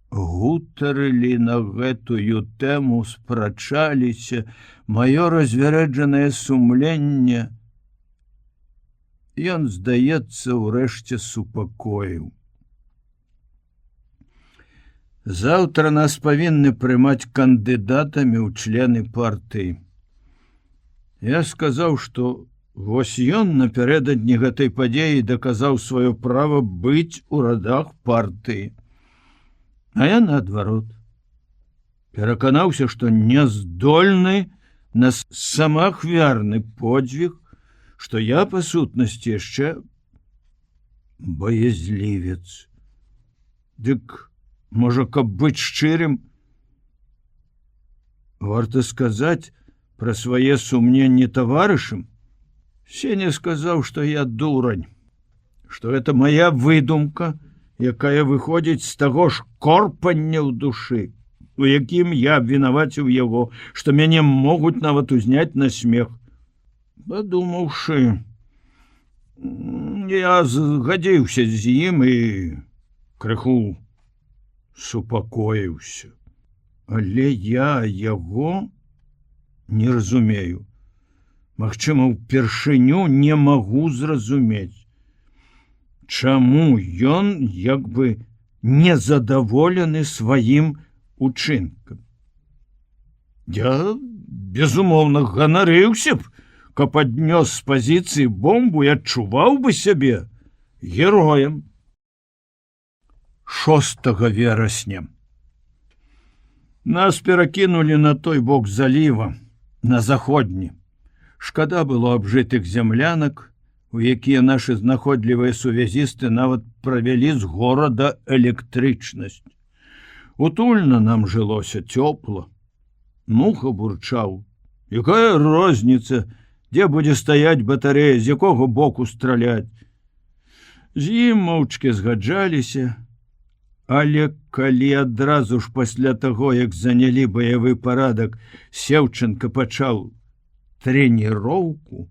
гутарылі на гэтую тэму, спрачаліся. Маё развярэджанае сумленне ён, здаецца, урэшце супакоіў. Заўтра нас павінны прымаць кандыдатамі ў члены партыі. Я сказаў, што вось ён напярэдадні гэтай падзеі даказаў сваё права быць у радах партыі. А я наадварот пераканаўся, што не здольны на самаахвярны подзвіг, што я, па сутнасці, яшчэ баязлівец. Дык, можа, каб быць шчырым, варта сказаць пра свае сумненні таварышам. Сеня сказаў, што я дурань, што гэта моя выдумка, якая выходзіць з таго ж корпання ў душы, у якім я вінаваціў яго, што мяне могуць нават узняць на смех. Падумаўшы, я згадзіўся з ім і крыху супакоіўся. Але я яго не разумею. Магчыма, упершыню не магу зразумець, чаму ён як бы незадаволены сваім учынкам. Я, безумоўна, ганарыўся б, каб аднёс з пазіцыі бомбу і адчуваў бы сябе героем. 6 верасня. Нас перакінулі на той бок заліва, на заходні. Шкада было абжытых зямлянак, у якія нашы знаходлівыя сувязісты нават правялі з горада электрычнасць. Утульна нам жылося, цёпла. Муха бурчаў. Якая розніца, дзе будзе стаяць батарэя, з якога боку страляць. З ім моўчкі згаджаліся, Але калі адразу ж пасля таго, як занялі баявы парадак, Сеўченка пачаў трэніроўку,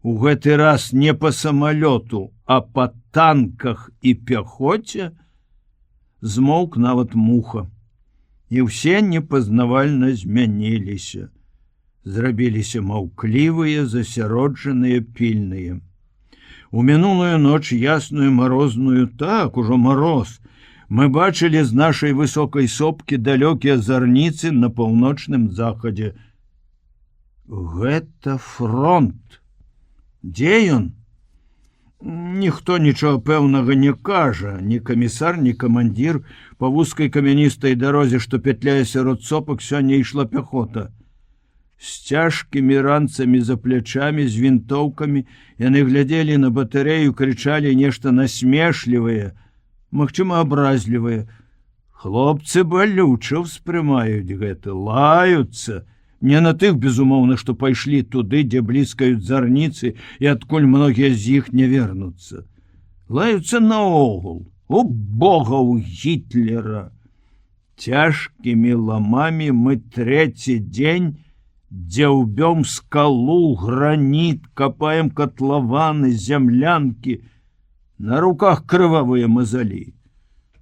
у гэты раз не па самалёту, а па танках і пяхоце, змоўк нават муха. І ўсе непазнавальна змяніліся, зрабіліся маўклівыя, засяроджаныя, пільныя. У мінулую ноч ясную марозную, так, ужо мароз, мы бачылі з нашай высокай сопкі далёкія зарніцы на паўночным захадзе. Гэта фронт. Дзе ён? Ніхто нічога пэўнага не кажа, ні камісар, ні камандзір. Па вузкай камяністай дарозе, што пятляе сярод сопак, сёння ішла пяхота. З цяжкімі ранцамі за плячамі, з вінтоўкамі, яны глядзелі на батарэю, крычалі нешта насмешлівае, магчыма, абразлівае. Хлопцы балюча ўспрымаюць гэта, лаюцца. Не на тых, безумоўна, што пайшлі туды, дзе блізкаюць зарніцы, і адкуль многія з іх не вернуцца. Лаюцца наогул, у Бога, у Гітлера. Цяжкімі ламамі мы трэці дзень дзяўбём скалу, граніт, капаем катлаваны, зямлянкі. На руках крывавыя мазалі.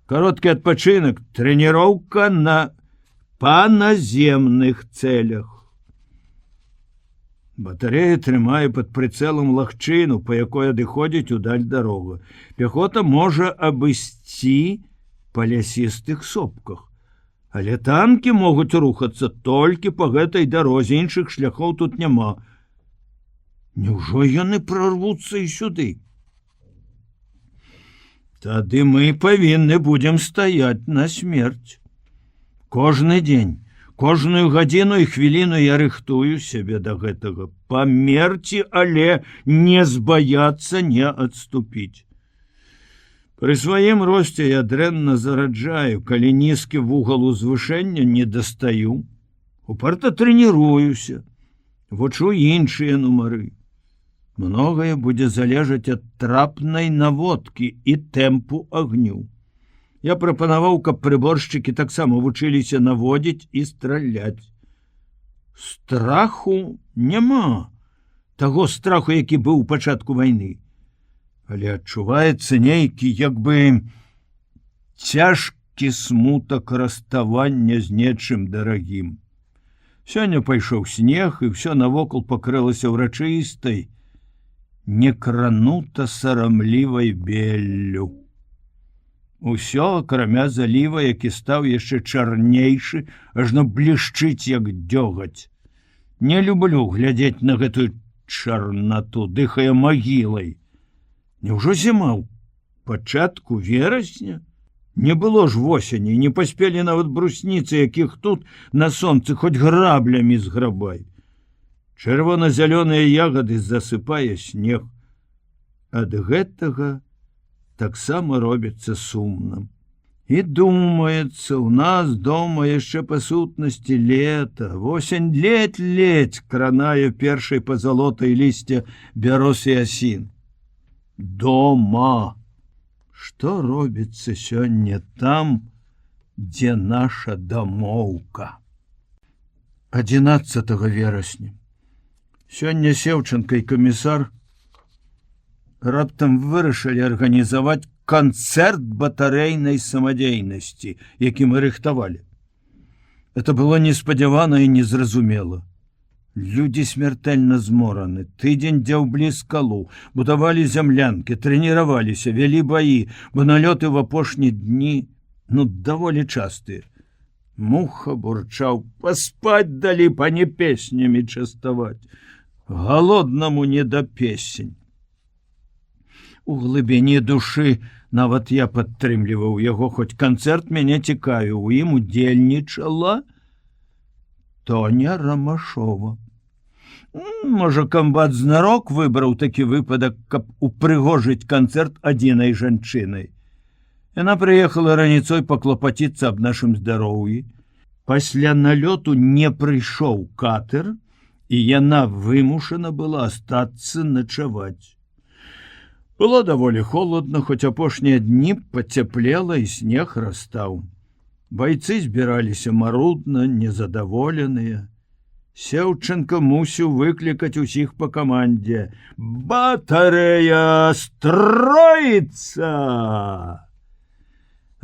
Кароткі адпачынак, трэніроўка па наземных цэлях. Батарэя трымае пад прыцэлам лагчыну, па якой адыходзіць удаль дарога. Пяхота можа абысці па лясістых сопках. Але танкі могуць рухацца толькі па гэтай дарозе, іншых шляхоў тут няма. Няўжо яны прорвуцца і сюды? Тады мы павінны будзем стаяць на смерць. Кожны дзень, кожную гадзіну і хвіліну я рыхтую сябе да гэтага. Памерці, але не збаяцца, не адступіць. Пры сваім росце я дрэнна зараджаю, калі нізкі вугал узвышэння не дастаю. Упарта трэніруюся, вучу іншыя нумары. Многае будзе залежаць ад трапнай наводкі і тэмпу агню. Я прапанаваў, каб прыборшчыкі таксама вучыліся наводзіць і страляць. Страху няма. Таго страху, які быў у пачатку вайны. Але адчуваецца нейкі, як бы цяжкі смутак расставання з нечым дарагім. Сёння пайшоў снег, і ўсё навокал пакрылася ўрачыстай, некранута сарамлівай беллю. Усё, акрамя заліва, які стаў яшчэ чарнейшы, ажно блішчыць, як дзёгаць. Не люблю глядзець на гэтую чарнату, дыхае магілай. Няўжо зіма ў пачатку верасня? Не было ж восені, не паспелі нават брусніцы, якіх тут на сонцы хоць граблямі зграбай. Чырвона-зялёныя ягады засыпае снег. Ад гэтага таксама робіцца сумным. І думаецца, у нас дома яшчэ па сутнасці лета, восень ледь-ледь кранае першай пазалотай лісця бяроз і асін. Дома! Што робіцца сёння там, дзе наша дамоўка? 11 верасня. Сёння Сеўченка і камісар раптам вырашылі арганізаваць канцэрт батарэйнай самадзейнасці, які мы рыхтавалі. Это было неспадзявана і незразумела. Людзі смяртэльна змораны, тыдзень дзяўблі скалу, будавалі зямлянкі, трэніраваліся, вялі баі, бо налёты ў апошні дні, даволі частыя. Муха бурчаў, паспаць далі, па не песнямі частаваць. Галоднаму не да песень. У глыбіні душы нават я падтрымліваў яго, хоць канцэрт мяне цікавіў, у ім удзельнічала Тоня Рамашова. Можа, камбат знарок выбраў такі выпадак, каб упрыгожыць канцэрт адзінай жанчынай. Яна прыехала раніцой паклапаціцца аб нашым здароўі. Пасля налёту не прыйшоў катер, і яна вымушана была астацца начаваць. Было даволі холодна, хоць апошнія дні пацяплела і снег растаў. Байцы збіраліся марудна, незадаволеныя. Сеўченко мусіў выклікаць усіх па камандзе: «Батарэя строіцца!»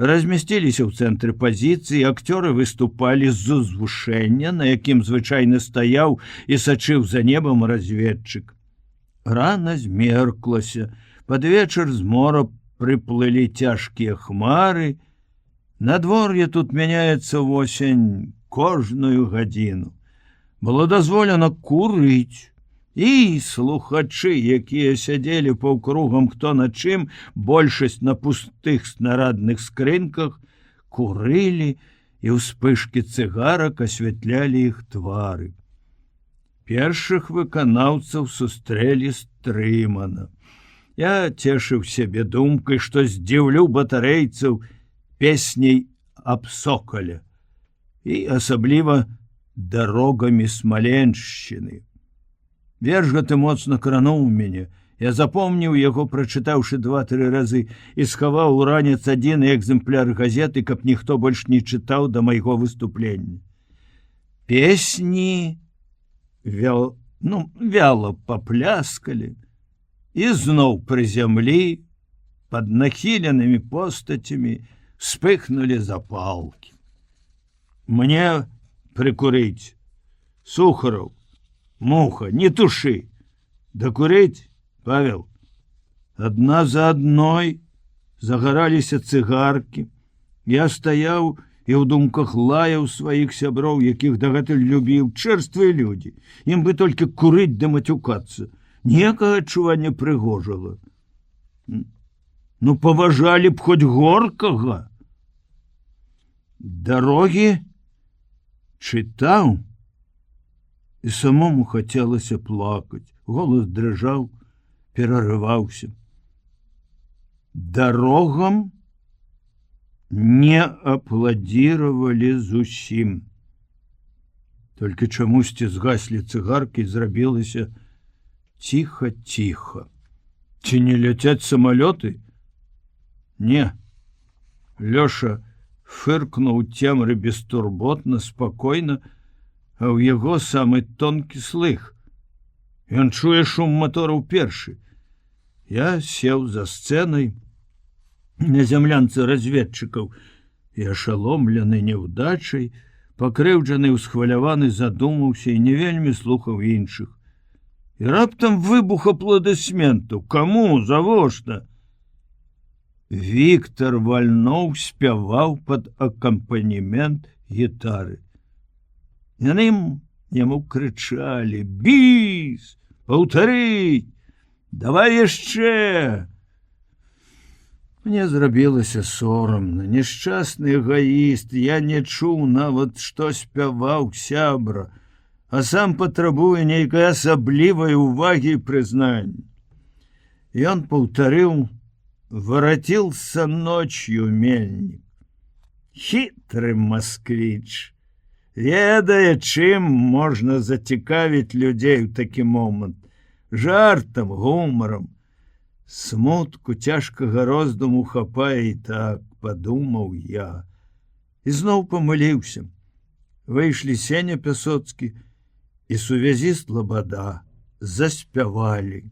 Размясціліся ў цэнтры пазіцыі, акцёры выступалі з узвышэння, на якім звычайна стаяў і сачыў за небам разведчык. Рана змерклася, пад вечар з мора прыплылі цяжкія хмары. Надвор'е тут мяняецца восень кожную гадзіну. Было дазволена курыць, і слухачы, якія сядзелі паўкругам хто на чым, большасць на пустых снарадных скрынках, курылі, і ўспышкі цыгарак асвятлялі іх твары. Першых выканаўцаў сустрэлі стрымана. Я цешыў сябе думкай, што здзіўлю батарэйцаў песняй аб сокале і асабліва дарогамі Смаленшчыны. Верш гэты моцна крануў мяне. Я запомніў яго, прачытаўшы 2-3 разы, і схаваў у ранец адзіны экземпляр газеты, каб ніхто больш не чытаў да майго выступлення. Песні вяла папляскалі і зноў пры зямлі пад нахіленымі постацямі вспыхнулі запалкі. Мне прикурить. Сухаров, Муха, не туши. Докурить, Павел. Одна за одной загараліся цыгаркі. Я стаяў і ў думках лаяў сваіх сяброў, якіх дагэтуль любіў. Чэрствыя людзі. Ім бы толькі курыць да матюкацца. Ніякага адчування прыгожага. Ну, паважалі б хоць Горкага. Дарогі чытаў, і самому хацелася плакаць. Голас дрыжаў, перарываўся. Дарогам не апладзіравалі зусім. Толькі чамусьці згаслі цыгаркі, зрабілася ціха-ціха. Ці не ляцяць самалёты? Не. Лёша фыркнуў цемры бестурботна, спакойна, а ў яго самы тонкі слых. Ён чуе шум матораў першы. Я сеў за сцэнай на зямлянцы разведчыкаў і, ашаломлены няўдачай, пакрыўджаны, усхваляваны, задумаўся і не вельмі слухаў іншых. І раптам выбух апладысментаў. Каму? Завошта? Віктор Вальноў спяваў пад акампанемент гітары. Яны яму крычалі: «Біс! Паўтарыць! Давай яшчэ!» Мне зрабілася сорамна. Няшчасны эгоіст, я не чуў нават, што спяваў сябра, а сам патрабуе нейкай асаблівай увагі і прызнання. Ён паўтарыў: «Воротился ночью мельник». Хитрый москвич. Ведае, чым можна зацікавіць людзей у такі момант. Жартам, гумарам. Смутку, цяжкага роздуму хапае і так, падумаў я. І зноў памыліўся. Выйшлі Сеня Пясоцкі і сувязіст Лабада. Заспявалі.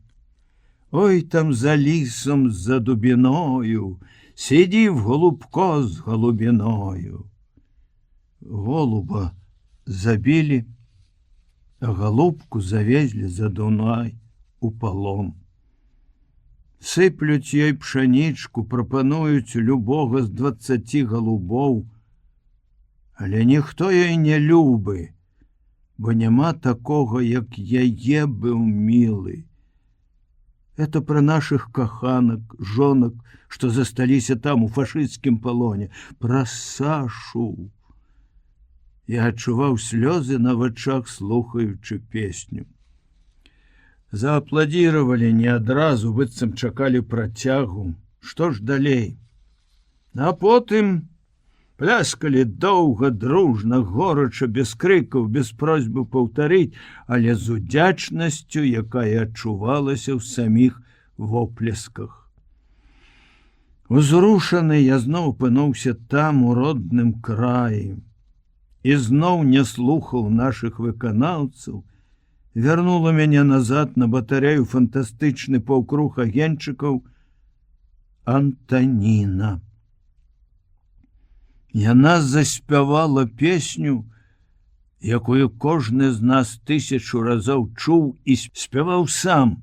Ой, там за лісом, за дубіною, сидів голубко з голубіною. Голуба забілі, а голубку завезлі за Дунай у палон. Сыплюць ёй пшанічку, прапануюць любога з 20 голубоў, але ніхто ёй не любы, бо няма такога, як яе быў мілы. Это про наших каханок, жонок, что засталіся там у фашистскім палоне. Про Сашу. Я адчуваў слёзы на вачах, слухаючы песню. Зааплодировали не адразу, быццам чакалі працягу. Што ж далей? А потым пляскалі доўга, дружна, горача, без крыкаў, без просьбы паўтарыць, але з удзячнасцю, якая адчувалася ў саміх воплесках. Узрушаны я зноў апынуўся там у родным краі і зноў не слухаў нашых выканаўцаў. Вярнула мяне назад на батарею фантастычны паўкруг агеньчыкаў Антаніна. Яна заспявала песню, якую кожны з нас 1000 разоў чуў і спяваў сам.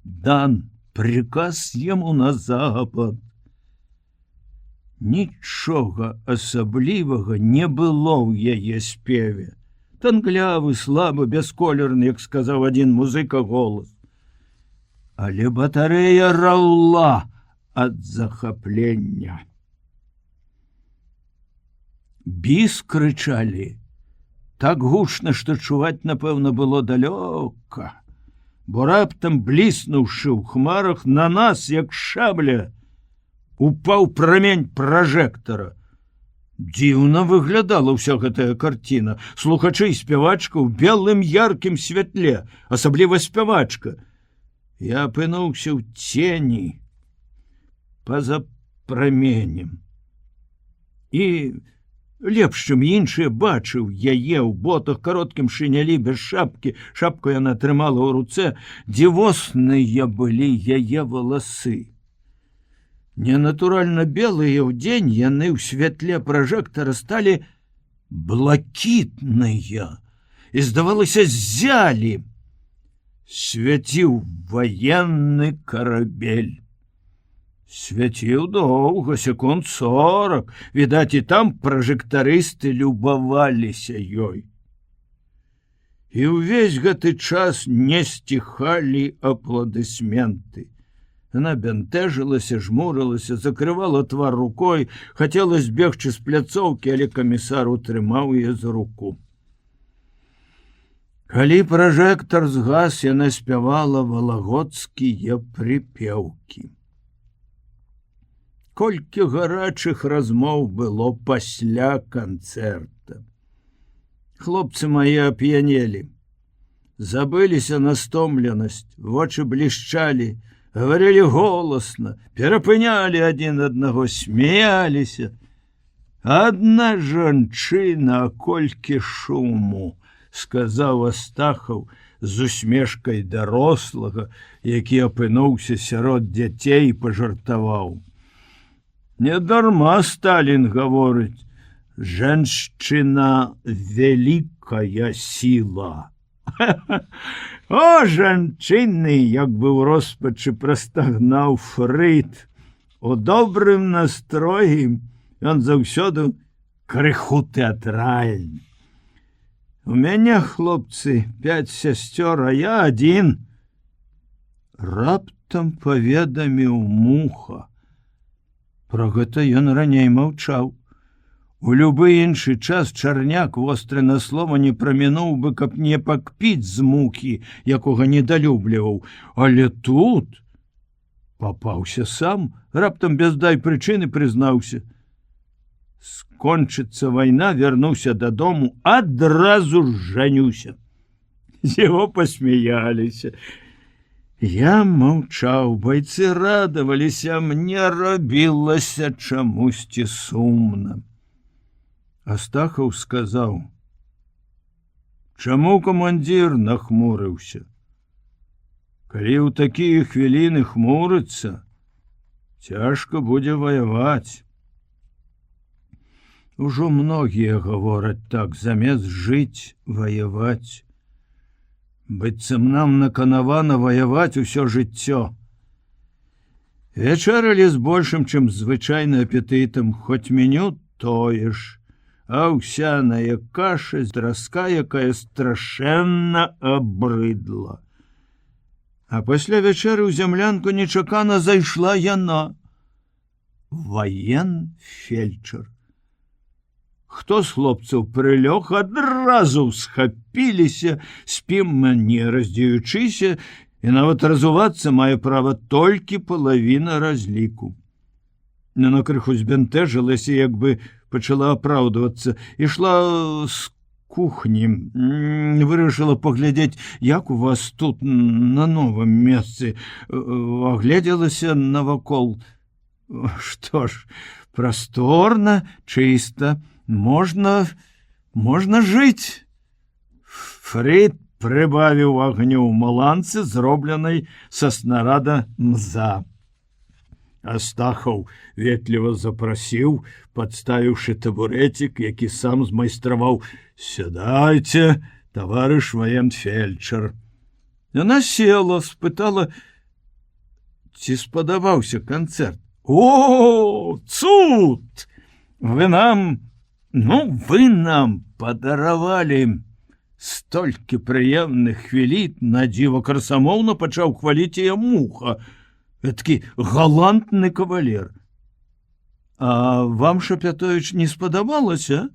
Дан приказ ему на запад. Нічога асаблівага не было ў яе спеве. Танглявы, слабы, бясколерны, як сказаў адзін музыка голас. Але батарэя раўла ад захаплення. Біс крычалі так гучна, што чуваць, напэўна, было далёка, бо раптам, бліснуўшы ў хмарах, на нас, як шабля, упаў прамень пражэктара. Дзіўна выглядала ўся гэтая карціна. Слухачы і спявачка ў белым яркім святле, асабліва спявачка. Я апынуўся ў цені па-за праменем. І лепш, чым іншыя, бачыў яе ў ботах, кароткім шынялі, без шапкі. Шапку яна трымала ў руцэ. Дзівосныя былі яе валасы. Ненатуральна белыя ўдзень, яны ў святле пражэктара сталі блакітныя і, здавалася, ззялі. Свяціў ваенны карабель. Свяціў доўга, секунд 40. Відаць, і там пражэктарысты любаваліся ёй. І ўвесь гэты час не сціхалі апладысменты. Она бянтэжылася, жмурылася, закрывала твар рукой, хацела збегчы з пляцоўкі, але камісар утрымаў яе за руку. Калі пражэктар згас, яна спявала валагодскія прыпеўкі. Колькі гарачых размоў было пасля канцэрта. Хлопцы мае ап'янелі, забыліся на стомленасць, вочы блішчалі, говорили голосно, перапынялі адзін аднаго, смеяліся. Адна жанчына, колькі шуму, сказаў Астахаў з усмешкай дарослага, які апынуўся сярод дзяцей, і пажартаваў. Недарма Сталін гаворыць: «Жанчына вялікая сіла». О, жанчыны, як бы ў роспачы прастагнаў Фрыд. У добрым настроі ён заўсёды крыху тэатральны. У мяне, хлопцы, 5 сясцёр, а я адзін. Раптам паведаміў Муха. Пра гэта ён раней маўчаў. У любы іншы час Чарняк востры на слова не прамінуў бы, каб не пакпіць з Мухі, якога недалюбліваў. Але тут папаўся сам, раптам без дай прычыны прызнаўся. Скончыцца вайна, вярнуўся дадому, адразу ж жанюся. З яго пасмяяліся. Я маўчаў, байцы радаваліся, мне рабілася чамусьці сумна. Астахаў сказаў: «Чаму камандзір нахмурыўся? Калі ў такія хвіліны хмурыцца, цяжка будзе ваяваць». Ужо многія гавораць так, замест жыць, ваяваць. Быццам нам наканавана ваяваць усё жыццё. Вечаралі з большым, чым звычайна апетытам, хоць меню тое ж. Аўсяная каша, драска, якая страшэнна абрыдла. А пасля вячэры ў зямлянку нечакана зайшла яна. Ваен-фельчар. Хто з хлопцаў прылёг, адразу схапіліся, спім не раздзеючыся, і нават разувацца мае права толькі палавіна разліку. Яна крыху збянтэжылася, як бы пачала апраўдвацца, ішла з кухні. Вырашыла паглядзець, як у вас тут на новым месцы. Агледзелася навакол. Што ж, прасторна, чыста, можна жыць. Фрід прыбавіў агню ў маланцы, зробленай са снарада мза. Астахаў ветліва запрасіў, падставіўшы табурэцік, які сам змайстраваў. «Сядайце, таварыш ваенфельчар». Яна села, спытала, ці спадабаўся канцэрт. «О, цуд! Вы нам падаравалі столькі прыемных хвілін», на дзіва красамоўна пачаў хваліць яе Муха. Эткі галантны кавалер. «А вам, Шапятовіч, не спадабалася?»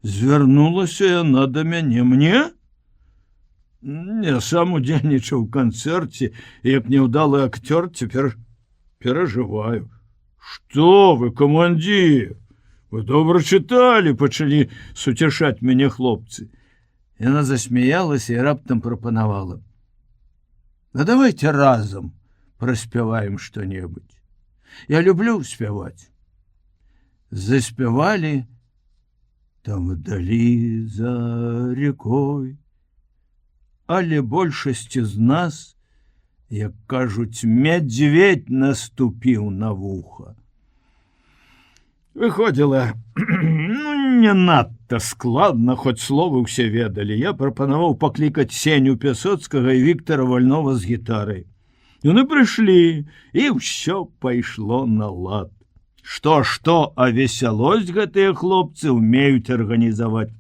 Звярнулася яна да мяне. «Мне? Я сам удзельнічаў у канцэрце, як няўдалы акцёр, цяпер перажываю». «Што вы, камандзір? Вы добра чыталі», пачалі суцяшаць мяне хлопцы. Яна засмяялася і раптам прапанавала: «Ну, давайте разам праспяваем што-небудзь. Я люблю спяваць». Заспявалі «Там вдалі за рекой», але большасці з нас, як кажуць, мядзведь наступіў на вуха. Выходзіла не надта складна, хоць словы ўсе ведалі. Я прапанаваў паклікаць Сеню Пясоцкага і Віктара Вальнова з гітарай. Яны прыйшлі, і ўсё пайшло на лад. Што, а весялосць гэтыя хлопцы ўмеюць арганізаваць.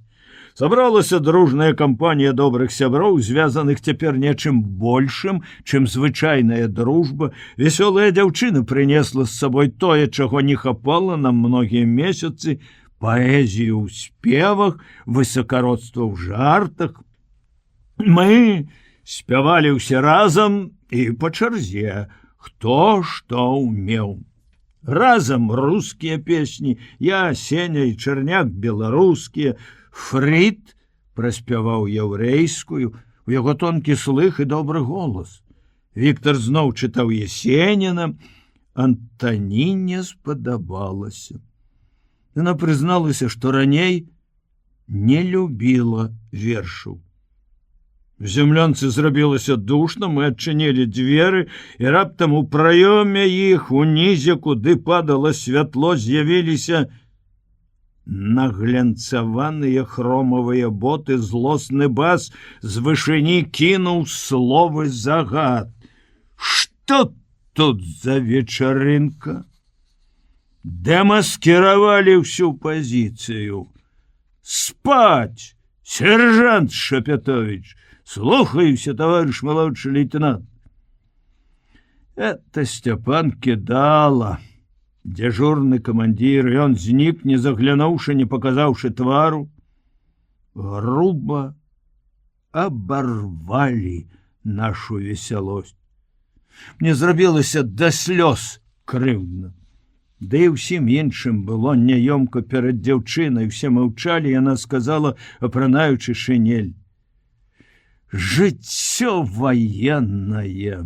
Сабралася дружная кампанія добрых сяброў, звязаных цяпер нечым большым, чым звычайная дружба. Вясёлая дзяўчына прынесла з сабой тое, чаго не хапала нам многія месяцы: паэзію ў спевах, высакародства ў жартах. Мы спявалі ўсе разам і па чарзе, хто што ўмеў. Разам рускія песні, я, Сеня і Чарняк беларускія, Фрід праспяваў яўрэйскую, у яго тонкі слых і добры голас. Віктар зноў чытаў Есеніна. Антаніне спадабалася. Яна прызналася, што раней не любіла вершаў. В землянцы зрабілася душна, мы адчынілі дзверы, і раптам у праёме іх, унізе, куды падала святло, з'явіліся наглянцаваныя хромавыя боты. Злосны бас з вышыні кінуў словы загад. Што тут за вечарынка? Дэмаскіравалі ўсю пазіцыю. Спаць, сержант Шапятович! Слухаюся, товарищ молодший лейтенант. Это Степан Кидала, дежурный командир, и он знік, не заглянуўшы, не показаўшы твару. Грубо оборвали нашу весялосць. Мне зрабілася да слёз крыўдна. Да і ўсім іншым было няёмка перад дзяўчынай. Усе маўчалі, яна сказала, апранаючы шинель: «Жыццё военное».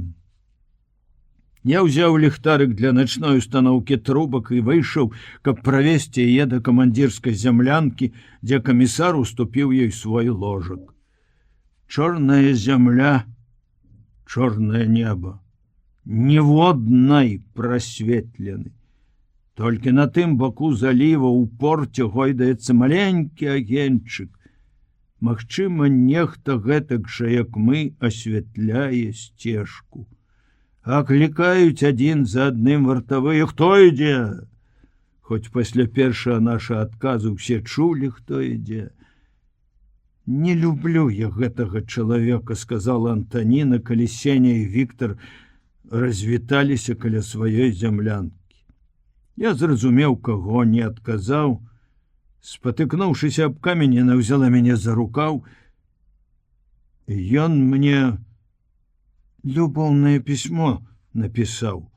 Я ўзяў ліхтарык для начной установки трубак і выйшаў, каб правесці яе да камандзірскай зямлянкі, дзе камісар уступіў ёй свой ложак. Чорная зямля, чорнае неба, ніводнай прасветлены. Толькі на тым баку заліва ў порце гойдаецца маленькі агеньчык. Магчыма, нехта гэтак жа, як мы, асвятляе сцежку. Аклікаюць адзін за адным вартавыя: «Хто ідзе?» Хоць пасля першага наша адказу ўсе чулі, хто ідзе. «Не люблю я гэтага чалавека», — сказала Антаніна, калі Сеня і Віктар развіталіся каля сваёй зямлянкі. Я зразумеў, каго, не адказаў. Спатыкнуўшыся аб камень, яна ўзяла мяне за рукаў. Ён мне любоўнае пісьмо напісаў.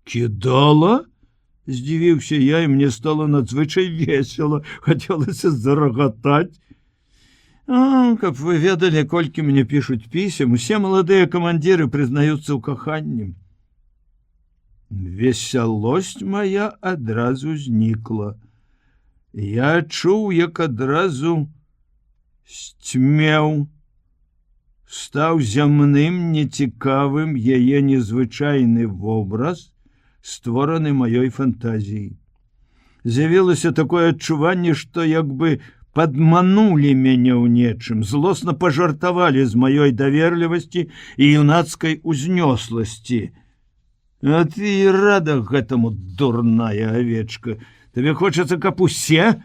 «Кидала?» — здзівіўся я, і мне стало надзвычай весела, хацелася зарагатаць. Каб вы ведалі, колькі мне пішуць пісем, усе маладыя камандзіры прызнаюцца ў каханні. Весялосць моя адразу знікла. Я чуў, як адразу сцьмеў, стаў зямным, нецікавым яе незвычайны вобраз, створаны маёй фантазіяй. З'явілася такое адчуванне, што як бы падманулі мяне ў нечым, злосна пажартавалі з маёй даверлівасці і юнацкай узнёсласці. А ты і рада гэтаму, дурная авечка. Табе хочацца, каб усе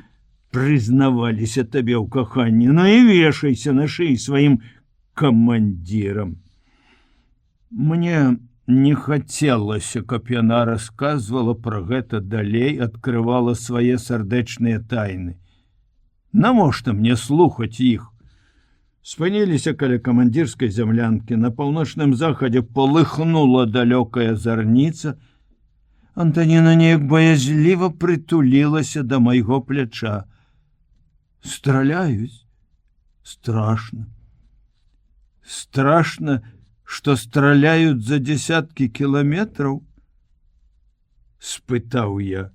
прызнаваліся табе ў каханні, ну і вешайся на шыі сваім камандзірам. Мне не хацелася, каб яна расказвала пра гэта далей, адкрывала свае сардэчныя тайны. Навошта мне слухаць іх? Спыніліся каля камандзірскай зямлянкі. На паўночным захадзе полыхнула далёкая зарніца. Антаніна неяк баязліва прытулілася да майго пляча. Страляюць? Страшна. Страшна, што страляюць за дзесяткі кіламетраў? Спытаў я.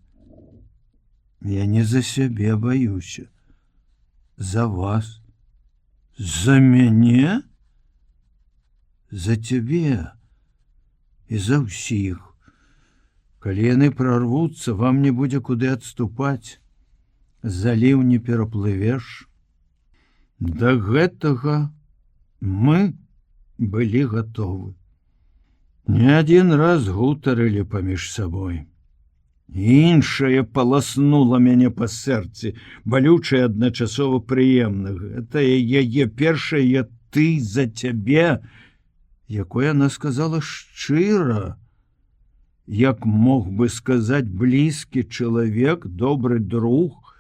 Я не за сябе баюся. За вас. За мяне? За цябе і за ўсіх. Калі яны прорвуцца, вам не будзе куды адступаць. Заліў не пераплывеш. Да гэтага мы былі гатовы. Не адзін раз гутарылі паміж сабой. Іншае паласнула мяне па сэрцы, балючае адначасова прыемна. Гэта яе першае «ты за цябе», якое яна сказала шчыра, як мог бы сказаць блізкі чалавек, добры друг.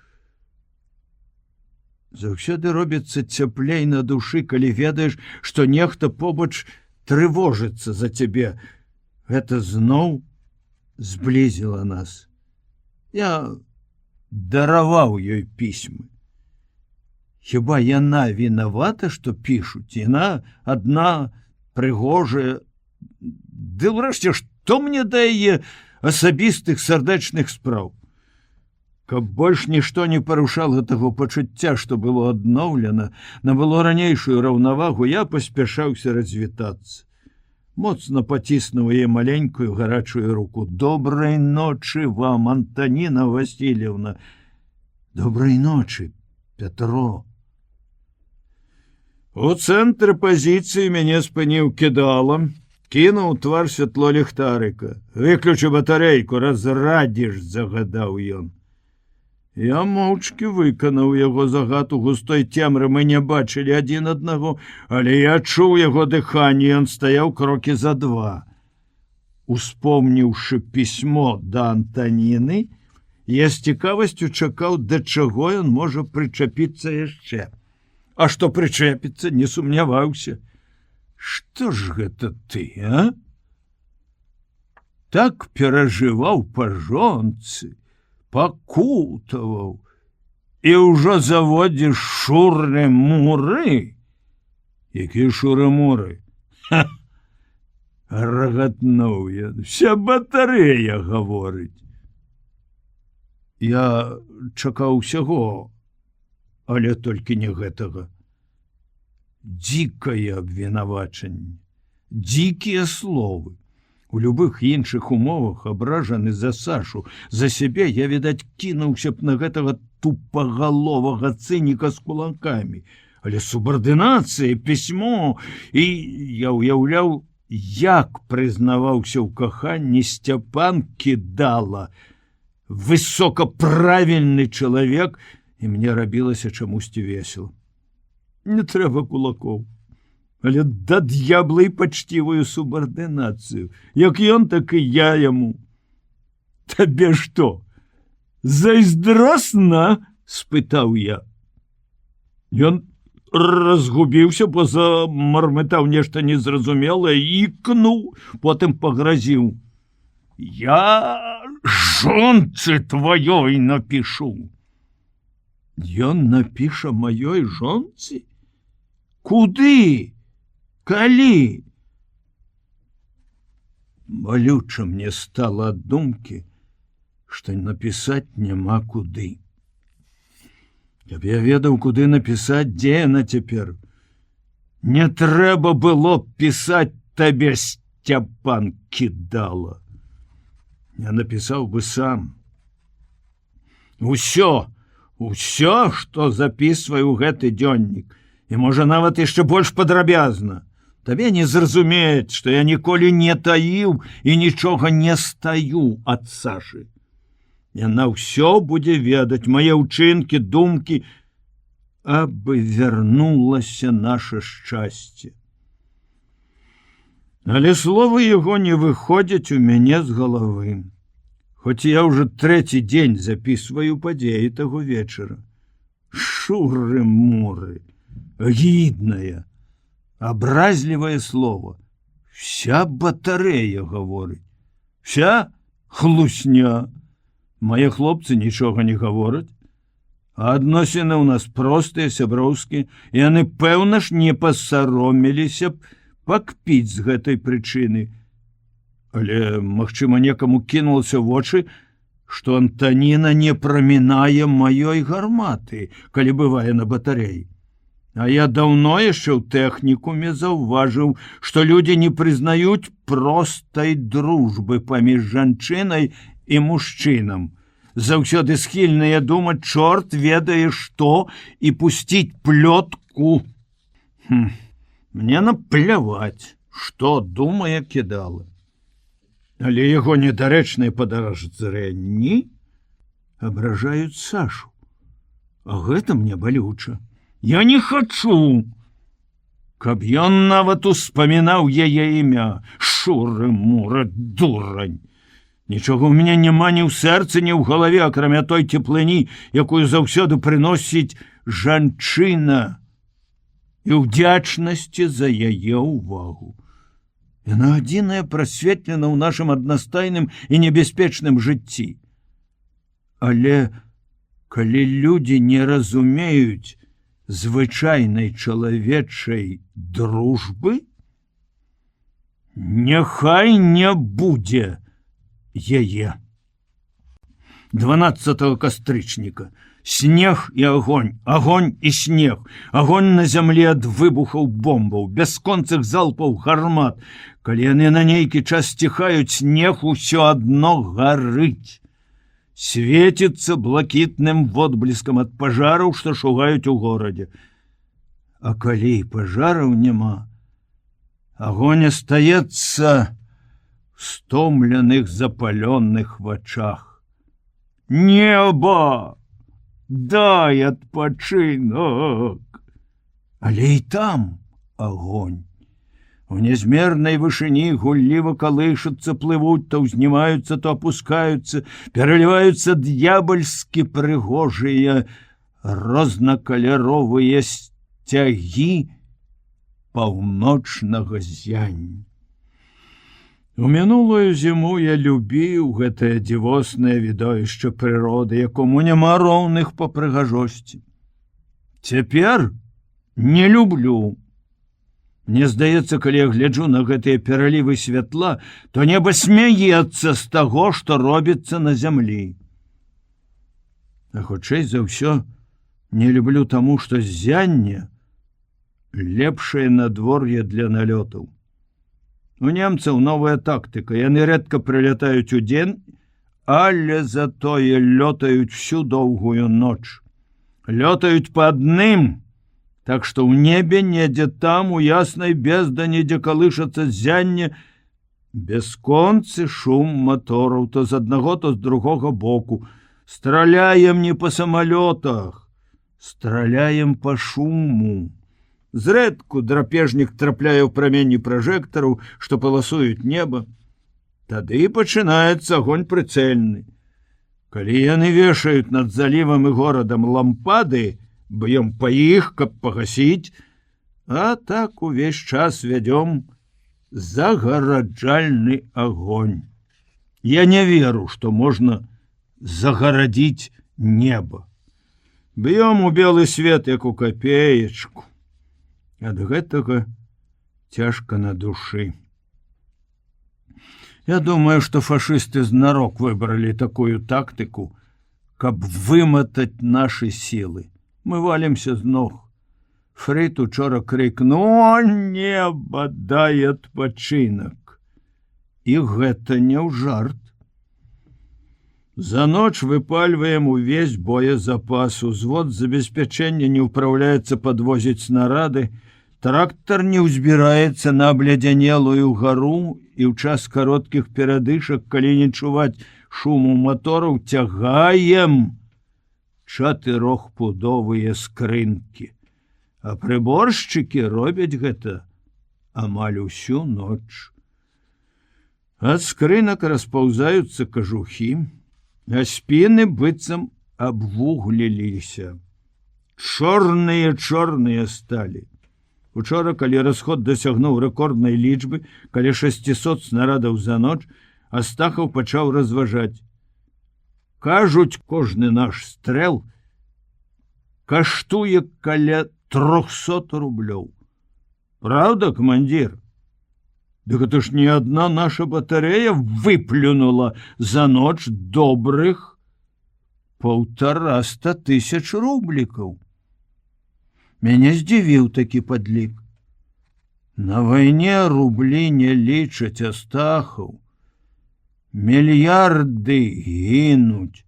Заўсёды робіцца цяплей на душы, калі ведаеш, што нехта побач трывожыцца за цябе. Гэта зноў зблізіла нас. Я дараваў ёй пісьмы. Хіба яна вінавата, што пішуць? Яна адна прыгожая. Ды ўрэшце, што мне да яе асабістых сардэчных спраў? Каб больш нішто не парушала таго пачуцця, што было адноўлена, набыло ранейшую раўнавагу, я паспяшаўся развітацца. Моцна паціснуў яе маленькую гарачую руку. Добрай ночы вам, Антаніна Васильевна. Добрай ночы, Пятро. У цэнтры пазіцыі мяне спыніў кідалам, кінуў твар святло ліхтарыка. Выключу батарэйку, разрадзіш, загадаў ён. Я моўчкі выканаў яго загад. У густой цемры мы не бачылі адзін аднаго, але я чуў яго дыханне, ён стаяў крокі за два. Успомніўшы пісьмо да Антаніны, я з цікавасцю чакаў, да чаго ён можа прычапіцца яшчэ. А што прычэпіцца, не сумняваўся. Што ж гэта ты, а? Так перажываў па жонцы, пакутаваў, і ўжо заводзіш шуры-муры? Якія шуры-муры? Рагатнуў я. Вся батарэя гаворыць. Я чакаў усяго, але толькі не гэтага. Дзікае абвінавачанне, дзікія словы. У любых іншых умовах, абражаны за Сашу, за сябе, я, відаць, кінуўся б на гэтага тупагаловага цыніка з кулакамі. Але субардынацыя, пісьмо, і я ўяўляў, як прызнаваўся ў каханні Сцяпан Кідала, высокаправільны чалавек, і мне рабілася чамусьці весела. Не трэба кулакоў. Але да д'ябла і пачцівую субардынацыю. Як ён, так і я яму. Табе што, зайздросна? Спытаў я. Ён разгубіўся, бо замармытаў нешта незразумелае, ікнуў, потым пагразіў. Я жонцы тваёй напішу. Ён напіша маёй жонцы? Куды? Калі? Балюча мне стала ад думкі, што напісаць няма куды. Каб я ведаў, куды напісаць, дзе яна цяпер? Не трэба было пісаць табе, Сцяпан Кідала. Я напісаў бы сам. Усё, што запісваю ў гэты дзённік, і, можа, нават яшчэ больш падрабязна. Табе не зразумець, што я ніколі не таіў і нічога не стаю ад Сашы. Яна ўсё будзе ведаць, мае ўчынкі, думкі, абы вярнулася наша шчасце. Але словы яго не выходзяць у мяне з галавы. Хоць я ўжо 3-й дзень запісваю падзеі таго вечара. Шуры-муры, гіднае, абразлівае слово. Вся батарэя гаворыць. Вся хлусня. Мае хлопцы нічога не гавораць. А адносіны ў нас простыя, сяброўскія, і яны, пэўна ж, не пасароміліся б пакпіць з гэтай прычыны. Але, магчыма, некаму кінулася ў вочы, што Антаніна не прамінае маёй гарматы, калі бывае на батарэі. А я даўно яшчэ ў тэхнікуме заўважыў, што людзі не прызнаюць простай дружбы паміж жанчынай і мужчынам. Заўсёды схільныя думаць, чорт ведае што, і пусціць плётку. Мне напляваць, што думае Кідала. Але яго недарэчныя падараждзрэнні абражаюць Сашу. А гэта мне балюча. Я не хачу, каб ён нават успамінаў яе імя. Шуры-муры, дурань. Нічога ў мяне няма ні ў сэрцы, ні ў галаве, акрамя той цеплыні, якую заўсёды прыносіць жанчына, і ўдзячнасці за яе ўвагу. Яна адзіная прасветлена ў нашым аднастайным і небяспечным жыцці. Але калі людзі не разумеюць звычайнай чалавечай дружбы, няхай не будзе яе. 12 кастрычніка. Снег і агонь, агонь і снег, агонь на зямлі ад выбухаў бомбаў, бясконцых залпаў гармат. Калі яны на нейкі час сціхаюць, снег усё адно гарыць. Свеціцца блакітным водблескам ад пажараў, што шугаюць у горадзе. А калі пажараў няма, агонь астаецца в стомленых запалённых вачах. Неба! Дай адпачынак. Але і там агонь. У нязмернай вышыні гулліва калышацца, плывуць, то ўзнімаюцца, то апускаюцца, пераліваюцца д'ябальскі прыгожыя рознакаляровыя сцягі паўночнага зяння. У мінулую зіму я любіў гэтае дзівоснае відовішча прыроды, якому няма роўных па прыгажосці. Цяпер не люблю. Мне здаецца, калі я гляджу на гэтыя пералівы святла, то неба смяецца з таго, што робіцца на зямлі. А хутчэй за ўсё не люблю таму, што зянне лепшае надвор'е для налётаў. У немцаў новая тактыка. Яны рэдка прылятаюць удзень, але затое лётаюць всю доўгую ноч. Лётаюць па адным, так што ў небе недзе там, у яснай бездані, дзе калышацца зянне, бясконцы шум матораў то з аднаго, то з другога боку. Страляем не па самалётах, страляем па шуму. Зрэдку драпежнік трапляе ў праменні пражэктараў, што паласуюць неба. Тады пачынаецца агонь прыцэльны. Калі яны вешаюць над залівам і горадам лампады, б'ём па іх, каб пагасіць, а так увесь час вядём загараджальны агонь. Я не веру, што можна загарадзіць неба. Б'ём у белы свет, як у капеечку. Ад гэтага цяжка на душы. Я думаю, што фашысты знарок выбралі такую тактыку, каб выматаць нашы сілы. Мы валімся з ног. Фрыд учора крыкнуў: «О, неба, дай адпачынак!» І гэта не ў жарт. За ноч выпальваем увесь боезапас, узвод забеспячэння не ўпраўляецца падвозіць снарады, трактар не ўзбіраецца на абледзянелую гару, і ў час кароткіх перадышак, калі не чуваць шуму матораў, цягаем 4-пудовыя скрынкі. А прыборшчыкі робяць гэта амаль усю ноч. Ад скрынак распаўзаюцца кажухі, а спіны быццам абвугліліся. Чорныя сталі. Учора, калі расход дасягнуў рэкорднай лічбы, каля 600 снарадаў за ноч, Астахаў пачаў разважаць. Кажуць, кожны наш стрэл каштуе каля 300 рублёў. Праўда, камандзір? Дык гэта ж не адна наша батарэя выплюнула за ноч добрых 150 000 рублікаў. Мяне здзівіў такі падлік. На вайне рублі не лічаць, Астахаў. Мільярды гінуць.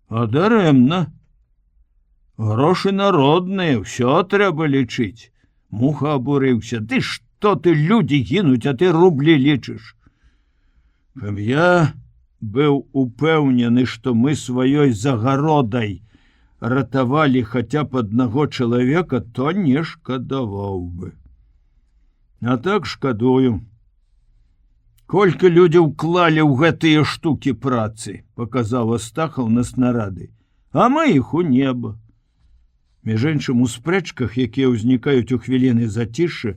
А дарэмна. Грошы народныя, ўсё трэба лічыць. Муха абурыўся. Ды што ты, людзі гінуць, а ты рублі лічыш? Каб я быў упэўнены, што мы сваёй загародай ратавалі хаця б аднаго чалавека, то не шкадаваў бы. А так шкадую. Колькі людзей уклалі ў гэтыя штукі працы, паказаў Астахаў на снарады, а мы іх у неба. Між іншым, у спрэчках, якія ўзнікаюць у хвіліны зацішша,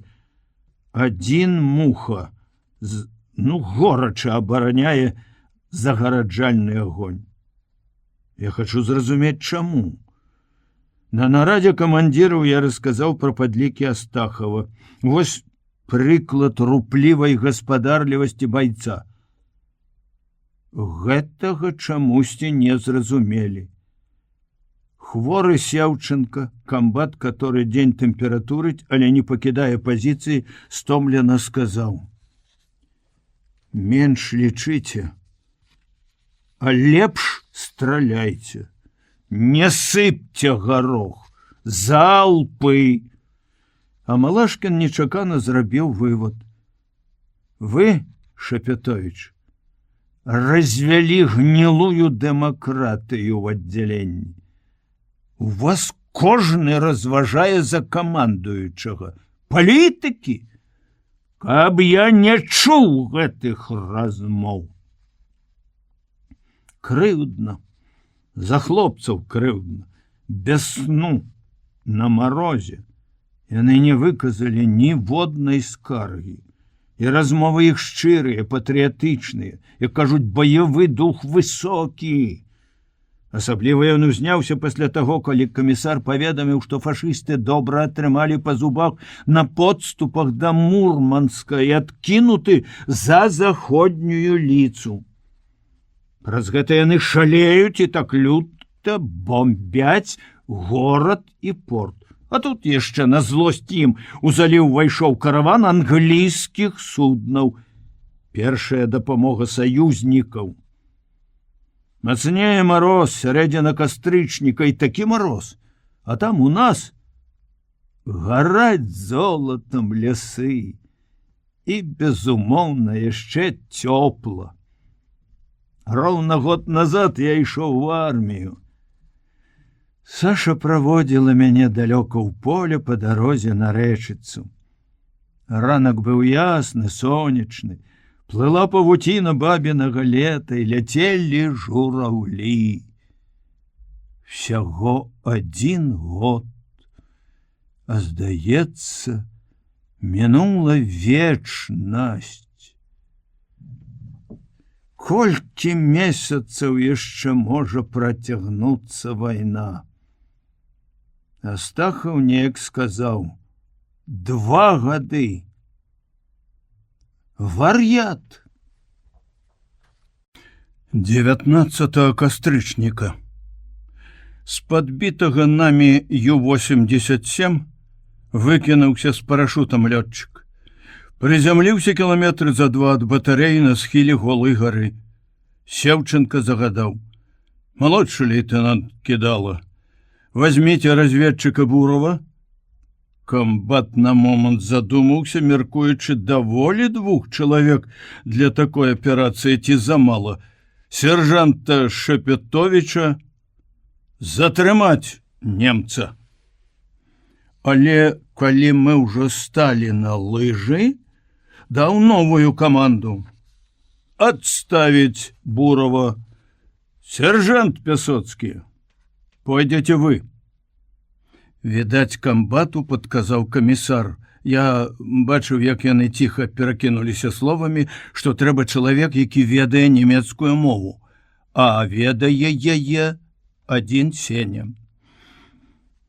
адзін муха горача абараняе загараджальны агонь. Я хачу зразумець, чаму. На нарадзе камандзіраў я расказаў пра падлікі Астахава. Вось прыклад руплівай гаспадарлівасці байца. Гэтага чамусьці не зразумелі. Хворы Сяўченка, камбат, который дзень тэмпературыць, але не пакідае пазіцыі, стомлена сказаў: «Менш лічыце, а лепш страляйце, не сыпьце горох, залпы!» А Малашкін нечакана зрабіў вывод. Вы, Шапятович, развялі гнілую дэмакратыю ў аддзяленні. У вас кожны разважае за камандуючага. Палітыкі? Каб я не чуў гэтых размоў. Крыўдна. За хлопцаў крыўдна. Без сну, на марозе. Яны не выказалі ніводнай скаргі. І размовы іх шчырыя, патрыятычныя, як кажуць, баявы дух высокі. Асабліва ён узняўся пасля таго, калі камісар паведаміў, што фашысты добра атрымалі па зубах на подступах да Мурманска і адкінуты за заходнюю ліцу. Праз гэта яны шалеюць і так люта бомбяць горад і порт. А тут яшчэ на злосць ім у заліў увайшоў караван англійскіх суднаў. Першая дапамога саюзнікаў. Мацнее мароз, сярэдзіна кастрычніка, і такі мароз. А там у нас гараць золатам лясы. І, безумоўна, яшчэ цёпла. Роўна год назад я ішоў у армію. Саша праводзіла мяне далёка ў поле па дарозе на рэчыцу. Ранак быў ясны, сонечны, плыла павуціна бабінага лета і ляцелі жураўлі. Всяго 1 год, а здаецца, мінула вечнасць. Колькі месяцаў яшчэ можа працягнуцца вайна? Астахаў неяк сказаў: 2 гады. Вар'ят. 19 кастрычніка. З падбітага намі Ю-87 выкінуўся з парашутам лётчык. Прызямліўся кіламетры за 2 ад батарэі на схіле голай гары. Севченко загадаў: «Малодшы лейтенант Кідала, возьмите разведчика Бурова». Камбат на момант задумаўся, мяркуючы, даволі 2 чалавек для такой аперацыі ці замала. Сержанта Шепетовича затрымаць немца. Але калі мы ўжо сталі на лыжы, даў новую каманду: «Отставить Бурова. Сержант Пясоцкі, пойдзеце вы». Відаць, камбату падказаў камісар. Я бачыў, як яны ціха перакінуліся словамі, што трэба чалавек, які ведае нямецкую мову, а ведае яе адзін Сеня.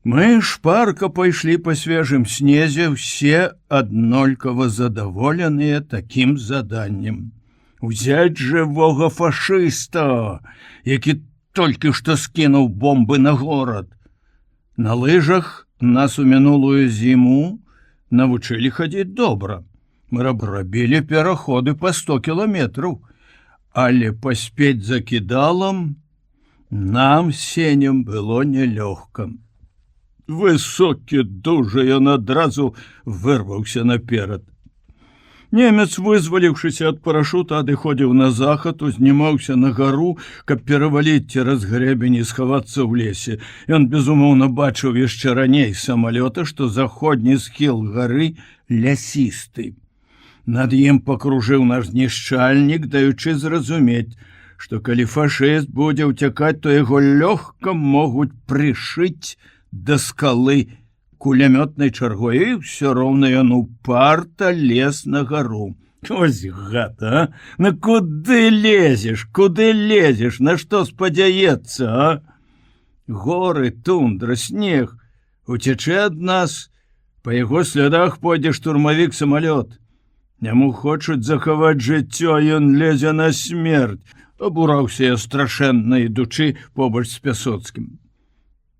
Мы шпарка пайшлі па свежым снезе, все аднолькава задаволеныя такім заданнем. Узяць жывога фашыста, які толькі што скінуў бомбы на горад. На лыжах нас у мінулую зіму навучылі хадзіць добра. Мы рабілі пераходы па 100 кіламетраў, але паспець за Кідалам нам з Сенем было нялёгка. Высокі, дужы, ён адразу вырваўся наперад. Немец, вызваліўшыся ад парашута, адыходзіў на захад, узнімаўся на гару, каб пераваліць цераз грэбень і схавацца ў лесе. Ён, безумоўна, бачыў яшчэ раней самалёта, што заходні схіл гары лясісты. Над ім пакружыў наш знішчальнік, даючы зразумець, што калі фашыст будзе ўцякаць, то яго лёгка могуць прышыць да скалы кулямётнай чаргой, і ўсё роўна ён упарта лез на гару. Ось гад, а? На куды лезеш, на што спадзяецца, а? Горы, тундра, снег, уцячэ ад нас, па яго слядах пойдзе штурмавік-самалёт. Яму хочуць захаваць жыццё, ён лезе на смерць. Абураўся я страшэнна, ідучы побач з Пясоцкім.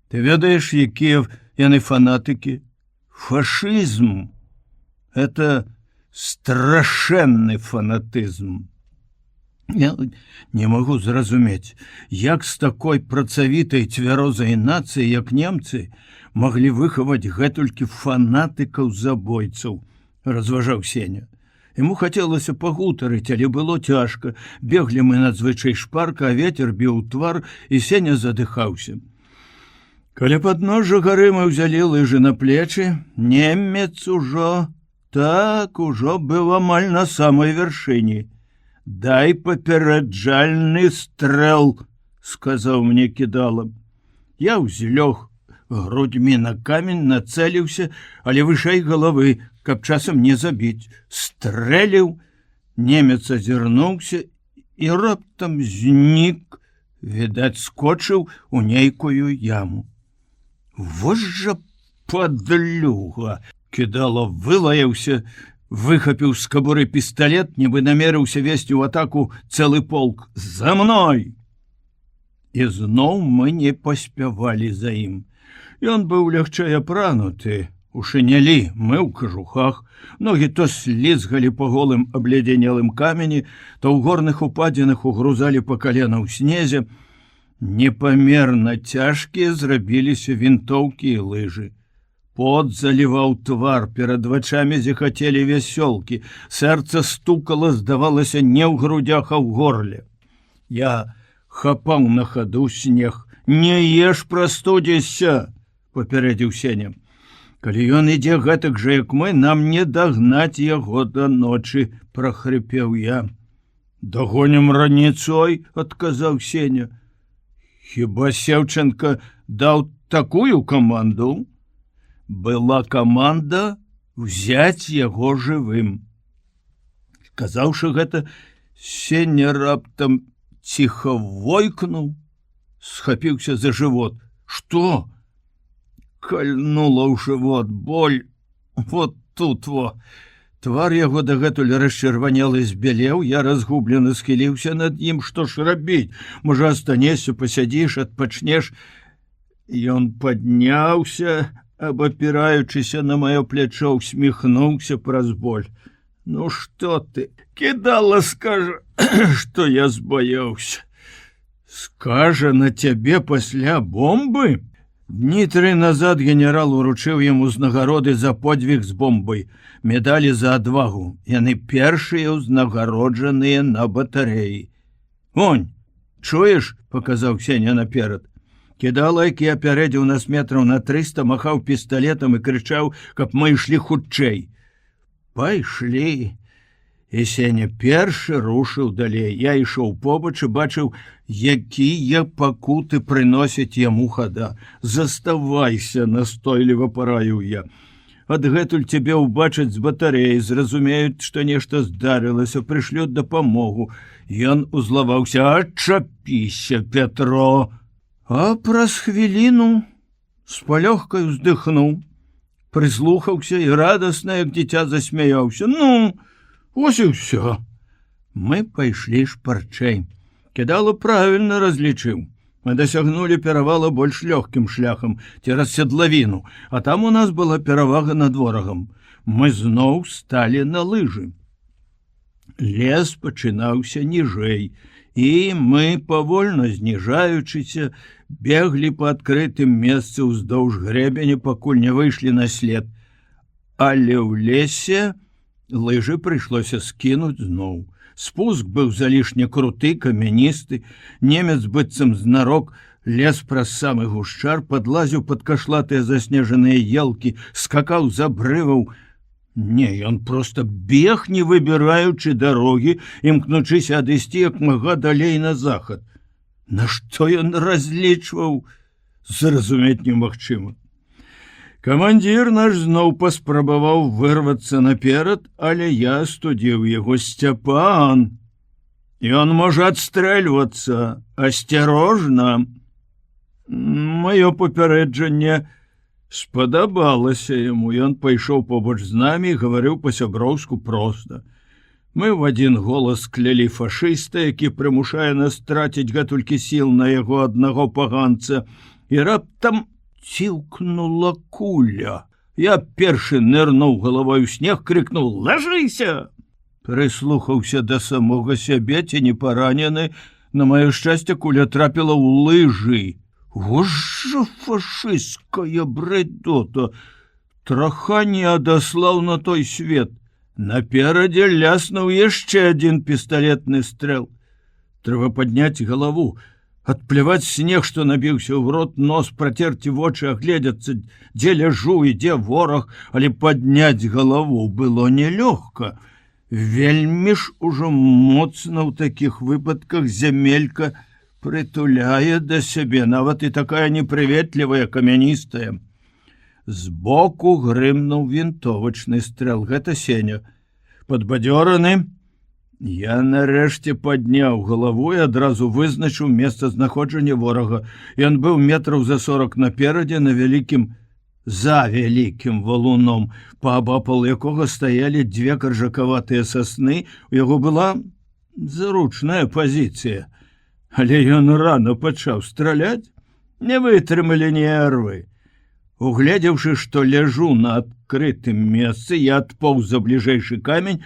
Ты ведаеш, якія яны фанатыкі? Фашызм — это страшэнны фанатызм. Я не магу зразумець, як з такой працавітай цвярозай нацыі, як немцы, маглі выхаваць гэтулькі фанатыкаў-забойцаў, разважаў Сеня. Яму хацелася пагутарыць, але было цяжка. Беглі мы надзвычай шпарка, а вецер біў твар, і Сеня задыхаўся. Каля падножжа гары мы ўзялі лыжы на плечы, немец ужо быў амаль на самай вяршыні. «Дай папераджальны стрэл», — сказаў мне Кідала. Я ўзлёг грудьмі на камень, нацэліўся, але вышэй галавы, каб часам не забіць. Стрэліў, немец азірнуўся і раптам знік, відаць, скочыў у нейкую яму. Вось жа падлюга! Кідала вылаяўся, выхапіў з кабуры пісталет, нібы намерыўся весці ў атаку цэлы полк. За мной! І зноў мы не паспявалі за ім. Ён быў лягчэй апрануты, у шынялі, мы ў кажухах, ногі то слізгалі па голым абледзянелым камені, то ў горных упадзінах угрузалі па калена ў снезе. Непамерна цяжкія зрабіліся вінтоўкі і лыжы. Пот заліваў твар, перад вачамі зіхацелі вясёлкі, сэрца стукала, здавалася, не ў грудях, а ў горле. Я хапаў на хаду снег. «Не еш, прастудзішся», — папярэдзіў Сеня. «Калі ён ідзе гэтак жа, як мы, нам не дагнаць яго да ночы», — прахрыпеў я. «Дагонім раніцой», — адказаў Сеня. «Хіба Севченко даў такую каманду?» Была каманда взять яго жывым. Сказаўшы гэта, Сеня раптам ціха войкнуў, схапіўся за жывот. «Што?» Кольнула ў жывот боль. Вот тут во. Твар яго дагэтуль расчырванелы збялеў, я разгублена схіліўся над ім, што ж рабіць? Можа, астанешся, пасядзіш, адпачнеш. Ён падняўся, абапіраючыся на маё плячо, усміхнуўся праз боль. Ну што ты? Кідала, скажа, што я збаяўся. Скажа на цябе пасля бомбы? Дні 3 назад генерал уручыў яму ўзнагароды за подвиг з бомбай, медалі за адвагу. Яны першыя ўзнагароджаныя на батарэі. Онь, чуеш, паказаў Сеня наперад. Кідала, які апярэдзіў нас метраў на 300, махаў пісталетам і крычаў, каб мы ішлі хутчэй. Пайшлі. І Сеня першы рушыў далей. Я ішоў побач і бачыў, якія пакуты прыносяць яму хада. Заставайся, настойліва параіў я. Адгэтуль цябе ўбачаць з батарэі, зразумеюць, што нешта здарылася, прышлёт дапамогу. Ён узлаваўся: «Адчапіся, Пятро!» А праз хвіліну з палёгкай уздыхнуў, прыслухаўся і радасна, як дзіця, засмяяўся. Ну, вось і ўсё. Мы пайшлі шпарчэй. Кідала правільна разлічыў. Мы дасягнулі перавала больш лёгкім шляхам, цераз седлавіну, а там у нас была перавага над ворагам. Мы зноў сталі на лыжы. Лес пачынаўся ніжэй, і мы, павольна зніжаючыся, беглі па адкрытым месцы ўздоўж грэбеня, пакуль не выйшлі на след. Але ў лесе лыжы прыйшлося скінуць зноў. Спуск быў залішне круты, камяністы. Немец быццам знарок лез праз самы гушчар, падлазіў пад кашлатыя заснежаныя елкі, скакаў з абрываў. Не, ён проста бег, не выбіраючы дарогі, імкнучыся адысці як мага далей на захад. На што ён разлічваў, зразумець немагчыма. Камандзір наш зноў паспрабаваў вырвацца наперад, але я астудзіў яго. Сцяпан, ён можа адстрэльвацца, асцярожна. Маё папярэджанне спадабалася яму. Ён пайшоў побач з намі і гаварыў па-сяброўску проста. Мы ў адзін голас клялі фашыста, які прымушае нас траціць гэтулькі сіл на яго аднаго паганца, і раптам ціўкнула куля. Я першы нырнуў галавой у снег, крыкнуў: «Лажыся!» Прыслухаўся да самога сябе, ці не паранены. На маё шчасце, куля трапіла ў лыжы. Гожа фашысцкая брэдота! Траха не адаслаў на той свет. Наперадзе ляснуў яшчэ адзін пісталетны стрэл. Трэба падняць галаву, адпляваць снег, што набіўся ў рот, нос, працерці вочы, агледзяцца, дзе ляжу і дзе вораг, але падняць галаву было нелёгка. Вельмі ж ужо моцна ў такіх выпадках зямелька прытуляе да сябе, нават і такая непрыветлівая, камяністая. Збоку грымнуў вінтовачны стрэл. Гэта Сеня. Падбадзёраны, я нарэшце падняў галаву і адразу вызначыў месцазнаходжанне ворага. Ён быў метраў за 40 наперадзе, за вялікім валуном, паабапал якога стаялі 2 каржакаватыя сасны. У яго была зручная пазіцыя. Але ён рана пачаў страляць. Не вытрымалі нервы. Угледзеўшы, што ляжу на адкрытым месцы, я адпоўз за бліжэйшы камень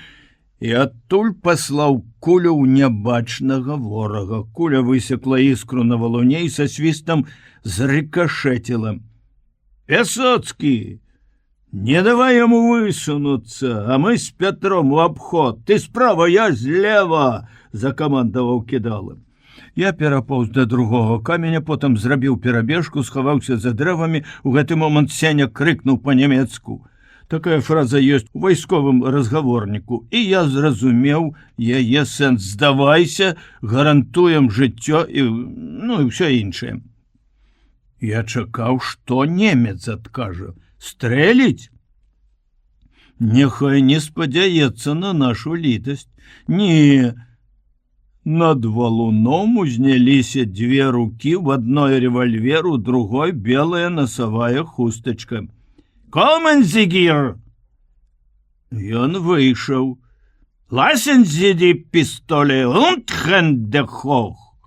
і адтуль паслаў кулю ў нябачнага ворага. Куля высекла іскру на валуне і са свістам зрыкашэціла. «Пясоцкі, не давай яму высунуцца, а мы з Пятром у абход. Ты справа, я злева!» – закамандаваў Кідала. Я перапоўз да другога каменя, потым зрабіў перабежку, схаваўся за дрэвамі. У гэты момант Сеня крыкнуў па-нямецку. Такая фраза ёсць у вайсковым разгаворніку, і я зразумеў яе сэнс. «Здавайся, гарантуем жыццё» і ўсё іншае. Я чакаў, што немец адкажа. Стрэліць? Няхай не спадзяецца на нашу літасць. Не. Над валуном узняліся 2 рукі, в адной рэвальвер, у другой белая носавая хустачка. «Командзігір!» Ён выйшаў. «Lassen Sie die Pistole runter, der Hoch!»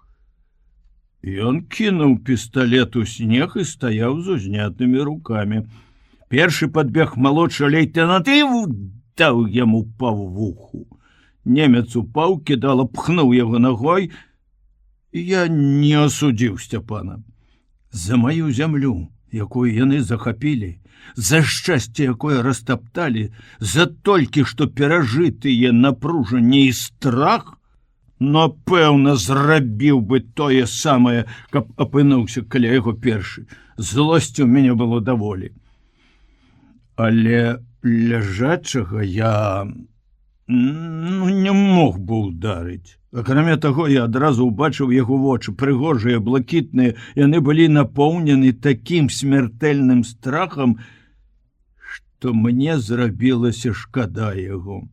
Ён кінуў пісталет у снег і стаяў з узнятымі рукамі. Першы падбег малодшы лейтенант і даў яму па вуху. Немец упаў, кідала пхнуў яго ногой. Я не осудзіў Сцяпана. За маю зямлю, якую яны захапілі, за шчасце, якое растапталі, за толькі што перажытыя напружанне і страх, напэўна, зрабіў бы тое самае, каб апынуўся каля яго першы. Злосці ў мяне было даволі. Але ляжачага я не мог бы ударыць. Акрамя таго, я адразу ўбачыў яго вочы, прыгожыя, блакітныя, яны былі напоўнены такім смертэльным страхам, што мне зрабілася шкада яго.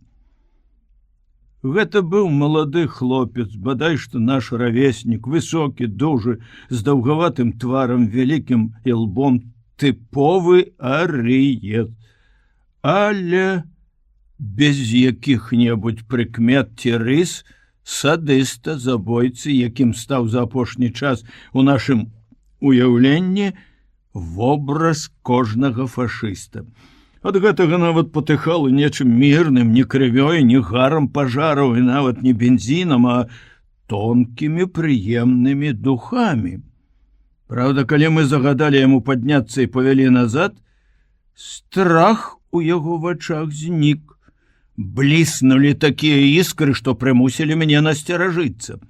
Гэта быў малады хлопец, бадай што наш равеснік, высокі, дужы, з даўгаватым тварам, вялікім і лбом, тыповы арыец, але без якіх-небудзь прыкмет ці рыс садыста, забойцы, якім стаў за апошні час у нашым уяўленні вобраз кожнага фашыста. Ад гэтага нават патыхала нечым мірным, не крывёй, не гарам пажараў і нават не бензінам, а тонкімі прыемнымі духамі. Праўда, калі мы загадалі яму падняцца і павялі назад, страх у яго вачах знік. Бліснулі такія іскры, што прымусілі мяне насцеражыцца.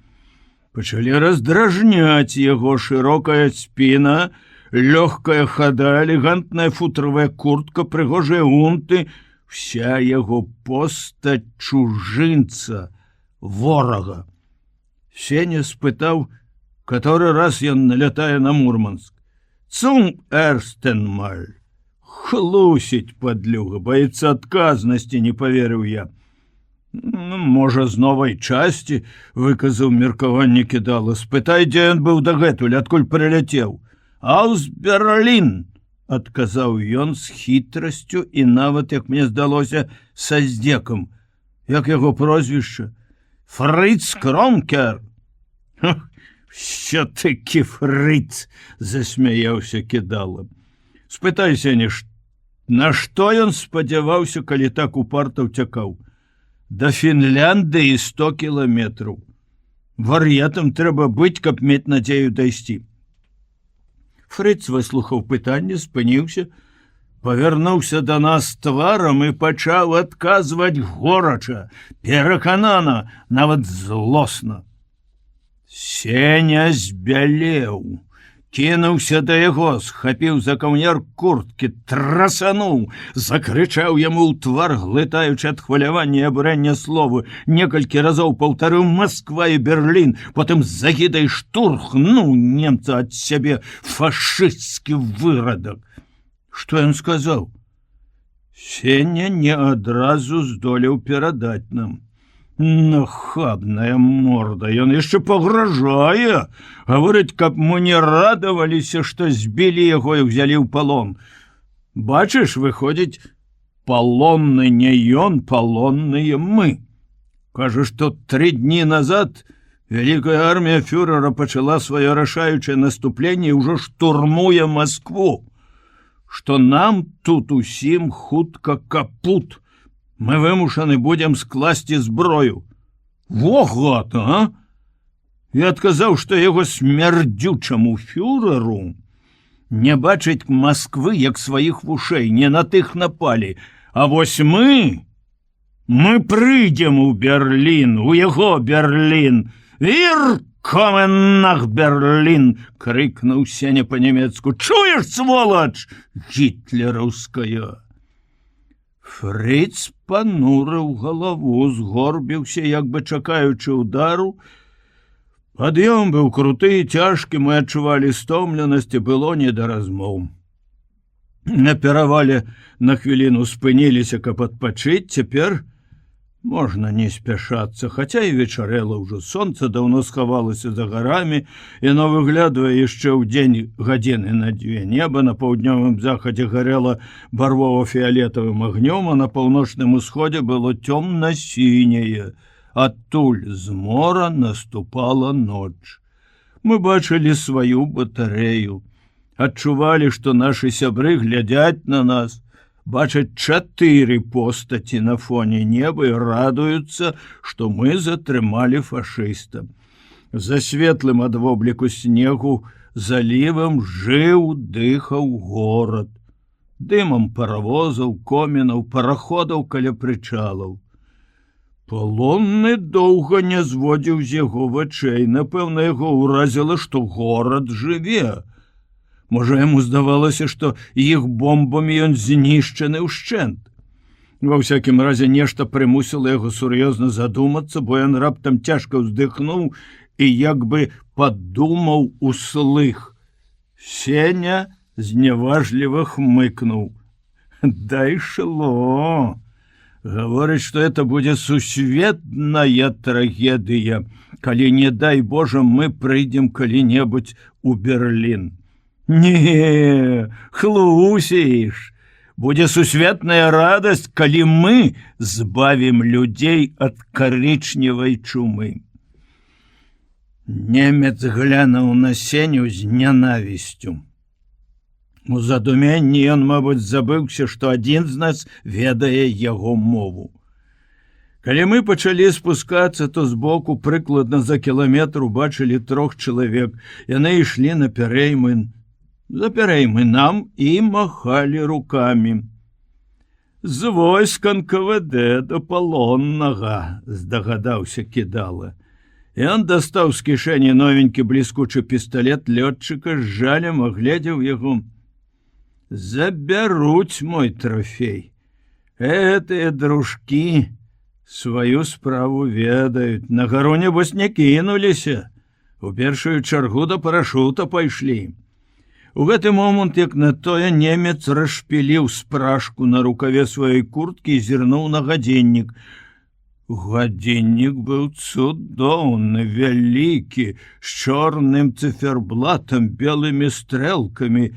Пачалі раздражняць яго шырокая спіна, лёгкая хада, элегантная футравая куртка, прыгожыя унты, вся яго постаць чужынца, ворага. Сеня спытаў, каторы раз ён налятае на Мурманск. «Цум эрстенмаль». Хлусіць, падлюга, баіцца адказнасці, не паверыў я. Можа, з новай часці, выказаў меркаванне кідала. Спытай, дзе ён быў дагэтуль, адкуль прыляцеў. «Аус Берлін», адказаў ён з хітрасцю і нават, як мне здалося, са здзекам. Як яго прозвішча? «Фрыц Кронкер». «Що-такі Фрыц», засмяяўся кідала. Спытай, Сеня, на што ён спадзяваўся, калі так упарта ўцякаў? Да Фінляндыі 100 кіламетраў. Вар'ятам трэба быць, каб мець надзею дайсці. Фрыц выслухаў пытанне, спыніўся, павярнуўся да нас тварам і пачаў адказваць горача, пераканана, нават злосна. Сеня збялеў. Кінуўся да яго, схапіў за каўняр курткі, трасануў, закрычаў яму ў твар, глытаючы ад хвалявання і абурэння словы, некалькі разоў паўтарыў «Москва і Берлін», потым з загідай штурхнуў немца ад сябе, фашысцкі вырадак. Што ён сказаў? Сеня не адразу здолеў перадаць нам. Нахабная морда, ён яшчэ пагражае, гаворыць, каб мы не радаваліся, што збілі яго і ўзялі ў палон. Бачыш, выходзіць, палонны не ён, палонныя мы. Кажа, што 3 дні назад вялікая армія фюрера пачала сваё рашаючае наступленне і ўжо штурмуе Маскву, што нам тут усім хутка капут. Мы вымушаны будзем скласці зброю. Во гад, а? Я адказаў, што яго смярдзючаму фюреру не бачыць Масквы, як сваіх вушэй, не на тых напалі. А вось мы прыйдзем у Берлін, у яго Берлін. «Wir kommen nach Berlin!» — крыкнуў Сеня па-нямецку. «Чуеш, сволач, гітлераўская!» Фрыц панурыў галаву, згорбіўся, як бы чакаючы ўдару. Пад'ём быў круты і цяжкі, мы адчувалі стомленасць, і было не да размоў. На перавале на хвіліну спыніліся, каб адпачыць, цяпер Можна не спяшацца, хаця і вечарэла ўжо. Сонца даўно схавалася за гарамі, яно выглядвае яшчэ ў дзень гадзіны на дзве. Неба на паўднёвым захадзе гарэла барвова-фіялетавым агнём, а на паўночным усходзе было цёмна-сіняе. Адтуль з мора наступала ноч. Мы бачылі сваю батарэю. Адчувалі, што нашы сябры глядзяць на нас, бачаць 4 постаці на фоне неба і радуюцца, што мы затрымалі фашыста. За светлым ад вобліку снегу залівам жыў, дыхаў горад. Дымам паравозаў, комінаў, параходаў каля прычалаў. Палонны доўга не зводзіў з яго вачэй. Напэўна, яго ўразіла, што горад жыве. Можа, яму здавалася, што іх бомбамі ён знішчаны ўшчэнт. Ва ўсякім разе нешта прымусіла яго сур'ёзна задумацца, бо ён раптам цяжка ўздыхнуў і як бы падумаў услых. Сеня зняважліва хмыкнуў. Дайшло. Гаворыць, што это будзе сусветная трагедыя, калі, не дай Божа, мы прыйдзем калі-небудзь у Берлін. Не, хлусіш. Будзе сусветная радасць, калі мы збавім людзей ад карычневай чумы. Немец глянуў на Сеню з нянавісцю. У задуменні ён, мабыць, забыўся, што адзін з нас ведае яго мову. Калі мы пачалі спускацца, то збоку прыкладна за кіламетр убачылі 3 чалавек. Яны ішлі на пярэймын. За пярэймынам і махалі рукамі. З войск НКВД да палоннага, здагадаўся Кідала. Ён дастаў з кішэні новенькі бліскучы пісталет лётчыка, з жалем агледзеў яго. Забяруць мой трофей. Гэтыя дружкі сваю справу ведаюць. На гару, небось, не кінуліся. У першую чаргу да парашута пайшлі. У гэты момант, як на тое, немец расшпіліў спражку на рукаве сваёй курткі і зірнуў на гадзіннік. Гадзіннік быў цудоўны, вялікі, з чорным цыферблатам, белымі стрэлкамі.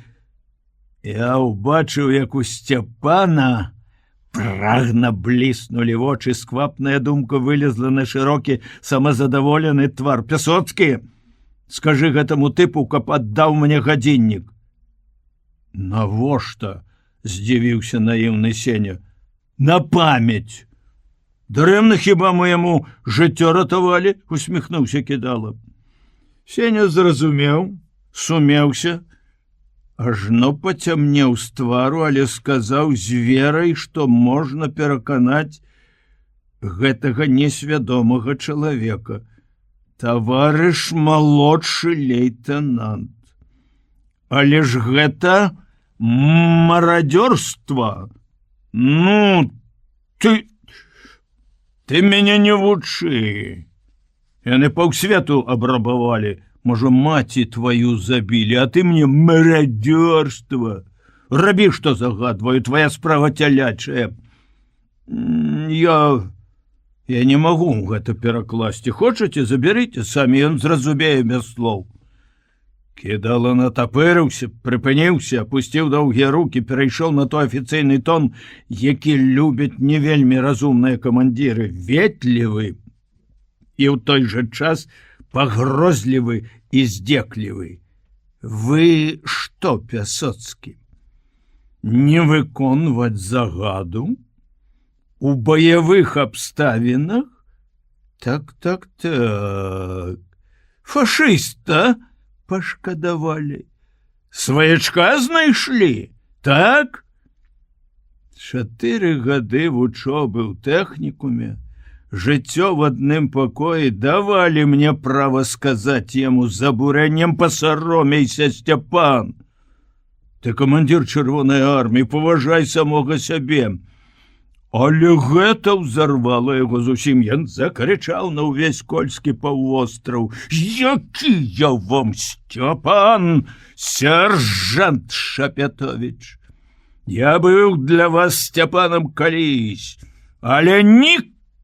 Я ўбачыў, як у Сцяпана прагна бліснулі вочы, сквапная думка вылезла на шырокі, самазадаволены твар. Пясоцкі! Скажы гэтаму тыпу, каб аддаў мне гадзіннік. Навошта? Здзівіўся наіўны Сеня. На памяць. Дарэмна хіба мы яму жыццё ратавалі? Усміхнуўся Кідала. Сеня зразумеў, сумеўся, ажно пацямнеў з твару, але сказаў з верай, што можна пераканаць гэтага несвядомага чалавека. Таварыш малодшы лейтенант. Але ж гэта марадзёрства. Ну, ты мяне не вучы. Яны паўсвету абрабавалі. Можа, маці тваю забілі, а ты мне марадзёрства. Рабі, што загадваю, твоя справа цялячая. Я не магу гэта перакласці. Хочаце, забярыце самі, ён зразумее без слоў. Кідала натапырыўся, прыпыніўся, апусціў доўгія рукі, перайшоў на той афіцыйны тон, які любяць не вельмі разумныя камандзіры, ветлівы і ў той жа час пагрозлівы і здзеклівы. Вы што, Пясоцкі, не выконваць загаду? У баявых абставінах? Так. Фашыста пашкадавалі. Сваячка знайшлі, так? 4 гады вучобы ў тэхнікуме, жыццё в адным пакоі давалі мне права сказаць яму з абурэннем: пасаромейся, Сцяпан. Ты камандзір Чырвонай арміі, паважай самога сябе. Але гэта ўзарвала яго зусім. Ён закрычаў на ўвесь кольскі паўвостраў: які я вам Сцяпан, сержант Шапятовіч! Я быў для вас Сцяпанам калісь, але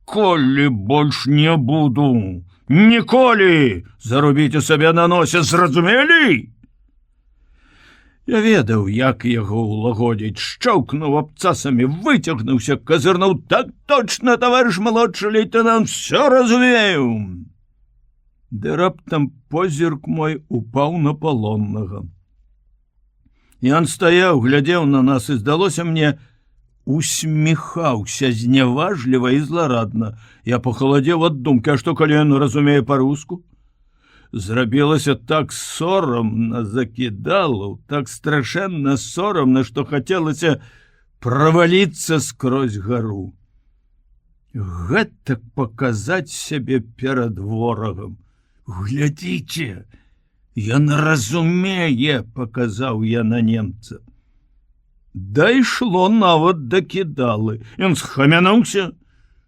ніколі больш не буду. Ніколі! Зарубіце сабе на носе, зразумелі? Я ведаў, як яго ўлагодзіць, шчоўкнуў абцасамі, выцягнуўся, казырнуў: так точно, таварыш малодшы лейтенант, все разумею. Ды раптам позірк мой упаў на палоннага. Ён стаяў, глядзеў на нас, і, здалося мне, усміхаўся зняважліва і зларадна. Я пахаладзеў ад думкі, а што, калі ён разумее па-руску? Зрабілася так сорамна за кідалаў, так страшэнна сорамна, што хацелася праваліцца скрозь гару. Гэтак паказаць сябе перад ворагам. Глядзіце, ён разумее, паказаў я на немца. Дайшло нават да кідалы. Ён схамянуўся,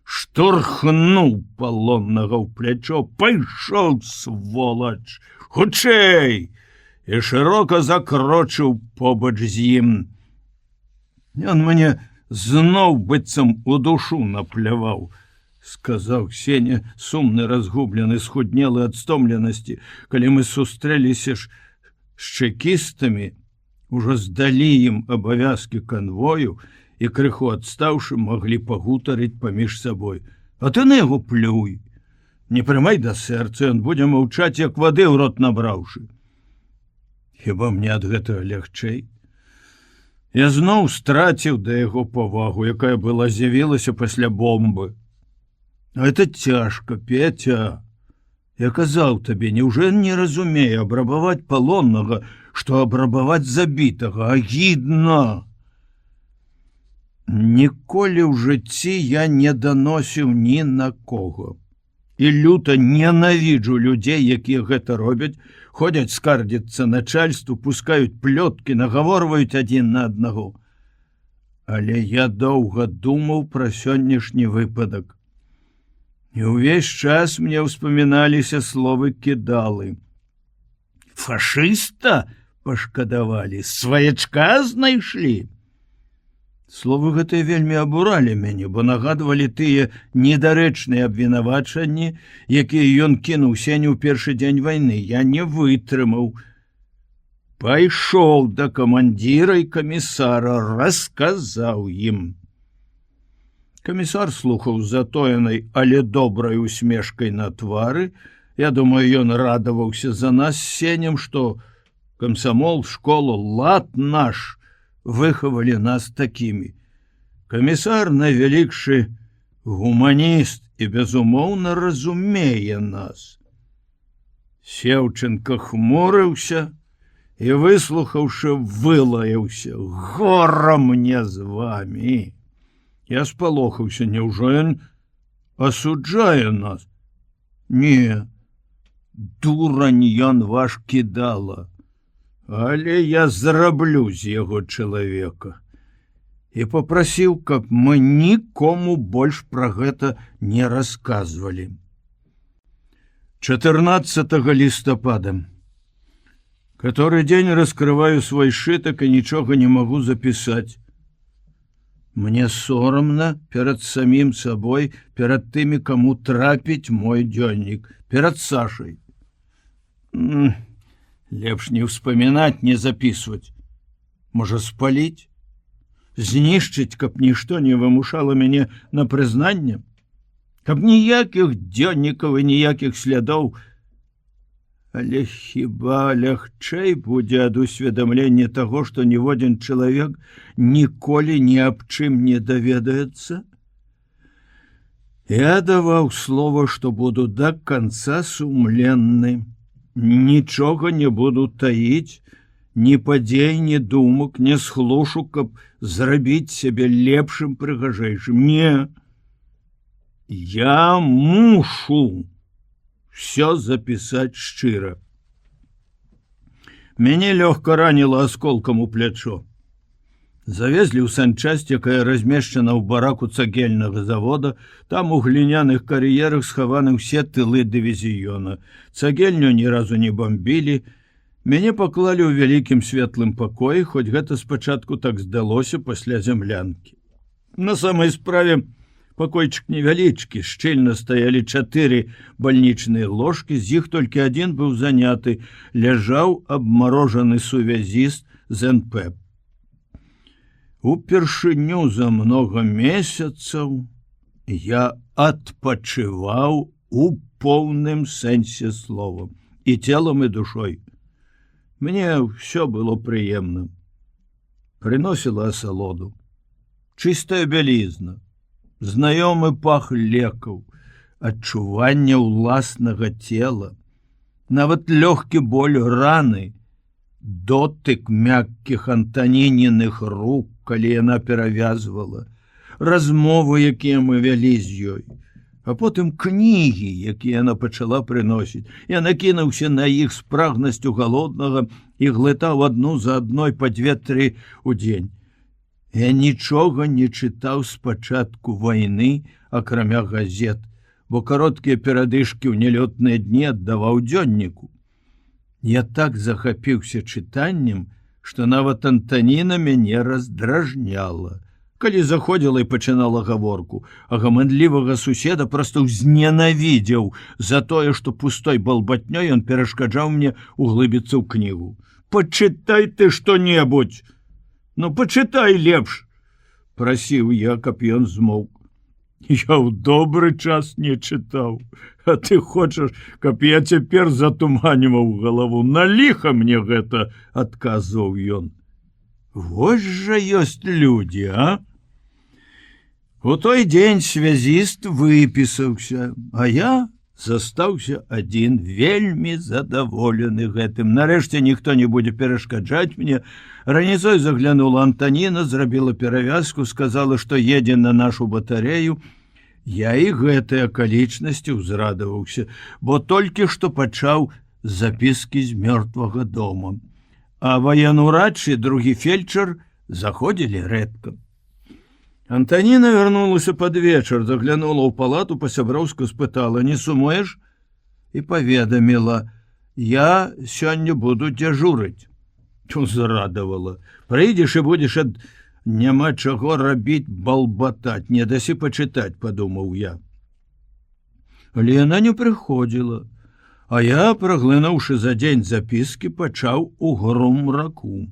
штурхнуў палоннага ў плячо. Пайшоў, сволач, хутчэй! І шырока закрочыў побач з ім. Ён мне зноў быццам у душу напляваў, сказаў Сеня, сумны, разгублены, схуднелы ад стомленасці. Калі мы сустрэліся ж з чэкістамі, ужо здалі ім абавязкі канвою і, крыху адстаўшы, маглі пагутарыць паміж сабой. А ты на яго плюй. Не прымай да сэрца, ён будзе маўчаць, як вады ў рот набраўшы. Хіба мне ад гэтага лягчэй? Я зноў страціў да яго павагу, якая была з'явілася пасля бомбы. А это цяжка, Петя. Я казаў табе, неўжо ён не разумее абрабаваць палоннага, што абрабаваць забітага, агідна. Ніколі ў жыцці я не даносіў ні на кого. І люта ненавіджу людзей, якія гэта робяць, ходзяць скардзіцца начальству, пускаюць плёткі, нагаворваюць адзін на аднаго. Але я доўга думаў пра сённяшні выпадак. І ўвесь час мне ўспаміналіся словы кідалы. Фашыста пашкадавалі, сваячка знайшлі. Словы гэтыя вельмі абуралі мяне, бо нагадвалі тыя недарэчныя абвінавачанні, якія ён кінуў Сеню ў першы дзень вайны. Я не вытрымаў. Пайшоў да камандзіра і камісара, расказаў ім. Камісар слухаў з затоенай, але добрай усмешкай на твары. Я думаю, ён радаваўся за нас з Сенем, што камсамол, школа, лад наш выхавалі нас такімі. Камісар, найвялікшы гуманіст і, безумоўна, разумее нас. Сеўченко хмурыўся і, выслухаўшы, вылаяўся: гора мне з вамі. Я спалохаўся, няўжо ён асуджае нас? Не, дурань ён ваш кідала. Але я зраблю з яго чалавека. І папрасіў, каб мы нікому больш пра гэта не расказвалі. 14 листопада. Который день раскрываю свой шиток и ничего не могу записать. Мне соромно перед самим собой, перед теми, кому трапить мой дзённік, перед Сашей. Лепш не вспоминать, не записывать. Может, спалить? Знішчыць, каб нішто не вымушало мяне на прызнанне? Каб ніякіх дзённікаў і ніякіх слядоў. Але хіба лягчэй будзе ад усведамлення таго, што ніводзін чалавек ніколі ні аб чым не даведаецца? Я даваў слова, што буду да канца сумленны. Нічога не буду таіць, ні падзей, ні думак, не схлушу, каб зрабіць сябе лепшым, прыгажэйшым. Не, я мушу все запісаць шчыра. Мяне лёгка раніло асколкам у плячо. Завезлі ў санчасць, якая размешчана ў бараку цагельнага завода. Там у гліняных кар'ерах схаваны ўсе тылы дывізіёна. Цагельню ні разу не бомбілі. Мяне паклалі ў вялікім светлым пакоі, хоць гэта спачатку так здалося пасля зямлянкі. На самай справе Пакойчык невялічкі, шчыльна стаялі 4 бальнічныя ложкі, з іх толькі адзін быў заняты, ляжаў абмарожаны сувязіст з НП. Упершыню за многа месяцаў я адпачываў у поўным сэнсе слова, і целам, і душой. Мне ўсё было прыемна. Прыносіла асалоду, чыстая бялізна, знаёмы пах лекаў, адчуванне ўласнага цела, нават лёгкі боль раны, дотык мяккіх Антанініных рук, калі яна перавязвала, размовы, якія мы вялі з ёй, а потым кнігі, якія яна пачала прыносіць. Я накінуўся на іх з прагнасцю галоднага і глытаў адну за адной па 2-3 у дзень. Я нічога не чытаў з пачатку вайны, акрамя газет, бо кароткія перадышкі ў нялётныя дні аддаваў дзённіку. Я так захапіўся чытаннем, што нават Антаніна мяне раздражняла. Калі заходзіла і пачынала гаворку, а гаманлівага суседа проста ўзненавідзеў за тое, што пустой балбатнёй ён перашкаджаў мне углыбіцца ў кнігу. «Пачытай ты што-небудзь! Ну, пачытай лепш!» — прасіў я, каб ён змоўк. «Я ў добры час не чытаў, а ты хочаш, каб я цяпер затуманіваў галаву. На ліха мне гэта!» — адказваў ён. Вось жа ёсць людзі, а? У той дзень связіст выпісаўся, а я застаўся адзін, вельмі задаволены гэтым. Нарэшце ніхто не будзе перашкаджаць мне. Раніцой заглянула Антаніна, зрабіла перавязку, сказала, што едзе на нашу батарею. Я і гэтай акалічнасці ўзрадаваўся, бо толькі што пачаў запіскі з мёртвага дома. А ваенурач і другі фельчар заходзілі рэдка. Антаніна вярнулася пад вечар, заглянула ў палату, па-сяброўску спытала: «Не сумуеш?» І паведаміла: «Я сёння буду дзяжурыць». Узрадавала: «Прыйдзеш і будзеш няма чаго рабіць, балбатаць, не дасі пачытаць», — падумаў я. Але яна не прыходзіла. А я, праглынуўшы за дзень запіскі, пачаў у грумраку.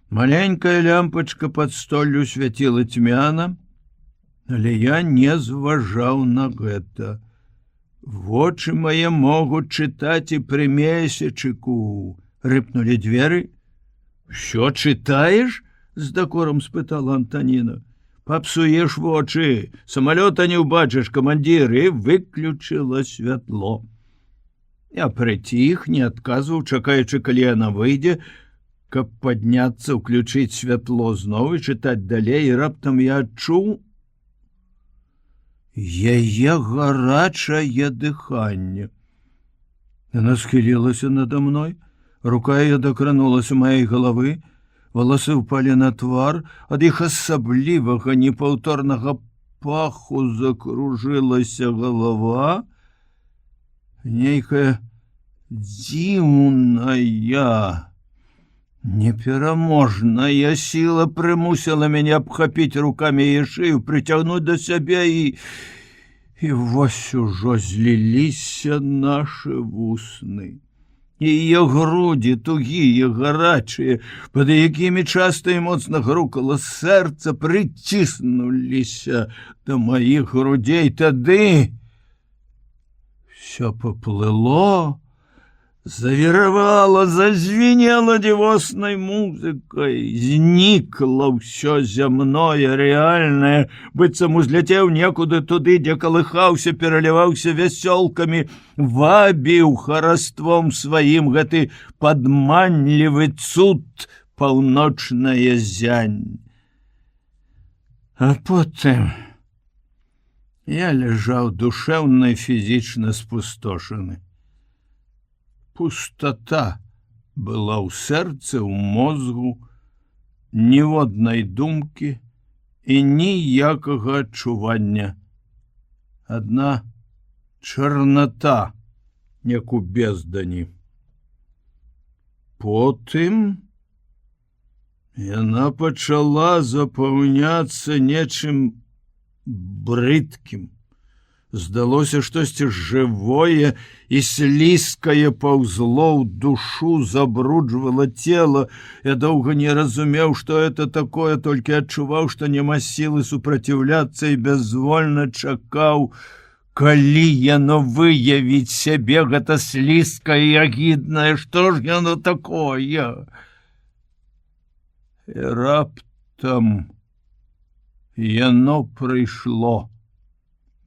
Маленькая лямпачка пад столлю свяціла цьмяна, але я не зважаў на гэта. Вочы мае могуць чытаць і пры месячыку. Рыпнулі дзверы. «Що чытаеш?» — з дакорам спытала Антаніна. «Папсуеш вочы, самалёта не ўбачыш, камандзір», і выключыла святло. Я прыціх, не адказваў, чакаючы, калі яна выйдзе, каб падняцца, ўключыць святло зноў і чытаць далей, і раптам я адчуў яе гарачае дыханне. Яна схілілася надо мной, рука яе дакранулася маёй галавы, валасы ўпалі на твар, ад іх асаблівага непаўторнага паху закружылася галава. Нейкая дзіўная, непераможная сіла прымусіла мяне абхапіць рукамі яе шыю, прыцягнуць да сябе, і вось ужо зліліся нашы вусны. І яе грудзі, тугія, гарачыя, пад якімі часта і моцна грукала сэрца, прыціснуліся да маіх грудзей. Тады все поплыло, завіравала, зазвенела дзівоснай музыкай, знікла ўсё зямное, рэальнае, быццам узляцеў некуды туды, дзе калыхаўся, пераліваўся вясёлкамі, вабіў хараством сваім гэты падманлівы цуд, паўночная зянь. А потым я ляжаў душэўна і фізічна спустошаны. Пустата была ў сэрцы, ў мозгу, ніводнай думкі і ніякага адчування. Адна чарната, як у бездані. Потым яна пачала запаўняцца нечым брыдкім. Здалося штосьці жывое і слізкае паўзло ў душу, забруджвала цела. Я доўга не разумеў, што это такое, толькі адчуваў, што няма сілы супраціўляцца і бязвольна чакаў, калі яно выявіць сябе, гэта слізкае і агіднае, што ж яно такое? І раптам яно прыйшло.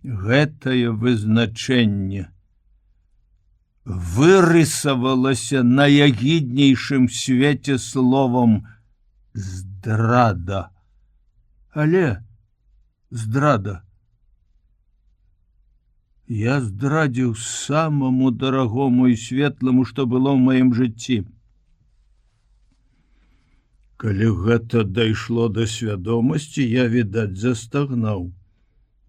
Гэтае вызначэнне вырысавалася на ягіднейшым свеце словам «здрада». Але здрада. Я здрадзіў самаму дарагому і светламу, што было ў маім жыцці. Калі гэта дайшло да свядомасці, я, відаць, застагнаў.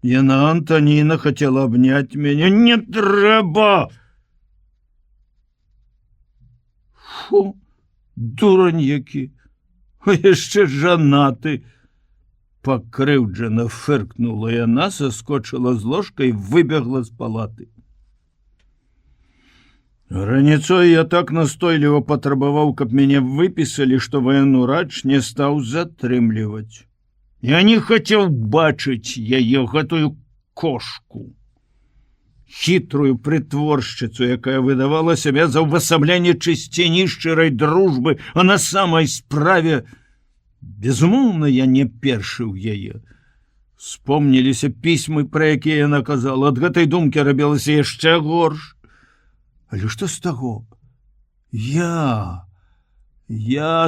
Яна, Антоніна, хотела обнять меня. Не трэба! Фу, дурань які! А яшчэ жанаты! Пакрыўджана фыркнула яна, соскочила з ложкой и выбегла з палаты. Раніцой я так настойліва патрабаваў, каб мяне выпісалі, што военурач не стаў затрымліваць. Я не хотел бачыць яе, гэтую кошку. Хітрую прытворшчыцу, якая выдавала сябе за ўвасабленне чысціні шчырай дружбы, а на самай справе, безумоўна, я не першы ў яе. Вспомніліся пісьмы, пра якія яна казала, ад гэтай думкі рабілася яшчэ горш. Але што з таго? Я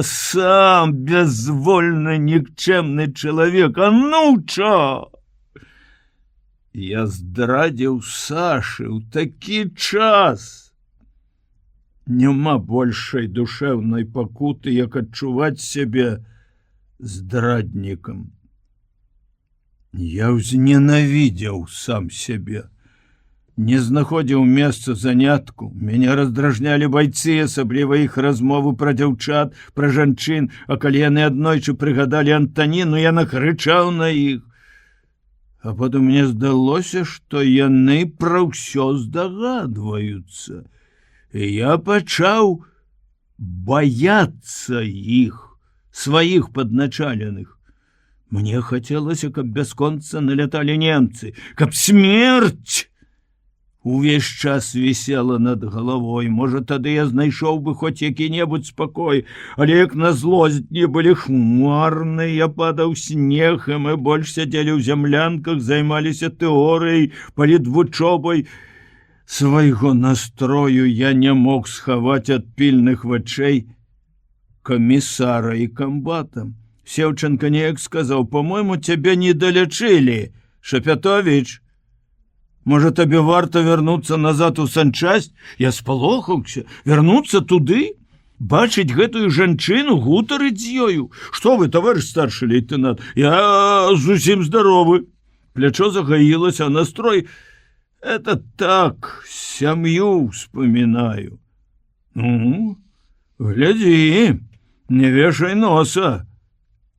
сам безвольны, никчемный человек, ануча! Я здрадзіў Сашы ў такі час. Няма большай душэўнай пакуты, як адчуваць сябе здраднікам. Я ўзненавідзеў сам сябе. Не знаходзіў месца занятку. Мяне раздражнялі байцы, асабліва іх размовы пра дзяўчат, пра жанчын, а калі яны аднойчы прыгадалі Антаніну, я накрычаў на іх. А потым мне здалося, што яны пра ўсё здагадваюцца. І я пачаў баяцца іх, сваіх падначаленых. Мне хацелася, каб бясконца наляталі немцы, каб смерць увесь час вісела над галавой. Можа, тады я знайшоў бы хоць які-небудзь спакой, але як назло, дні былі хмарныя, я падаў снегам, і больш сядзелі ў зямлянках, займаліся тэорыяй, палітвучобай. Свайго настрою я не мог схаваць ад пільных вачэй камісара і камбата. Сеўченка неяк сказаў: «По-мойму, цябе не далячылі, Шапятовіч. Можа, табе варта вярнуцца назад у санчасць?» Я спалохаўся. Вярнуцца туды? Бачыць гэтую жанчыну, гутарыць з ёю? Што вы, таварыш старшы лейтенант? Я зусім здаровы. Плячо загаілася, а настрой... Это так, сям'ю вспоминаю. Ну, гляди, не вешай носа.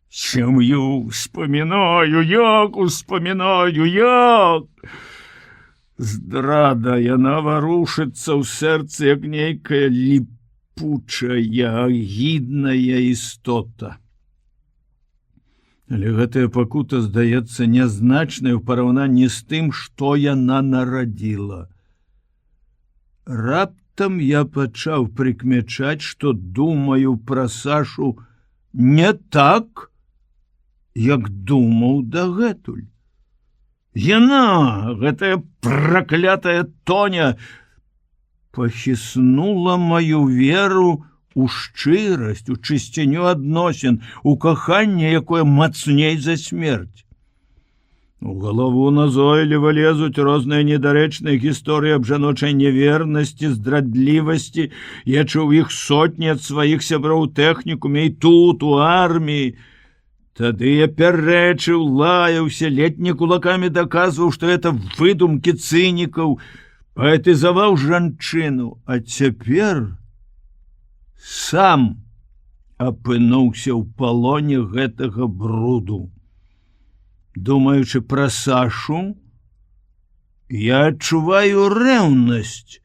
Сям'ю вспоминаю, як успоминаю, як... Здрада, яна варушыцца ў сэрцы, як нейкая ліпучая, агідная істота. Але гэтая пакута здаецца нязначнай у параўнанні з тым, што яна нарадзіла. Раптам я пачаў прыкмячаць, што думаю пра Сашу не так, як думаў дагэтуль. Яна, гэтая праклятая Тоня, пахіснула маю веру у шчырасць, у чысціню адносін, у каханне, якое мацней за смерць. У галаву назойліва лезуць розныя недарэчныя гісторыі аб жаночай невернасці, здрадлівасці. Я чуў іх сотні ад сваіх сяброў у тэхнікуме і тут, у арміі. Тады я пярэчыў, лаяўся, ледзь кулакамі даказваў, што это выдумкі цынікаў, паэтызаваў жанчыну, а цяпер сам апынуўся ў палоне гэтага бруду. Думаючы пра Сашу, я адчуваю рэўнасць,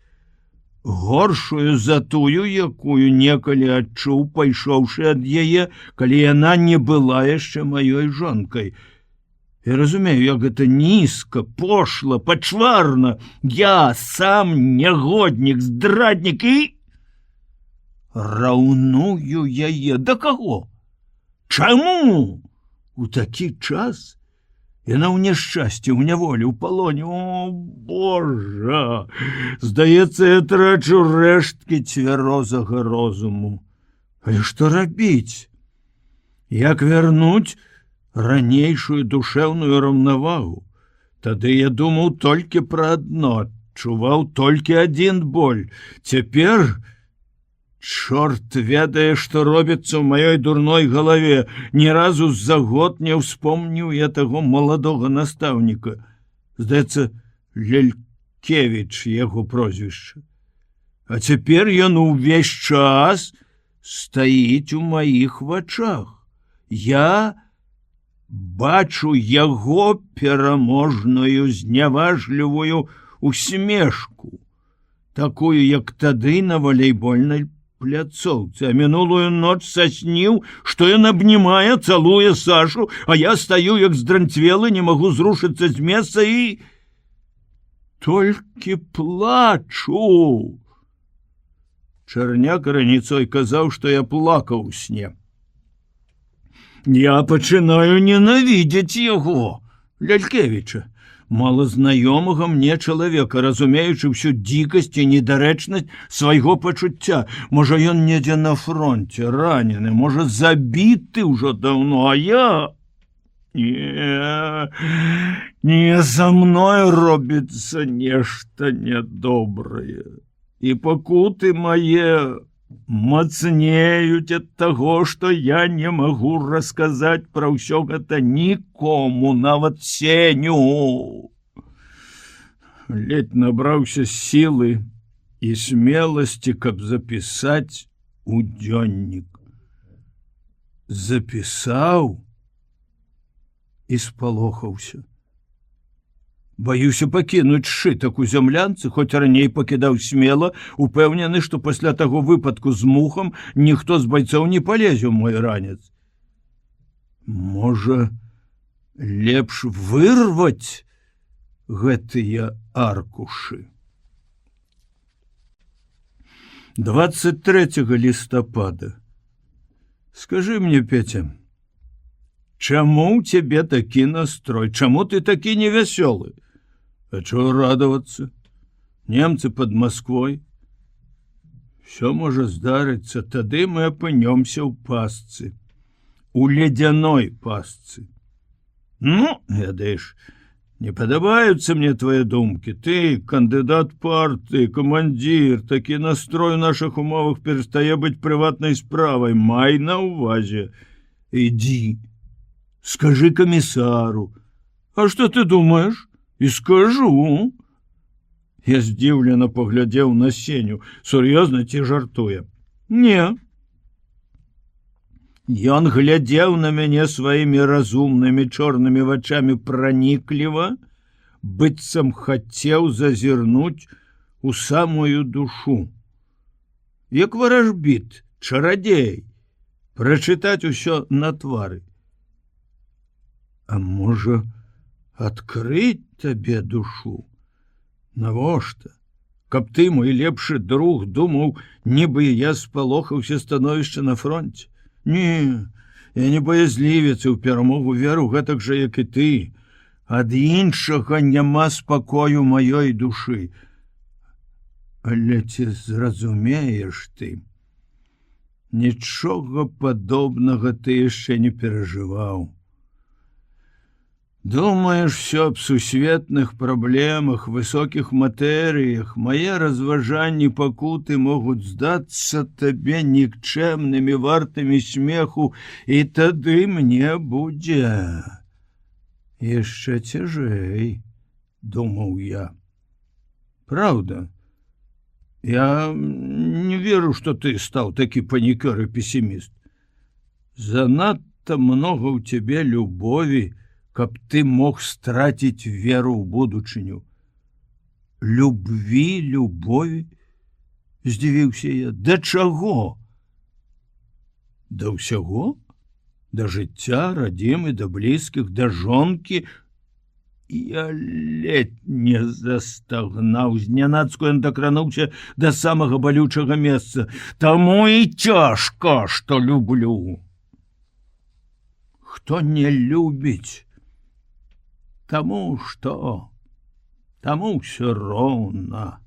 горшую за тую, якую некалі адчуў, пайшоўшы ад яе, калі яна не была яшчэ маёй жонкай. Я разумею, як гэта нізка, пошла, пачварна. Я сам нягоднік, здраднік і раўную яе. Да каго? Чаму? У такі час яна ў няшчасці, ў няволі, ў палоне. О, Божа! Здаецца, я трачу рэшткі цвярозага розуму. Але што рабіць? Як вярнуць ранейшую душэўную раўнавагу? Тады я думаў толькі пра адно, адчуваў толькі адзін боль. Цяпер чорт ведае, што робіцца ў маёй дурной галаве. Ні разу за год не ўспомніў я таго маладога настаўніка. Здаецца, Лялькевіч яго прозвішча. А цяпер ён увесь час стаіць у маіх вачах. Я бачу яго пераможную, зняважлівую усмешку, такую, як тады на валейбольнай пляцоўцы. А мінулую ноч сасніў, што ён абнімае, цалуе Сашу, а я стаю, як здранцвелы, не магу зрушыцца з месца і толькі плачу. Чарняк раніцой казаў, што я плакаў у сне. Я пачынаю ненавідзець яго, Лялькевіча, малазнаёмага мне чалавека, разумеючы ўсю дзікасць і недарэчнасць свайго пачуцця. Можа, ён недзе на фронте, ранены, можа, забіты ўжо даўно, а я... Не, за мной робіцца нешта нядобрае. І пакуты мае мацнеюць ад таго, што я не магу расказаць пра ўсё гэта нікому, нават Сеню. Ледзь набраўся сілы і смеласці, каб запісаць у дзённік. Запісаў і спалохаўся. Баюся пакінуць сшытак у зямлянцы, хоць раней пакідаў смела, упэўнены, што пасля таго выпадку з мухам ніхто з байцоў не палезе ў мой ранец. Можа, лепш вырваць гэтыя аркушы. 23 лістапада. Скажы мне, Петя, чаму ў цябе такі настрой? Чаму ты такі невясёлы? А чого радоваться? Немцы под Москвой. Все можа здарыцца, тады мы апынёмся ў пастцы. У ледяной пастцы. Ну, ведаеш, не падабаюцца мне твои думкі. Ты, кандыдат партыі, камандзір, такі настрой у наших умовах перестае быць прыватнай справай. Май на увазе. Иди, скажи комиссару. А что ты думаешь? И скажу. Я здзіўлена поглядзеў на Сеню. Сур'ёзна ці жартуе? Не. Ён глядзеў на мяне сваімі разумнымі чорнымі вачамі пранікліва, быццам хацеў зазірнуць у самую душу. Як варажбіт, чарадзей, прачытаць усё на твары. А можа, адкрыць табе душу? Навошта? Каб ты, мой лепшы друг, думаў, нібы я спалохаўся становішча на фронте? Не, я не баязлівец і ў перамогу веру гэтак жа, як і ты. Ад іншага няма спакою маёй душы. Але ці зразумееш ты? Нічога падобнага ты яшчэ не перажываў. Думаешь все об сусветных проблемах, высоких материях, мои разважанні пакуты могуць здацца табе нікчэмнымі, вартымі смеху, і тады мне будзе яшчэ цяжэй, думаў я. Правда, я не веру, што ты стаў такі панікёр і песіміст. Занадта много ў цябе любові, каб ты мог страціць веру ў будучыню. Любові? Здзівіўся я. Да чаго? Да ўсяго? Да жыцця, радзімы, да блізкіх, да жонкі. Я ледь не застагнаў. Знянацку ён дакрануўся да самага балючага месца. Таму і цяжка, што люблю. Хто не любіць? Таму што? Таму ўсё роўна.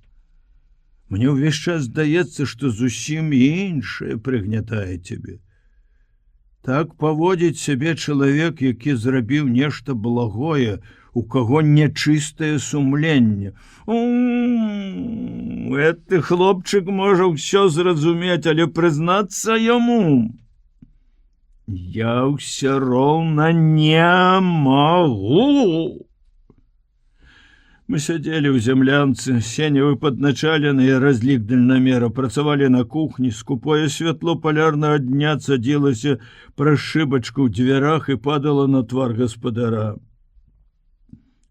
Мне ўвесь час здаецца, што зусім іншае прыгнятае цябе. Так паводзіць сябе чалавек, які зрабіў нешта благое, у каго нячыстае сумленне. Гэты хлопчык можа ўсё зразумець, але прызнацца яму я ўсё роўна не магу. Мы сядзелі ў зямлянцы, сеневы падначаленыя, разлік дальнамера, працавалі на кухні, скупое святло палярнага дня цадзілася праз шыбачку ў дзвярах і падала на твар гаспадара.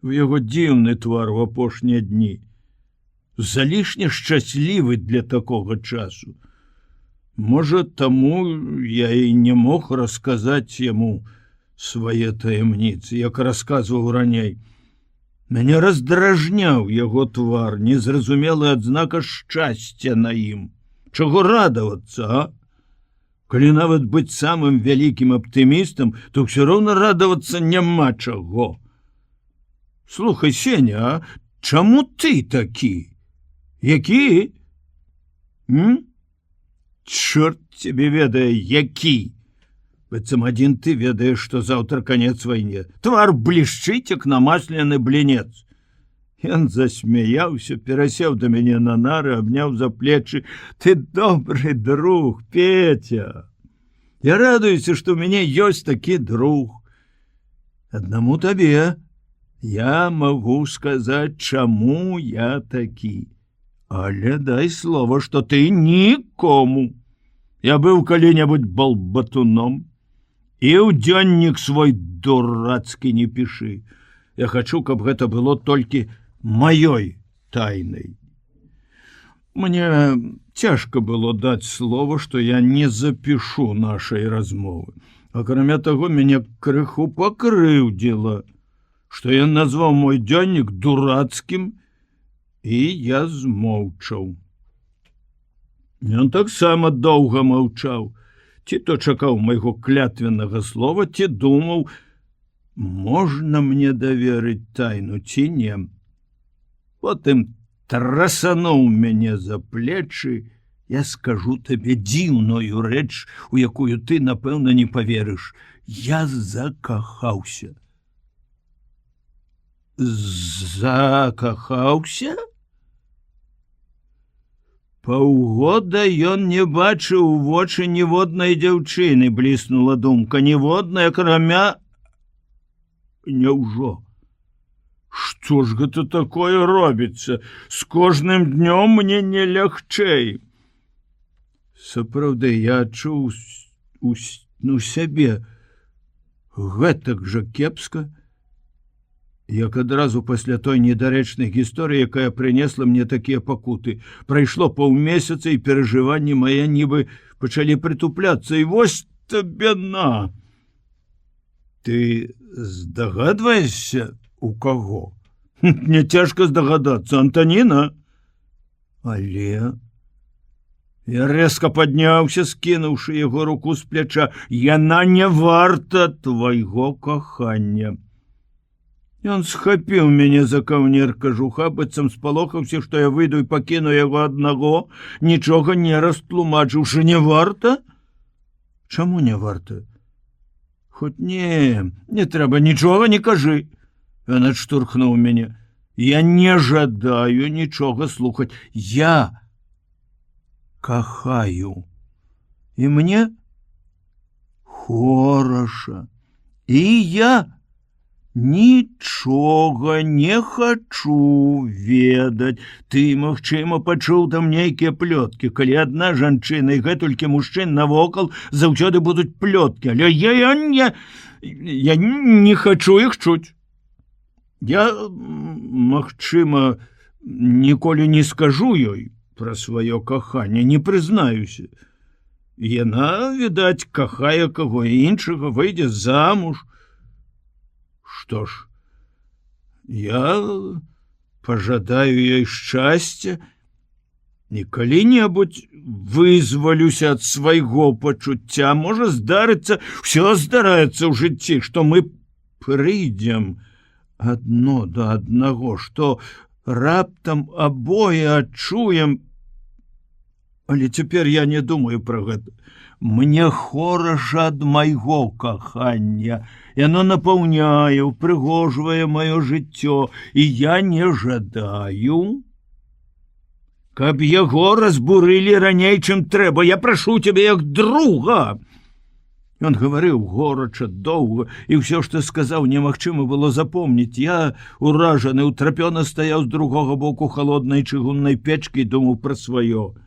У яго дзіўны твар у апошнія дні, залішне шчаслівы для такога часу. Можа, таму я і не мог расказаць яму свае таямніцы, як расказваў раней. Мяне раздражняў яго твар, незразумелая адзнака шчасця на ім. Чаго радавацца, а? Калі нават быць самым вялікім аптымістам, то ўсё роўна радавацца няма чаго. Слухай, Сеня, а чаму ты такі? Які? Чорт цябе ведае, які? Быццам адзін ты ведаеш, што заўтра канец вайне. Твар блішчыць, як намаслены блінец. Ён засмяяўся, перасеў да мяне на нары, абняў за плечы. Ты добры друг, Петя. Я радуюся, што ў мяне ёсць такі друг. Аднаму табе я магу сказаць, чаму я такі. Але дай слова, што ты нікому. Я быў калі-небудзь балбатуном. І ў дзённік свой дурацкі не пішы. Я хачу, каб гэта было толькі маёй тайнай. Мне цяжка было даць слова, што я не запішу нашай размовы. Акрамя таго, мяне крыху пакрыўдзіла, што ён назваў мой дзённік дурацкім, і я змоўчаў. Ён таксама доўга маўчаў. Ці то чакаў майго клятвеннага слова, ці думаў, можна мне даверыць тайну, ці не. Потым трасануў мяне за плечы. Я скажу табе дзіўную рэч, у якую ты, напэўна, не паверыш. Я закахаўся. Закахаўся? Паўгода ён не бачыў у вочы ніводнай дзяўчыны, бліснула думка, ніводнай, акрамя... Няўжо? Што ж гэта такое робіцца? З кожным днём мне не лягчэй. Сапраўды, я адчуў сябе гэтак жа кепска, як адразу пасля той недарэчнай гісторыі, якая прынесла мне такія пакуты. Прайшло паўмесяца, і перажыванні мае нібы пачалі прытупляцца. І вось табе на! Ты здагадваешся, у каго? Не цяжка здагадацца, Антаніна. Але... Я рэзка падняўся, скінуўшы яго руку з пляча. Яна не варта твайго кахання. Ён схапіў мяне за каўнер кажуха, быццам спалохаўся, што я выйду і пакіну яго аднаго, нічога не растлумачыўшы. Не варта? Чаму не варта? Хоць не трэба, нічога не кажы. Ён адштурхнуў мяне. Я не жадаю нічога слухаць. Я кахаю. І мне хораша. І я нічога не хачу ведаць. Ты, магчыма, пачуў там нейкія плёткі. Калі адна жанчына і гэтулькі мужчын навокал, заўсёды будуць плёткі. Але я не... я не хочу іх чуць. Я, магчыма, ніколі не скажу ёй пра сваё каханне, не прызнаюся. Яна, відаць, кахае каго іншага, выйдзе замуж. Што ж, я пажадаю ёй шчасця і калі-небудзь вызвалюся ад свайго пачуцця. Можа здарыцца, ўсё здараецца ў жыцці, што мы прыйдзем адно да аднаго, што раптам абое адчуем. Але цяпер я не думаю пра гэта. Мне хораша ад майго кахання. Яно напаўняе, упрыгожвае маё жыццё, і я не жадаю, каб яго разбурылі раней, чым трэба. Я прашу цябе як друга. Ён гаварыў горача, доўга, і ўсё, што сказаў, немагчыма было запомніць. Я, уражаны, утрапёна стаяў з другога боку халоднай чыгуннай печкі і думаў пра сваё.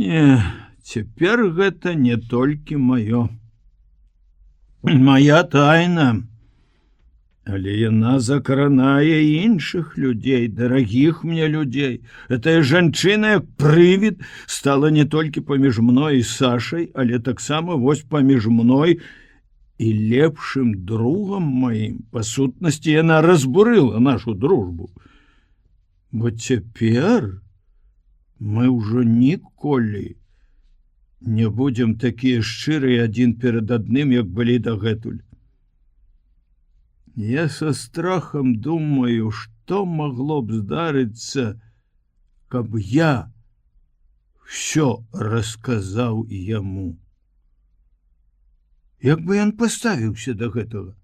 Не, цяпер гэта не толькі маё. Мая тайна, але яна закранае іншых людзей, дарагіх мне людзей. Гэтая жанчына, як прывід, стала не толькі паміж мной і Сашай, але таксама вось паміж мной і лепшым другам маім. Па сутнасці, яна разбурыла нашу дружбу. Бо цяпер мы ўжо ніколі не будзем такія шчырыя адзін перад адным, як былі дагэтуль. Я са страхам думаю, што магло б здарыцца, каб я ўсё расказаў яму. Як бы ён паставіўся да гэтага?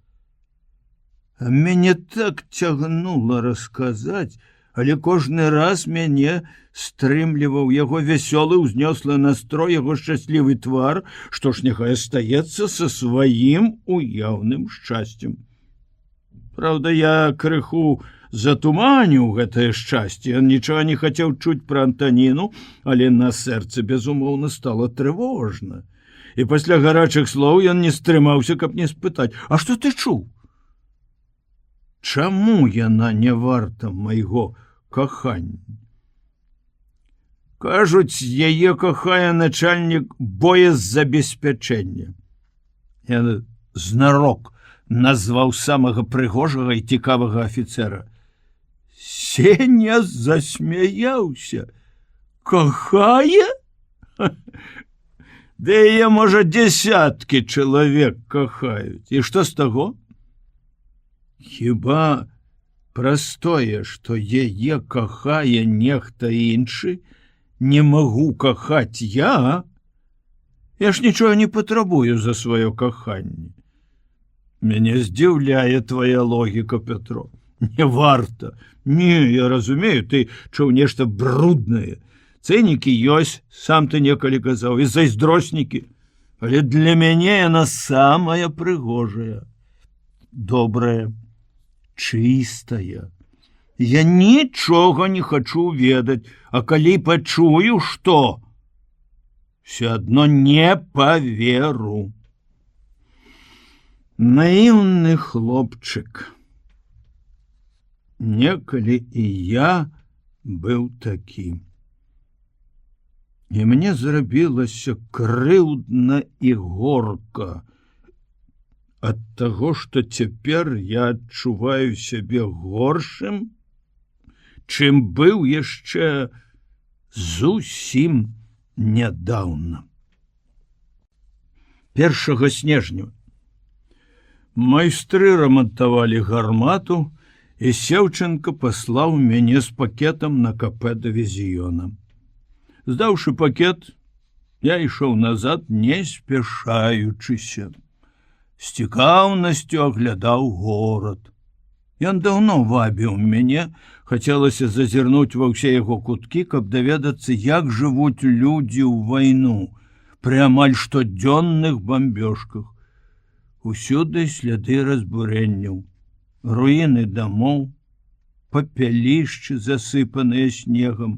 А мяне так цягнула расказаць, але кожны раз мяне стрымліваў яго вясёлы, узнёслы настрой, яго шчаслівы твар, што ж няхай астаецца са сваім уяўным шчасцем. Праўда, я крыху затуманіў гэтае шчасце. Ён нічога не хацеў чуць пра Антаніну, але на сэрцы, безумоўна, стала трывожна. І пасля гарачых слоў ён не стрымаўся, каб не спытаць: «А што ты чуў? Чаму яна не варта майго кахання?» Кажуць, яе кахае начальнік боезабеспячэння. Я знарок назваў самага прыгожага і цікавага афіцера. Сеня засмяяўся. Кахае? Ды яе, можа, дзесяткі чалавек кахаюць. І што з таго? Хіба праз тое, што яе кахае нехта іншы, не магу кахаць я? Я ж нічога не патрабую за сваё каханне. Мяне здзіўляе твая логіка, Петро. Не варта. Не, я разумею, ты чуў нешта бруднае. Цэнікі ёсць, сам ты некалі казаў, і зайздроснікі. Але для мяне яна самая прыгожая, добрая, чыстая. Я нічога не хачу ведаць, а калі пачую, што? Все адно не паверу. Наіўны хлопчык. Некалі і я быў такі. І мне зрабілася крыўдна і горка ад таго, што цяпер я адчуваю сябе горшым, чым быў яшчэ зусім нядаўна. 1 снежня майстры рамантавалі гармату, і Сеўченко паслаў мяне з пакетам на КП дывізіёна. Здаўшы пакет, я ішоў назад, не спяшаючыся. З цікаўнасцю аглядаў горад. Ён даўно вабіў мяне, хацелася зазірнуць ва ўсе яго куткі, каб даведацца, як жывуць людзі ў вайну, пры амаль штодзённых бамбёжках. Усюды сляды разбурэнняў, руіны дамоў, папялішчы, засыпаныя снегам.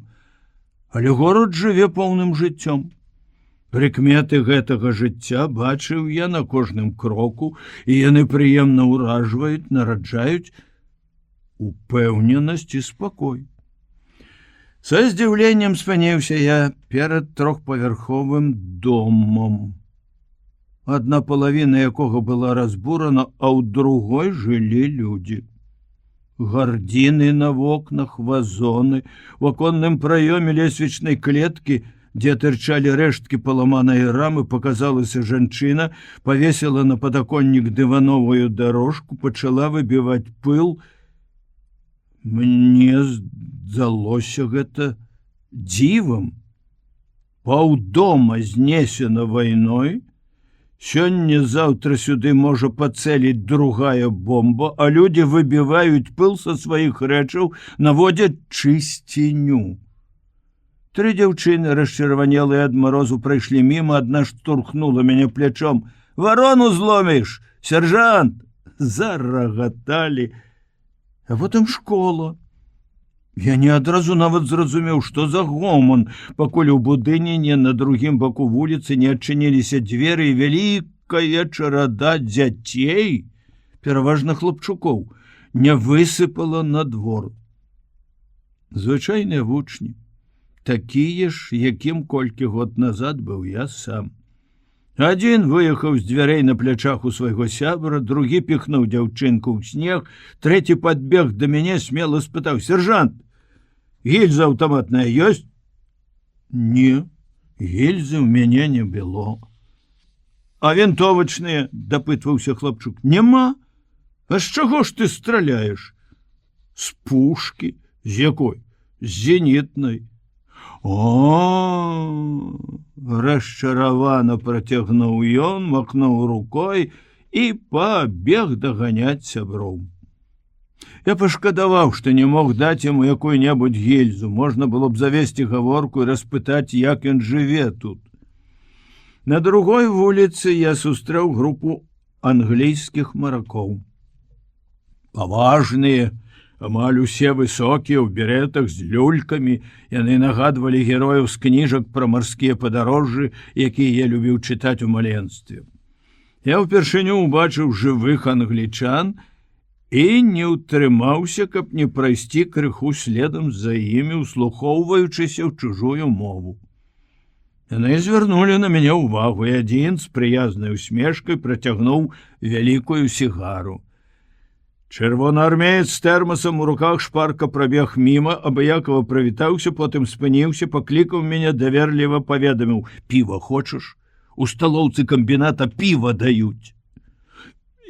Але горад жыве поўным жыццём. Прыкметы гэтага жыцця бачыў я на кожным кроку, і яны прыемна ўражваюць, нараджаюць упэўненасць і спакой. Са здзіўленнем спыніўся я перад трохпавярховым домам, адна палавіна якога была разбурана, а ў другой жылі людзі. Гардзіны на вокнах, вазоны, у аконным праёме лесвічнай клеткі, дзе тырчалі рэшткі паламанай рамы, показалася жанчына, павесіла на падаконнік дывановую дарожку, пачала выбіваць пыл. Мне здалося гэта дзівам. Паўдома знесена вайной, сёння-заўтра сюды можа пацэліць другая бомба, а людзі выбіваюць пыл са сваіх рэчаў, наводзяць чысціню. 3 дзяўчыны, расчырванелыя ад марозу, прайшлі міма, адна штурхнула мяне плячом. «Варону зломіш, сяржант!» Зарагаталі. А потым школа. Я не адразу нават зразумеў, што за гоман, пакуль у будыніне на другім баку вуліцы не адчыніліся дзверы, і вялікая чарада дзяцей, пераважна хлапчукоў, не высыпала на двор. Звычайныя вучні, такія ж, якім колькі год назад быў я сам. Адзін выехаў з дзвярэй на плячах у свайго сябра, другі піхнуў дзяўчынку ў снег, трэці падбег да мяне, смела спытаў: «Сержант, гільза аўтаматная ёсць?» «Не, гільзы ў мяне не было». «А вінтовачныя?» – дапытваўся хлапчук. «Нема. А з чаго ж ты страляеш?» «З пушкі». «З якой?» «З зенітнай». «О!» – расчаравана працягнуў ён, махнуў рукой і пабег даганяць сяброў. Я пашкадаваў, што не мог даць яму якую-небудзь гільзу. Можна было б завесці гаворку і распытаць, як ён жыве тут. На другой вуліцы я сустрэў групу англійскіх маракоў. Паважныя, амаль усе высокія, у беретах з люлькамі, яны нагадвалі герояў з кніжак пра марскія падарожжы, якія я любіў чытаць у маленстве. Я ўпершыню ўбачыў жывых англічан і не ўтрымаўся, каб не прайсці крыху следам за імі, услухоўваючыся ў чужую мову. Яны звярнулі на мяне ўвагу, і адзін з прыязнай усмешкай працягнуў вялікую сігару. Чырвонаармеец з тэрмасам у руках шпарка прабег міма, абыякова прывітаўся, потым спыніўся, паклікаў мяне, даверліва паведаміў: «Піва хочаш? У сталоўцы камбіната піва даюць».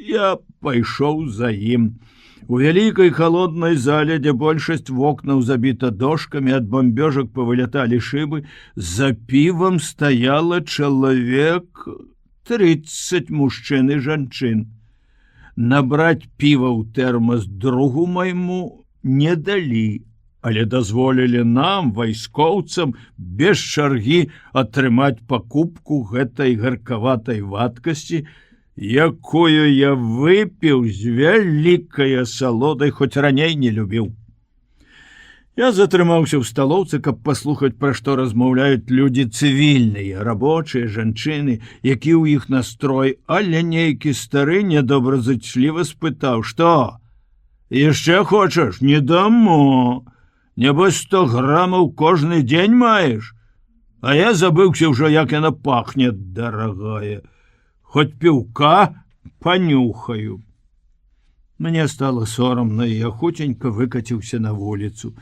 Я пайшоў за ім. У вялікай халоднай зале, дзе большасць вокнаў забіта дошкамі, ад бамбёжак павыляталі шыбы, за півам стаяла чалавек 30 мужчын і жанчын. Набраць піва ў тэрмас другу майму не далі, але дазволілі нам, вайскоўцам, без чаргі атрымаць пакупку гэтай гаркаватай вадкасці, якую я выпіў з вялікай асалодай, хоць раней не любіў. Я затрымаўся ў сталоўцы, каб паслухаць, пра што размаўляюць людзі цывільныя, рабочыя, жанчыны, які ў іх настрой, але нейкі стары недобразычліва спытаў: «Што? Яшчэ хочаш? Не дамо. Нябось 100 грамаў кожны дзень маеш? А я забыўся ўжо, як яна пахне, дарагая. Хоць піўка панюхаю». Мне стало сорамна, і я хуценька выкаціўся на вуліцу.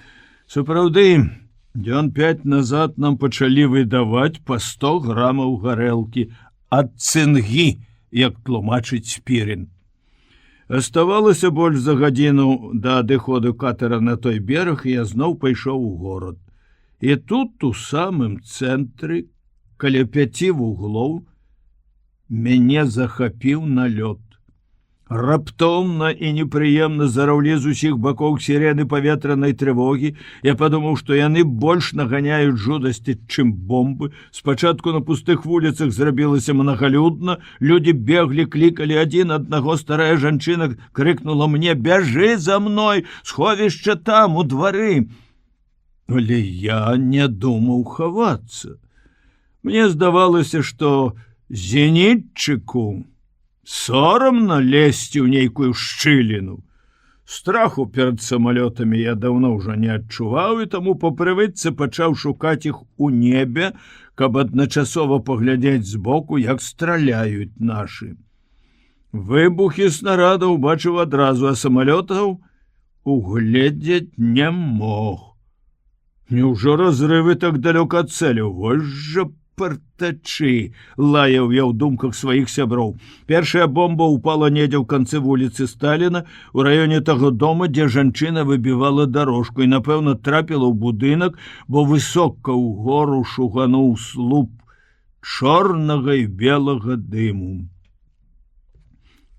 Сапраўды, дзён 5 назад нам пачалі выдаваць па 100 грамаў гарэлкі ад цынгі, як тлумачыць Спірін. Аставалася больш за гадзіну да адыходу катера на той бераг, і я зноў пайшоў у горад. І тут, у самым цэнтры, каля 5 вуглоў, мяне захапіў налёт. Раптоўна і непрыемна зараўлі з усіх бакоў сірены паветранай трывогі. Я падумаў, што яны больш наганяюць жудасці, чым бомбы. Спачатку на пустых вуліцах зрабілася мнагалюдна. Людзі беглі, клікалі адзін аднаго. Старая жанчына крыкнула мне: «Бяжы за мной, сховішча там, у двары». Але я не думаў хавацца. Мне здавалася, што зенітчыку сорамна лезці ў нейкую шчыліну. Страху перад самалётамі я даўно ўжо не адчуваў, і таму па прывычцы пачаў шукаць іх у небе, каб адначасова паглядзець збоку, як страляюць нашы. Выбухі снарадаў бачыў адразу, а самалётаў угледзець не мог. Няўжо разрывы так далёка ад цэлю? Вось жа партачы, лаяў я ў думках сваіх сяброў. Першая бомба упала недзе ў канцы вуліцы Сталіна, у раёне таго дома, дзе жанчына выбівала дарожку, і, напэўна, трапіла ў будынак, бо высока ўгору шугануў слуп чорнага і белага дыму.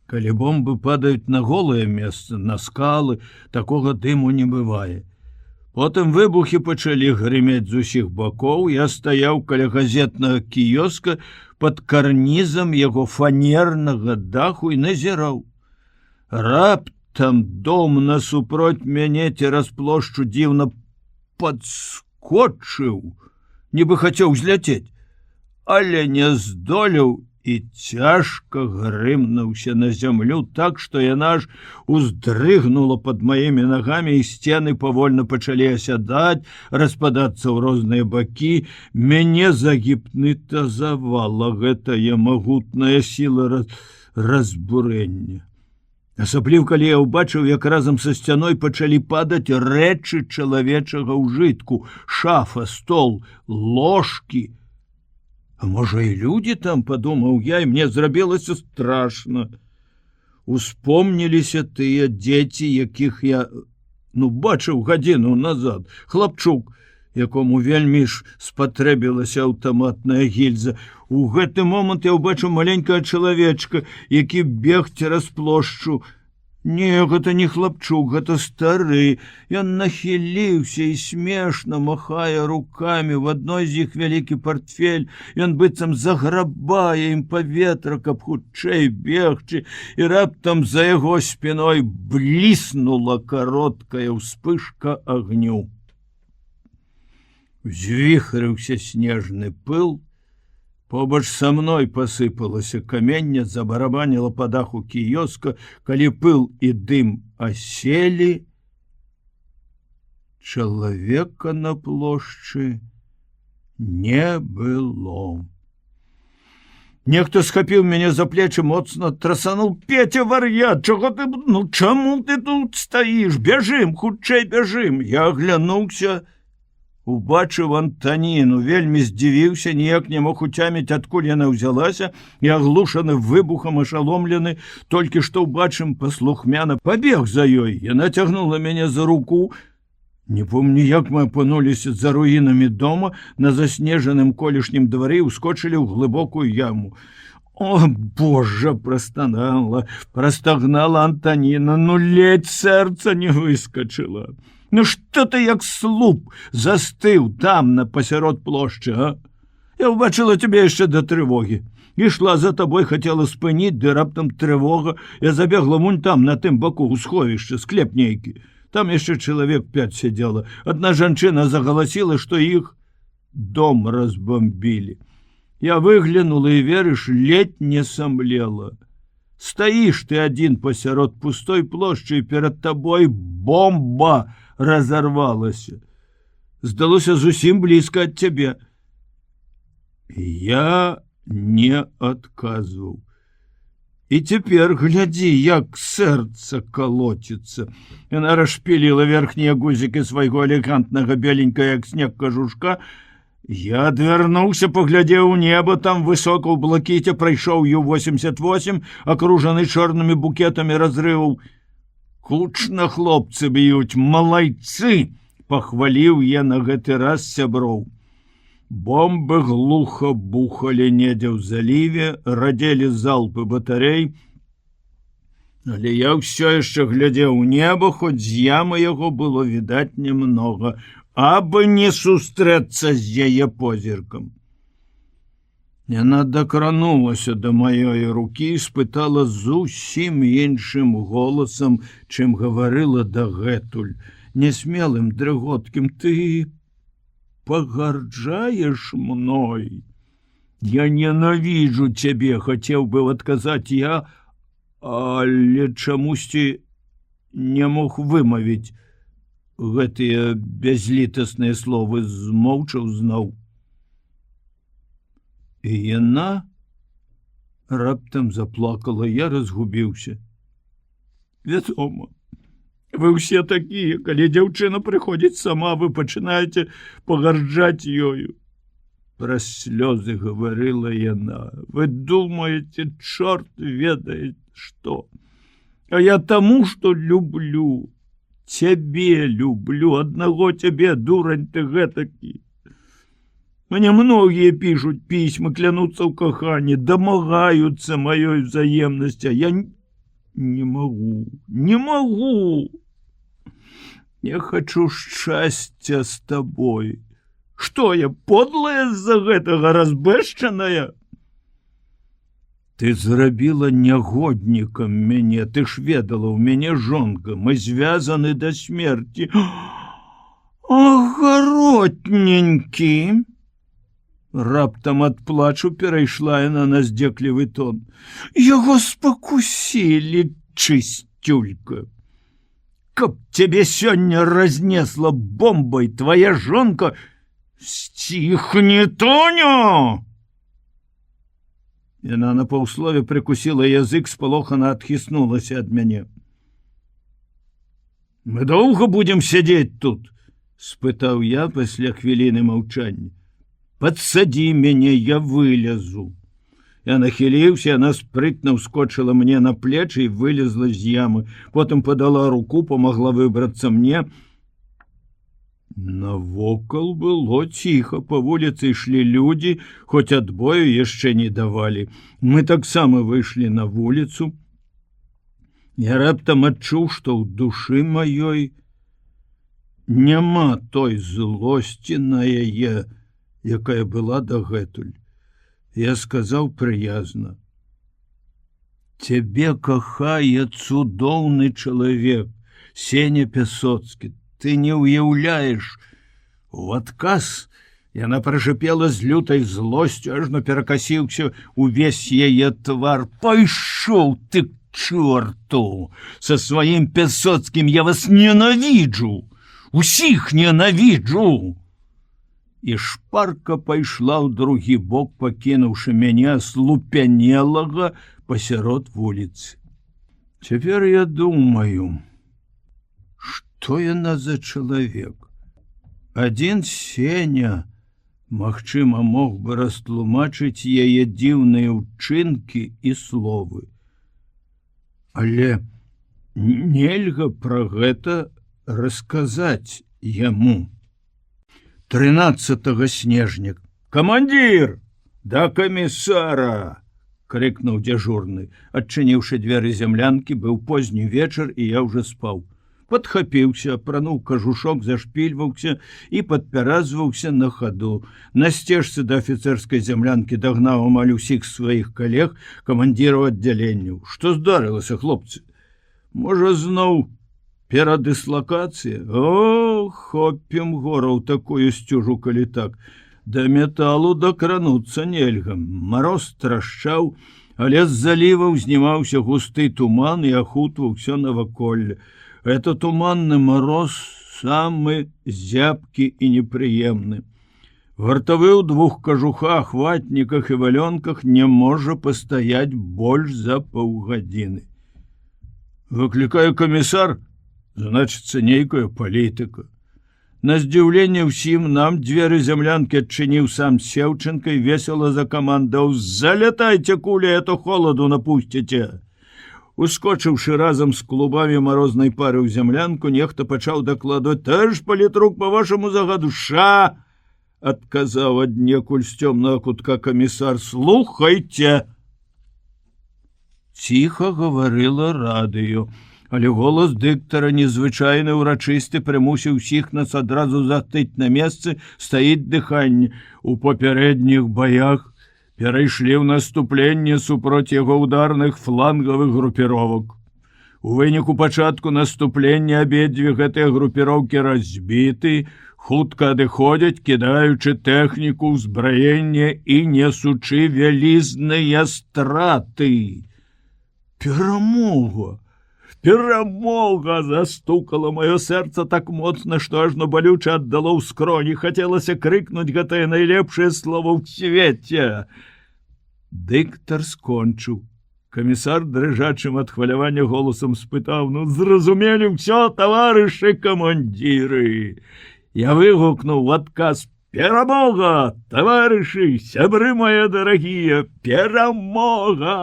Калі бомбы падаюць на голае месца, на скалы, такога дыму не бывае. Потым выбухі пачалі грымець з усіх бакоў. Я стаяў каля газетнага кіёска пад карнізам яго фанернага даху і назіраў. Раптам дом насупроць мяне цераз плошчу дзіўна падскочыў, нібы хацеў зляцець, але не здолеў і цяжка грымнуўся на зямлю так, што яна ж уздрыгнула пад маімі нагамі, і сцены павольна пачалі асядаць, распадацца ў розныя бакі. Мяне загіпнатызавала гэтая магутная сіла разбурэння. Асабліва, калі я ўбачыў, як разам са сцяной пачалі падаць рэчы чалавечага ўжытку: шафа, стол, ложкі. А можа, і людзі там, падумаў я, і мне зрабілася страшна. Успомніліся тыя дзеці, якіх я бачыў гадзіну назад. Хлапчук, якому вельмі ж спатрэбілася аўтаматная гільза. У гэты момант я ўбачыў маленькага чалавечка, які бег цераз плошчу. Не, гэта не хлапчук, гэта стары. Ён нахіліўся і смешна махае рукамі. В адной з іх вялікі партфель. Ён быццам заграбае ім паветра, каб хутчэй бегчы, і раптам за яго спіной бліснула кароткая ўспышка агню. Узвіхрыўся снежны пыл. Побач са мной пасыпалася каменне, забарабаніла па даху кіёска. Калі пыл і дым аселі, чалавека на плошчы не было. Нехто схапіў мяне за плечы, моцна трасануў: «Петя, вар'ят, чаго ты... чаму ты тут стаіш? Бяжым, хутчэй бяжым!» Я аглянуўся, убачыў Антаніну, вельмі здзівіўся, ніяк не мог уцяміць, адкуль яна ўзялася, і аглушаны выбухам, ашаломлены, толькі што ўбачым, паслухмяна пабег за ёй. Яна цягнула мяне за руку. Не помню, як мы апынуліся за руінамі дома, на заснежаным колішнім двары, і ускочылі ў глыбокую яму. «О, Божа!» прастагнала Антаніна, ледзь сэрца не выскачыла. Што ты як слуп застыў там пасярод плошчы, а? Я ўбачыла цябе яшчэ да трывогі. Ішла за табой, хацела спыніць, ды раптам трывога. Я забегла вунь там, на тым баку, у сховішча, склеп нейкі. Там яшчэ чалавек 5 сядзела. Адна жанчына загаласіла, што іх дом разбамбілі. Я выглянула і, верыш, ледь не самлела. Стаіш ты адзін пасярод пустой плошчы, і перад табой бомба разорвалася. Здалося зусім блізка ад цябе. Я не адказваў. І цяпер глядзі, як сэрца калоціцца. Яна расшпіліла верхнія гузікі свайго элегантнага беленькага, як снег, кажушка. Я адвярнуўся, паглядзеў у неба, там высока ў блакіце прайшоў Ю-88, акружаны чорнымі букетамі разрываў. «Кучна хлопцы б'юць, малайцы!» — пахваліў я на гэты раз сяброў. Бомбы глуха бухалі недзе ў заліве, радзелі залпы батарэй. Але я ўсё яшчэ глядзеў у неба, хоць з ямы яго было відаць немнога, абы не сустрэцца з яе позіркам. Яна дакранулася да маёй рукі і спытала зусім іншым голасам, чым гаварыла дагэтуль, несмелым, дрыготкім: «Ты пагарджаеш мной?» Я ненавижу цябе, хацеў бы адказаць я, але чамусьці не мог вымавіць гэтыя бязлітасныя словы, змоўчаў зноў. І яна раптам заплакала, я разгубіўся. Вядома, вы ўсе такія, калі дзяўчына прыходзіць сама, вы пачынаеце пагарджаць ёю. Праз слёзы гаварыла яна. Вы думаеце, чорт ведае што. А я таму, што люблю. Цябе люблю, аднаго цябе, дурань ты гэтакі. Мне многія пішуць пісьмы, клянуцца ў каханні, дамагаюцца маёй взаемнасці, а я не магу. Я хочу шчасця з табой. Што я, подлая з-за гэтага, разбэшчаная? Ты зрабіла нягоднікам мяне, ты ж ведала, у мяне жонка, мы звязаны да смерці. Агаротненькі! Раптам ад плачу перайшла яна на здзеклівы тон. Яго спакусілі, чысцюлька. Каб цябе сёння разнесла бомбай твоя жонка... Сціхні, Тоня! Яна на паўслове прыкусіла язык, спалохана адхіснулася ад мяне. Мы доўга будзем сядзець тут? Спытаў я пасля хвіліны маўчання. Падсадзі мяне, я вылезу. Я нахіліўся, яна спрытна ўскочыла мне на плечы і вылезла з ямы. Потым падала руку, памагла выбрацца мне. Навокал было ціха, па вуліцы ішлі людзі, хоць адбою яшчэ не давалі. Мы таксама выйшлі на вуліцу. Я раптам адчуў, што ў душы маёй няма той злосці на яе, якая была дагэтуль. Я сказаў прыязна: «Цябе кахае цудоўны чалавек, Сеня Пясоцкі. Ты не ўяўляеш». У адказ яна прашыпела з лютай злосцю, ажно перакасіўся увесь яе твар. «Пайшоў ты к чорту! Са сваім Пясоцкім я вас ненавіджу! Усіх ненавіджу!» І шпарка пайшла ў другі бок, пакінуўшы мяне слупянелага пасярод вуліцы. Цяпер я думаю, што яна за чалавек? Адзін Сеня, магчыма, мог бы растлумачыць яе дзіўныя ўчынкі і словы. Але нельга пра гэта расказаць яму. 13 снежня. «Камандзір! Да камісара!» — крыкнуў дзяжурны. Адчыніўшы дзверы зямлянкі, быў позні вечар, і я ўжо спаў. Падхапіўся, апрануў кажушок, зашпільваўся і падпяразваўся на хаду. На сцежцы да афіцэрскай зямлянкі дагнаў амаль усіх сваіх калег, камандзіраў аддзяленняў. Што здарылася, хлопцы? Можа, зноў перадыслакацыя? О, хопім гора ў такую сцюжу, калі так. Да металу дакрануцца нельга. Мароз трашчаў, але з заліваў знімаўся густы туман і ахутваў усё наваколле. Это туманны мароз самы зябкі і непрыемны. Вартавы ў двух кажухах, ватніках і валёнках не можа пастаяць больш за паўгадзіны. Выклікае камісар, значыцца, нейкая палітыка. На здзіўленне ўсім нам дзверы зямлянкі адчыніў сам Сеўченка і весела закамандаў: «Залятайце, куля, а то холаду напусціце!» Ускочыўшы разам з клубамі марознай пары ў зямлянку, нехта пачаў дакладваць: «Товарищ палітрук, по вашаму загаду!» «Ша!» — адказаў аднекуль з цёмнага кутка камісар. «Слухайце!» Ціха гаварыла радыё, але голас дыктара, незвычайны ўрачысты, прымусіў усіх нас адразу застыць на месцы, стаіць дыханне. У папярэдніх баях перайшлі ў наступленне супроць яго ударных флангавых групіровак. У выніку пачатку наступлення абедзве гэтыя групіроўкі разбіты, хутка адыходзяць, кідаючы тэхніку, ўзбраенне і несучы вялізныя страты. Перамога! Перамога! Застукала маё сэрца так моцна, што ажно балюча аддало ў скроні. Хацелася крыкнуць гэтае найлепшае слово ў свеце. Дыктар скончыў. Камісар дрыжачым ад хвалявання голасам спытаў: «Ну, зразумелі ўсё, таварышы камандзіры!» Я выгукнуў у адказ: «Перамога, таварышы, сябры мае дарагія, перамога!»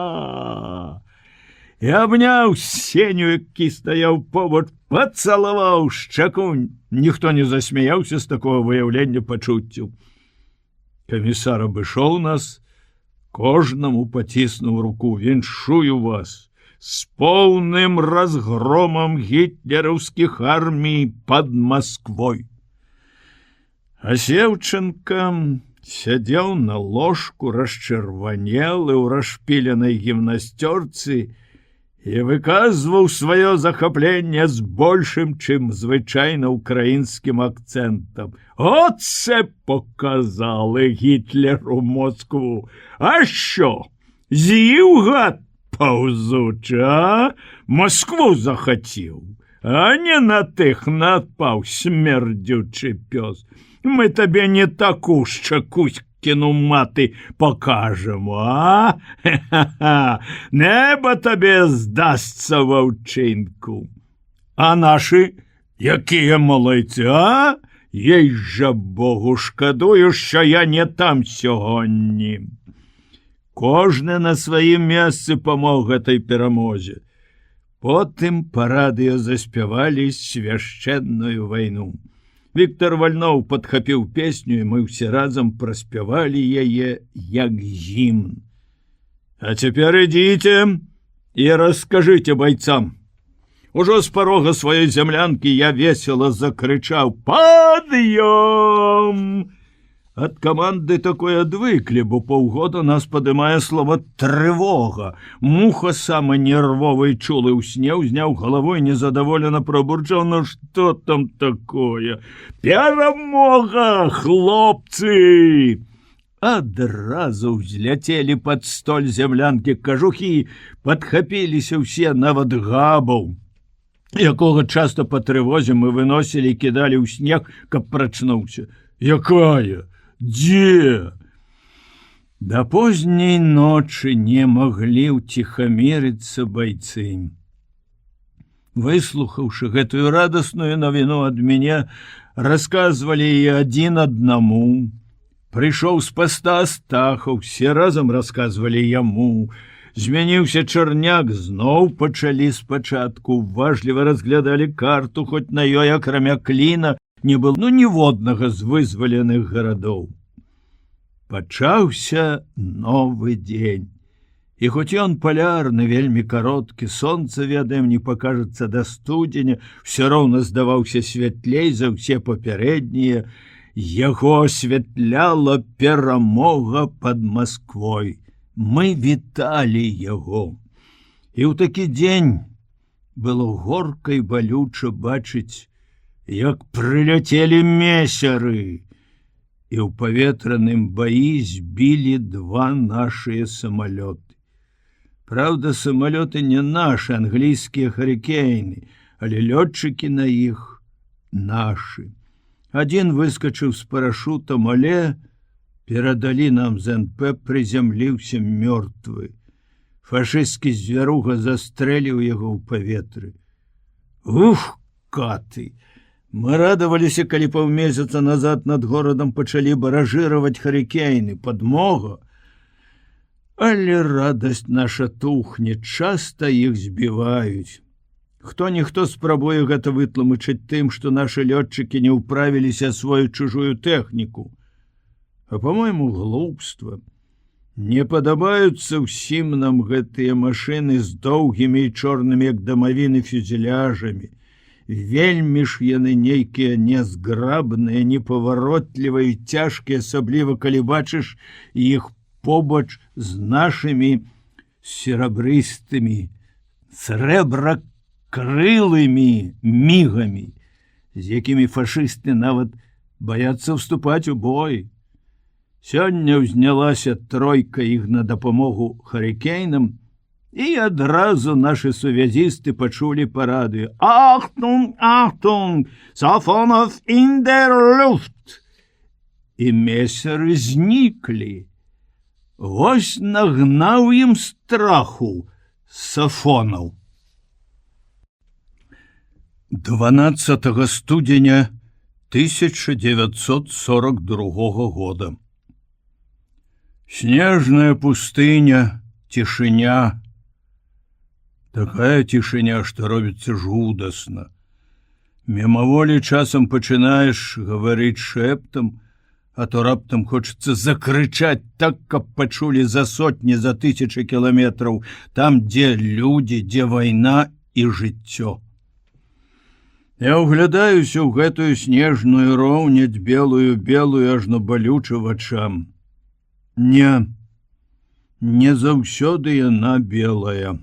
І абняў Сеню, які стаяў побач, пацалаваў шчаку. Ніхто не засмяяўся з такого выяўлення пачуццяў. Камісар абышоў нас, кожнаму паціснуў руку. «Віншую вас з поўным разгромам гітлераўскіх армій пад Масквой!» А Севченко сядзеў на ложку, расчырванелы ў расшпіленай гімнасцёрцы і выказваў сваё захапленне з большым, чым звычайна ўкраінскім акцэнтам. «Оце показали Гітлеру Москву! А що? З'їв гад паўзучы, а? Москву захацеў, а не на тых напаў, смердючы пёс. Мы табе не таку шчакуськіну маты покажем, а? Ха-ха-ха! Неба табе здасться ва ўчынку. А нашы, якія малайцы, а? Ей жа Богу, шкадую, що я не там сьогодні!» Кожны на сваім месцы памог гэтай перамозе. Потым па радыё заспявалі свяшчэнную вайну. Віктор Вальноў падхапіў песню, і мы ўсе разам праспявалі яе як гімн. «А цяпер ідзіце і раскажыце байцам!» Ужо з парога сваёй зямлянкі я весела закрычаў: «Пад'ём!» Ад каманды такой адвыклі, бо паўгода нас падымае слова «трывога». Муха, самы нервовы і чулы ў сне, узняў галавой, незадаволена пробурчаў: «Ну што там такое? Перамога, хлопцы!» Адразу ўзляцелі пад столь зямлянкі кажухі, падхапіліся ўсе, нават Габаў, якога часта па трывозе мы выносілі і кідалі ў снег, каб прачнуўся. «Якая? Дзе?» Да позняй ночы не маглі ўціхамірыцца байцы. Выслухаўшы гэтую радасную навіну ад мяне, расказвалі і адзін аднаму. Прыйшоў з паста Астахаў, все разам расказвалі яму. Змяніўся Чарняк, зноў пачалі спачатку, уважліва разглядалі карту, хоць на ёй, акрамя Кліна, не было ніводнага з вызваленых гарадоў. Пачаўся новы дзень. І хоць ён палярны, вельмі кароткі, сонца, ведаем, не пакажацца да студзеня, все роўна здаваўся святлей за ўсе папярэднія, яго асвятляла перамога пад Масквой. Мы віталі яго. І ў такі дзень было горка і балюча бачыць, як прыляцелі месяры, і ў паветраным баі збілі два нашыя самалёты. Праўда, самалёты не нашы, англійскія «Харікейны», але лётчыкі на іх нашы. Адзін выскачыў з парашутам, але перадалі нам з НП, прызямліўся мёртвы. Фашысцкі звяруга застрэліў яго ў паветры. Ух, каты! Мы радаваліся, калі паўмесяца назад над горадам пачалі баражыраваць «Харікейны», падмога. Але радасць наша тухне, часта іх збіваюць. Хто-ніхто спрабуе гэта вытлумачыць тым, што нашы лётчыкі не ўправіліся асвоіць чужую тэхніку. А, по-мойму, глупства. Не падабаюцца ўсім нам гэтыя машыны з доўгімі і чорнымі, як дамавіны, фюзеляжамі. Вельмі ж яны нейкія нязграбныя, непаваротлівыя і цяжкія, асабліва калі бачыш іх побач з нашымі серабрыстымі, срэбра бяскрылымі мігамі, з якімі фашысты нават баяцца ўступаць у бой. Сёння ўзнялася тройка іх на дапамогу харыкейнам, і адразу нашы сувязісты пачулі па радыё: «Ахтунг, Ахтунг, Сафонов in der Luft!» І месеры зніклі. Вось нагнаў ім страху Сафонаў. 12 студзеня 1942 года. Снежная пустыня, цішыня. Такая цішыня, што робіцца жудасна. Мімаволі часам пачынаеш гаварыць шэптам, а то раптам хочацца закрычаць так, каб пачулі за сотні, за тысячы кіламетраў, там, дзе людзі, дзе вайна і жыццё. Я ўглядаюся ў гэтую снежную роўнядзь, белую, ажно балюча вачам. Не заўсёды яна белая.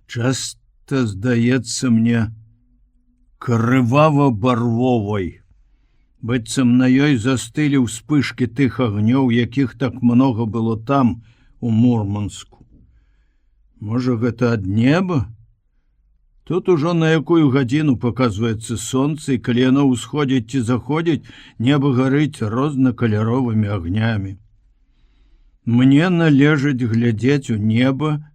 Часта здаецца мне крывава-барвовай. Быццам на ёй застылі ўспышкі тых агнёў, якіх так многа было там, у Мурманску. Можа, гэта ад неба? Тут ужо на якую гадзіну паказваецца сонца, і калі яно ўсходзіць ці заходзіць, неба гарыць рознакаляровымі агнямі. Мне належыць глядзець у неба,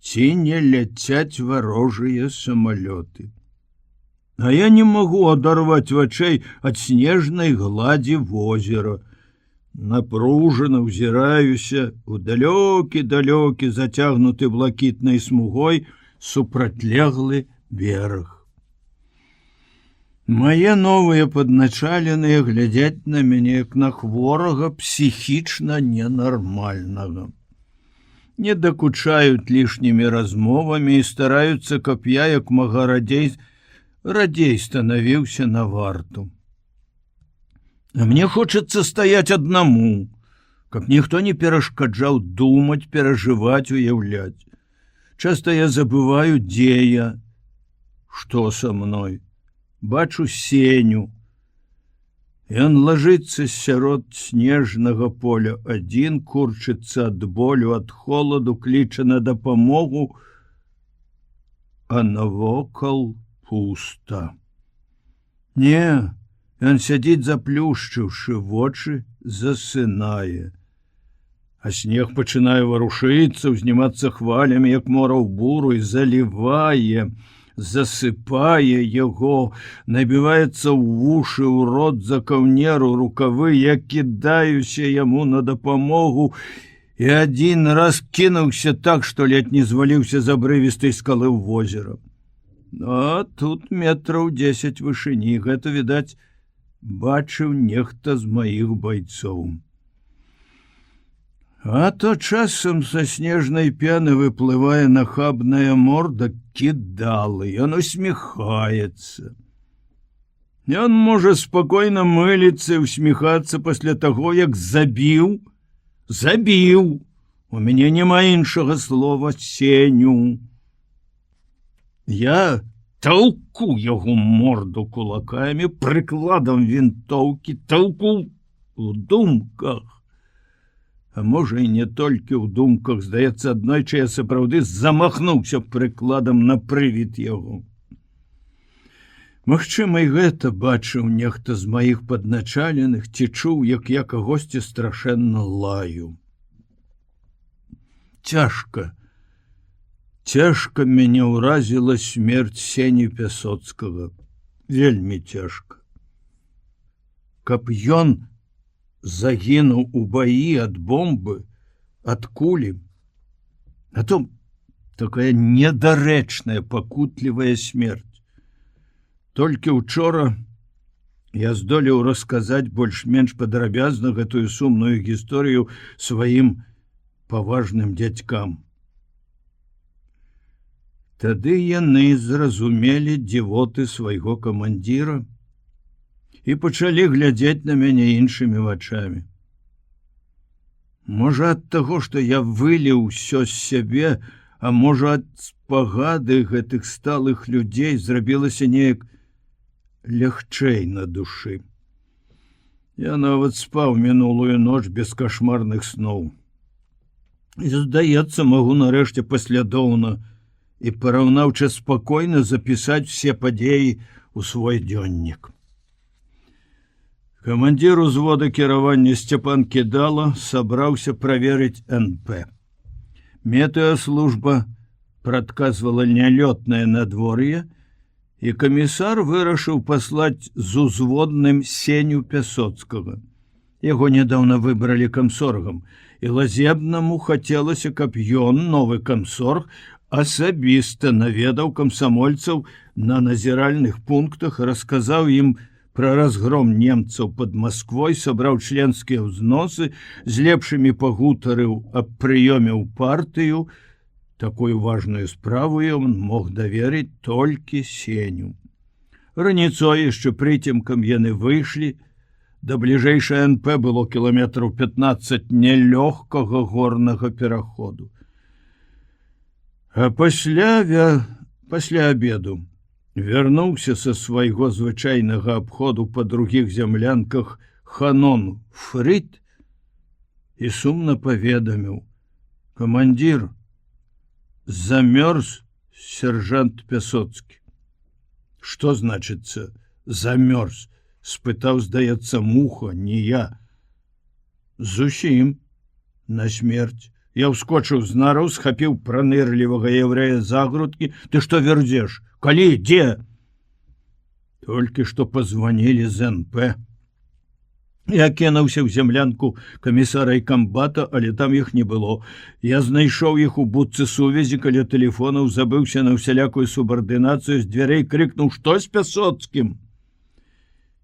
ці не ляцяць варожыя самалёты. А я не магу адарваць вачэй ад снежнай гладзі возера. Напружана ўзіраюся у далёкі, зацягнуты блакітнай смугой супрацьлеглы бераг. Мае новыя падначаленыя глядзяць на мяне як на хворага псіхічна ненармальнага. Не дакучаюць лішнімі размовамі і стараюцца, каб я як мага радзей станавіўся на варту. А мне хочацца стаяць аднаму, каб ніхто не перашкаджаў думаць, перажываць, уяўляць. Часта я забываю, дзе я, што са мной. Бачу Сеню. Ён лажыцца сярод снежнага поля, адзін курчыцца ад болю, ад холаду, кліча на дапамогу, а навокал пуста. Не, ён сядзіць, заплюшчыўшы вочы, засынае. А снег пачынае варушыцца, узнімацца хвалямі, як мора ў буру, і залівае, засыпае яго, набіваецца ў вушы, ў рот, за каўнеру, рукавы. Я кідаюся яму на дапамогу і адзін раз кінуўся так, што ледзь не зваліўся з абрывістай скалы ў возера. А тут метраў 10 вышыні. Гэта, відаць, бачыў нехта з маіх байцоў. А то часам са снежнай пены выплывае нахабная морда кідалы. Ён усміхаецца. Ён можа спакойна мыліцца і усміхацца пасля таго, як забіў. У мяне няма іншага слова Сеню. Я толку яго морду кулакамі, прыкладам вінтоўкі, толку ў думках. А можа, і не толькі ў думках. Здаецца, аднойчы я сапраўды замахнуўся прыкладам на прывід яго. Магчыма, і гэта бачыў нехта з маіх падначаленых, ці чуў, як я кагосьці страшэнна лаю. Цяжка мяне ўразіла смерць Сені Пясоцкага. Вельмі цяжка. Каб ён загінуў у баі ад бомбы, ад кулі, а то такая недарэчная, пакутлівая смерць. Толькі учора я здолеў расказаць больш-менш падрабязна гэтую сумную гісторыю сваім паважным дзядзькам. Тады яны зразумелі дзівоты свайго камандзіра і пачалі глядзець на мяне іншымі вачамі. Можа, ад таго, што я выліў усё з сябе, А можа, ад спагады гэтых сталых людзей зрабілася неяк лягчэй на душы. Я нават спаў мінулую ноч без кашмарных сноў. І, здаецца, магу нарэшце паслядоўна і параўнаўча спакойна запісаць усе падзеі ў свой дзённік. Камандзір узвода кіравання Сцяпан Кідала сабраўся праверыць НП. Метэаслужба прадказвала нялётнае надвор'е, і камісар вырашыў паслаць з узводным Сеню Пясоцкага. Яго нядаўна выбралі камсоргам, і лазебнаму хацелася, каб ён, новы камсорг, асабіста наведаў камсамольцаў на назіральных пунктах, расказаў ім пра разгром немцаў пад Масквой, сабраў членскія ўзносы, з лепшымі пагутарыў аб прыёме ў партыю. Такую важную справу ён мог даверыць толькі Сеню. Раніцой яшчэ прыцемкам яны выйшлі. Да бліжэйшай НП было кіламетраў 15 нялёгкага горнага пераходу. А пасля абеду вярнуўся са свайго звычайнага абходу па другіх зямлянках Ханон Фрыд і сумна паведаміў: «Камандзір, замёрз сержант Пясоцкі». «Што значыцца замёрз?» — спытаў, здаецца, Муха, не я. «Зусім на смерць». Я ўскочыў з нараў, схапіў пранырлівага яўрэя за грудкі. «Ты што вердзеш? Калі? Дзе?» «Толькі што пазванілі з НП». Я кінуўся ў зямлянку камісара і камбата, але там іх не было. Я знайшоў іх у будцы сувязі каля тэлефонаў, забыўся на ўсялякую субардынацыю, з дзвярэй крыкнуў: «Што з Пясоцкім?»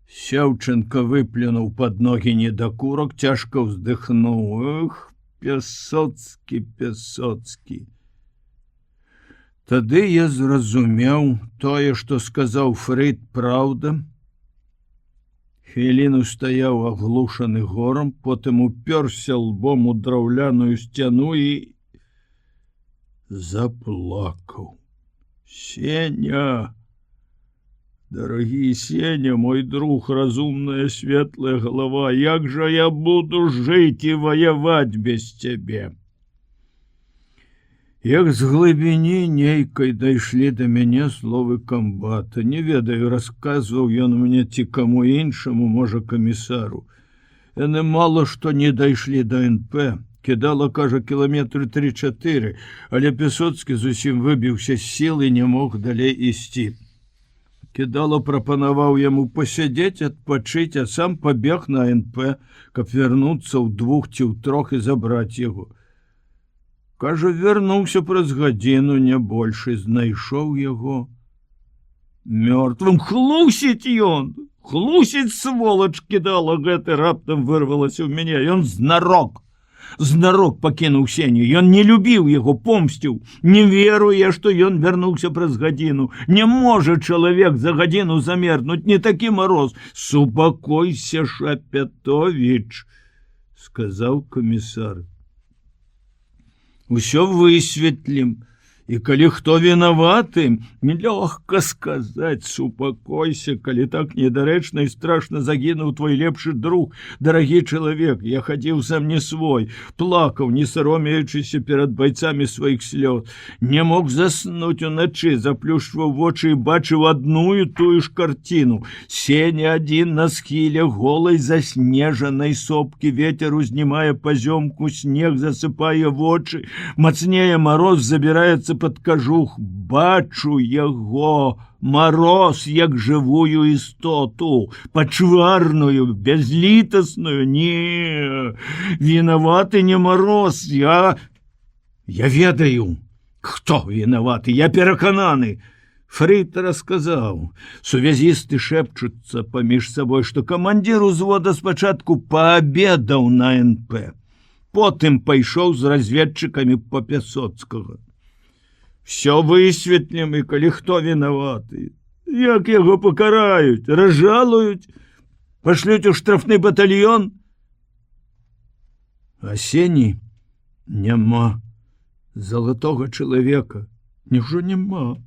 Сяўченко выплюнуў пад ногі недакурак, цяжка ўздыхнуў: «Эх, Пясоцкі, Пясоцкі». Тады я зразумеў, тое, што сказаў Фрыд, праўда. Хвіліну стаяў аглушаны горам, потым упёрся лбом у драўляную сцяну і заплакаў. «Сеня, дарагі Сеня, мой друг, разумная светлая галава, як жа я буду жыць і ваяваць без цябе?» Як з глыбіні нейкай дайшлі да мяне словы камбата. Не ведаю, расказваў ён мне ці каму іншаму, можа, камісару. Яны мала што не дайшлі да НП. Кідала, кажа, кіламетры 3-4, але Пясоцкі зусім выбіўся з сіл і не мог далей ісці. Кідала прапанаваў яму пасядзець, адпачыць, а сам пабег на НП, каб вярнуцца ў 2 ці ў 3 і забраць яго. Кажа, вярнуўся праз гадзіну, не больш, і знайшоў яго мёртвым. Хлусіць ён! Хлусіць, сволач, Кідала, гэты раптам вырвалася ў мяне. Ён знарок пакінуў Сеню. Ён не любіў яго, помсціў. Не веру я, што ён вярнуўся праз гадзіну. Не можа чалавек за гадзіну замерзнуць, не такі мароз. «Супакойся, Шапятовіч», — сказаў камісар. «Усё высветлім, і калі хто вінаваты, нелёгка сказаць, супакойся, калі так недарэчна і страшна загінуў твой лепшы друг, дарагі чалавек. Я хадзіў сам не свой, плакаў, не саромеючыся перад байцамі сваіх слёз. Не мог заснуць уначы, заплюшчваў вочы і бачыў адну і тую ж карціну. Сеня адзін на схіле голай заснежанай сопкі, ветер узнімае пазёмку, снег засыпае вочы, мацнее мароз, забіраецца пад кажух. Бачу яго, мароз, як жывую істоту, пачварную, бязлітасную. Не, вінаваты не мароз. Я ведаю, хто вінаваты, я перакананы. Фрыд расказаў. Сувязісты шэпчуцца паміж сабой, што камандзір узвода спачатку паабедаў на НП. Потым пайшоў з разведчыкамі па Пясоцкага. «Всё высветлім, і калі хто вінаваты. Як яго пакараюць, разжалуюць, пашлюць у штрафны батальён?» А Сені няма. Залатога чалавека няўжо няма,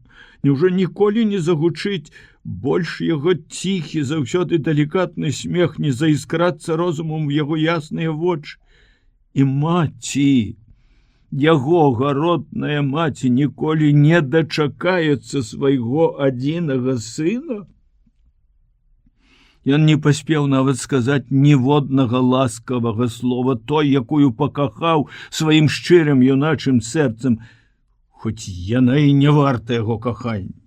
няўжо ніколі не загучыць больш яго ціхі, заўсёды далікатны смех, не заіскрацца розумам в яго ясныя вочы. І маці, яго гаротная маці ніколі не дачакаецца свайго адзінага сына. Ён не паспеў нават сказаць ніводнага ласкавага слова той, якую пакахаў сваім шчырым юначым сэрцам, хоць яна і не варта яго кахання.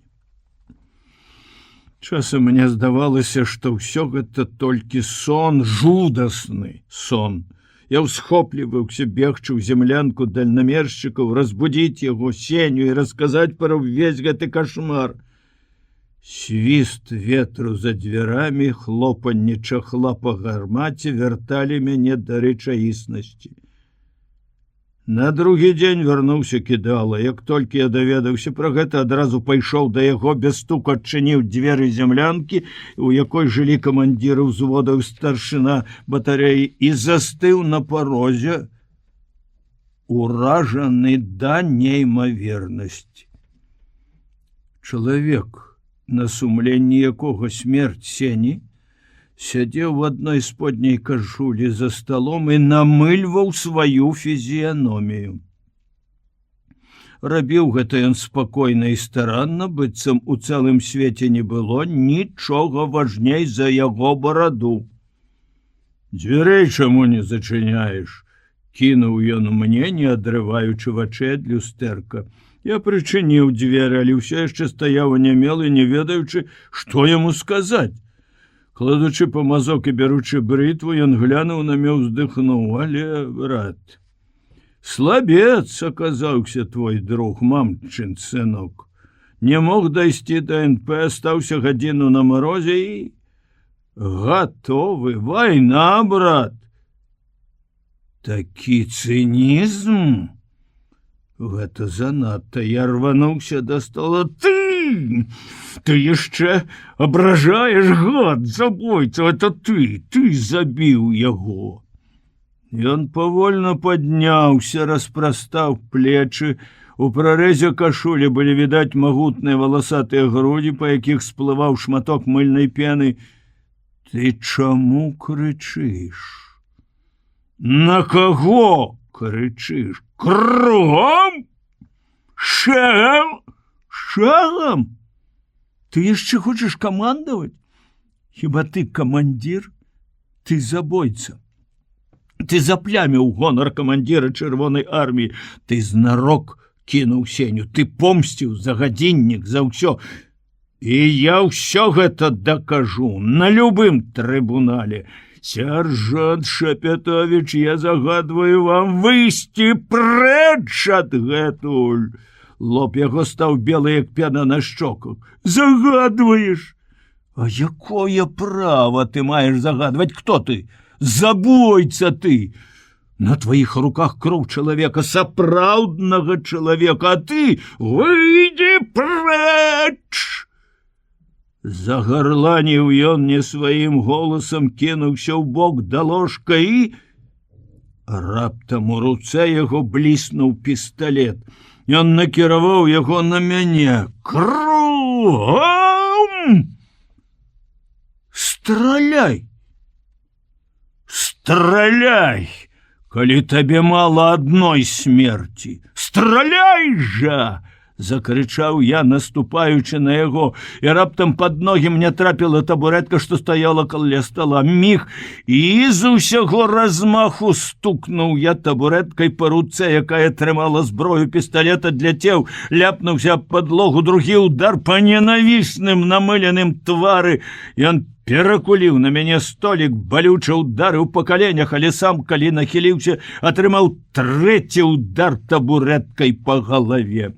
Часам мне здавалася, што ўсё гэта толькі сон, жудасны сон. Я ўсхопліваўся бегчы ў зямлянку дальнамершчыкаў, разбудзіць яго Сеню і расказаць пра ўвесь гэты кашмар. Свіст ветру за дзвярамі, хлопанне чахла па гармаце вярталі мяне да рэчаіснасці. На другі дзень вярнуўся кідала. Як толькі я даведаўся пра гэта, адразу пайшоў да яго, без стуку адчыніў дзверы зямлянкі, у якой жылі камандзіры ўзводаў, старшына батарэі, і застыў на парозе, уражаны да неймавернасці. Чалавек, на сумленні якога смерць Сені, сядзеў у адной сподняй кашулі за сталом і намыльваў сваю фізіяномію. Рабіў гэта ён спакойна і старанна, быццам у цэлым свеце не было нічога важней за яго бараду. «Дзвярэй чаму не зачыняеш?» — кінуў ён мне, не адрываючы вачэй ад люстэрка. Я прычыніў дзверы, але ўсё яшчэ стаяў анямелы, не ведаючы, што яму сказаць. Кладучы памазок і бяручы брытву, ён глянуў на мяне, уздыхнуў: «Але, брат, слабец аказаўся твой друг, мамчын сынок. Не мог дайсці да НП, астаўся гадзіну на марозе і... Гатовы, вайна, брат!» Такі цынізм? Гэта занадта. Я рвануўся да стола. Ты яшчэ абражаеш, гад, забойца, это ты забіў яго. Ён павольна падняўся, распрастаў плечы. У прарэзе кашулі былі відаць магутныя валасатыя грудзі, па якіх сплываў шматок мыльнай пены. Ты чаму крычыш? На каго крычыш? Кругом? Шагам? Шагам? Ты яшчэ хочаш камандаваць? Хіба ты камандзір? Ты забойца. Ты запляміў гонар камандзіра чырвонай арміі. Ты знарок кінуў Сеню. Ты помсціў за гадзіннік, за ўсё. І я ўсё гэта дакажу на любым трыбунале. Сяржант Шапятович, я загадваю вам выйсці прэч адгэтуль. Лоб яго стаў белы, як пена на шчоках. Загадваеш? А якое права ты маеш загадваць? Кто ты? Забойца ты! На тваіх руках кроў чалавека, сапраўднага чалавека, а ты выйдзі прэч! Загарланіў ён не сваім голасам, кінуўся ў бок да ложка і... Раптам у руцэ яго бліснуў пісталет. Ён накіраваў яго на мяне. Кругом! Страляй! Страляй! Калі табе мала адной смерці. Страляй жа! Закрычаў я, наступаючы на яго, і раптам пад ногі мне трапіла табурэтка, што стаяла каля стала. Міг, і з усяго размаху стукнуў я табурэткай па руцэ, якая трымала зброю пісталета, адляцеў, ляпнуўся аб падлогу. Другі удар па ненавісным намыленым твары. Ён перакуліў на мяне столік, балюча ударыў па каленях, але сам, калі нахіліўся, атрымаў трэці удар табурэткай па галаве.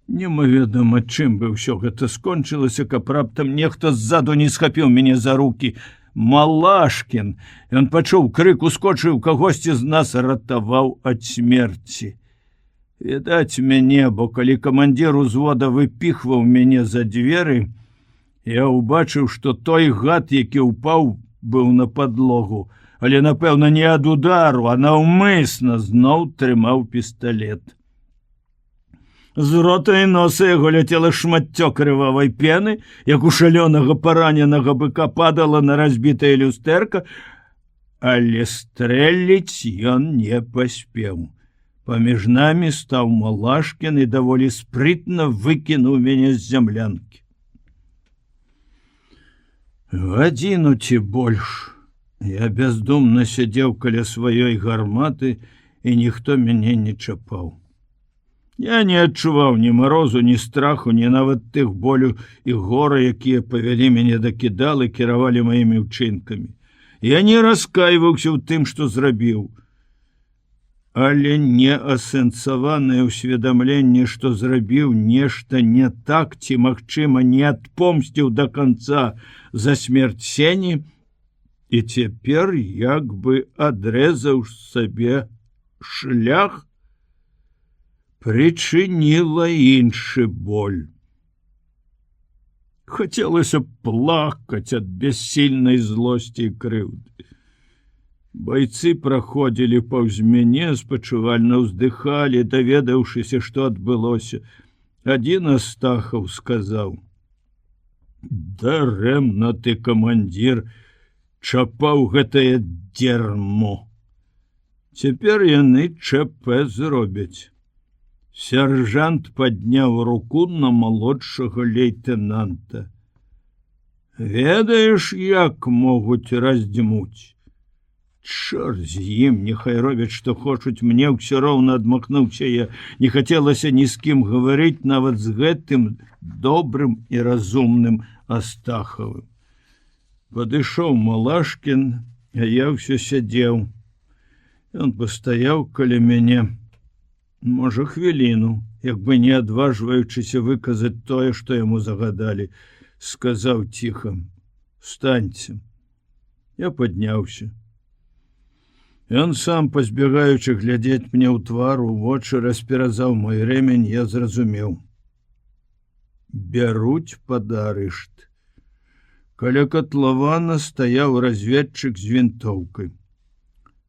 Немаведама, чым бы ўсё гэта скончылася, каб раптам нехта ззаду не схапіў мяне за рукі. Малашкін! Ён пачуў крык, ускочыў, кагосьці з нас ратаваў ад смерці. Відаць мяне, бо калі камандзір узвода выпіхваў мяне за дзверы, я ўбачыў, што той гад, які ўпаў, быў на падлогу, але, напэўна, не ад удару, а наўмысна зноў трымаў пісталет. З рота і носа яго ляцела шматцё крывавай пены, як у шалёнага параненага быка падала на разбітае люстэрка, але стрэліць ён не паспеў. Паміж намі стаў Малашкін і даволі спрытна выкінуў мяне з зямлянкі. Гадзіну ці больш я бяздумна сядзеў каля сваёй гарматы, і ніхто мяне не чапаў. Я не адчуваў ні марозу, ні страху, ні нават тых болю і гора, якія павялі мяне да кідал і кіравалі маімі ўчынкамі. Я не раскайваўся ў тым, што зрабіў. Але неасэнсаванае ўсведамленне, што зрабіў нешта не так ці, магчыма, не адпомсціў да канца за смерць Сені, і цяпер як бы адрэзаў сабе шлях, прычыніла іншы боль. Хацелася плакаць ад бяссільнай злосці і крыўды. Байцы праходзілі паўз мяне, спачувальна ўздыхалі, даведаўшыся, што адбылося. Адзін Астахаў сказаў: «Дарэмна ты, камандзір, чапаў гэтае дзермо. Цяпер яны ЧП зробяць». Сяржант падняў руку на малодшага лейтенанта. «Ведаеш, як могуць раздзьмуць?» «Чорт з ім, няхай робяць, што хочуць, мне ўсё роўна», адмахнуўся я. Не хацелася ні з кім гаварыць, нават з гэтым добрым і разумным Астахавым. Падышоў Малашкін, а я ўсё сядзеў. Ён пастаяў каля мяне, можа, хвіліну, як бы не адважваючыся выказаць тое, што яму загадалі. Сказаў ціха: «Встаньце». Я падняўся. Ён сам, пазбегаючы глядзець мне ў твар, у вочы, расперазаў мой рэмень, я зразумеў. Бяруць пад арышт. Каля катлавана стаяў разведчык з вінтоўкай.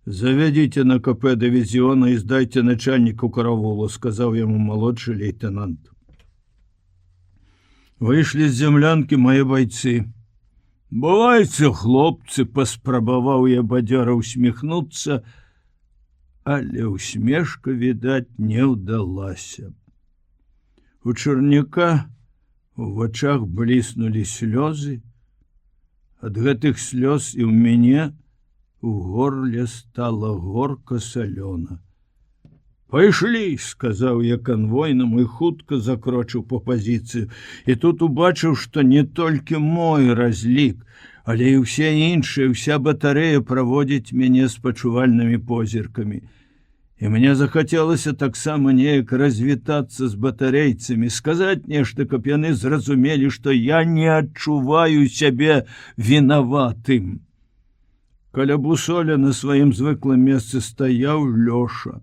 «Завядзіце на КП дывізіона і здайце начальніку каравола», сказаў яму малодшы лейтенант. Выйшлі з зямлянкі мае байцы. «Бывайце, хлопцы», паспрабаваў я бадзёра усміхнуцца, але усмешка, відаць, не ўдалася. У чарняка у вачах бліснулі слёзы. Ад гэтых слёз і ў мяне у горле стала горка салёна. «Пайшлі», сказаў я канвойнаму і хутка закрочыў па пазіцыю. І тут убачыў, што не толькі мой разлік, але і ўсе іншыя, ўся батарэя праводзіць мяне спачувальнымі позіркамі. І мне захацелася таксама неяк развітацца з батарэйцамі, сказаць нешта, каб яны зразумелі, што я не адчуваю сябе вінаватым. Каля бусоля на сваім звыклым месцы стаяў Лёша,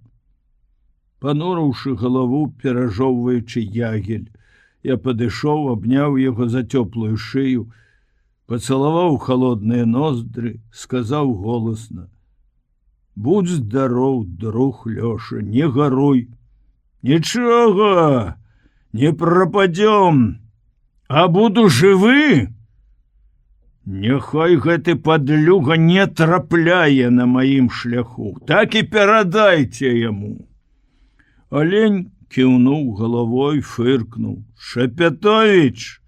панурыўшы галаву, перажоўваючы ягель. Я падышоў, абняў яго за цёплую шыю, пацалаваў халодныя ноздры, сказаў голасна: «Будь здароў, друг Лёша, не гаруй. Нічога, не прападзём, а буду жывы. Няхай гэты падлюга не трапляе на маім шляху, так і перадайце яму». Олень кіўнуў галавой, фыркнуў: «Шапятович,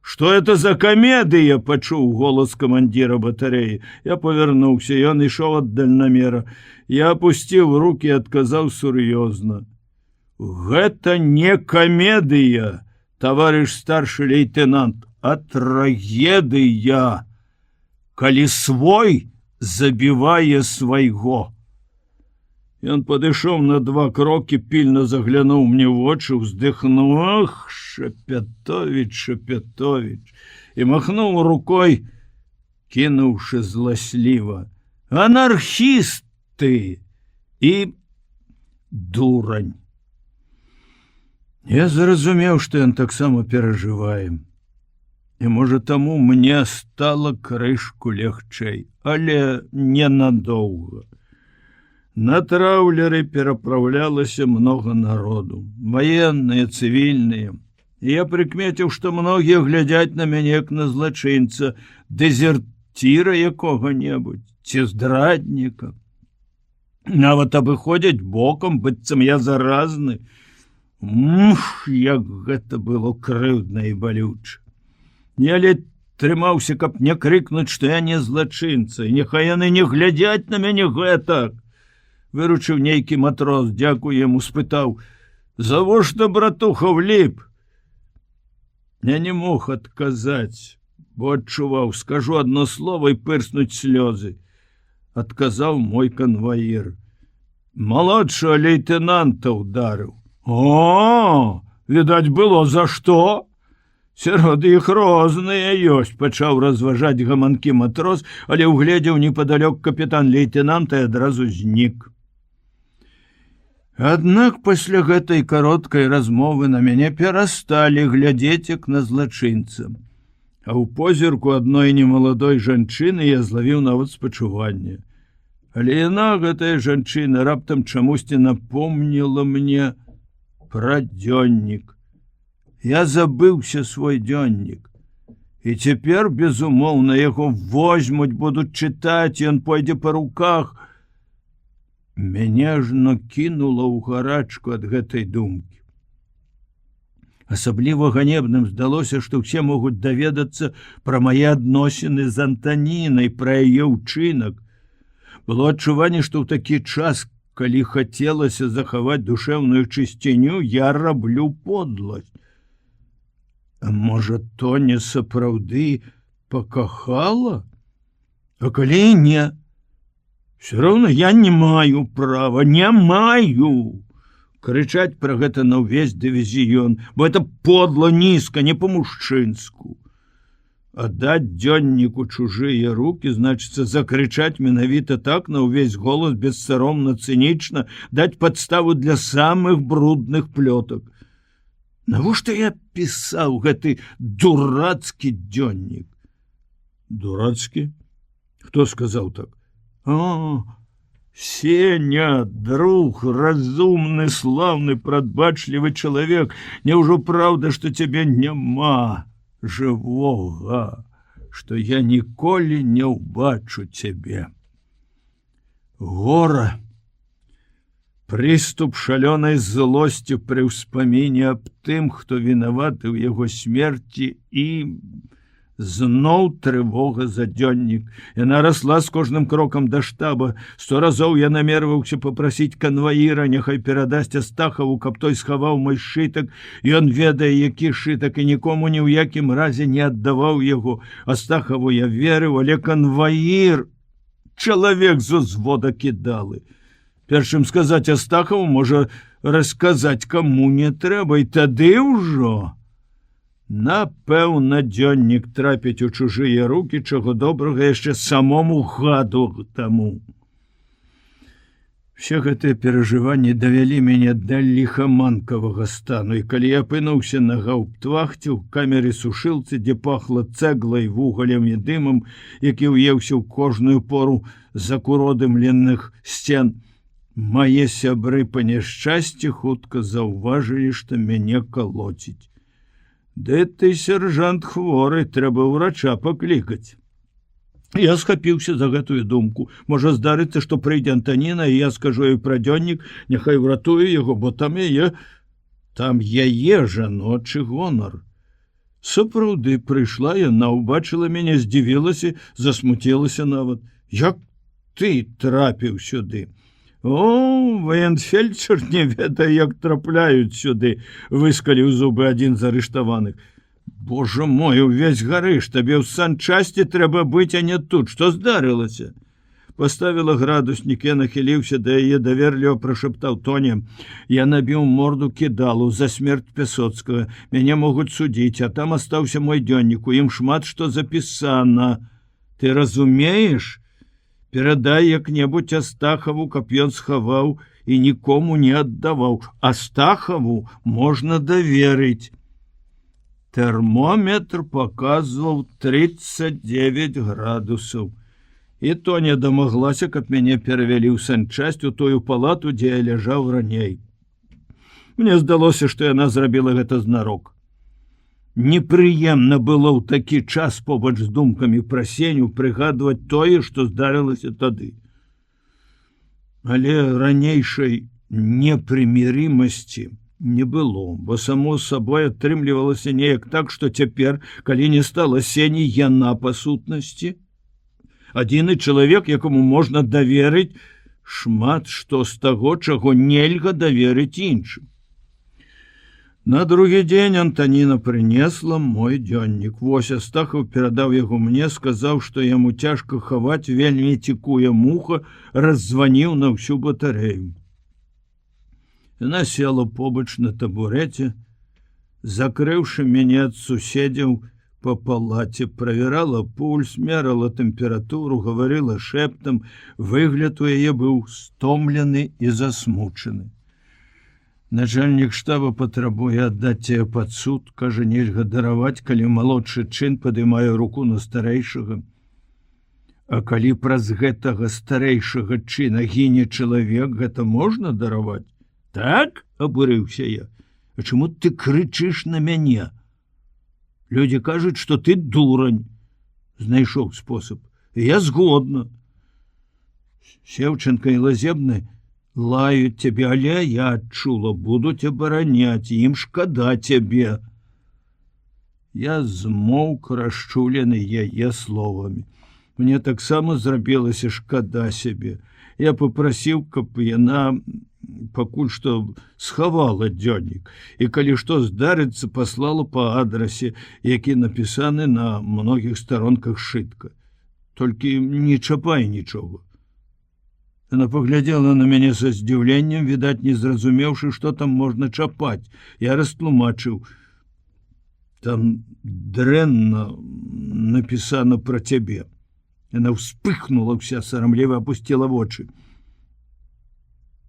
что это за камедыя?» — пачуў голас камандзіра батарэі. Я павярнуўся, ён ішоў ад дальнамера. Я апусціў рукі і адказаў сур'ёзна: «Гэта не камедыя, таварыш старшы лейтенант, а трагедыя, калі свой забівае свайго». Ён падышоў на 2 крокі, пільна заглянуў мне ў вочы, уздыхнуў: «Ах, Шапятович, Шапятович!» і махнуў рукой, кінуўшы зласліва: «Анархіст ты і дурань». Я зразумеў, што ён таксама перажывае. І, можа, таму мне стала крышку лягчэй, але ненадоўга. На траўлеры перапраўлялася многа народу, ваенныя, цывільныя. Я прыкметіў, што многія глядзяць на мяне як на злачынца, дэзерціра якога-небудзь ці здрадніка. Нават абыходзяць бокам, быццам я заразны. Як гэта было крыўдна і балюча. Я ледзь трымаўся, каб не крыкнуць, што я не злачынца, і няхай яны не глядзяць на мяне гэтак. Выручыў нейкі матрос, дзякуй яму, спытаў: «Завошта, братуха, вліп?» Я не мог адказаць, бо адчуваў, скажу адно слово і пырснуць слёзы. Адказаў мой канваір: «Малодшага лейтенанта ударыў». «О, відаць было за што? Сярод іх розныя ёсць», пачаў разважаць гаманкі матрос, але ўгледзеў непадалёк капітан-лейтенанта і адразу знік. Аднак пасля гэтай кароткай размовы на мяне перасталі глядзець як на злачынца. А ў позірку адной немаладой жанчыны я злавіў нават спачуванне. Але яна, гэтая жанчына, раптам чамусьці напомніла мне пра дзённік. Я забыўся свой дзённік. І цяпер, безумоўна, яго возьмуць, будуць чытаць, і ён пойдзе па руках. Мяне ж накінула ў гарачку ад гэтай думкі. Асабліва ганебным здалося, што ўсе могуць даведацца пра мае адносіны з Антанінай, пра яе ўчынак. Было адчуванне, што ў такі час, калі хацелася захаваць душэўную чысціню, я раблю подласць. А можа, Тоня сапраўды пакахала? А калі і не? Все роўно я не маю права, не маю крычаць пра гэта на ўвесь дывізіён, бо это подла, нізка, не па-мужчынску. Аддаць дзённік у чужыя рукі, значыцца закрычаць менавіта так на ўвесь голас, бессаромна, цынічна, даць падставу для самых брудных плётак. Навошта я пісаў гэты дурацкі дзённік? Дурацкі? Хто сказаў так? О, Сеня, друг, разумны, славны, прадбачлівы чалавек, няўжо праўда, што цябе няма жывога, што я ніколі не ўбачу цябе. Гора, прыступ шалёнай злосцю пры ўспаміне аб тым, хто вінаваты ў яго смерці, і зноў трывога за дзённік. Яна расла з кожным крокам да штаба. 100 разоў я намерваўся папрасіць канваіра, няхай перадасць Астахаву, каб той схаваў мой сшытак. Ён ведае, які сшытак, і нікому ні ў якім разе не аддаваў яго. Астахаву я верыў, але канваір — чалавек з узвода кідалы. Першым сказаць Астахаву, можа расказаць каму не трэба, і тады ўжо напэўна, дзённік трапіць у чужыя рукі, чаго добрага яшчэ самому гаду таму. Все гэтыя перажыванні давялі мяне да ліхаманкавага стану, і калі я апынуўся на гаўптвахце ў камеры сушылцы, дзе пахла цэглай, вугалем і дымам, які ўеўся ў кожную пору закуродымленых сцен, мае сябры па няшчасці хутка заўважылі, што мяне калоціць. Ды ты, сержант, хворы, трэба ўрача паклікаць. Я схапіўся за гэтую думку. Можа здарыцца, што прыйдзе Антаніна, і я скажу ёй пра дзённік, няхай уратуе яго, бо там яе жаночы гонар. Сапраўды, прыйшла яна, убачыла мяне, здзівілася, засмуцілася нават. Як ты трапіў сюды? О, военфельдшер не ведае, як трапляюць сюды, выскаліў зубы адзін з арыштаваных. Боже мой, увесь гарыш, табе ў санчасці трэба быць, а не тут. Што здарылася? Паставіла градуснік, я нахіліўся да яе, даверліва прашаптаў: Тоня, я набіў морду кідалу за смерць Пясоцкага. Мяне могуць судзіць, а там астаўся мой дзённік, у ім шмат што запісана. Ты разумееш? Перадай як-небудзь Астахаву, каб ён схаваў і нікому не аддаваў. Астахаву можна даверыць. Тэрмометр паказваў 39 градусаў. І то не дамаглася, каб мяне перавялі ў санчасць у тую палату, дзе я ляжаў раней. Мне здалося, што яна зрабіла гэта знарок. Непрыемна было ў такі час побач з думкамі пра Сеню прыгадваць тое, што здарылася тады. Але ранейшай непрымірымасці не было, бо само сабой атрымлівалася неяк так, што цяпер, калі не стала Сені, яна па сутнасці адзіны чалавек, якому можна даверыць шмат што з таго, чаго нельга даверыць іншым. На другі дзень Антаніна прынесла мой дзённік. Вось Астахаў перадаў яго мне, сказаў, што яму цяжка хаваць, вельмі цікуе муха, раззваніў на ўсю батарэю. Яна села побач на табурэце, закрыўшы мяне ад суседзяў па палаце, правярала пульс, мерала тэмпературу, гаварыла шэптам, выгляд у яе быў стомлены і засмучаны. Начальнік штаба патрабуе аддаць цябе пад суд, кажа, нельга дараваць, калі малодшы чын падымае руку на старэйшага. А калі праз гэтага старэйшага чына гіне чалавек, гэта можна дараваць? Так, абурыўся я. А чаму ты крычыш на мяне? Людзі кажуць, што ты дурань. Знайшоў спосаб. Я згодна. Сеўченка і Лазебны лаюць цябе, але я адчула, будуць абараняць, ім шкада цябе. Я змоўк, расчулены яе словамі. Мне таксама зрабілася шкада сябе. Я попрасіў, каб яна пакуль што схавала дзённік, і калі што здарыцца, паслала па адрасе, які напісаны на многіх старонках сшытка. Толькі не чапай нічога. Яна паглядзела на мяне са здзіўленнем, відаць, не зразумеўшы, што там можна чапаць. Я растлумачыў. Там дрэнна напісана пра цябе. Яна ўспыхнула ўся, сарамліва апусціла вочы.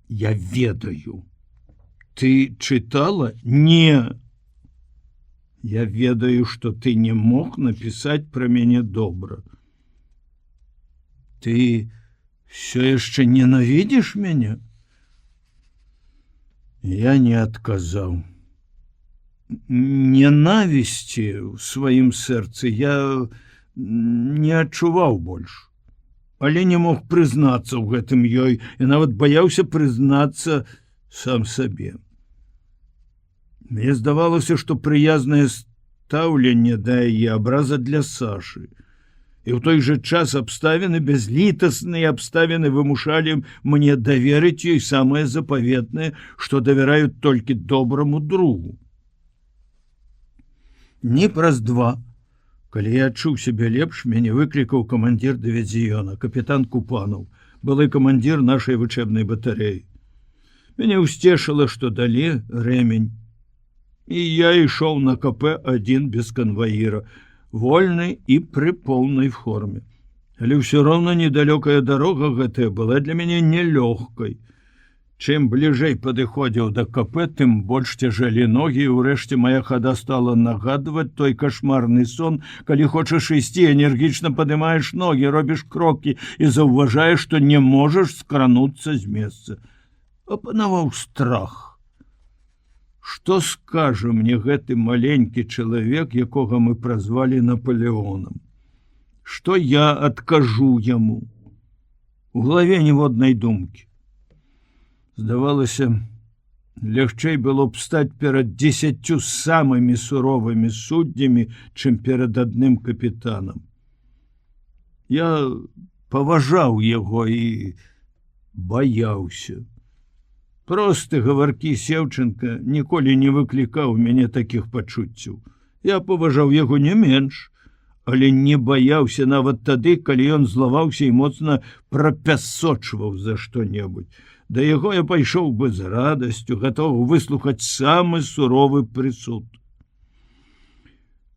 Я ведаю. Ты чытала? Не. Я ведаю, што ты не мог напісаць пра мяне добра. Ты все яшчэ ненавідзіш мяне? Я не адказаў. Ненавісці ў сваім сэрцы я не адчуваў больш. Але не мог прызнацца ў гэтым ёй, і нават баяўся прызнацца сам сабе. Мне здавалося, што прыязнае стаўленне да яе абраза для Сашы. І ў той жа час абставіны, бязлітасныя абставіны вымушалі мне даверыць ёй самае запаветнае, што давяраюць толькі добраму другу. Не праз два, калі я адчуў сябе лепш, мяне выклікаў камандзір дывізіёна, капітан Купанаў, былы камандзір нашай вучэбнай батарэі. Мяне ўсцешыла, што далі рэмень. І я ішоў на КП адзін без канваіра, вольны і пры поўнай форме. Але ўсё роўна недалёкая дарога гэтая была для мяне нелёгкай. Чым бліжэй падыходзіў да КП, тым больш цяжэлі ногі, і ўрэшце моя хада стала нагадваць той кашмарны сон, калі хочаш ісці, энергічна падымаеш ногі, робіш крокі і заўважаеш, што не можаш скрануцца з месца. Апанаваў страх. Што скажа мне гэты маленькі чалавек, якога мы празвалі Наполеонам? Што я адкажу яму? У галаве ніводнай думкі. Здавалася, лягчэй было б стаць перад 10 самымі суровымі суддзямі, чым перад адным капітанам. Я паважаў яго і баяўся. Просты гаваркі Сеўченка ніколі не выклікаў у мяне такіх пачуццяў. Я паважаў яго не менш, але не баяўся нават тады, калі ён злаваўся і моцна прапясочваў за што-небудзь. Да яго я пайшоў бы з радасцю, гатовы выслухаць самы суровы прысуд.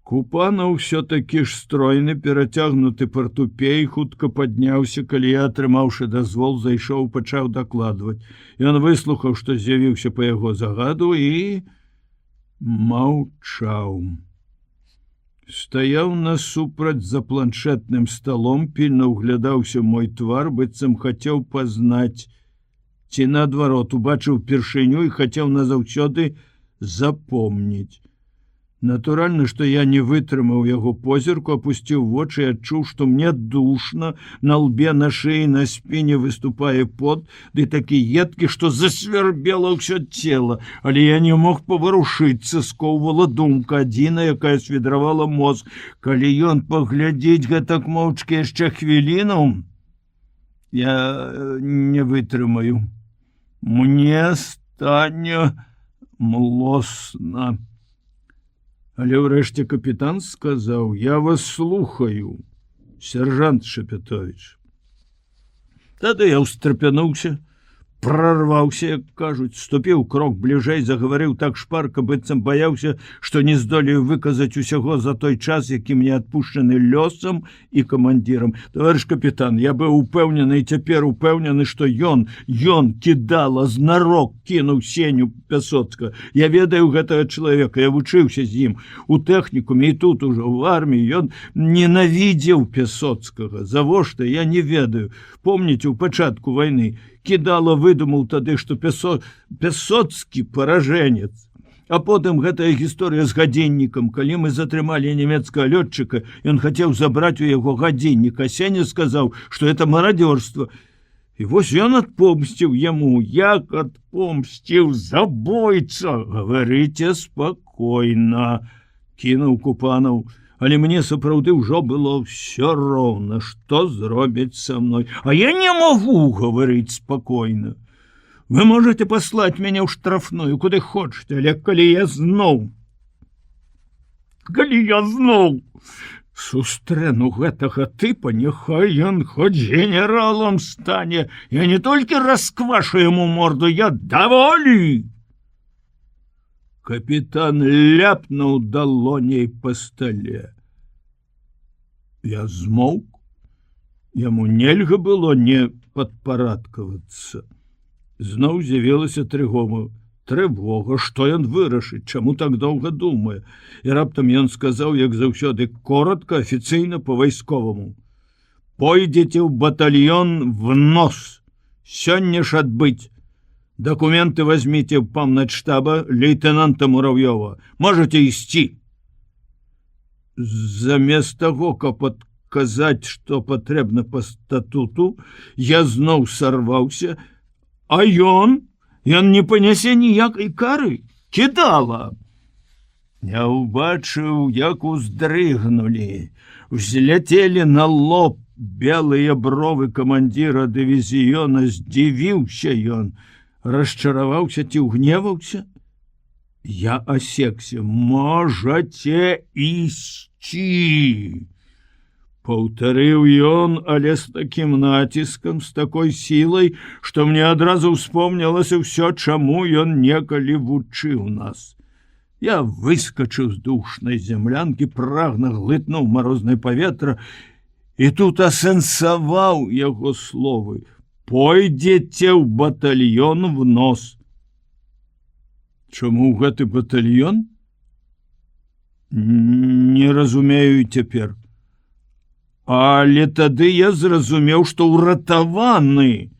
Купанаў ўсё-такі ж стройны, перацягнуты партупей, хутка падняўся, калі я, атрымаўшы дазвол, зайшоў, пачаў дакладваць. Ён выслухаў, што з'явіўся па яго загаду, і маўчаў. Стаяў насупраць за планшетным сталом, пільна ўглядаўся мой твар, быццам хацеў пазнаць, ці наадварот убачыў упершыню і хацеў назаўсёды запомніць. Натуральна, што я не вытрымаў яго позірку, апусціў вочы і адчуў, што мне душна, на лбе, на шыі, на спіне выступае пот, ды такі едкі, што засвярбела ўсё цела, але я не мог паварушыцца, скоўвала думка адзіна, якая свідравала мозг. Калі ён паглядзіць гэтак моўчкі яшчэ хвіліну, я не вытрымаю. Мне стане млосна. Але ўрэшце капітан сказаў: «Я вас слухаю, сержант Шапетович». Тады я ўстрапянуўся, прорваўся, як кажуць, ступіў крок бліжэй, загаварыў так шпарка, быццам баяўся, што не здолею выказаць усяго за той час, які мне адпушчаны лёсам і камандзірам. Таварыш капітан, я быў упэўнены і цяпер упэўнены, што ён кідала, знарок кінуў Сеню Пясоцкага. Я ведаю гэтага чалавека, я вучыўся з ім у тэхнікуме і тут ужо ў арміі. Ён ненавідзеў Пясоцкага. Завошта, я не ведаю. Помніце, у пачатку вайны Кідала выдумаў тады, што Пясоцкі паражэнец. А потым гэтая гісторыя з гадзіннікам. Калі мы затрымалі нямецкага лётчыка, ён хацеў забраць у яго гадзіннік, а Сеня сказаў, што это марадзёрства. І вось ён адпомсціў яму. Як адпомсціў? Забойца! Гаварыце спакойна, кінуў Купанаў. Але мне сапраўды ўжо было ўсё роўна, што зробяць са мной. А я не магу гаварыць спакойна. Вы можете паслаць мяне ў штрафную, куды хочаце, але калі я зноў сустрэну гэтага тыпа, няхай ён хоць генералам стане, я не толькі расквашу яму морду, я даволі. Капітан ляпнуў далоней па стале. Я змоўк. Яму нельга было не падпарадкавацца. Зноў з'явілася трывога, што ён вырашыць, чаму так доўга думае. І раптам ён сказаў, як заўсёды, коротка, афіцыйна, па-вайсковаму: «Пойдзеце ў батальён в нос. Сёння ж адбыць. Документы возьмите в помначштаба лейтенанта Муравьева. Можете идти». Замест того, каб адказаць, што патрэбна па статуту, я зноў сарваўся, а ён не панясе ніякай кары. Кідала. Я ўбачыў, як уздрыгнулі, узляцелі на лоб белыя бровы камандзіра дывізіёна. Здзівіўся ён. Расчараваўся ці ўгневаўся? Я асекся. «Можаце ісці!» Паўтарыў ён, але з такім націскам, з такой сілай, што мне адразу ўспомнілася ўсё, чаму ён некалі вучыў нас. Я выскачыў з душнай зямлянкі, прагна глытнуў марознае паветра і тут асэнсаваў яго словы: «Пойдзеце ў батальён в нос». Чаму гэты батальён? Не разумею цяпер. Але тады я зразумеў, што ўратаваны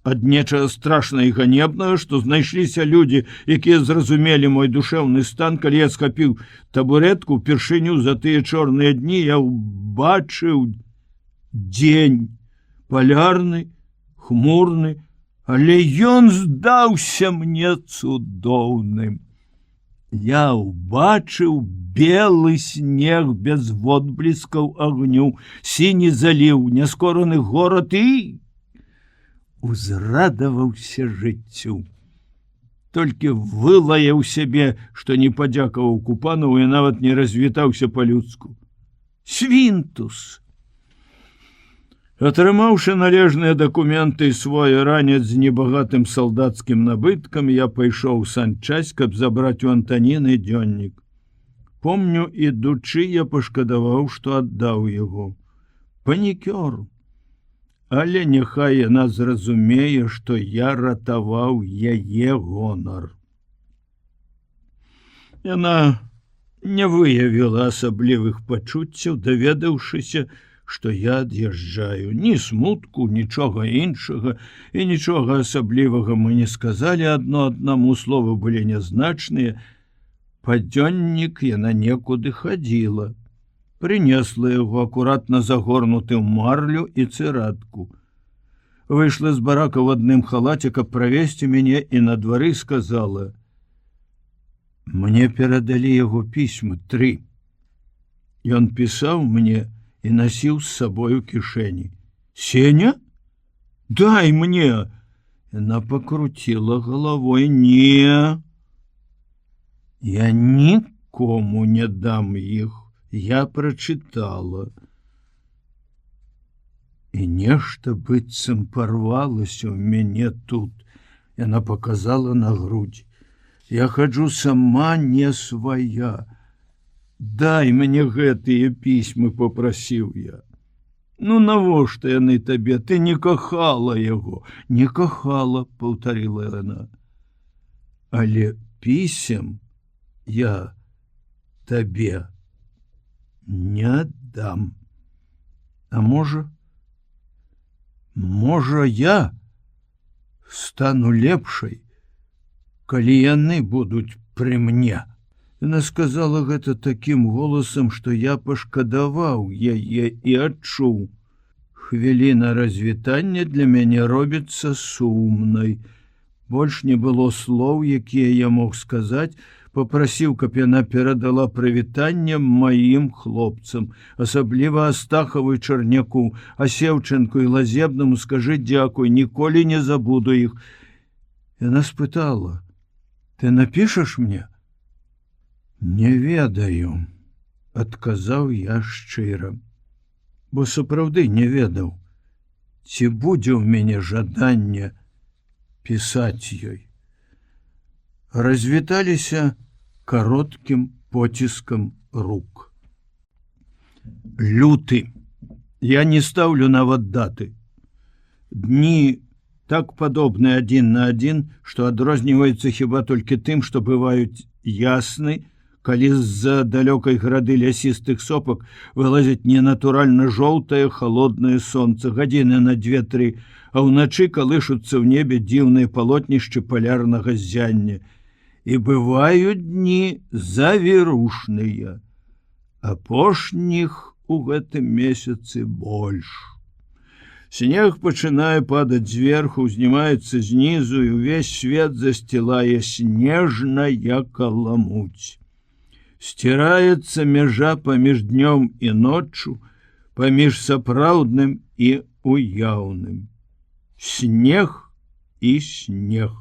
ад нечага страшнага і ганебнага, што знайшліся людзі, якія зразумелі мой душэўны стан. Калі я схапіў табурэтку, упершыню за тыя чорныя дні я ўбачыў дзень палярны, хмурны, але ён здаўся мне цудоўным. Я ўбачыў белы снег без водбліскаў агню, сіні заліў, няскораны горад і узрадаваўся жыццю. Толькі вылаяў сябе, што не падзякаваў Купанову і нават не развітаўся па-людску. Свінтус! Атрымаўшы належныя дакументы і свой ранец з небагатым салдацкім набыткам, я пайшоў у санчасць, каб забраць у Антаніны дзённік. Помню, ідучы, я пашкадаваў, што аддаў яго. Панікёр. Але няхай яна зразумее, што я ратаваў яе гонар. Яна не выявіла асаблівых пачуццяў, даведаўшыся, што я ад'язджаю. Ні смутку, нічога іншага і нічога асаблівага мы не сказалі адно аднаму, словы былі нязначныя. Па дзённік яна некуды хадзіла. Прынесла яго акуратна загорнуты ў марлю і цыратку. Выйшла з барака ў адным халаце, каб правесці мяне, і на двары сказала: «Мне перадалі яго пісьмы 3. Ён пісаў мне і насіў з сабою кішэні. Сеня? Дай мне!» Яна пакруціла галавой. «Не, я нікому не дам іх. Я прачытала». І нешта быццам парвалася ў мяне тут. Яна паказала на грудь. Я хаджу сама не свая. Дай мне гэтыя пісьмы, попрасіў я. Ну навошта яны табе? Ты не кахала яго. Не кахала, паўтарыла яна. Але пісем я табе не дам. А можа я стану лепшай, калі яны будуць пры мне. Яна сказала гэта такім голасам, што я пашкадаваў яе і адчуў. Хвіліна развітання для мяне робіцца сумнай. Больш не было слоў, якія я мог сказаць, попрасіў, каб яна перадала прывітанне маім хлопцам, асабліва Астахаву і Чарняку, а Сеўченку і Лазебнаму скажы дзякуй, ніколі не забуду іх. Яна спытала: «Ты напішаш мне?» «Не ведаю», адказаў я шчыра, бо сапраўды не ведаў, ці будзе ў мяне жаданне пісаць ёй. Развіталіся кароткім поціскам рук. Люты. Я не стаўлю нават даты. Дні так падобны адзін на адзін, што адрозніваюцца хіба толькі тым, што бываюць ясны, калі з-за далёкай грады лясістых сопак вылазіць ненатуральна жоўтае халоднае сонца, гадзіны на 2-3, а ўначы калышуцца ў небе дзіўныя палотнішчы палярнага ззяння. І бываюць дні завірушныя, апошніх у гэтым месяцы больш. Снег пачынае падаць зверху, узнімаецца знізу, і ўвесь свет засцілае снежная каламуць. Сціраецца мяжа паміж днём і ноччу, паміж сапраўдным і уяўным. Снег і снег.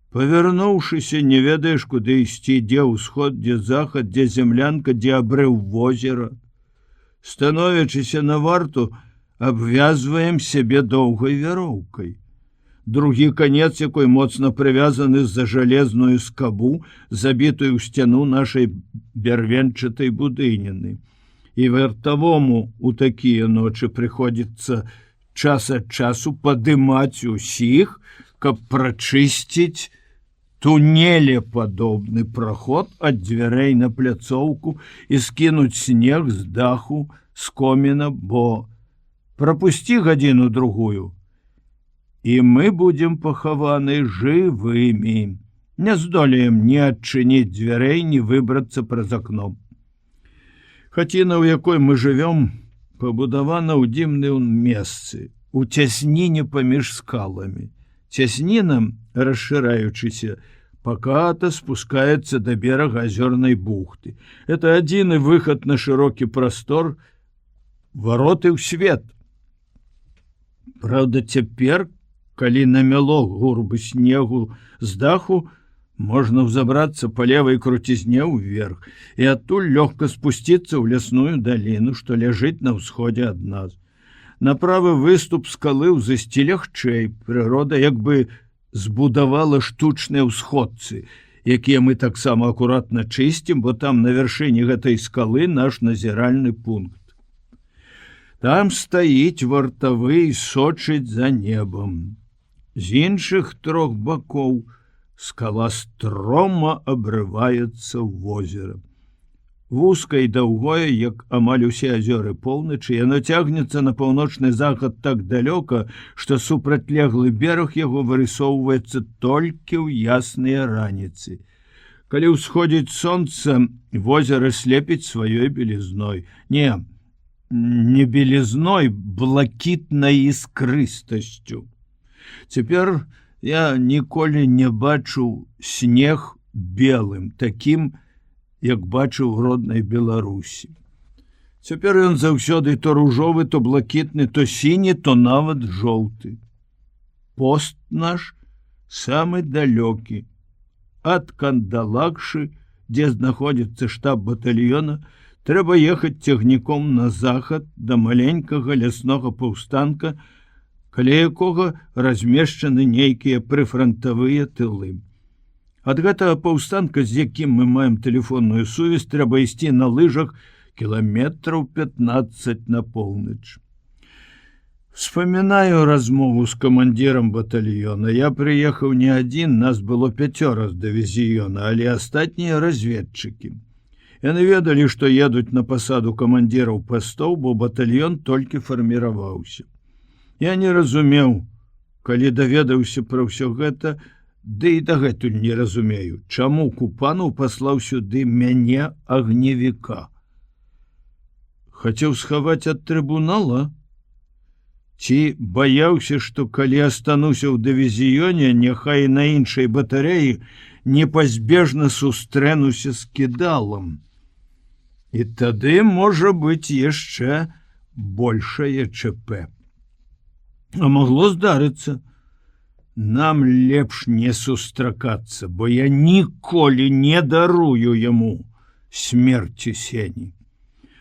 Павярнуўшыся, не ведаеш, куды ісці, дзе ўсход, дзе захад, дзе зямлянка, дзе абрыў возера. Становячыся на варту, абвязваем сябе доўгай вяроўкай. Другі канец, якой моцна прывязаны за жалезную скабу, забітую ў сцяну нашай бярвенчатай будыніны. І вартавому у такія ночы прыходзіцца час ад часу падымаць усіх, каб прачысціць тунелепадобны праход ад дзвярэй на пляцоўку і скінуць снег з даху, з коміна, бо прапусці гадзіну-другую, і мы будзем пахаваны жывымі. Не здолеем ні адчыніць дзвярэй, ні выбрацца праз акно. Хаціна, у якой мы жывём, пабудавана ў дзіўным месцы, у цясніне паміж скаламі. Цясніна, расшыраючыся, паката спускаецца да берага азёрнай бухты. Это адзіны выхад на шырокі прастор, вароты ў свет. Праўда, цяпер, калі намяло гурбы снегу з даху, можна ўзабрацца па левай круцізне ўверх і адтуль лёгка спусціцца ў лясную даліну, што ляжыць на ўсходзе ад нас. На правы выступ скалы ўзысці лягчэй. Прырода як бы збудавала штучныя ўсходцы, якія мы таксама акуратна чысцім, бо там на вяршыні гэтай скалы наш назіральны пункт. Там стаіць вартавы і сочыць за небам. З іншых 3 бакоў скала строма абрываецца ў возера. Вузкае і даўгое, як амаль усе азёры поўначы, яно цягнецца на паўночны захад так далёка, што супрацьлеглы бераг яго вырысоўваецца толькі ў ясныя раніцы. Калі ўсходзіць сонца, возера слепіць сваёй белізной. Не белізной, блакітнай іскрыстасцю. Цяпер я ніколі не бачыў снег белым, такім, як бачыў роднай Беларусі. Цяпер ён заўсёды то ружовы, то блакітны, то сіні, то нават жоўты. Пост наш самы далёкі. Ад Кандалакшы, дзе знаходзіцца штаб батальёна, трэба ехаць цягніком на захад да маленькага ляснога паўстанка, каля якога размешчаны нейкія прыфрантавыя тылы. Ад гэтага паўстанка, з якім мы маем тэлефонную сувязь, трэба ісці на лыжах кіламетраў 15 на поўнач. Вспамінаю размову з камандзірам батальёна. Я прыехаў не адзін, нас было 5 з дывізіёна, але астатнія разведчыкі. Яны ведалі, што едуць на пасаду камандзіраў пастоў, бо батальён толькі фарміраваўся. Я не разумеў, калі даведаўся пра ўсё гэта, ды і дагэтуль не разумею, чаму Купанаў паслаў сюды мяне агневіка. Хацеў схаваць ад трыбунала? Ці баяўся, што калі астануся ў дывізіёне, няхай на іншай батарэі непазбежна сустрэнуся з кідалам. І тады можа быць яшчэ большае ЧП. А магло здарыцца. Нам лепш не сустракацца, бо я ніколі не дарую яму смерці сені.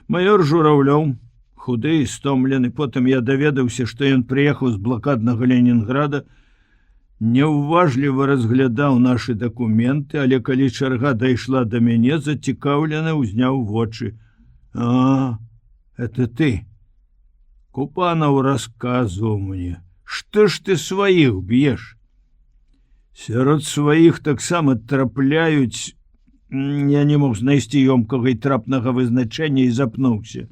Маёр Журавлёў, худы і стомлены, потым я даведаўся, што ён прыехаў з блакаднага Ленінграда, неўважліва разглядаў нашы дакументы, але калі чарга дайшла да мяне, зацікаўлена ўзняў вочы. А, это ты. Купанаў расказваў мне. Што ж ты сваіх б'еш? Сярод сваіх таксама трапляюць, я не мог знайсці ёмкага і трапнага вызначэння і запнуўся.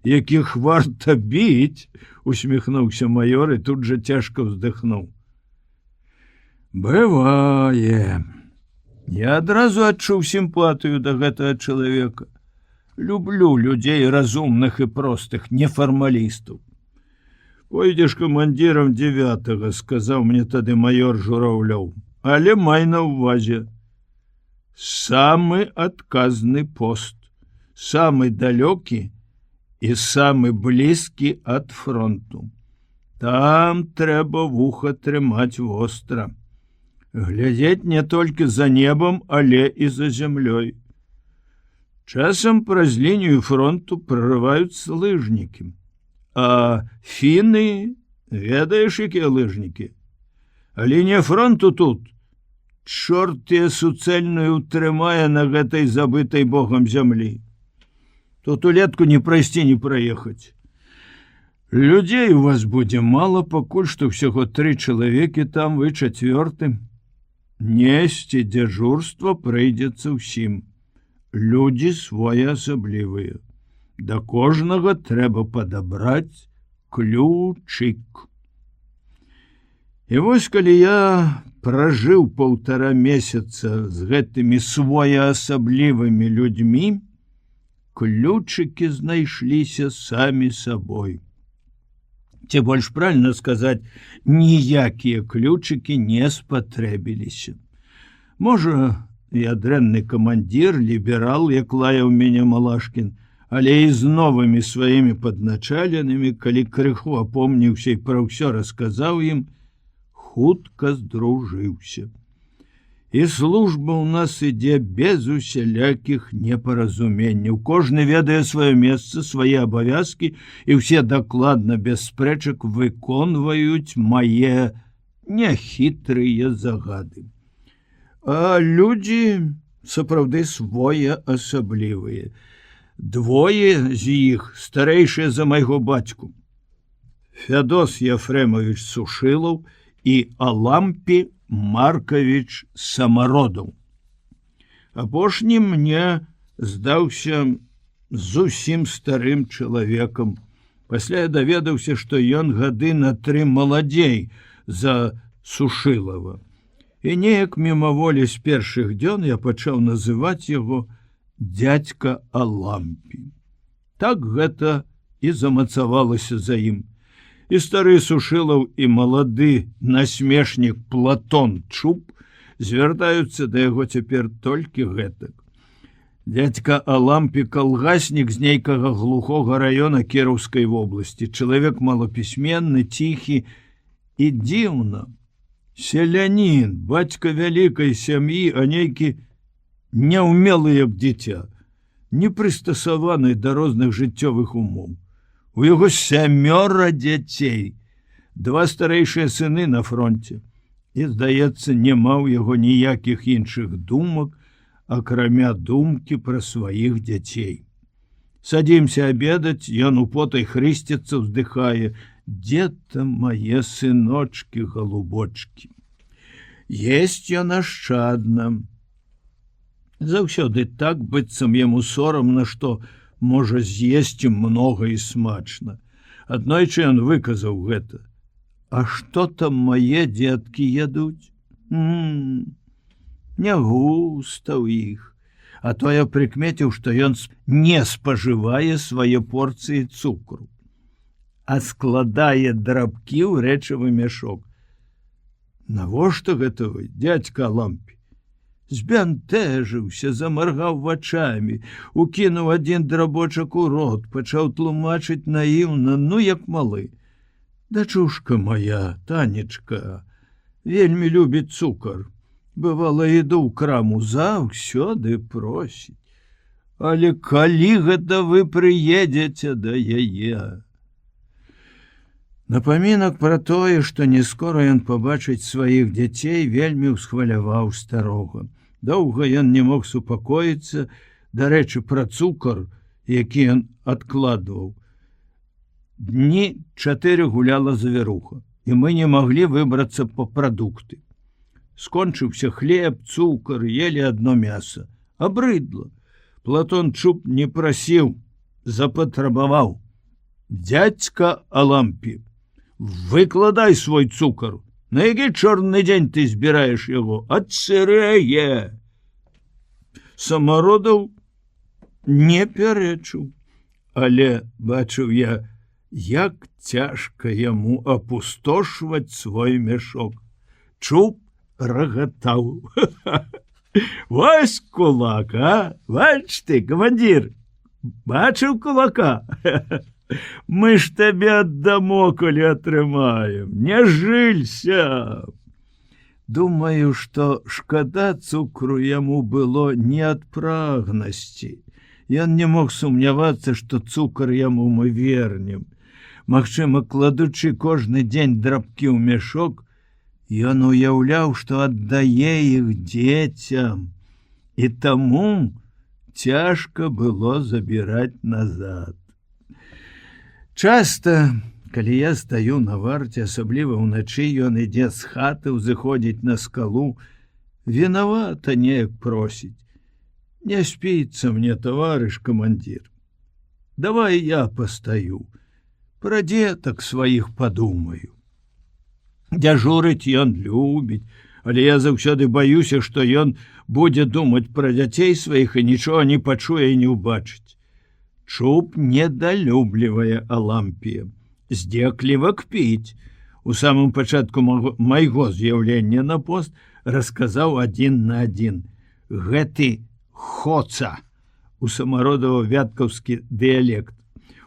Якіх варта біць, усміхнуўся маёр і тут жа цяжка ўздыхнуў. Бывае. Я адразу адчуў сімпатыю да гэтага чалавека. Люблю людзей разумных і простых, нефармалістаў. Пойдзеш камандзірам 9-го, сказаў мне тады маёр Журавлёў, але май на ўвазе. Самы адказны пост, самы далёкі і самы блізкі ад фронту. Там трэба вуха трымаць востра. Глядзець не толькі за небам, але і за зямлёй. Часам праз лінію фронту прорываюцца лыжнікі. А фіны, ведаеш, якія лыжнікі? А лінія фронту тут. Чорт я суцэльную утрымае на гэтай забытай Богам зямлі. Тут улетку не прайсці, не праехаць. Людзей у вас будзе мала, пакуль што ўсяго 3 чалавекі, там вы 4. Несці дзяжурства прыйдзецца ўсім. Людзі своеасаблівыя. Да кожнага трэба падабраць ключик. І вось калі я пражыў 1,5 месяца з гэтымі своеасаблівымі людзьмі, ключики знайшліся самі сабой. Ці больш правільна сказаць, ніякія ключики не спатрэбіліся. Можа, я дрэнны камандзір, ліберал, як лаяў мяне Малашкін, але і з новымі сваімі падначаленымі, калі крыху апомніўся і пра ўсё расказаў ім, хутка здружыўся. І служба ў нас ідзе без усялякіх непаразуменняў. Кожны ведае сваё месца, свае абавязкі, і ўсе дакладна без спрэчак выконваюць мае няхітрыя загады. А людзі сапраўды своеасаблівыя. 2 з іх старэйшыя за майго бацьку. Фядос Ефремович Сушылаў і Алампі Маркович Самародаў. Апошні мне здаўся зусім старым чалавекам. Пасля я даведаўся, што ён гады на 3 маладзей за Сушылава. І неяк мімаволі з першых дзён я пачаў называць яго дзядзька Алампі. Так гэта і замацавалася за ім. І стары Сушылаў і малады насмешнік Платон Чуб звяртаюцца да яго цяпер толькі гэтак. Дядька Алампі калгаснік з нейкага глухога раёна Кіраўскай вобласці, чалавек малапісьменны, ціхі і дзіўна. Селянін, бацька вялікай сям'і, а нейкі няўмелы як дзіця, непрыстасаваны да розных жыццёвых умоў. У яго 7 дзяцей, 2 старэйшыя сыны на фронте. І, здаецца, няма ў яго ніякіх іншых думак, акрамя думкі пра сваіх дзяцей. Садзімся абедаць, ён употай хрысціцца, уздыхае: «Дзе там мае сыночкі, голубочкі?» Есць ён ашчадна. Заўсёды так, быццам яму сорамна, што можа з'есці многа і смачна. Аднойчы ён выказаў гэта: «А што там мае дзеткі ядуць? Не густа ў іх». А то я прыкмеціў, што ён не спажывае свае порцыі цукру, а складае драбкі ў рэчавы мяшок. Навошта гэта вы, дзядзька Алампі? Збянтэжыўся, замаргаў вачамі, укінуў адзін драбочак у рот, пачаў тлумачыць наіўна, як малы. «Дачушка моя, Танечка, вельмі любіць цукар. Бывала, іду ў краму, заўсёды просіць. Але калі гэта вы прыедзеце да яе?» Напамінак пра тое, што не скора ён пабачыць сваіх дзяцей, вельмі ўсхваляваў старога. Доўга ён не мог супакоіцца, дарэчы, пра цукар, які ён адкладваў. Дні 4 гуляла завіруха, і мы не маглі выбрацца па прадукты. Скончыўся хлеб, цукар, елі адно мяса. Абрыдла. Платон Чуб не прасіў, запатрабаваў: «Дзядзька Алампі, выкладай свой цукар. На які чорны дзень ты збіраеш яго? Адсырэе!» Самародаў не пярэчыў, але бачыў я, як цяжка яму апустошваць свой мяшок. Чуб рагатаў: «Вось кулак, а? Бач ты, камандзір, бачыў кулака? Мы ж табе аддамо, калі атрымаем, не жылься!» Думаю, што шкада цукру яму было не ад прагнасці. Ён не мог сумнявацца, што цукар яму мы вернем. Магчыма, кладучы кожны дзень драбкі ў мяшок, ён уяўляў, што аддае іх дзецям, і таму цяжка было забіраць назад. Часта, калі я стаю на варце, асабліва ўначы, ён ідзе з хаты, узыходзіць на скалу, вінавата неяк просіць: «Не спіцца мне, таварыш камандзір. Давай я пастаю, пра дзетак сваіх падумаю». Дзяжурыць ён любіць, але я заўсёды баюся, што ён будзе думаць пра дзяцей сваіх і нічога не пачуе і не ўбачыць. Чуб недалюблівае Алампія, здзекліва кпіць. У самым пачатку майго з'яўлення на пост расказаў 1 на 1: «Гэты хоца» у Самародава вяткаўскі дыялект.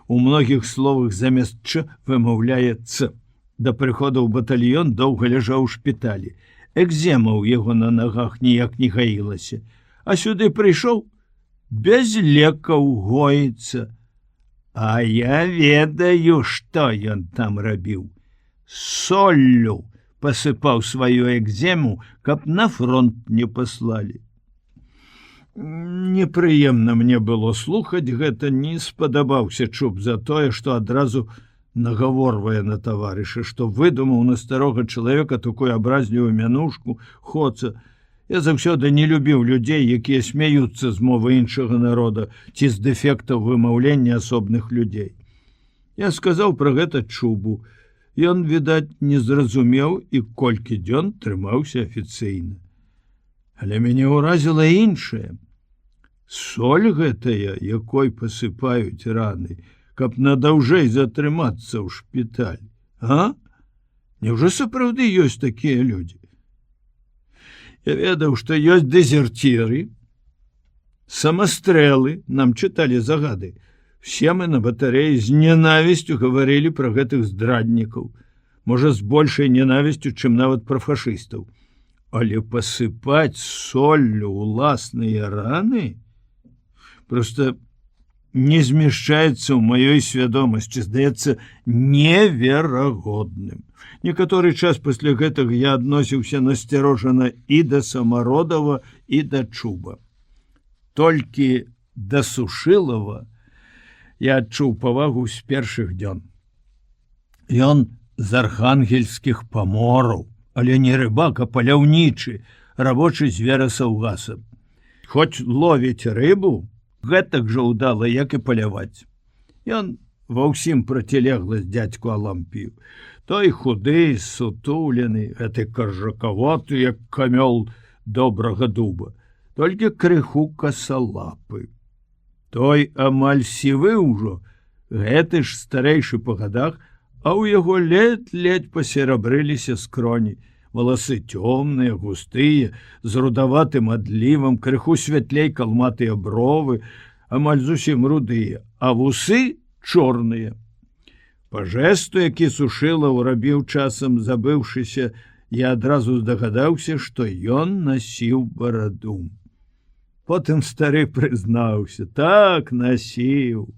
У многіх словах замест «ч» вымаўляе «ц». Да прыходу ў батальён доўга ляжаў у шпіталі. Экзема ў яго на нагах ніяк не гаілася. А сюды прыйшоў, без лекаў гоіцца. А я ведаю, што ён там рабіў. Соллю пасыпаў сваю экзему, каб на фронт не паслалі. Непрыемна мне было слухаць гэта, не спадабаўся Чуб за тое, што адразу нагаворвае на таварыша, што выдумаў на старога чалавека такую абразлівую мянушку, хоца, Я заўсёды не любіў людзей, якія смяюцца з мовы іншага народа ці з дэфектаў вымаўлення асобных людзей. Я сказаў пра гэта Чубу. Ён, відаць, не зразумеў і колькі дзён трымаўся афіцыйна. Але мяне ўразіла іншае. Соль гэтая, якой пасыпаюць раны, каб надаўжэй затрымацца ў шпіталь. А? Няўжо сапраўды ёсць такія людзі? Я ведаў, што ёсць дэзерціры, самастрэлы, нам чыталі загады. Все мы на батарэі з ненавісцю гаварылі пра гэтых здраднікаў, можа, з большай ненавісцю, чым нават пра фашыстаў. Але пасыпаць соллю ўласныя раны проста не змяшчаецца ў маёй свядомасці, здаецца неверагодным. Некаторы час пасля гэтага я адносіўся насцярожана і да Самародава, і да Чуба. Толькі да Сушылава я адчуў павагу з першых дзён. Ён з архангельскіх памораў, але не рыбак, а паляўнічы, рабочы з Верасаўгаса. Хоць ловіць рыбу, гэтак жа ўдала, як і паляваць. Ён ва ўсім процілегласць дзядзьку Алампію. Той худы, сутулены, гэты каржакаваты, як камёл добрага дуба, толькі крыху касалапы. Той амаль сівы ўжо, гэты ж старэйшы па гадах, а ў яго ледь-ледь пасерабрыліся скроні. Валасы цёмныя, густыя, з рудаватым адлівам, крыху святлей калматыя бровы, амаль зусім рудыя, а вусы чорныя. Па жэсту, які Сушылаў рабіў часам забыўшыся, я адразу здагадаўся, што ён насіў бараду. Потым стары прызнаўся, так насіў.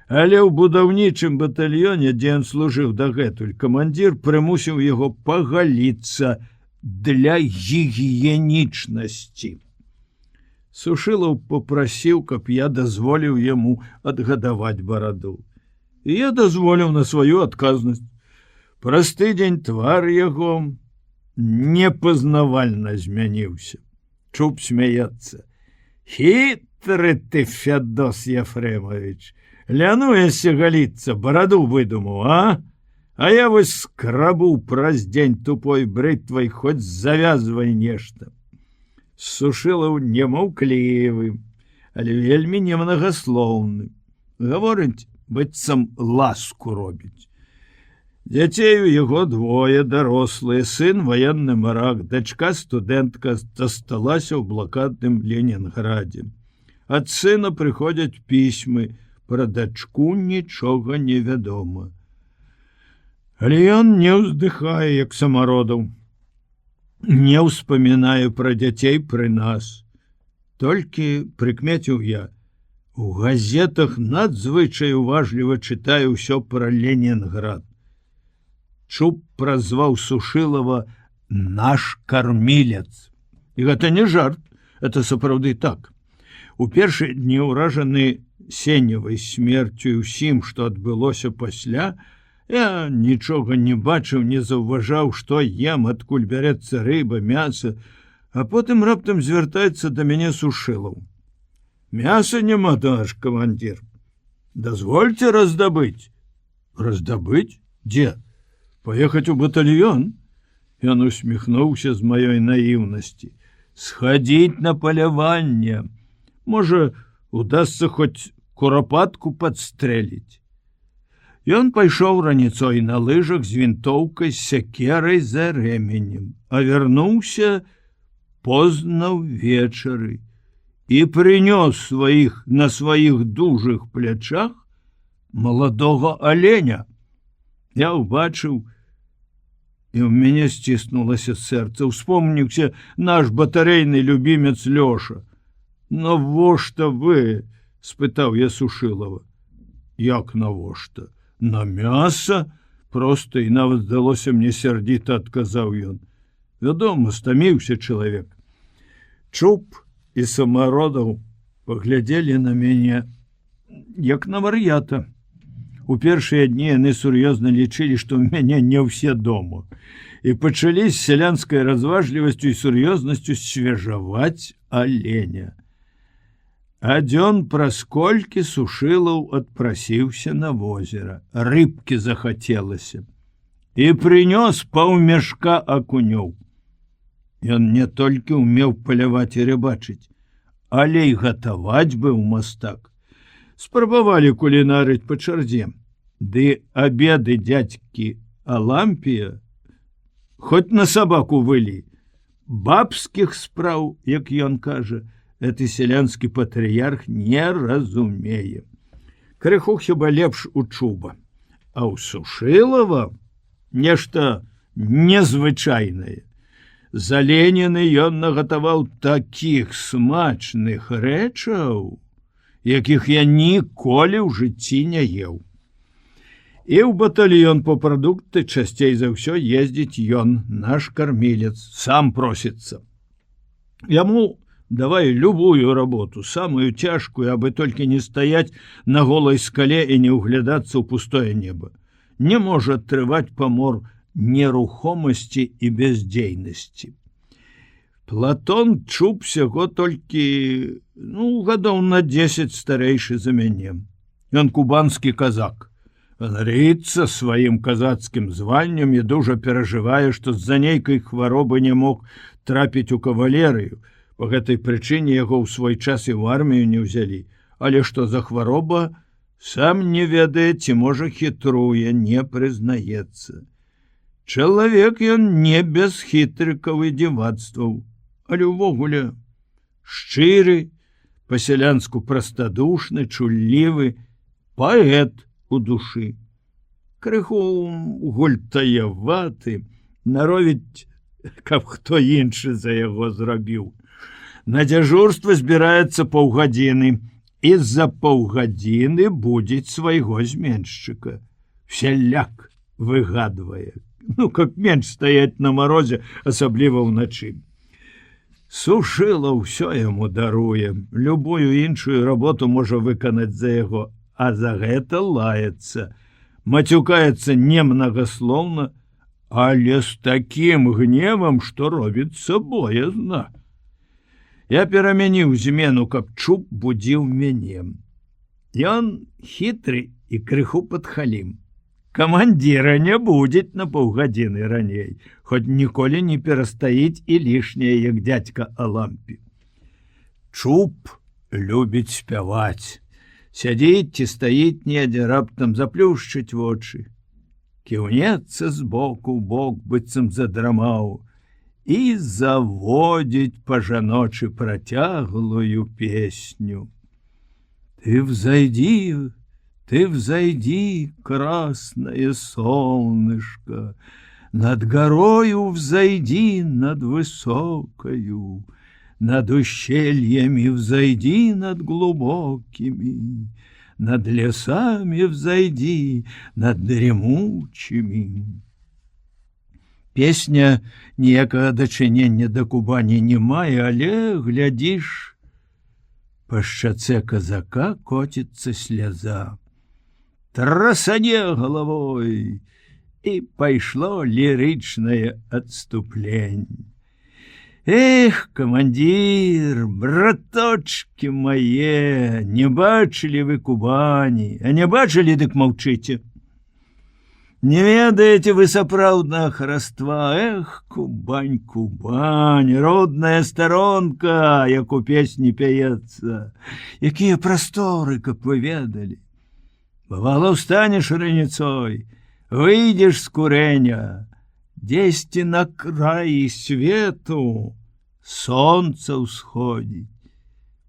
Але ў будаўнічым батальёне, дзе ён служыў дагэтуль, камандзір прымусіў яго пагаліцца для гігіенічнасці. Сушылаў попрасіў, каб я дазволіў яму адгадаваць бараду. І я дазволіў на сваю адказнасць. Праз тыдзень твар яго непазнавальна змяніўся. Чуб смяецца. Хітры ты, Фядос Ефремович, лянуешся галіцца, бараду выдумаў, а? А я вось скрабу праз дзень тупой брытвай, хоць завязвай нешта. Сушылаў немаўклівы, але вельмі немнагаслоўны. Гаворыць, быццам ласку робіць. Дзяцей у яго двое, дарослыя, сын ваенны марак, дачка студэнтка засталася ў блакадным Ленінградзе. Ад сына прыходзяць пісьмы, пра дачку нічога не вядома. Але ён не ўздыхае, як Самародаў, не ўспамінае пра дзяцей пры нас. Толькі прыкмеціў я, у газетах надзвычай уважліва чытаю ўсё пра Ленінград. Чуб празваў Сушылава «наш кармілец». І гэта не жарт, это сапраўды так. У першыя дні, ўражаны Сеневай смерцю і ўсім, што адбылося пасля, я нічога не бачыў, не заўважаў, што ем, адкуль бярэцца рыба, мяса, а потым раптам звяртаецца да мяне Сушылаў. Мяса няма, наш камандзір. Дазвольце раздабыць. Раздабыць? Дзе? Паехаць у батальён? Ён усміхнуўся з маёй наіўнасці. Схадзіць на паляванне. Можа, удасца хоць курапатку падстрэліць. Ён пайшоў раніцой на лыжах з вінтоўкай, з сякерай за рэменем, а вярнуўся позна ўвечары і прынёс на сваіх дужых плячах маладога аленя. Я ўбачыў, і ў мяне сціснулася сэрца. Успомніўся наш батарэйны любімец Лёша. «Навошта вы?» – спытаў я Сушылава. «Як навошта? На мяса?» – проста і нават здалося мне сярдзіта адказаў ён. Вядома, стаміўся чалавек. Чуб і Самародаў паглядзелі на мяне як на вар'ята. У першыя дні яны сур'ёзна лічылі, што ў мяне не ўсе дома. і пачалі з сялянскай разважлівасцю і сур'ёзнасцю свежаваць аленя. А дзён праз колькі Сушылаў адпрасіўся на возера, рыбкі захацелася, і прынёс паўмешка акунёў. Ён не толькі ўмеў паляваць і рыбачыць, але і гатаваць быў мастак. Спрабавалі кулінарыць па чарзе, ды абеды дзядзькі Алампія хоць на сабаку вылі. Бабскіх спраў, як ён кажа, гэты сялянскі патрыярх не разумее. Крыху хіба лепш у Чуба, а ў Сушылава нешта незвычайнае. З аленіны ён нагатаваў такіх смачных рэчаў, якіх я ніколі ў жыцці не еў. І ў батальён по прадукты часцей за ўсё ездзіць ён, наш кармілец, сам просіцца. Яму давай любую работу, самую цяжкую, абы толькі не стаяць на голай скале і не ўглядацца ў пустое неба. Не можа трываць памор нерухомасці і бяздзейнасці. Платон Чуб сяго толькі, гадоў на 10 старэйшы за мяне. Ён кубанскі казак. Ганарыцца сваім казацкім званнем і дужа перажывае, што з-за нейкай хваробы не мог трапіць у кавалерыю. Па гэтай прычыне яго ў свой час і ў армію не ўзялі. Але што за хвароба, сам не ведае, ці можа хітруе, не прызнаецца. Чалавек ён не без хітрыкаў і дзівацтваў, але ўвогуле шчыры, па-сялянску прастадушны, чуллівы, паэт у душы. Крыху гультаяваты, наровіць, каб хто іншы за яго зрабіў. На дзяжурства збіраецца паўгадзіны, і з-за паўгадзіны будзіць свайго зменшчыка. Всяляк выгадвае, каб менш стаяць на марозе, асабліва ўначы. Сушыла ўсё яму даруе, любую іншую работу можа выканаць за яго, а за гэта лаецца, мацюкаецца немнагаслоўна, але з такім гневам, што робіцца боязна. Я перамяніў змену, каб Чуб будзіў мяне. Ён хітры і крыху падхалім. Камандзіра не будзець на паўгадзіны раней, хоць ніколі не перастаіць і лішняе, як дзядзька Алампі. Чуб любіць спяваць. Сядзіць ці стаіць недзе, раптам заплюшчыць вочы. Кіўнецца збоку ў бок, быццам задрамаў, і заводзіць па-жаночы працяглую песню. Ты взойди, красное солнышко, над горою взойди, над высокою, над ущельями взойди, над глубокими, над лесами взойди, над дремучими. Песня ніякага дачынення да Кубані не мае, але, глядзіш, па шчацэ казака коціцца сляза. Трасане головой, і пайшло лірычнае адступленне. Эх, камандзір, браточки мае, не бачылі вы Кубані, а не бачылі, дык маўчыце. Не ведаеце вы сапраўднага хараства, эх, Кубань, Кубань, родная старонка, як у песні пяецца, якія прасторы, каб вы ведалі. Бывала, ўстанеш раніцой, выйдзеш з курэня, дзесьці на краі свету сонца ўсходзіць.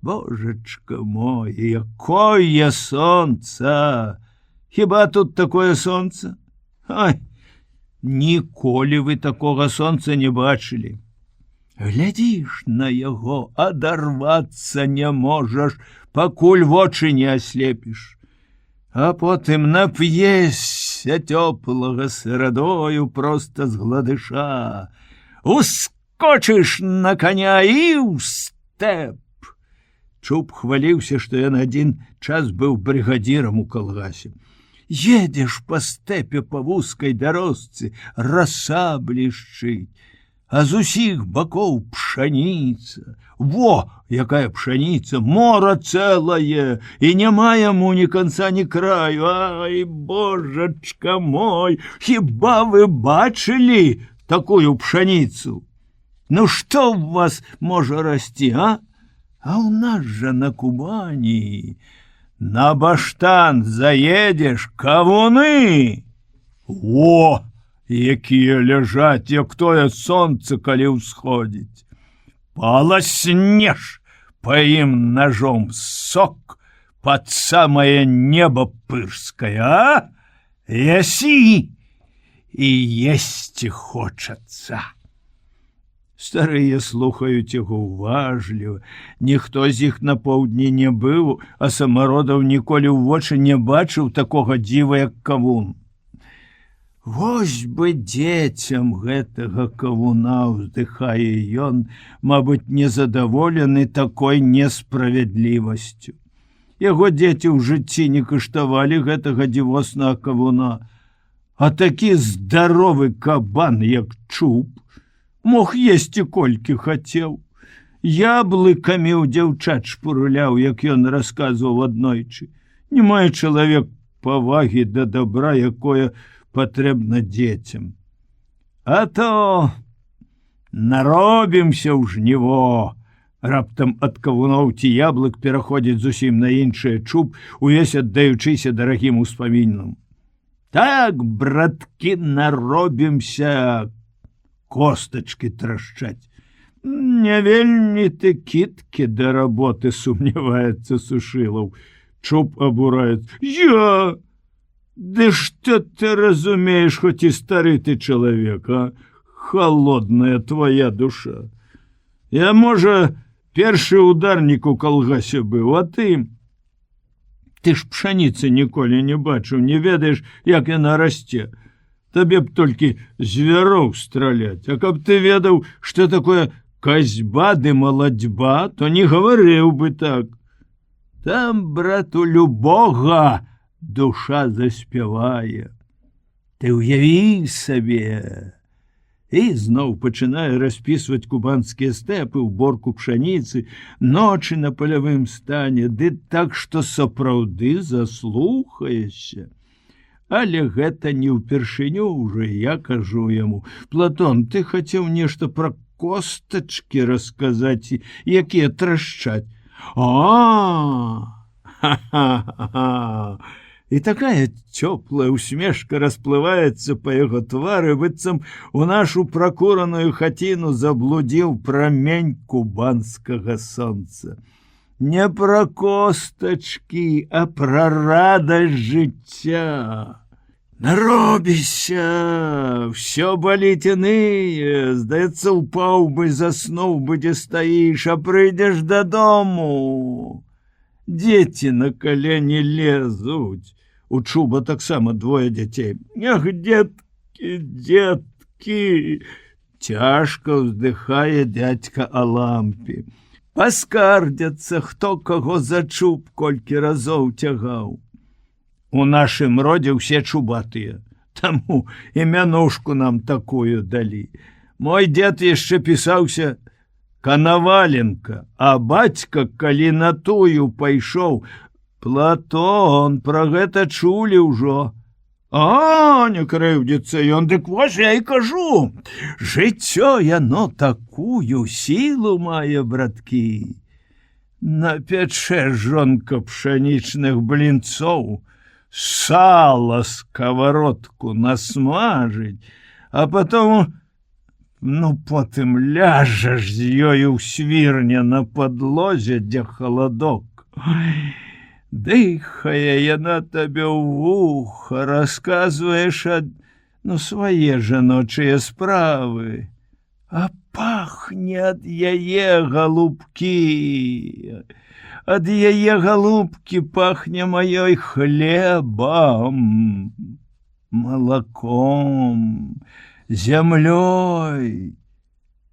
Божачка мой, якое сонца! Хіба тут такое сонца? Ай, ніколі вы такога сонца не бачылі. Глядзіш на яго, адарвацца не можаш, пакуль вочы не аслепіш. А потым нап'ешся цёплага серадою проста з гладыша. Ускочыш на коня і ў стэп. Чуб хваліўся, што ён адзін час быў брыгадзірам у калгасе. Едзеш па стэпе па вузкай дарожцы, раса блішчыць, а з усіх бакоў пшаніца. Во, якая пшаніца, мора цэлае, і няма яму ні канца, ні краю. Ай, божачка мой, хіба вы бачылі такую пшаніцу? Ну што ў вас можа расці, а? А ў нас жа на Кубані на баштан заедзеш, кавуны. О, якія ляжаць, як тое сонца, калі ўсходзіць. Паласнеш па ім ножом, сок пад самае неба пырскае, а? Ясі, і есці хочацца. Старыя слухаюць яго уважліва. Ніхто з іх на поўдні не быў, а самародаў ніколі ў вочы не бачыў такога дзіва, як кавун. Вось бы дзецям гэтага кавуна, уздыхае ён, мабыць, незадаволены такой несправядлівасцю. Яго дзеці ў жыцці не каштавалі гэтага дзівоснага кавуна, а такі здаровы кабан, як Чуб, мог есці колькі хацеў. Яблыкамі ў дзяўчат шпурляў, як ён расказваў аднойчы. Не мае чалавек павагі да добра, якое патрэбна дзецям. А то наробімся ў жніво. Раптам ад кавуноў ці яблык пераходзіць зусім на іншае. Чуб, увесь аддаючыся дарагім успамінам. Так, браткі, наробімся, костачки трашчаць. Не вельмі ты кіткі да работы, сумняваецца Сушылаў. Чуб абураецца. Я? Ды што ты разумееш, хоць і стары ты чалавек, а? Холодная твоя душа. Я, можа, першы ударнік у калгасе быў, а ты... Ты ж пшаніцы ніколі не бачыў, не ведаеш, як яна расце. Табе б толькі звяроў страляць, а каб ты ведаў, што такое касьба ды маладзьба, то не гаварыў бы так. Там, брат, у любога душа заспявае. Ты ўяві сабе. І зноў пачынае распісваць кубанскія стэпы, уборку пшаніцы, ночы на палявым стане, ды так, што сапраўды заслухаешся. Але гэта не ўпершыню ўжо, я кажу яму. Платон, ты хацеў нешта пра костачкі расказаць, якія трашчаць. Ха-ха-ха! І такая цёплая усмешка расплываецца па яго твары, быццам у нашу пракураную хаціну заблудзіў прамень кубанскага сонца. Не пра костачкі, а пра радасць жыцця. Наробіся, всё баліць іныя, здаецца, упаў бы, заснуў бы, дзе стаіш, а прыйдзеш дадому. Дзеці на калені лезуць. У Чуба таксама двое дзяцей. Ах, дзеткі, дзеткі! Цяжка ўздыхае дядька Алампі. Паскардзяцца, хто каго за чуб колькі разоў цягаў. У нашым родзе ўсе чубатыя, таму і мянушку нам такую далі. Мой дзед яшчэ пісаўся Канаваленка, а бацька, калі на тую пайшоў, Платон, пра гэта чулі ўжо. А, не крыўдзіцца ён, дык вось я і кажу. Жыццё яно такую сілу мае, браткі. Напячэ жонка пшанічных блінцоў, сала сковородку насмажыць, а потом, потым ляжаш з ёю ў свірне на падлозе, дзе халадок. Дыхае яна табе ў вуха, расказваеш свае жаночыя справы, а пахне ад яе, галубкі. Ад яе, галубкі, пахне маёй хлебам, малаком, зямлёй,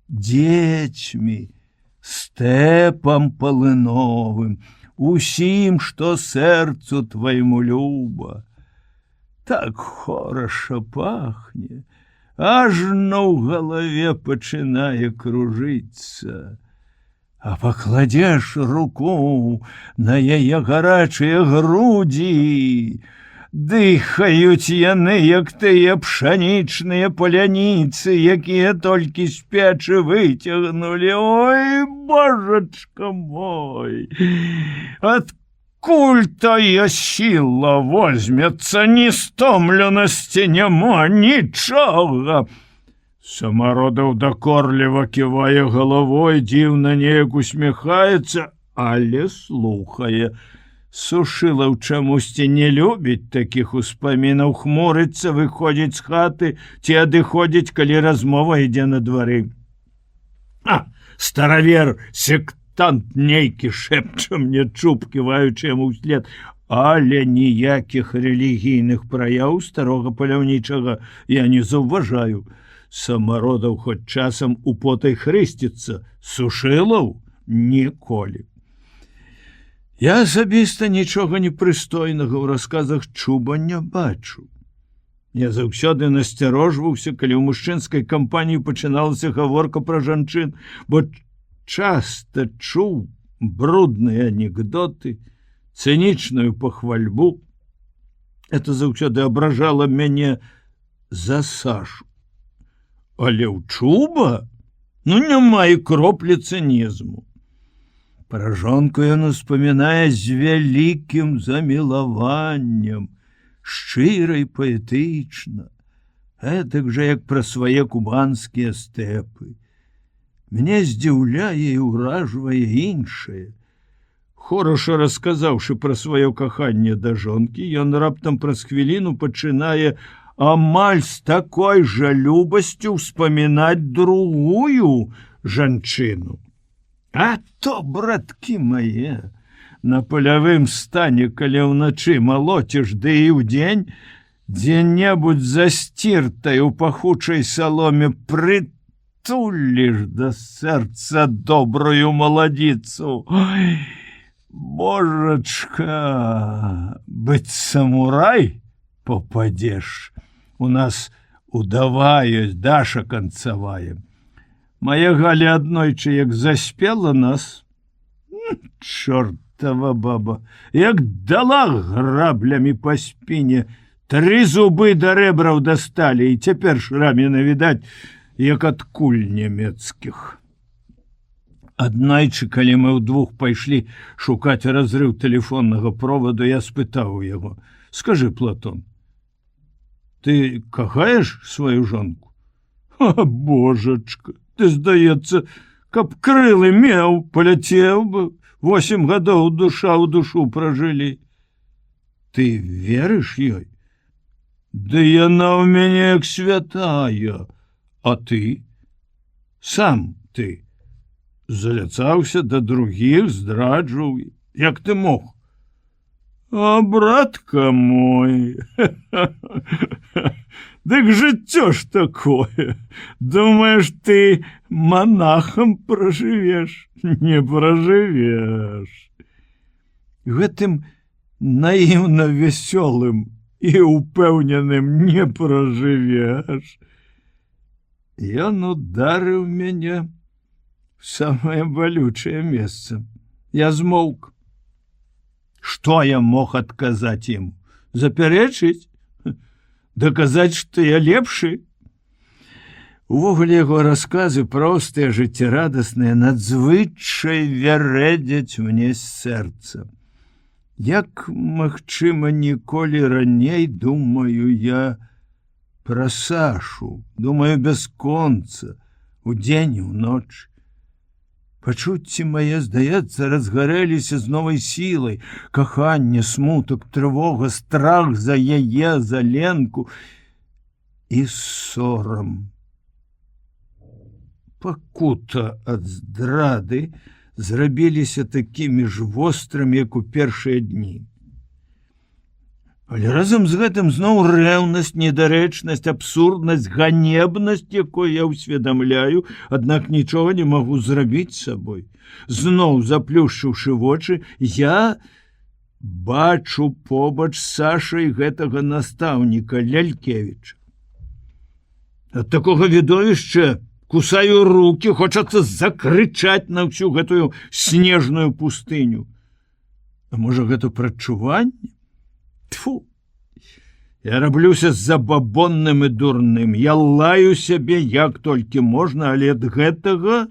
дзецьмі, стэпам палыновым, усім, што сэрцу твайму люба. так хораша пахне, ажно ў галаве пачынае кружыцца. А пакладзеш руку на яе гарачыя грудзі, дыхаюць яны, як тыя пшанічныя паляніцы, якія толькі з печы выцягнулі. Ой, божачка мой! Адкуль тая сіла возьмецца, ні стомленасці няма, нічога! Самародаў дакорліва ківае галавой, дзіўна неяк усміхаецца, але слухае. Сушылаў чамусьці не любіць такіх успамінаў, хмурыцца, выходзіць з хаты ці адыходзіць, калі размова ідзе на двары. Старавер, сектант нейкі, шэпча мне чуб, ківаючы яму ўслед, але ніякіх рэлігійных праяў старога паляўнічага я не заўважаю. Самародаў хоць часам у потай хрысціцца, Сушылаў ніколі. Я асабіста нічога непрыстойнага ў расказах чуба не бачу. Я заўсёды насцярожваўся, калі ў мужчынскай кампаніі пачыналася гаворка пра жанчын, бо часта чуў брудныя анекдоты, цынічную пахвальбу. Это заўсёды абражала мяне за Сашу. Але ў чуба няма і кроплі цынізму. Пра жонку ён успамінае з вялікім замілаваннем, шчыра і паэтычна, гэтак жа, як пра свае кубанскія стэпы. Мяне здзіўляе і ўражвае іншае. Хораша расказаўшы пра сваё каханне да жонкі, ён раптам праз хвіліну пачынае амаль з такой жа любасцю ўспамінаць другую жанчыну. А то, браткі мае, на палявым стане, калі ўначы малоціш, ды і ўдзень, дзе-небудзь засціртай у пахучай саломе прытуліш да сэрца добрую маладзіцу. Ой, божачка, быццам у рай попадзеш. У нас удава ёсць, Даша канцавая. Мая Галя аднойчы, як заспела нас, чортава баба, як дала граблямі па спіне, 3 зубы да рэбраў дасталі, і цяпер шраміна відаць, як ад куль нямецкіх. Аднойчы, калі мы ўдвух пайшлі шукаць разрыў тэлефоннага проводу, я спытаў у яго: скажы, Платон, ты кахаеш сваю жонку? Божачка, ты, здаецца, каб крылы меў, паляцеў бы, 8 гадоў душа ў душу пражылі. Ты верыш ёй? Ды яна ў мяне як святая. А ты? Сам ты заляцаўся да другіх, здраджваў. Як ты мог? А, братка мой, дык жыццё ж такое. Думаеш, ты монахам пражывеш? Не пражывеш. Гэтым наіўна вясёлым і упэўненым не пражывеш. Ён ударыў мяне в самае балючае месца. Я змоўк. Што я мог адказаць ім? Запярэчыць? Даказаць, што я лепшы? Увогуле яго расказы простыя, жыццярадасныя, надзвычай вярэдзяць мне з сэрца. Як, магчыма, ніколі раней думаю я пра Сашу, думаю бясконца, удзень і ўночы. Пачуцці мае, здаецца, разгарэліся з новай сілай. Каханне, смутак, трывога, страх за яе, за Ленку і сорам. Пакута ад здрады зрабіліся такімі ж вострымі, як у першыя дні. Але разам з гэтым зноў рэўнасць, недарэчнасць, абсурднасць, ганебнасць, якой я ўсведамляю, аднак нічога не магу зрабіць з сабой. Зноў, заплюшчыўшы вочы, я бачу побач з Сашай гэтага настаўніка Лялькевіча. Ад такога відовішча кусаю руки, хочацца закрычаць на ўсю гэтую снежную пустыню. А можа, гэта прадчуванне? Тьфу! Я раблюся забабонным і дурным. Я лаю сябе як толькі можна, але ад гэтага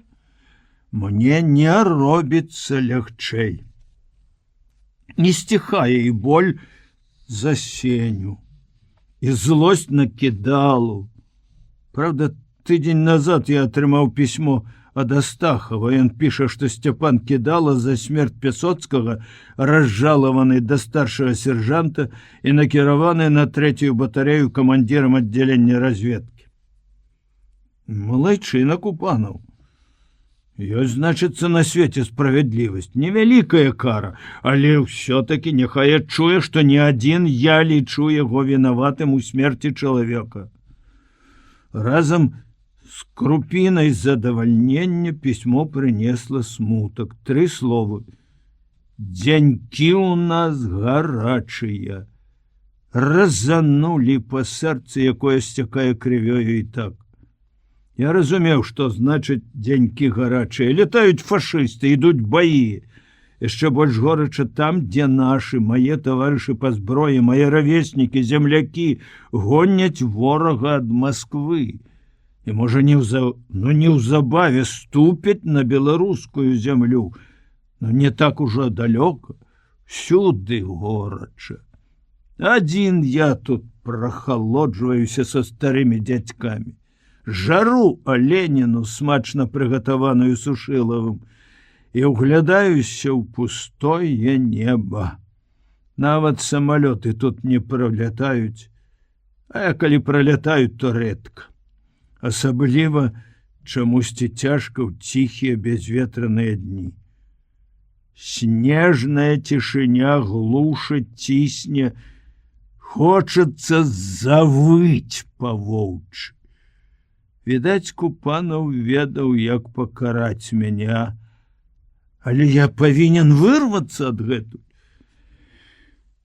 мне не робіцца лягчэй. Не сціхае і боль за Сеню, і злосць на Кідалу. Правда, тыдзень назад я атрымаў пісьмо ад Астахова. Ён піша, што Сцяпан Кідала за смерць Пясоцкага разжалаваны да старшага сержанта і накіраваны на 3-ю батарею камандзірам аддзялення разведкі. Малайчына Купанаў. Ёсць, значыцца, на свеце справядлівасць, невялікая кара, але ўсё-такі няхай адчуе, што не адзін я лічу яго вінаватым у смерці чалавека. Разам з крупінай задавальнення пісьмо прынесла смутак. 3 словы. Дзянькі ў нас гарачыя. Разанулі па сэрцы, якое сцякае крывёю і так. Я разумеў, што значыць дзянькі гарачыя. Летаюць фашысты, ідуць баі. Яшчэ больш горача там, дзе нашы, мае таварышы па зброі, мае равеснікі, землякі гоняць ворага ад Масквы. І, можа, неўзабаве ступяць на беларускую зямлю, но не так ужо далёка, всюды горача. Адзін я тут прахалоджваюся са старымі дзядзькамі. Жару аленіну, смачна прыгатаваную Сушылавым, і ўглядаюся ў пустое неба. Нават самалёты тут не пролятаюць, а калі пролятаюць, то рэдка. Асабліва чамусьці цяжка ў ціхія бязветраныя дні. Снежная цішыня глушыць, цісне, хочацца завыць па-воўчы. Відаць, Купанаў ведаў, як пакараць мяне, але я павінен вырвацца адгэтуль.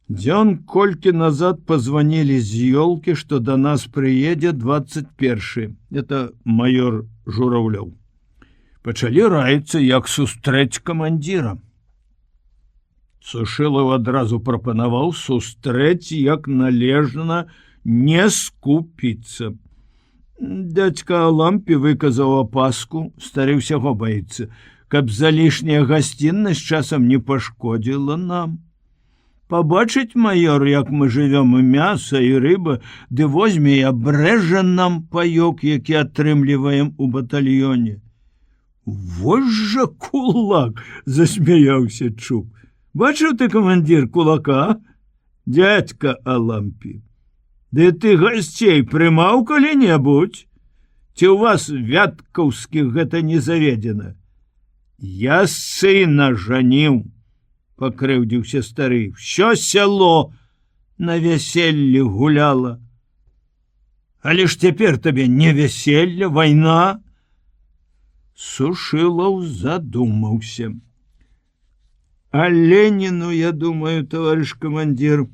Дзён колькі назад позвонили з ёлкі, што да нас прыедзе 21-й. Это майор Журавлёў. Пачалі раіцца, як сустрэць камандзіра. Сушылаў адразу прапанаваў сустрэць як належна, не скупіцца. Дядька Лампі выказаў апаску, стары ўсяго баіцца, каб залішняя гасціннасць часам не пашкодзіла нам. Пабачыць, майор, як мы жывём, і мяса, і рыба, ды возьме і абрэжа нам паёк, які атрымліваем у батальёне. Вось жа кулак, засмяяўся Чуб. Бачыў ты, камандзір, кулака? Дядька Алампі. Ды ты гасцей прымаў калі-небудзь? Ці ў вас вяткаўскіх гэта не заведзена? Я сына жаніў. Пакрыўдзіўся стары. Всё сяло на вяселле гуляла. Але ж цяпер табе не вяселле, вайна. Сушылаў задумаўся. А Леніну, я думаю, таварыш камандзір,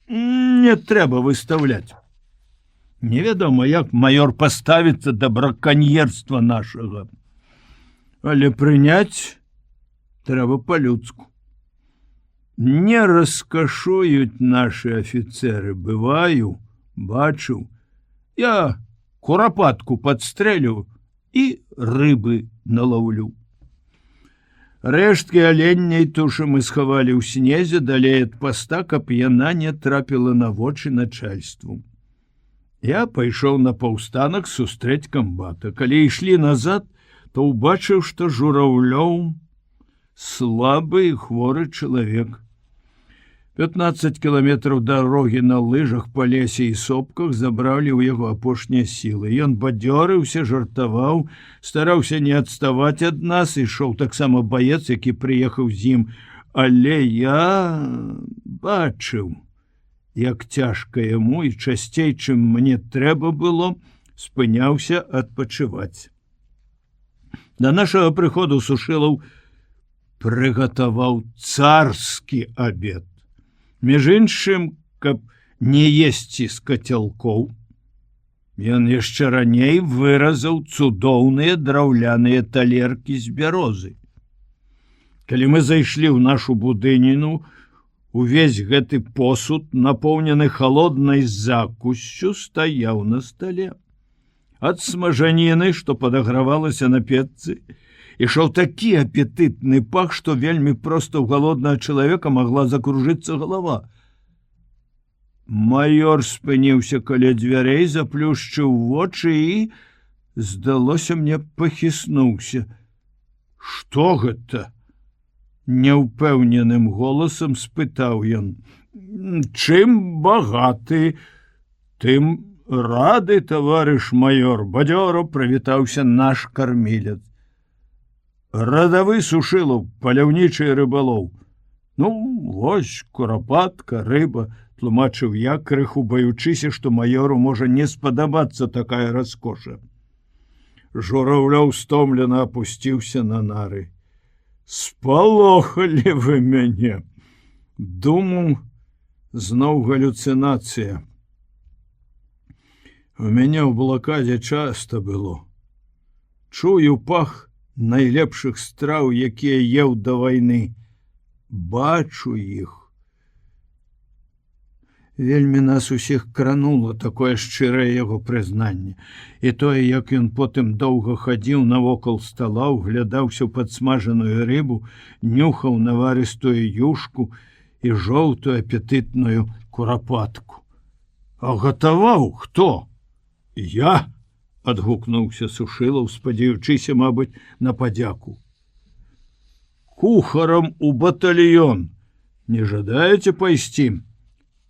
не трэба выстаўляць. Невядома, як майор паставіцца да браканьерства нашага. Але прыняць трэба па-людску. Не раскашуюць нашы афіцеры, бываю, бачыў. Я курапатку падстрэлю і рыбы налаўлю. Рэшткі аленняй тушы мы схавалі ў снезе далей ад паста, каб яна не трапіла на вочы начальству. Я пайшоў на паўстанак сустрэць камбата. Калі ішлі назад, то ўбачыў, што Журавлёў слабы і хворы чалавек. 15 кіламетраў дарогі на лыжах па лесе і сопках забралі ў яго апошнія сілы. Ён бадзёрыўся, жартаваў, стараўся не адставаць ад нас, ішоў таксама баец, які прыехаў з ім. Але я бачыў, як цяжка яму, і часцей, чым мне трэба было, спыняўся адпачываць. Да нашага прыходу Сушылаў прыгатаваў царскі абед. Між іншым, каб не есці з кацялкоў, ён яшчэ раней выразаў цудоўныя драўляныя талеркі з бярозы. Калі мы зайшлі ў нашу будыніну, увесь гэты посуд, напоўнены халоднай закусцю, стаяў на стале. Ад смажаніны, што падагравалася на печцы, ішоў такі апетытны пах, што вельмі проста ў галоднага чалавека магла закружыцца галава. Маёр спыніўся каля дзвярэй, заплюшчыў вочы і, здалося мне, пахіснуўся. «Што гэта?» — няўпэўненым голасам спытаў ён. «Чым багаты, тым рады, таварыш маёр», — бадзёра прывітаўся наш кармілец. «Радавы Сушылаў, паляўнічы рыбалоў. Ну, вось, курапатка, рыба», — тлумачыў я, крыху баючыся, што маёру можа не спадабацца такая раскоша. Журавлёў стомлена апусціўся на нары. «Спалохалі вы мяне. Думаў, зноў галюцынацыя. У мяне ў блакадзе часта было. Чую пах найлепшых страў, якія еў да вайны. Бачу іх». Вельмі нас усіх кранула такое шчырае яго прызнанне. І тое, як ён потым доўга хадзіў навокал стала, углядаўся ў падсмажаную рыбу, нюхаў наварыстую юшку і жоўтую апетытную курапатку. «А гатаваў хто?» «Я», — адгукнуўся Сушылаў, спадзяючыся, мабыць, на падзяку. «Кухарам у батальён. Не жадаеце пайсці?»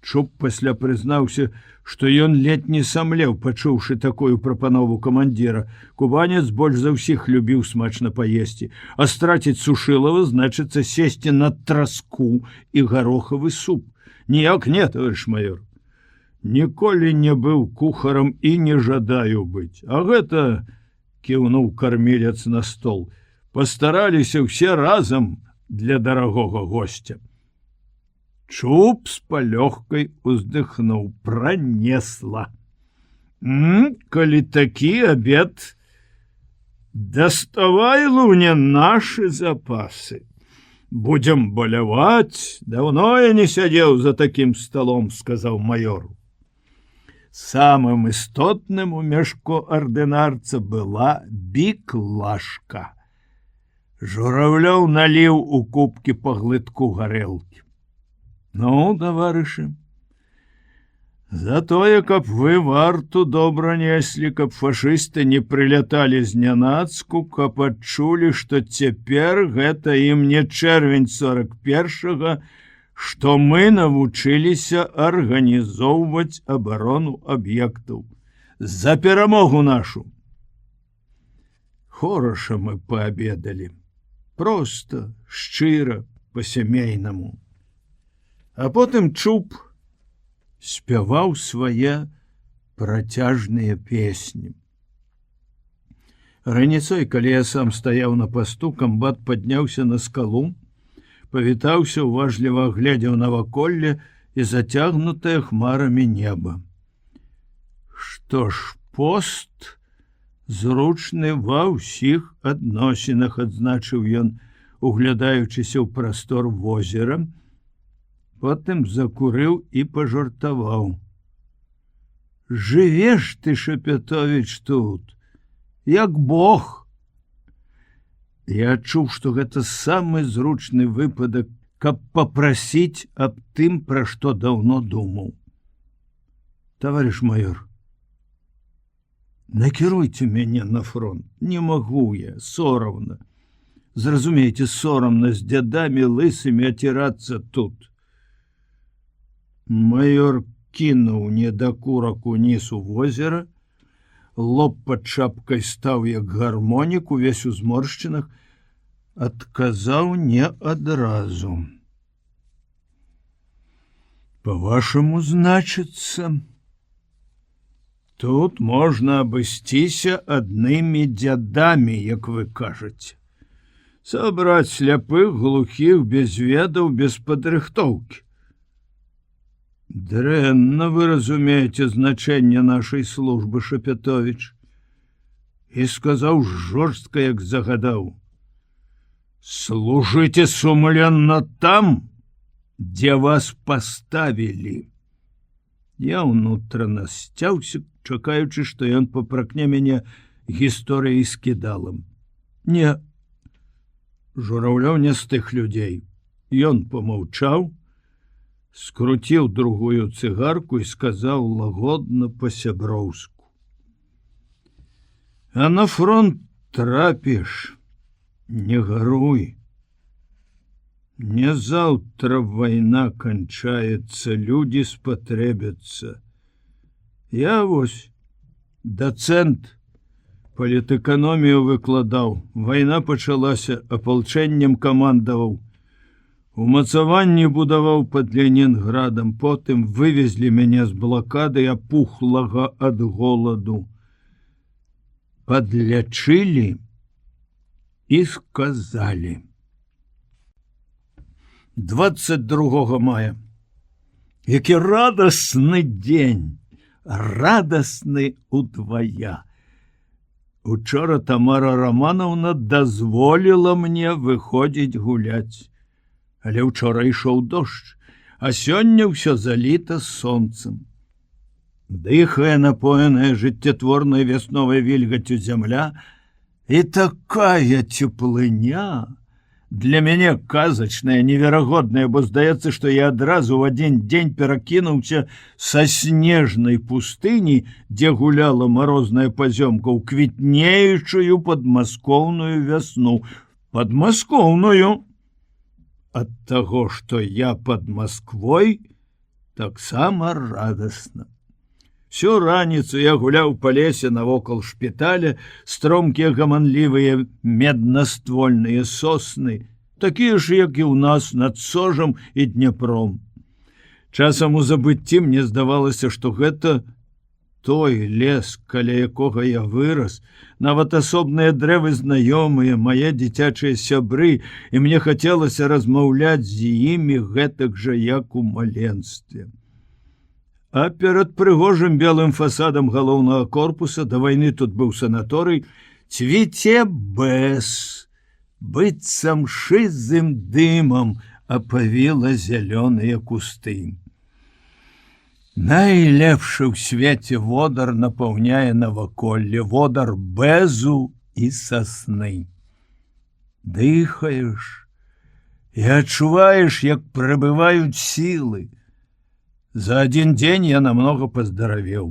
Чуб пасля прызнаўся, што ён ледзь не самлеў, пачуўшы такую прапанову камандзіра. Кубанец больш за ўсіх любіў смачна паесці, а страціць Сушылава значыцца сесці на траску і гарохавы суп. «Ніяк не, таварыш маёр. Ніколі не быў кухарам і не жадаю быць. А гэта, — кіўнуў кармілец на стол, — пастараліся ўсе разам для дарагога госця». Чуб з палёгкай уздыхнуў. Пранесла. «Калі такі абед, даставай, Луня, нашы запасы. Будзем баляваць. Даўно я не сядзеў за такім сталом», — сказаў маёр. Самым істотным у мяшку ардынарца была біклашка. Журавлёў наліў у кубкі па глытку гарэлкі. «Ну, таварышы, за тое, каб вы варту добра неслі, каб фашысты не прыляталі знянацку, каб адчулі, што цяпер гэта ім не чэрвень 41-га, што мы навучыліся арганізоўваць абарону аб'ектаў. За перамогу нашу!» Хораша мы паабедалі. Проста, шчыра, па-сямейнаму. А потым Чуб спяваў свае працяжныя песні. Раніцой, калі я сам стаяў на пасту, камбат падняўся на скалу, павітаўся, уважліва глядзеў наваколле і зацягнутае хмарамі неба. Што ж, пост зручны ва ўсіх адносінах, адзначыў ён, углядаючыся ў прастор возера. Потым закурыў і пажартаваў. «Жывеш ты, Шапятовіч, тут, як Бог!» Я адчуў, што гэта самы зручны выпадак, каб папрасіць аб тым, пра што даўно думаў. «Таварыш маёр, накіруйце мяне на фронт. Не магу я, сорамна. Зразумейце, сорамна з дзядамі лысымі ацірацца тут». Маёр кінуў недакурак уніз у возера, лоб пад шапкай стаў як гармонік, увесь у зморшчынах, адказаў не адразу. «Па-вашаму, значыцца, тут можна абысціся аднымі дзядамі, як вы кажаце. Сабраць сляпых, глухіх, без ведаў, без падрыхтоўкі. Дрэнна вы разумееце значэнне нашай службы, Шапятовіч. І сказаў жорстка, як загадаў: служыце сумленна там, дзе вас паставілі. Я ўнутрана сцяўся, чакаючы, што ён папракне мяне гісторыяй з кідалам. Не, Жураўлёў не з тых людзей. Ён помаўчаў, скруціў другую цыгарку і сказаў лагодна па-сяброўску: а на фронт трапіш, не гаруй. Не заўтра вайна канчаецца, людзі спатрэбяцца. Я вось дацэнт палітэканомію выкладаў. Вайна пачалася, апалчэннем камандаваў. Умацаванні будаваў пад Ленінградам, потым вывезлі мяне з блакады апухлага ад голаду. Падлячылі і сказалі. 22 мая. Які радасны дзень, радасны удвая. Учора Тамара Романовна дазволіла мне выходзіць гуляць. Але ўчора ішоў дождж, а сёння ўсё заліта сонцам. Дыхае напоеная жыццятворнай вясновай вільгаццю зямля, і такая цеплыня для мяне казачная, неверагодная, бо здаецца, што я адразу ў адзін дзень перакінуўся са снежнай пустыні, дзе гуляла марозная пазёмка, ў квітнеючую падмаскоўную вясну. Падмаскоўную! Ад таго, што я пад Масквой, таксама радасна. Всю раніцу я гуляў па лесе навокал шпіталя, стромкія гаманлівыя меднаствольныя сосны, такія ж, як і ў нас над Сожам і Дняпром. Часам у забыцці мне здавалася, што гэта той лес, каля якога я вырас, нават асобныя дрэвы знаёмыя, мае дзіцячыя сябры, і мне хацелася размаўляць з імі гэтак жа, як у маленстве. А перад прыгожым белым фасадам галоўнага корпуса, да вайны тут быў санаторый, цвіце бэс, быццам шызым дымам апавіла зялёныя кусты. Найлепшы ў свеце водар напаўняе наваколле, водар бэзу і сасны. Дыхаеш і адчуваеш, як прыбываюць сілы. За адзін дзень я намнога паздаравеў.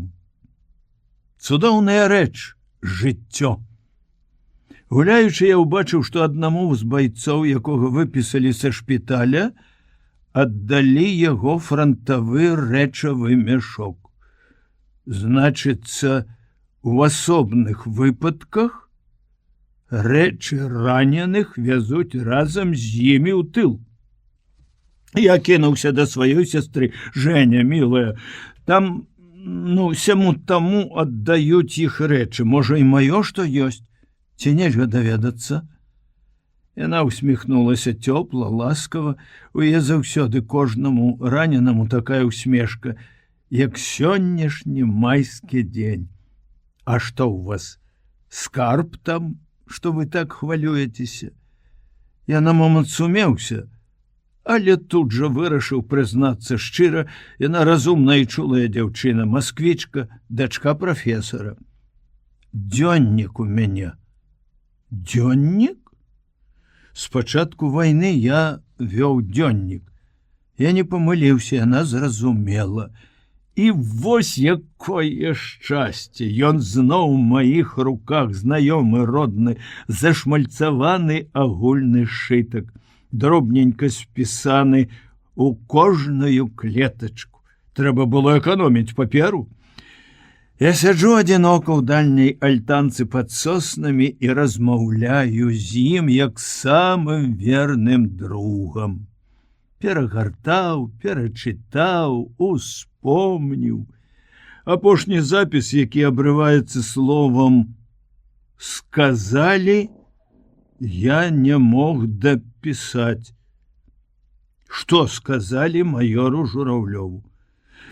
Цудоўная рэч жыццё. Гуляючы, я ўбачыў, што аднаму з байцоў, якога выпісалі са шпіталя, аддалі яго франтавы рэчавы мяшок. Значыцца, у асобных выпадках рэчы раненых вязуць разам з імі ў тыл. Я кінуўся да сваёй сястры: Женя, мілая, там, сяму таму аддаюць іх рэчы. Можа, і маё што ёсць? Ці нельга даведацца? Яна усміхнулася цёпла, ласкава. У яе заўсёды кожнаму раненаму такая усмешка, як сённяшні майскі дзень. А што ў вас? Скарб там, што вы так хвалюецеся? Я на момант сумеўся, але тут жа вырашыў прызнацца шчыра. Яна разумная і чулая дзяўчына, масквічка, дачка прафесара. Дзённік у мяне. Дзённік? Спачатку вайны я вёў дзённік. Я не памыліўся, яна зразумела. І вось якое шчасце! Ён зноў у маіх руках, знаёмы, родны, зашмальцаваны агульны сшытак, дробненька спісаны у кожную клетачку. Трэба было эканоміць паперу. Я сяджу адзінока ў дальняй альтанцы пад соснамі і размаўляю з ім як самым верным другам. Перагартаў, перачытаў, успомніў. Апошні запіс, які абрываецца словам «сказалі», Я не мог дапісаць, што сказалі маёру Журавлёву.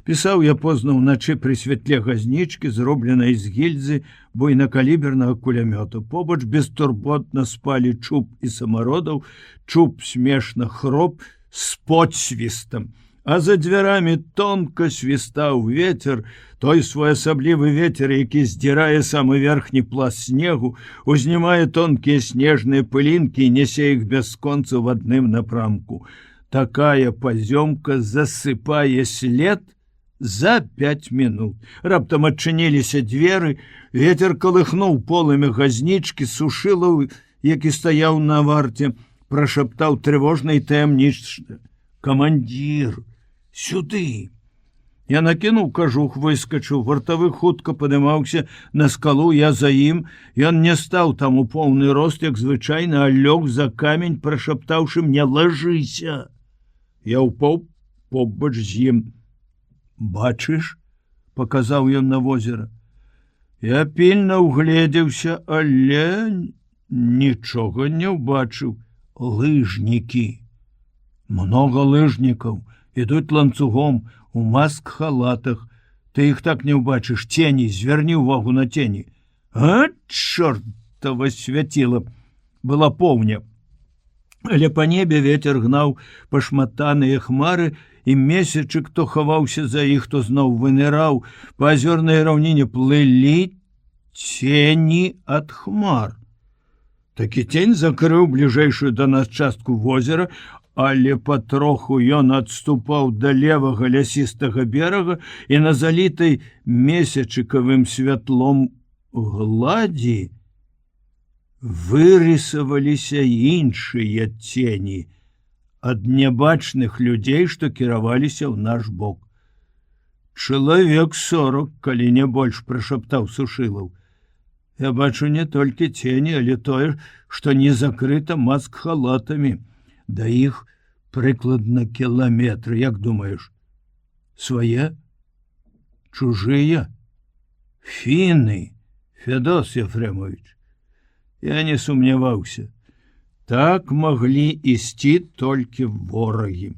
Пісаў я позна ўначы пры святле газнічкі, зробленай з гільзы буйнакалібернага кулямёта. Побач бестурботна спалі Чуб і Самародаў. Чуб смешна хроп з подсвістам, а за дзвярамі тонка свістаў ветер, той своеасаблівы ветер, які здзірае самы верхні пласт снегу, узнімае тонкія снежныя пылінкі і нясе іх бясконца в адным напрамку. Такая пазёмка засыпае след за 5 минут. Раптам адчыніліся дзверы, ветер калыхнуў полымя газнічкі, Сушылаў, які стаяў на варце, прашаптаў трывожна і таямнічна: «Камандзір, сюды!» Я накінуў кажух, выскачыў, вартавы хутка падымаўся на скалу, я за ім. Ён не стаў там у поўны рост, як звычайна, а лёг за камень, прашаптаўшы мне: «Лажыся!» Я ўпаў побач з ім. «Бачыш?» — паказаў ён на возера. Я пільна ўгледзеўся, але нічога не ўбачыў. Лыжнікі. Многа лыжнікаў, ідуць ланцугом, у маск-халатах. Ты іх так не ўбачыш. Тені, звярні ўвагу на тені. А, чортава свяціла. Была поўня. Але па небе ветер гнаў пашматаныя хмары, і месячык то хаваўся за іх, то зноў выныраў. Па азёрнай раўніне плылі цені ад хмар. Такі тень закрыў бліжэйшую да нас частку возера, але патроху ён адступаў да левага лясістага берага, і на залітай месячыкавым святлом гладзі вырысаваліся іншыя цені ад нябачных людзей, што кіраваліся ў наш бок. «Чалавек 40, калі не больш», — прашаптаў Сушылаў. Я бачу не толькі цені, але тое, што не закрыта маск-халатамі. Да іх прыкладна кіламетры, як думаеш? Свае? Чужыя? Фіны, Федос Ефремович. Я не сумняваўся. Так маглі ісці толькі ворагі.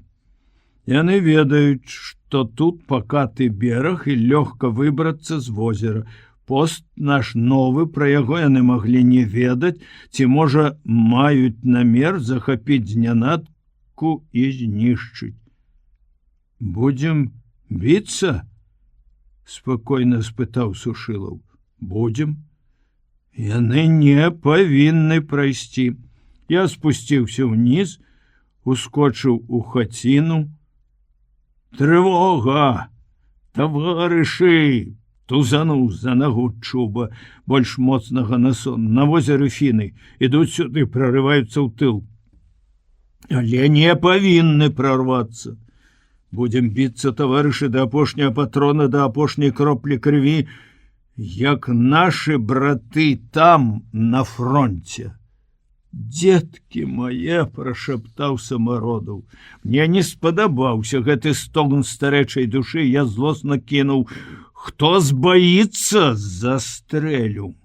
Яны ведаюць, што тут пакаты бераг і лёгка выбрацца з возера. Пост наш новы, пра яго яны маглі не ведаць, ці, можа, маюць намер захапіць знянацку і знішчыць. «Будзем біцца?» — спакойна спытаў Сушылаў. «Будзем. Яны не павінны прайсці». Я спусціўся ўніз, ускочыў у хаціну. «Трывога! Таварышы!» — тузануў за нагу Чуба, больш моцнага на сон. «На возеры фіны. Ідуць сюды, прорываюцца ў тыл. Але не павінны прорвацца. Будем біцца, таварышы, да апошняга патрона, да апошняй кроплі крыві, як нашы браты там, на фронте». «Дзеткі мае!» — прашаптаў Самародаў. Мне не спадабаўся гэты стогн старэчай душы. Я злосна кінуў: «Хто збаіцца, застрэлю!»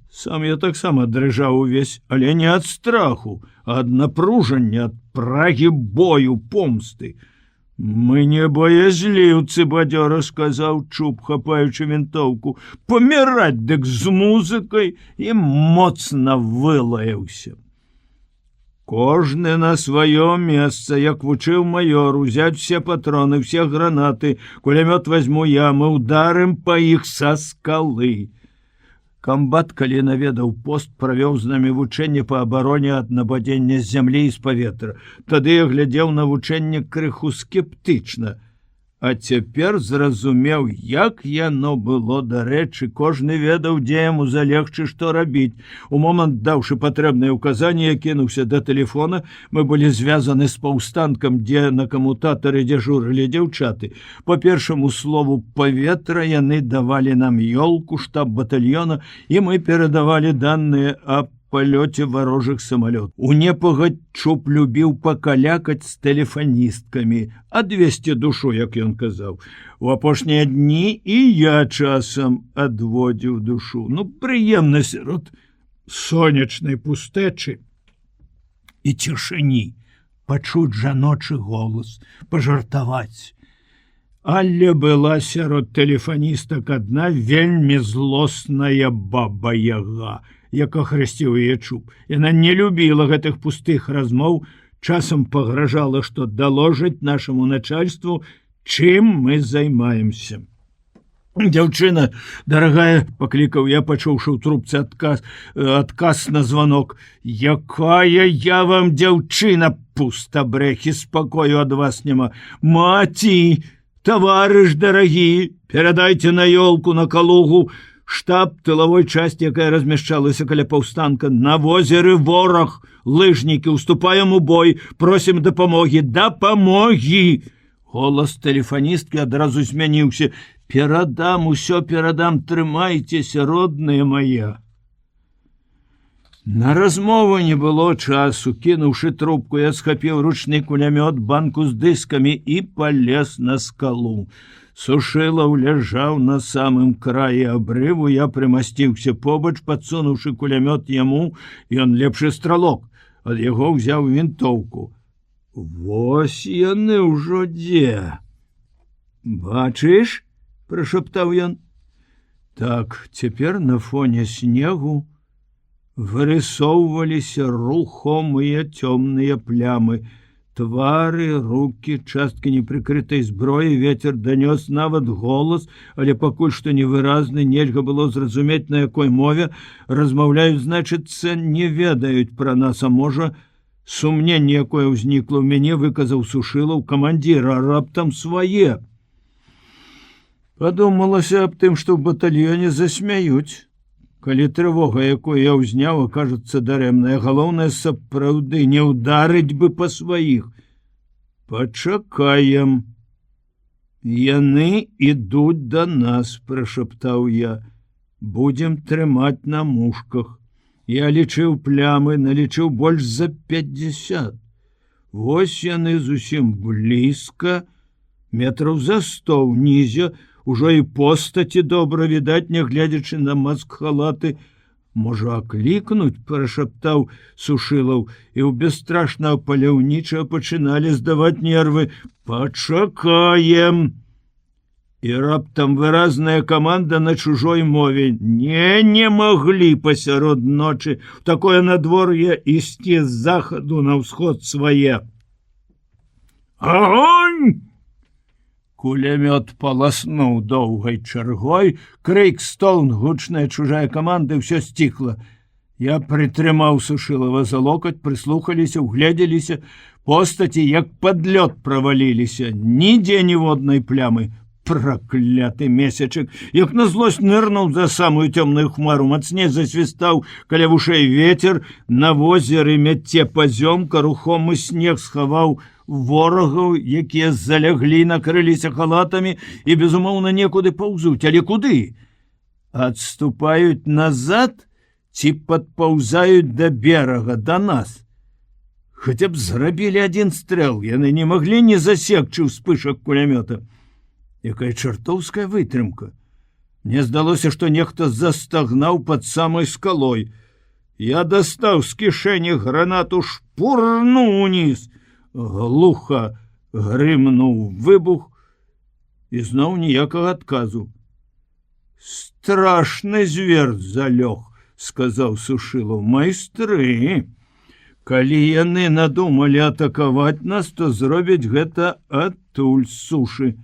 Сам я таксама дрыжаў увесь, але не ад страху, а ад напружання, ад прагі бою, помсты. «Мы не боязліўцы», — бадзёра сказаў Чуб, хапаючы вінтоўку. «Паміраць дык з музыкай!» і моцна вылаяўся. «Кожны на сваё месца, як вучыў маёр, узяць все патроны, все гранаты, кулямёт возьму я, мы ударым па іх са скалы». Камбат, калі наведаў пост, правёў з намі вучэнне па абароне ад нападзення з зямлі і з паветра. Тады я глядзеў на вучэнне крыху скептычна. А цяпер зразумеў, як яно было дарэчы. Кожны ведаў, дзе яму залегчы, што рабіць. У момант, даўшы патрэбныя ўказанні, я кінуўся да тэлефона. Мы былі звязаны з паўстанкам, дзе на камутатары дзяжурылі дзяўчаты. По першаму слову паветра яны давалі нам ёлку, штаб батальёна, і мы перадавалі даныя аб палёце варожых самалёт. У непагадь Чуб любіў пакалякаць з тэлефаністкамі, адвесці душу, як ён казаў. У апошнія дні і я часам адводзіў душу. Прыемна сярод сонечнай пустэчы і цішыні пачуць жаночы голас, пажартаваць. Але была сярод тэлефаністак адна вельмі злосная баба-яга, як ахрысціў яе чуб. Яна не любіла гэтых пустых размоў, часам пагражала, што даложыць нашаму начальству, чым мы займаемся. Дзяўчына, дарагая, паклікаў я, пачуўшы ў трубцы адказ на званок. Якая я вам дзяўчына, пустабрэхі, спакою ад вас няма. Маці, товарищ дорогие, передайте на елку, на Калугу, штаб тыловой части, якая размяшчалася каля паўстанка, на возеры вораг, лыжнікі, уступаем у бой, просім дапамогі, дапамогі. Голас тэлефаністкі адразу змяніўся. Перадам, усё перадам, трымайцеся, родная моя. На размову не было часу. Кінуўшы трубку, я схапіў ручны кулямёт, банку з дыскамі і палез на скалу. Сушылаў ляжаў на самым краі абрыву, я прымасціўся побач, падсунуўшы кулямёт яму, ён лепшы стралок. Ад яго ўзяў вінтоўку. Вось яны ўжо дзе. Бачыш? Прашаптаў ён. Так, цяпер на фоне снегу вырысоўваліся рухомыя цёмныя плямы. Твары, рукі, часткі непрыкрытай зброі, ветер данёс нават голас, але пакуль што невыразны, нельга было зразумець, на якой мове размаўляюць, значыцца, не ведаюць пра нас, а можа, сумненне, якое ўзнікла ў мяне, выказаў Сушылаў, камандзіра, раптам свае. Падумалася аб тым, што ў батальёне засмяюць. Калі трывога, якую я ўзняў, акажацца дарэмная, галоўнае, сапраўды не ўдарыць бы па сваіх. Пачакаем. Яны ідуць да нас, прашаптаў я. Будзем трымаць на мушках. Я лічыў плямы, налічыў больш за 50. Вось яны зусім блізка, метраў за 100 ўнізе, ужо і постаці добра відаць, нягледзячы на маск-халаты. Можа, аклікнуць, прашаптаў Сушылаў, і ў бесстрашнага паляўнічага пачыналі здаваць нервы. Пачакаем. І раптам выразная каманда на чужой мове. Не маглі пасярод ночы в такое надвор'е ісці з захаду на ўсход свае. Агонь! Кулямёт паласнуў доўгай чаргой, крык, стогн, гучная чужая каманда, ўсё сціхла. Я прытрымаў Сушылава за локаць, прыслухаліся, угледзеліся, постаці, як пад лёд праваліліся, нідзе ніводнай плямы. Пракляты месячык, як на злосць нырнуў за самую цёмную хмару, мацней засвістаў каля вушэй ветер, на возеры мяце пазёмка, рухомы снег схаваў ворагаў, якія заляглі, накрыліся халатамі і, безумоўна, некуды паўзуць. Але куды? Адступаюць назад ці падпаўзаюць да берага, да нас? Хаця б зрабілі адзін стрэл, яны не маглі не засекчы ўспышак кулямёта. Якая чартоўская вытрымка. Мне здалося, што нехта застагнаў пад самай скалой. Я дастаў з кішэні гранату, шпурнуў уніз. Глуха грымнуў выбух, і зноў ніякага адказу. Страшны звер залёг, сказаў Сушылаў. Майстры, калі яны надумалі атакаваць нас, то зробяць гэта адтуль з сушы.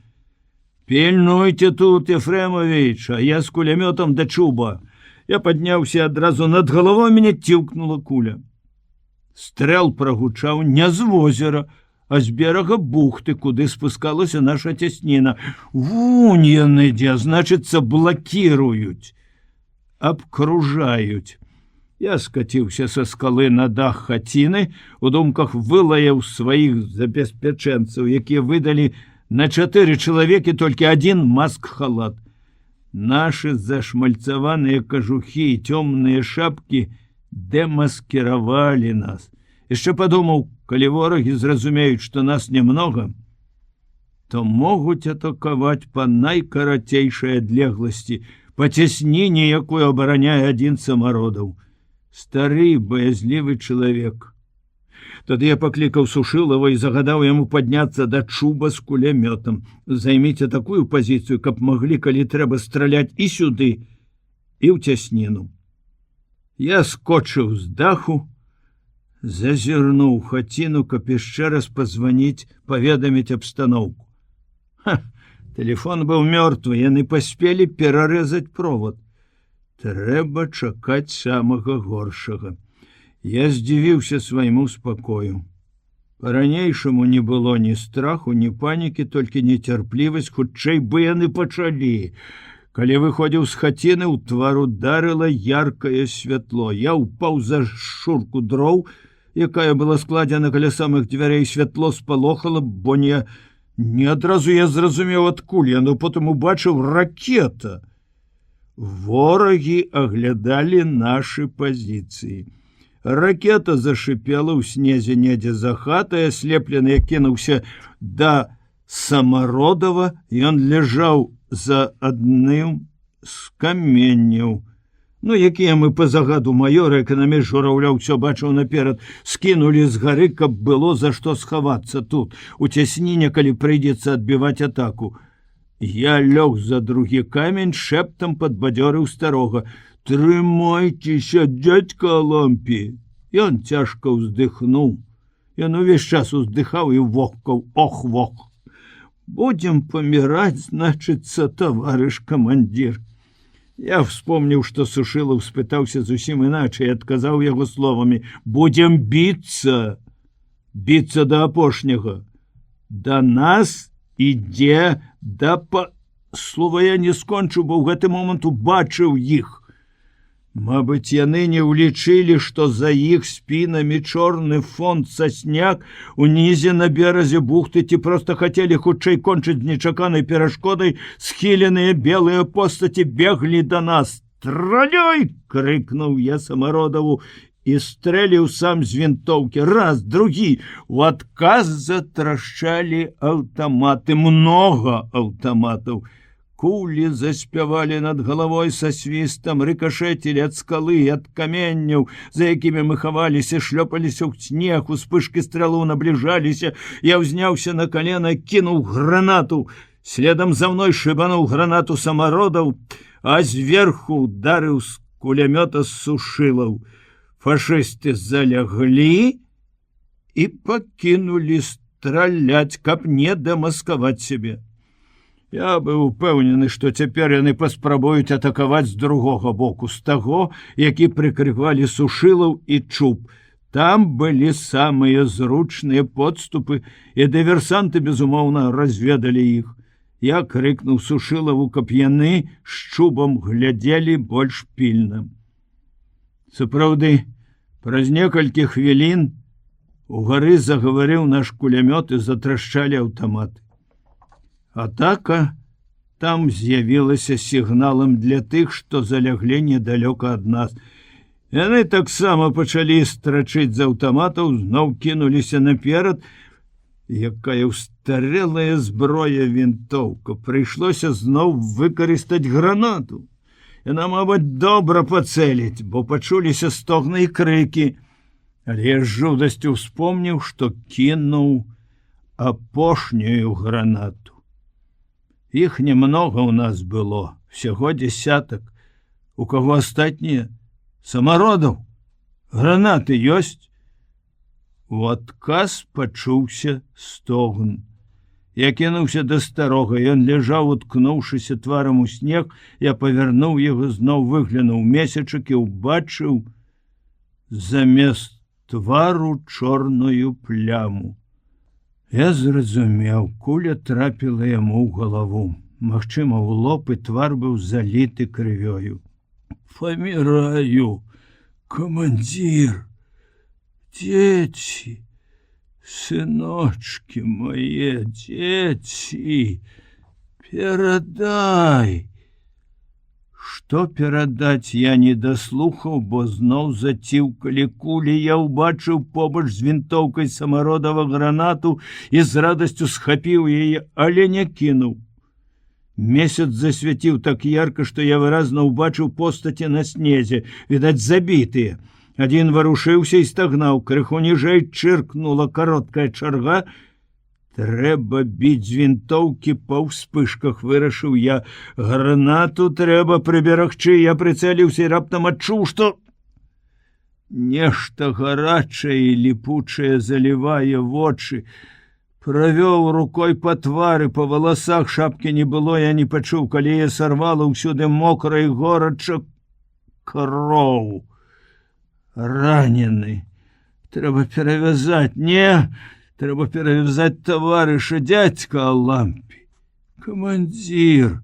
Пільнуйте тут, Ефремович, а я з кулямётам да чуба. Я падняўся, адразу над галавой мяне цілкнула куля. Стрэл прагучаў не з возера, а з берага бухты, куды спускалася наша цясніна. Вунь яны дзе, значыцца, блакіруюць, абкружаюць. Я скаціўся са скалы на дах хаціны, у думках вылаяў сваіх забеспячэнцаў, якія выдалі на 4 чалавекі толькі адзін маск-халат. Нашы зашмальцаваныя кажухі і цёмныя шапкі дэмаскіравалі нас. Яшчэ падумаў, калі ворагі зразумеюць, што нас немнога, то могуць атакаваць па найкарацейшай адлегласці, па цясніне, якую абараняе адзін самародаў. Стары баязлівы чалавек. Тады я паклікаў Сушылава і загадаў яму падняцца да чуба з кулямётам. Займіце такую пазіцыю, каб маглі, калі трэба, страляць і сюды, і ў цясніну. Я скочыў з даху, зазірнуў хаціну, каб яшчэ раз пазваніць, паведаміць абстаноўку. Тэлефон быў мёртвы, яны паспелі перарэзаць провод. Трэба чакаць самага горшага. Я здзівіўся свайму спакою. Па-ранейшаму не было ні страху, ні панікі, толькі нецярплівасць, хутчэй бы яны пачалі. Калі выходзіў з хаціны, у твар ударыла яркае святло. Я ўпаў за шурку дроў, якая была складзена каля самых дзвярэй. Святло спалохала, бо не адразу я зразумеў, адкуль яно, потым убачыў ракета. Ворагі аглядалі нашы пазіцыі. Ракета зашипела ў снезе недзе за хатай, аслеплены, я кінуўся да Самародова, ён ляжаў за адным з каменняў. Якія мы па загаду маёра, эканаміст Жураўля ўсё бачыў наперад, скінулі з гары, каб было за што схавацца тут, у цясніне, калі прыйдзецца адбіваць атаку. Я лёг за другі камень, шэптам падбадзёрыў старога. «Трымайцеся, дядька Лампі!» Ён цяжка ўздыхнуў. Ён увесь час уздыхаў і вохкаў. Ох-вох! «Будем паміраць, значыцца, таварыш камандзір!» Я вспомніў, што Сушылаў спытаўся зусім іначай і адказаў яго словамі: «Будем біцца! Біцца да апошняга! Да нас ідзе да па...» Слова я не скончыў, бо ў гэты момант убачыў іх. Мабыць, яны не ўлічылі, што за іх спінамі чорны фон сасняк унізе на беразе бухты, ці проста хацелі хутчэй кончыць з нечаканай перашкодай. Схіленыя белыя постаці беглі да нас. «Страляй!» — крыкнуў я Самародаву і стрэліў сам з вінтоўкі. Раз, другі. У адказ затрашчалі аўтаматы. Многа аўтаматаў. Кулі заспявалі над галавой са свістам, рыкашэцілі ад скалы, ад каменняў, за якімі мы хаваліся, шлёпаліся ў снег, успышкі стрэлаў набліжаліся. Я ўзняўся на калена, кінуў гранату. Следам за мной шыбануў гранату Самародаў, а зверху ударыў з кулямёта Сушылаў. Фашысты заляглі і пакінулі страляць, каб не дамаскаваць сябе. Я быў упэўнены, што цяпер яны паспрабуюць атакаваць з другога боку, з таго, які прыкрывалі Сушылаў і чуб. Там былі самыя зручныя подступы, і дыверсанты, безумоўна, разведалі іх. Я крыкнуў Сушылаву, каб яны з чубам глядзелі больш пільна. Сапраўды, праз некалькі хвілін у гары загаварыў наш кулямёт і затрашчалі аўтаматы. Атака там з'явілася сігналам для тых, што заляглі недалёка ад нас. Яны таксама пачалі страчыць з аўтаматаў, зноў кінуліся наперад. Якая ўстарэлая зброя вінтоўка! Прыйшлося зноў выкарыстаць гранату. Яна, мабыць, добра пацэліць, бо пачуліся стогны і крыкі. Але я з жудасцю успомніў, што кінуў апошнюю гранату. Іх немнога ў нас было, всяго десятак. У каго астатнія? Самародаў? Гранаты ёсць? У адказ пачуўся стогн. Я кінуўся да старога, ён ляжаў, уткнуўшыся тварам у снег. Я павярнуў яго, зноў выглянуў месячак і ўбачыў замест твару чорную пляму. Я зразумеў, куля трапіла яму ў галаву. Магчыма, у лоб, і твар быў заліты крывёю. «Паміраю, камандзір! Дзеці! Сыночки мои, дзеці! Перадай!» Што перадаць, я не даслухаў, бо зноў заціўкалі кулі. Я ўбачыў побач з вінтоўкай Самародава гранату і з радасцю схапіў яе, але не кінуў. Месяц засвяціў так ярка, што я выразна ўбачыў постаці на снезе, відаць, забітыя. Адзін варушыўся і стагнаў, крыху ніжэй чыркнула кароткая чарга. Трэба біць з вінтоўкі па ўспышках, вырашыў я. Гранату трэба прыберагчы. Я прыцэліўся і раптам адчуў, што нешта гарачае і ліпучае залівае вочы. Правёў рукой па твары, па валасах, шапкі не было, я не пачуў, калі я сарвала ўсюды мокра і горача кроў. Ранены. Трэба перавязаць. Не, трэба перавязаць таварыша, дядька Алампі. Камандзір.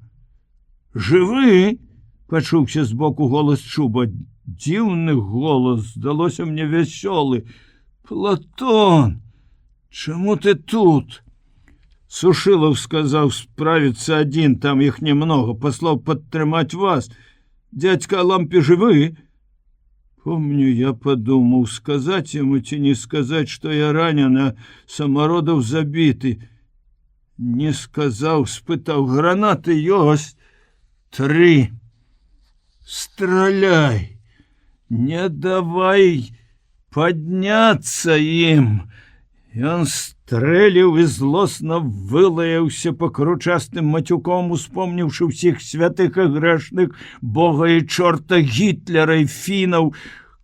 Жывы? Пачуўся збоку голас Чуба. Дзіўны голас, здалося мне вясёлы. Платон! Чаму ты тут? Сушылаў сказаў справіцца адзін, там іх немного, паслаў падтрымаць вас. Дядька Алампі жывы? Помню, я падумаў, сказаць яму ці не сказаць, што я ранена, Самародаў забіты. Не сказаў, спытаў, гранаты ёсць? 3. Страляй! Не давай падняцца ім! Ён стрэліў і злосна вылаяўся пакручастым матюком, успомніўшы ўсіх святых і грэшных, Бога і чорта, Гітлера і фінаў.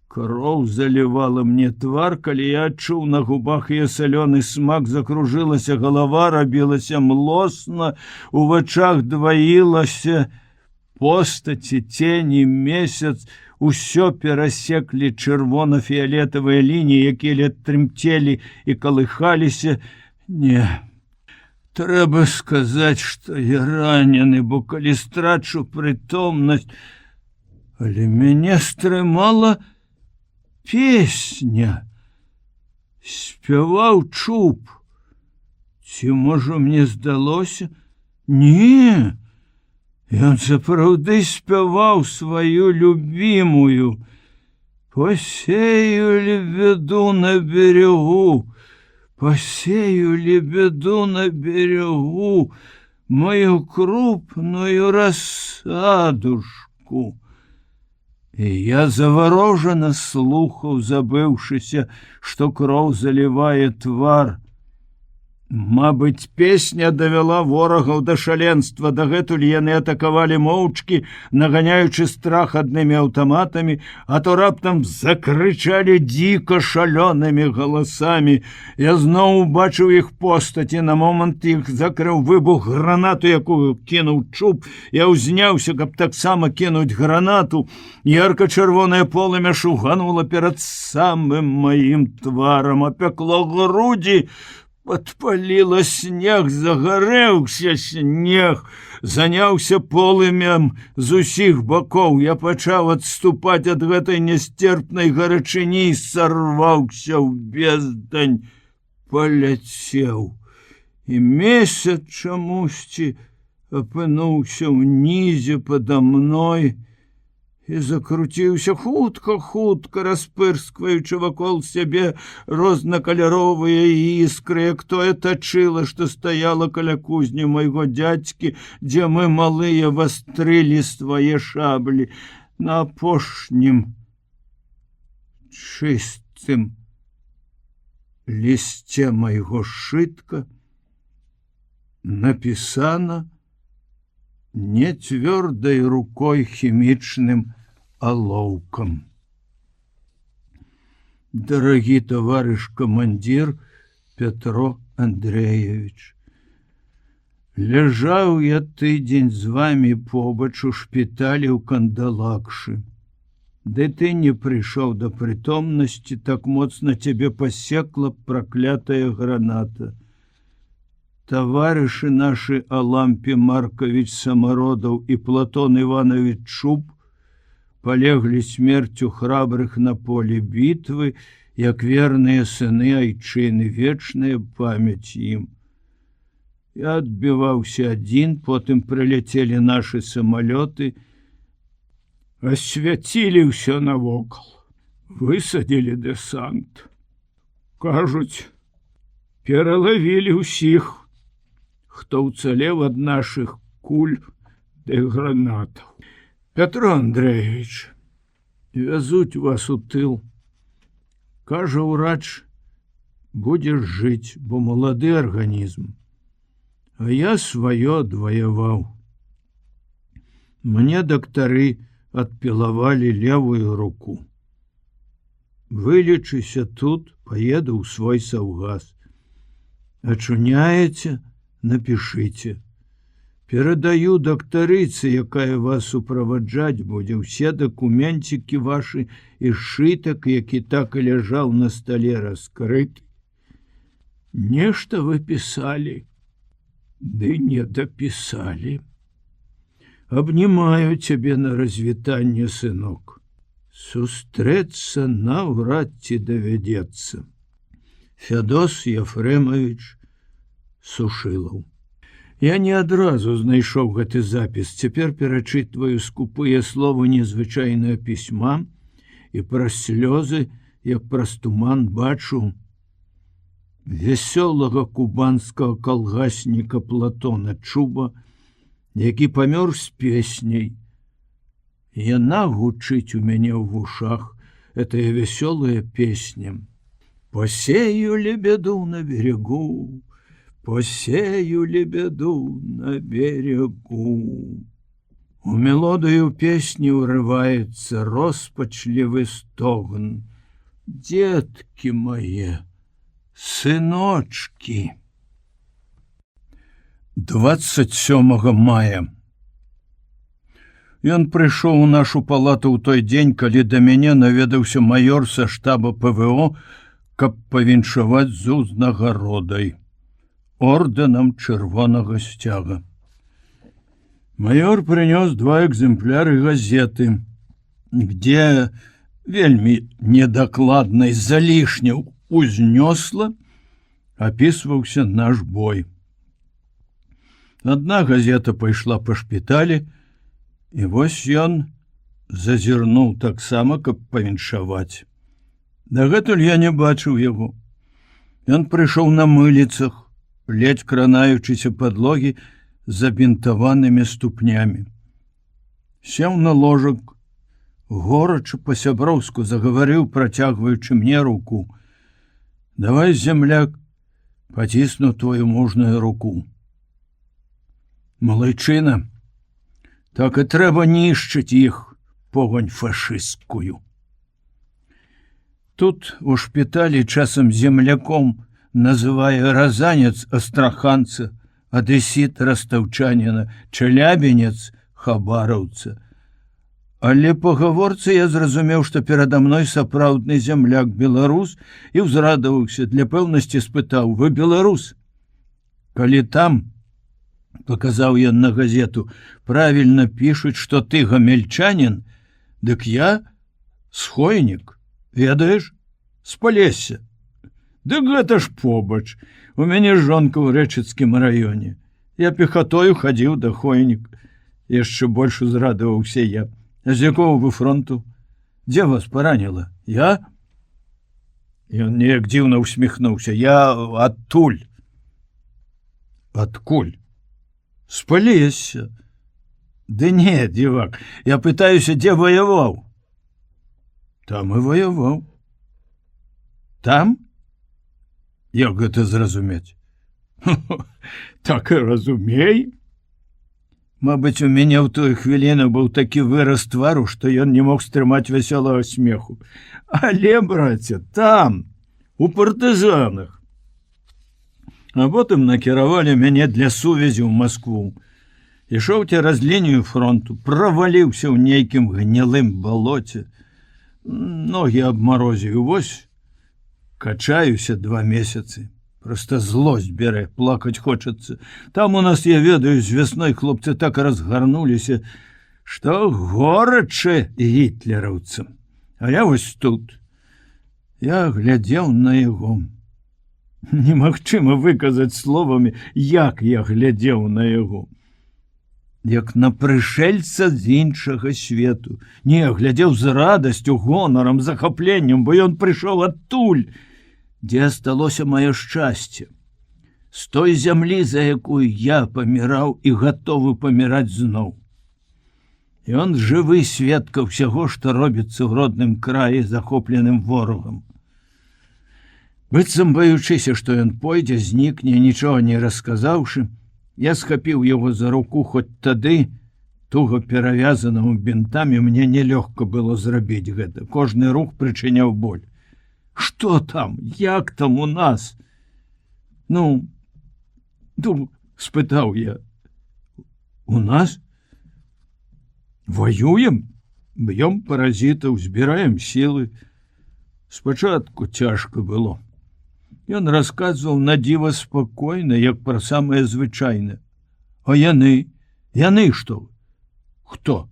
Кроў залівала мне твар, калі я адчуў на губах яе салёны смак, закружылася галава, рабілася млосна, у вачах дваілася постаці, цені, месяц. Усё перасеклі чырвона-фіялетавыя лініі, якія трымцелі і калыхаліся. Не, трэба сказаць, што я ранены, бо калі страчу прытомнасць. Але мяне стрымала песня. Спяваў Чуб. Ці, можа, мне здалося? Не, ён сапраўды спяваў сваю любімую. Посею лебеду на берегу, посею лебеду на берегу, мою крупную рассадушку. І я заворожана слухаў, забыўшыся, што кроў залівае твар. Мабыць, песня давяла ворагаў да шаленства. Дагэтуль яны атакавалі моўчкі, наганяючы страх аднымі аўтаматамі, а то раптам закрычалі дзіка шалёнымі галасамі. Я зноў убачыў іх постаці. На момант іх закрыў выбух гранату, якую кінуў Чуб. Я ўзняўся, каб таксама кінуць гранату. Ярка-чырвонае полымя шуганула перад самым маім тварам, апякло грудзі. Падпаліла снег, загарэўся снег, заняўся полымем з усіх бакоў. Я пачаў адступаць ад гэтай нясцерпнай гарачыні і сарваўся ў бездань, паляцеў. І месяц чамусьці апынуўся ўнізе пада мной і закруціўся хутка, распырскваючы вакол сябе рознакаляровыя іскры, як тое тачыла, што стаяла каля кузні майго дзядзькі, дзе мы малыя вастрылі свае шаблі. На апошнім чыстым лісце майго сшытка напісана не цвёрдай рукой хімічным алоўкам. Дарагі таварыш камандзір Петро Андреевич, ляжаў я тыдзень з вамі побач у шпіталі ў Кандалакшы. Ды ты не прыйшоў да прытомнасці, так моцна цябе пасекла праклятая граната. Таварышы нашы Алампі Маркович Самародаў і Платон Іванович Чуб полеглі смерцю храбрых на полі бітвы, як верныя сыны айчыны, вечная памяць ім. Я адбіваўся адзін, потым прыляцелі нашы самалёты, асвяцілі ўсё навокал, высадзілі дэсант. Кажуць, пералавілі ўсіх, хто ўцалеў ад нашых куль ды гранатаў. Петро Андреевич, вязуць вас у тыл, Кажа ўрач, будзеш жыць, бо малады арганізм. А я сваё адваяваў. Мне дактары адпілавалі левую руку. Вылечыся тут, поеду ў свой саўгас. Ачуняеце, напішыце. Перадаю дактарыцы, якая вас суправаджаць будзе, ўсе дакументики ваши і сшытак, які так і ляжаў на столе раскрыты. Нешта вы писали, ды не дописали. Обнимаю тебе на развітанне, сынок. Сустрэцца наўрад ці давядзецца. Фядос Ефремович Сушылаў. Я не адразу знайшоў гэты запіс. Цяпер перачытваю скупыя словы незвычайнае пісьма і праз слёзы, як праз туман бачу вясёлага кубанскага калгасніка Платона Чуба, які памёр з песняй. Яна гучыць у мяне ў вушах, этая вясёлая песня. Посею лебеду на берегу, посею лебеду на берегу. У мелодыю песні ўрываецца роспачлівы стогн. Детки мои, сыночки. 27 мая. Ён прыйшоў у нашу палату ў той дзень, калі да мяне наведаўся маёр са штаба ПВО, каб павіншаваць з узнагародай, ордэнам чырвонага сцяга. Маёр прынёс 2 экземпляры газеты, где вельмі недакладна і залішне узнёсла апісваўся наш бой. Адна газета пайшла па шпіталі, і вось ён зазірнуў таксама, каб павіншаваць. Дагэтуль я не бачыў яго. Ён прыйшоў на мыліцах, ледзь кранаючыся падлогі з забінтаванымі ступнямі. Сеў на ложак, горача па-сяброўску загаварыў, працягваючы мне руку. Давай, земляк, пацісну твою мужную руку. Малайчына, так і трэба нішчыць іх погань фашысцкую. Тут у шпіталі часам земляком называе разанец астраханца, адэсіт растаўчаніна, чалябінец хабараўца. Але па гаворцы я зразумеў, што перада мной сапраўдны земляк беларус і ўзрадаваўся, для пэўнасці спытаў: вы беларус? Калі там, паказаў ён на газету, правільна пішуць, што ты гамельчанін, дык я схойнік, ведаеш, з Палесся. Дык гэта ж побач, у мяне жонка ў Рэчыцкім раёне. Я пехатою хадзіў да Хойнік. Яшчэ больш узрадаваўся я. А з якого вы фронту? Дзе вас параніла? Я? Ён неяк дзіўна усміхнуўся. Я адтуль. Адкуль? З Палесся. Ды не, дзівак, я пытаюся, дзе ваяваў? Там і ваяваў. Там? Як гэта зразумець? Так і разумей. Мабыць, у мяне ў той хвіліну быў такі выраз твару, што ён не мог стрымаць вясёлага смеху. Але, браце, там, у партызанах. А потым накіравалі мяне для сувязі ў Маскву. Ішоў цераз лінію фронту, праваліўся ў нейкім гнілым балоце. Ногі абмарозіў, вось качаюся 2 месяцы. Просто злость бярэ, плакаць хочацца. Там у нас, я ведаю, з вясной хлопцы так разгарнуліся, што горача гітлераўцам. А я вось тут. Я глядзеў на яго. Немагчыма выказаць словамі, як я глядзеў на яго. Як на прышельца з іншага свету. Не, глядзеў з радасцю, гонарам, захапленнем, бо ён прыйшоў адтуль, дзе асталося маё шчасце. З той зямлі, за якую я паміраў і гатовы паміраць зноў. Ён жывы сведка ўсяго, што робіцца ў родным краі захопленым ворагам. Быццам баючыся, што ён пойдзе, знікне, нічога не расказаўшы, я схапіў яго за руку, хоць тады, туга перавязаным бінтамі, мне нелёгка было зрабіць гэта. Кожны рух прычыняў боль. Што там? Як там у нас? Ну, спытаў я. У нас? Воюем? Б'ём паразітаў, збіраем сілы. Спачатку цяжка было. Ён расказваў на дзіва спакойна, як пра самае звычайнае. А яны? Яны што? Хто?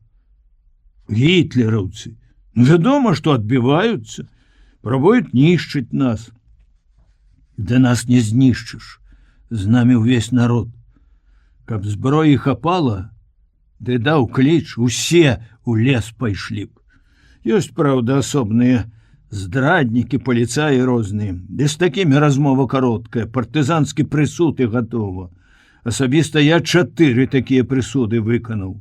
Гітлераўцы. Вядома, што адбіваюцца, пробуюць нішчыць нас. Да нас не знішчыш. З намі ўвесь народ. Каб зброі хапала, ды даў кліч, усе у лес пайшлі б. Ёсць, праўда, асобныя здраднікі, паліцаі розныя. Ды з такімі размова кароткая, партызанскі прысуд і гатова. Асабіста я 4 такія прысуды выканаў.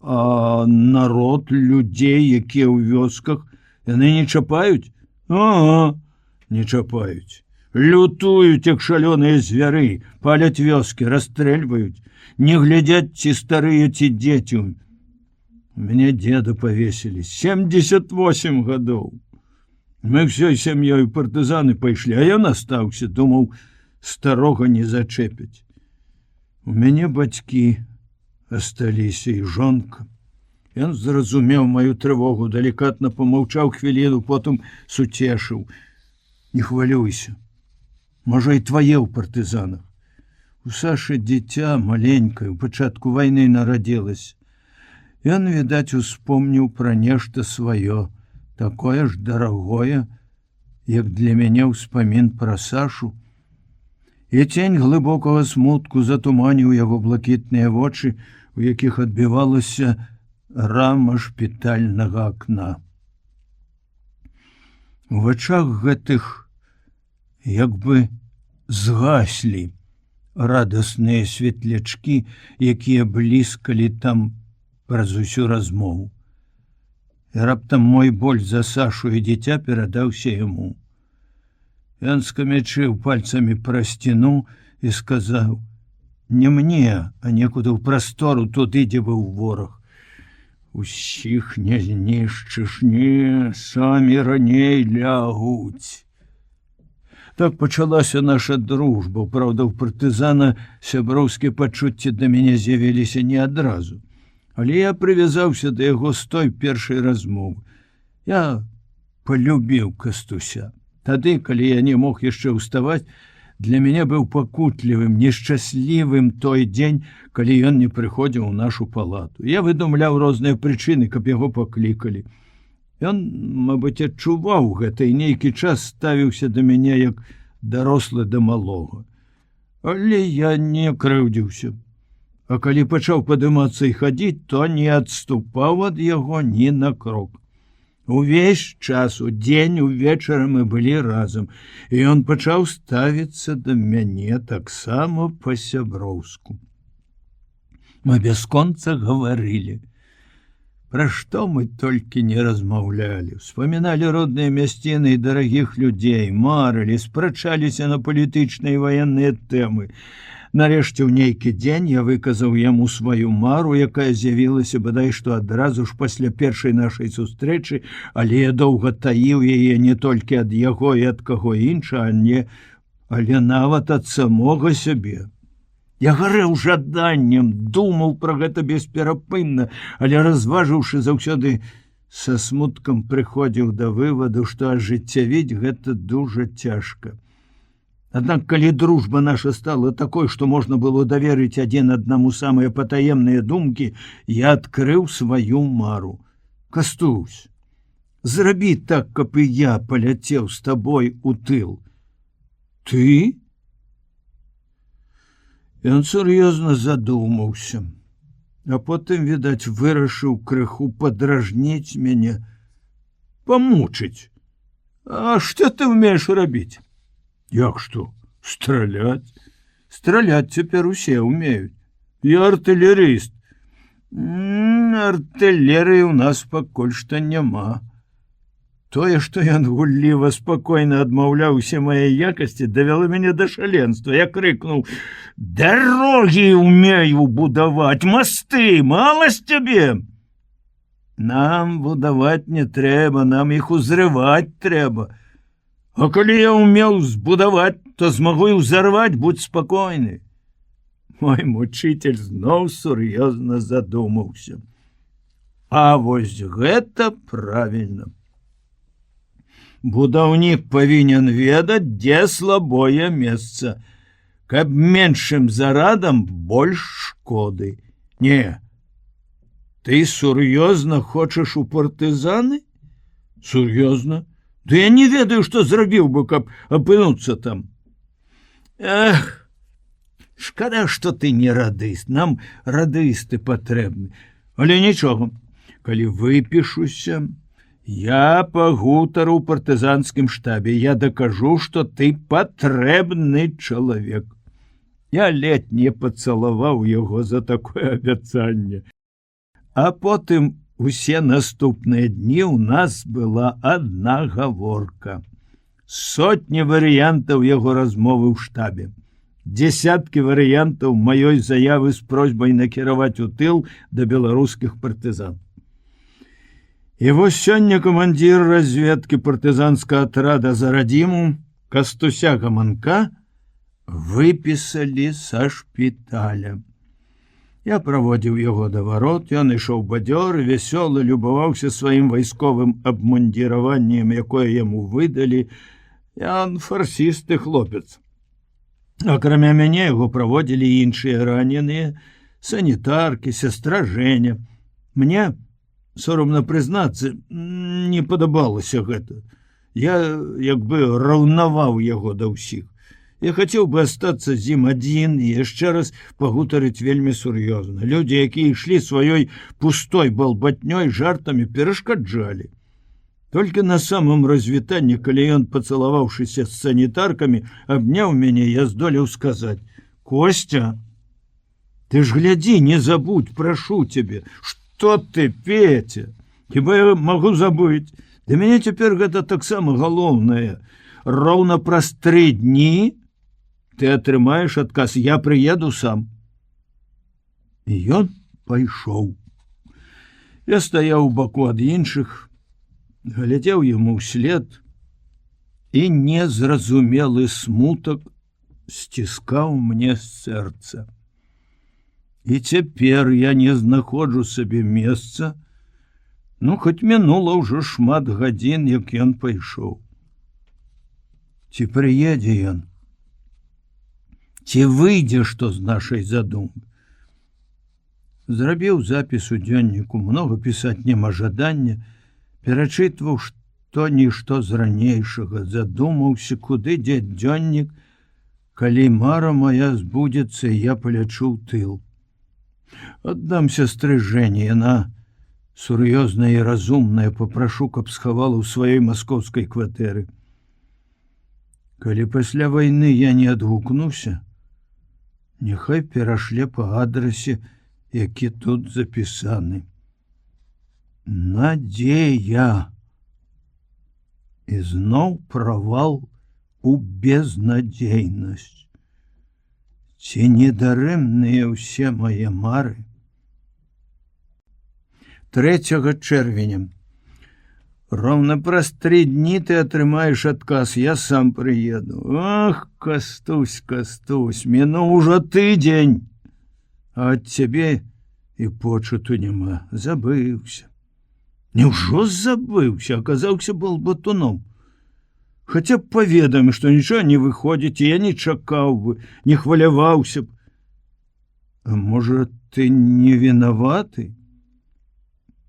А народ, людзей, якія ў вёсках, яны не чапаюць? Ага, не чапаюць. Лютуюць, як шалёныя звяры, паляць вёскі, расстрэльваюць, не глядзяць, ці старыя, ці дзеці. Мяне деда павесілі, 78 гадоў. Мы ўсёй сям'ёй партызаны пайшлі, а ён астаўся, думаў, старога не зачэпяць. У мяне бацькі асталіся і жонка. Ён зразумеў маю трывогу, далікатна памаўчаў хвіліну, потым суцешыў. Не хвалюйся. Можа, і твае ў партызанах. У Сашы дзіця маленькае, у пачатку вайны нарадзілася. Ён, відаць, успомніў пра нешта сваё, такое ж дарагое, як для мяне ўспамін пра Сашу. І цень глыбокага смутку затуманіў яго блакітныя вочы, у якіх адбівалася рама шпітальнага акна. У вачах гэтых як бы згаслі радасныя светлячкі, якія бліскалі там праз усю размову. І раптам мой боль за Сашу і дзіця перадаўся яму. Ён скамячыў пальцамі пра сцяну і сказаў: «Не мне, а некуды ў прастору, туды, дзе быў вораг. Усіх не знішчыш, не, самі раней лягуць». Так пачалася наша дружба. Праўда, у партызана сяброўскія пачуцці да мяне з'явіліся не адразу. Але я прывязаўся да яго з той першай размовы. Я полюбіў Кастуся. Тады, калі я не мог яшчэ ўставаць, для мяне быў пакутлівым, нешчаслівым той дзень, калі ён не прыходзіў у нашу палату. Я выдумляў розныя прычыны, каб яго паклікалі. Ён, мабыць, адчуваў гэта і нейкі час ставіўся да мяне як дарослы да малога. Але я не крыўдзіўся. А калі пачаў падымацца і хадзіць, то не адступаў ад яго ні на крок. Увесь час, удзень, увечары мы былі разам, і ён пачаў ставіцца да мяне таксама па-сяброўску. Мы бясконца гаварылі. Пра што мы толькі не размаўлялі. Успаміналі родныя мясціны і дарагіх людзей, марылі, спрачаліся на палітычныя і ваенныя тэмы. Нарэшце, ў нейкі дзень я выказаў яму сваю мару, якая з'явілася бадай што адразу ж пасля першай нашай сустрэчы, але я доўга таіў яе не толькі ад яго і ад каго іншага, але нават ад самога сябе. Я гарэў жаданнем, думаў пра гэта бесперапынна, але разважыўшы заўсёды са смуткам прыходзіў да вываду, што ажыццявіць гэта дужа цяжка. Аднак, калі дружба наша стала такой, што можна было даверыць адзін аднаму самыя патаемныя думкі, я адкрыў сваю мару. Кастусь, зрабі так, каб і я паляцеў з табой у тыл. Ты? Ён сур'ёзна задумаўся, а потым, відаць, вырашыў крыху падражніць мяне, памучыць. А што ты ўмееш рабіць? Як што? Страляць? Страляць цяпер усе ўмеюць. Я артылерыст. Артылерыі ў нас пакуль што няма. Тое, што ён гулліва спакойна адмаўляў усе мае якасці, давяло мяне да шаленства. Я крыкнуў: «Дарогі умею будаваць, масты, мала з цябе!» «Нам будаваць не трэба, нам іх узрываць трэба. А калі я умеў збудаваць, то змагу і ўзарваць, будь спакойны». Мой мучитель зноў сур'ёзна задумаўся. А вось гэта правільна. Будаўнік павінен ведаць, дзе слабое месца, каб меншым зарадам больш шкоды. Не, ты сур'ёзна хочаш у партызаны? Сур'ёзна? Да я не ведаю, што зрабіў бы, каб апынуцца там. Эх, шкада, што ты не радыст, нам радысты патрэбны. Але нічога, калі выпішуся, я пагутару ў партызанскім штабе, я дакажу, што ты патрэбны чалавек. Я ледь не пацалаваў яго за такое абяцанне. А потым усе наступныя дні ў нас была адна гаворка. Сотні варыянтаў яго размовы ў штабе. Дзесяткі варыянтаў маёй заявы з просьбай накіраваць у тыл да беларускіх партызан. І вось сёння камандзір разведкі партызанскага атрада за радзіму Кастуся Гаманка выпісалі са шпіталя. Я праводзіў яго да варот, ён ішоў бадзёры, вясёлы, любаваўся сваім вайсковым абмундзіраваннем, якое яму выдалі. Ён фарсісты хлопец. Акрамя мяне яго праводзілі іншыя раненыя, санітаркі, сястра Женя. Мне, соромна прызнацца, не падабалася гэта. Я як бы раўнаваў яго да ўсіх. Я хацеў бы астацца з ім адзін і яшчэ раз пагутарыць вельмі сур'ёзна. Людзі, якія ішлі сваёй пустой балбатнёй, жартамі перашкаджалі. Толькі на самым развітанні, калі ён, пацалаваўшыся з санітаркамі, абняў мяне, я здолеў сказаць: «Костя, ты ж глядзі, не забудь, прашу цябе». «Што ты, Петя? Хіба я магу забыць? Для мяне цяпер гэта таксама галоўнае. Роўна праз 3 дні ты атрымаеш адказ, я прыеду сам». І ён пайшоў. Я стаяў у баку ад іншых, глядзеў яму ўслед, і незразумелы смутак сціскаў мне сэрца. І цяпер я не знаходжу сабе месца, хоць мінула ўжо шмат гадзін, як ён пайшоў. Ці прыедзе ён? Ці выйдзе што з нашай задумы? Зрабіў запіс у дзённіку, многа пісаць няма жадання, перачытваў што-нішто з ранейшага, задумаўся, куды дзець дзённік, калі мара моя збудзецца, я палячу ў тыл. Аддам сястры Жэні, яна сур'ёзная і разумная, папрашу, каб схавала ў сваёй маскоўскай кватэры. Калі пасля вайны я не адгукнуся, няхай перашле па адрасе, які тут запісаны. Надзея. І зноў правал у безнадзейнасць. Ці не дарэмныя ўсе мае мары? 3 чэрвеня. Роўна праз 3 дні ты атрымаеш адказ, я сам прыеду. Ах, Кастусь, Кастусь, мінуў ужо тыдзень, а ад цябе і почуту няма, забыўся. Няўжо забыўся, аказаўся балбатуном. Хаця б паведамі, што нічога не выходзіць, і я не чакаў бы, не хваляваўся б. А можа, ты не вінаваты?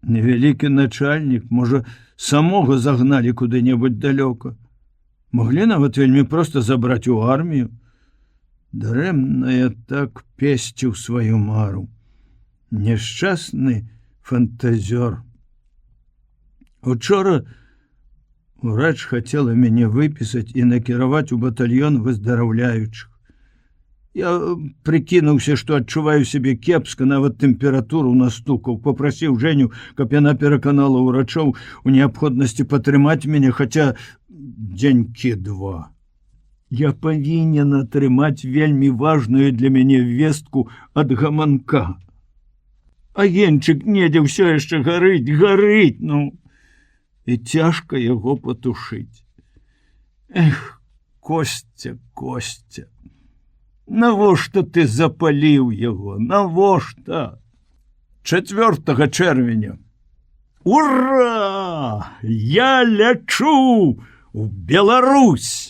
Невялікі начальнік, можа, самога загналі куды-небудзь далёка. Маглі нават вельмі проста забраць у армію. Дарэмна я так песціў сваю мару. Няшчасны фантазёр. Учора урач хацела мяне выпісаць і накіраваць у батальён выздараўляючых. Я прыкінуўся, што адчуваю сябе кепска, нават тэмпературу настукаў, попрасіў Жэню, каб яна пераканала ўрачоў у неабходнасці падтрымаць мяне, хаця дзенькі два. Я павінен атрымаць вельмі важную для мяне вестку ад гаманка. Агеньчык недзе ўсё яшчэ гарыць, ну, і цяжка яго патушыць. Эх, Костя, навошта ты запаліў яго? Навошта? 4 чэрвеня. Ура! Я лячу у Беларусь!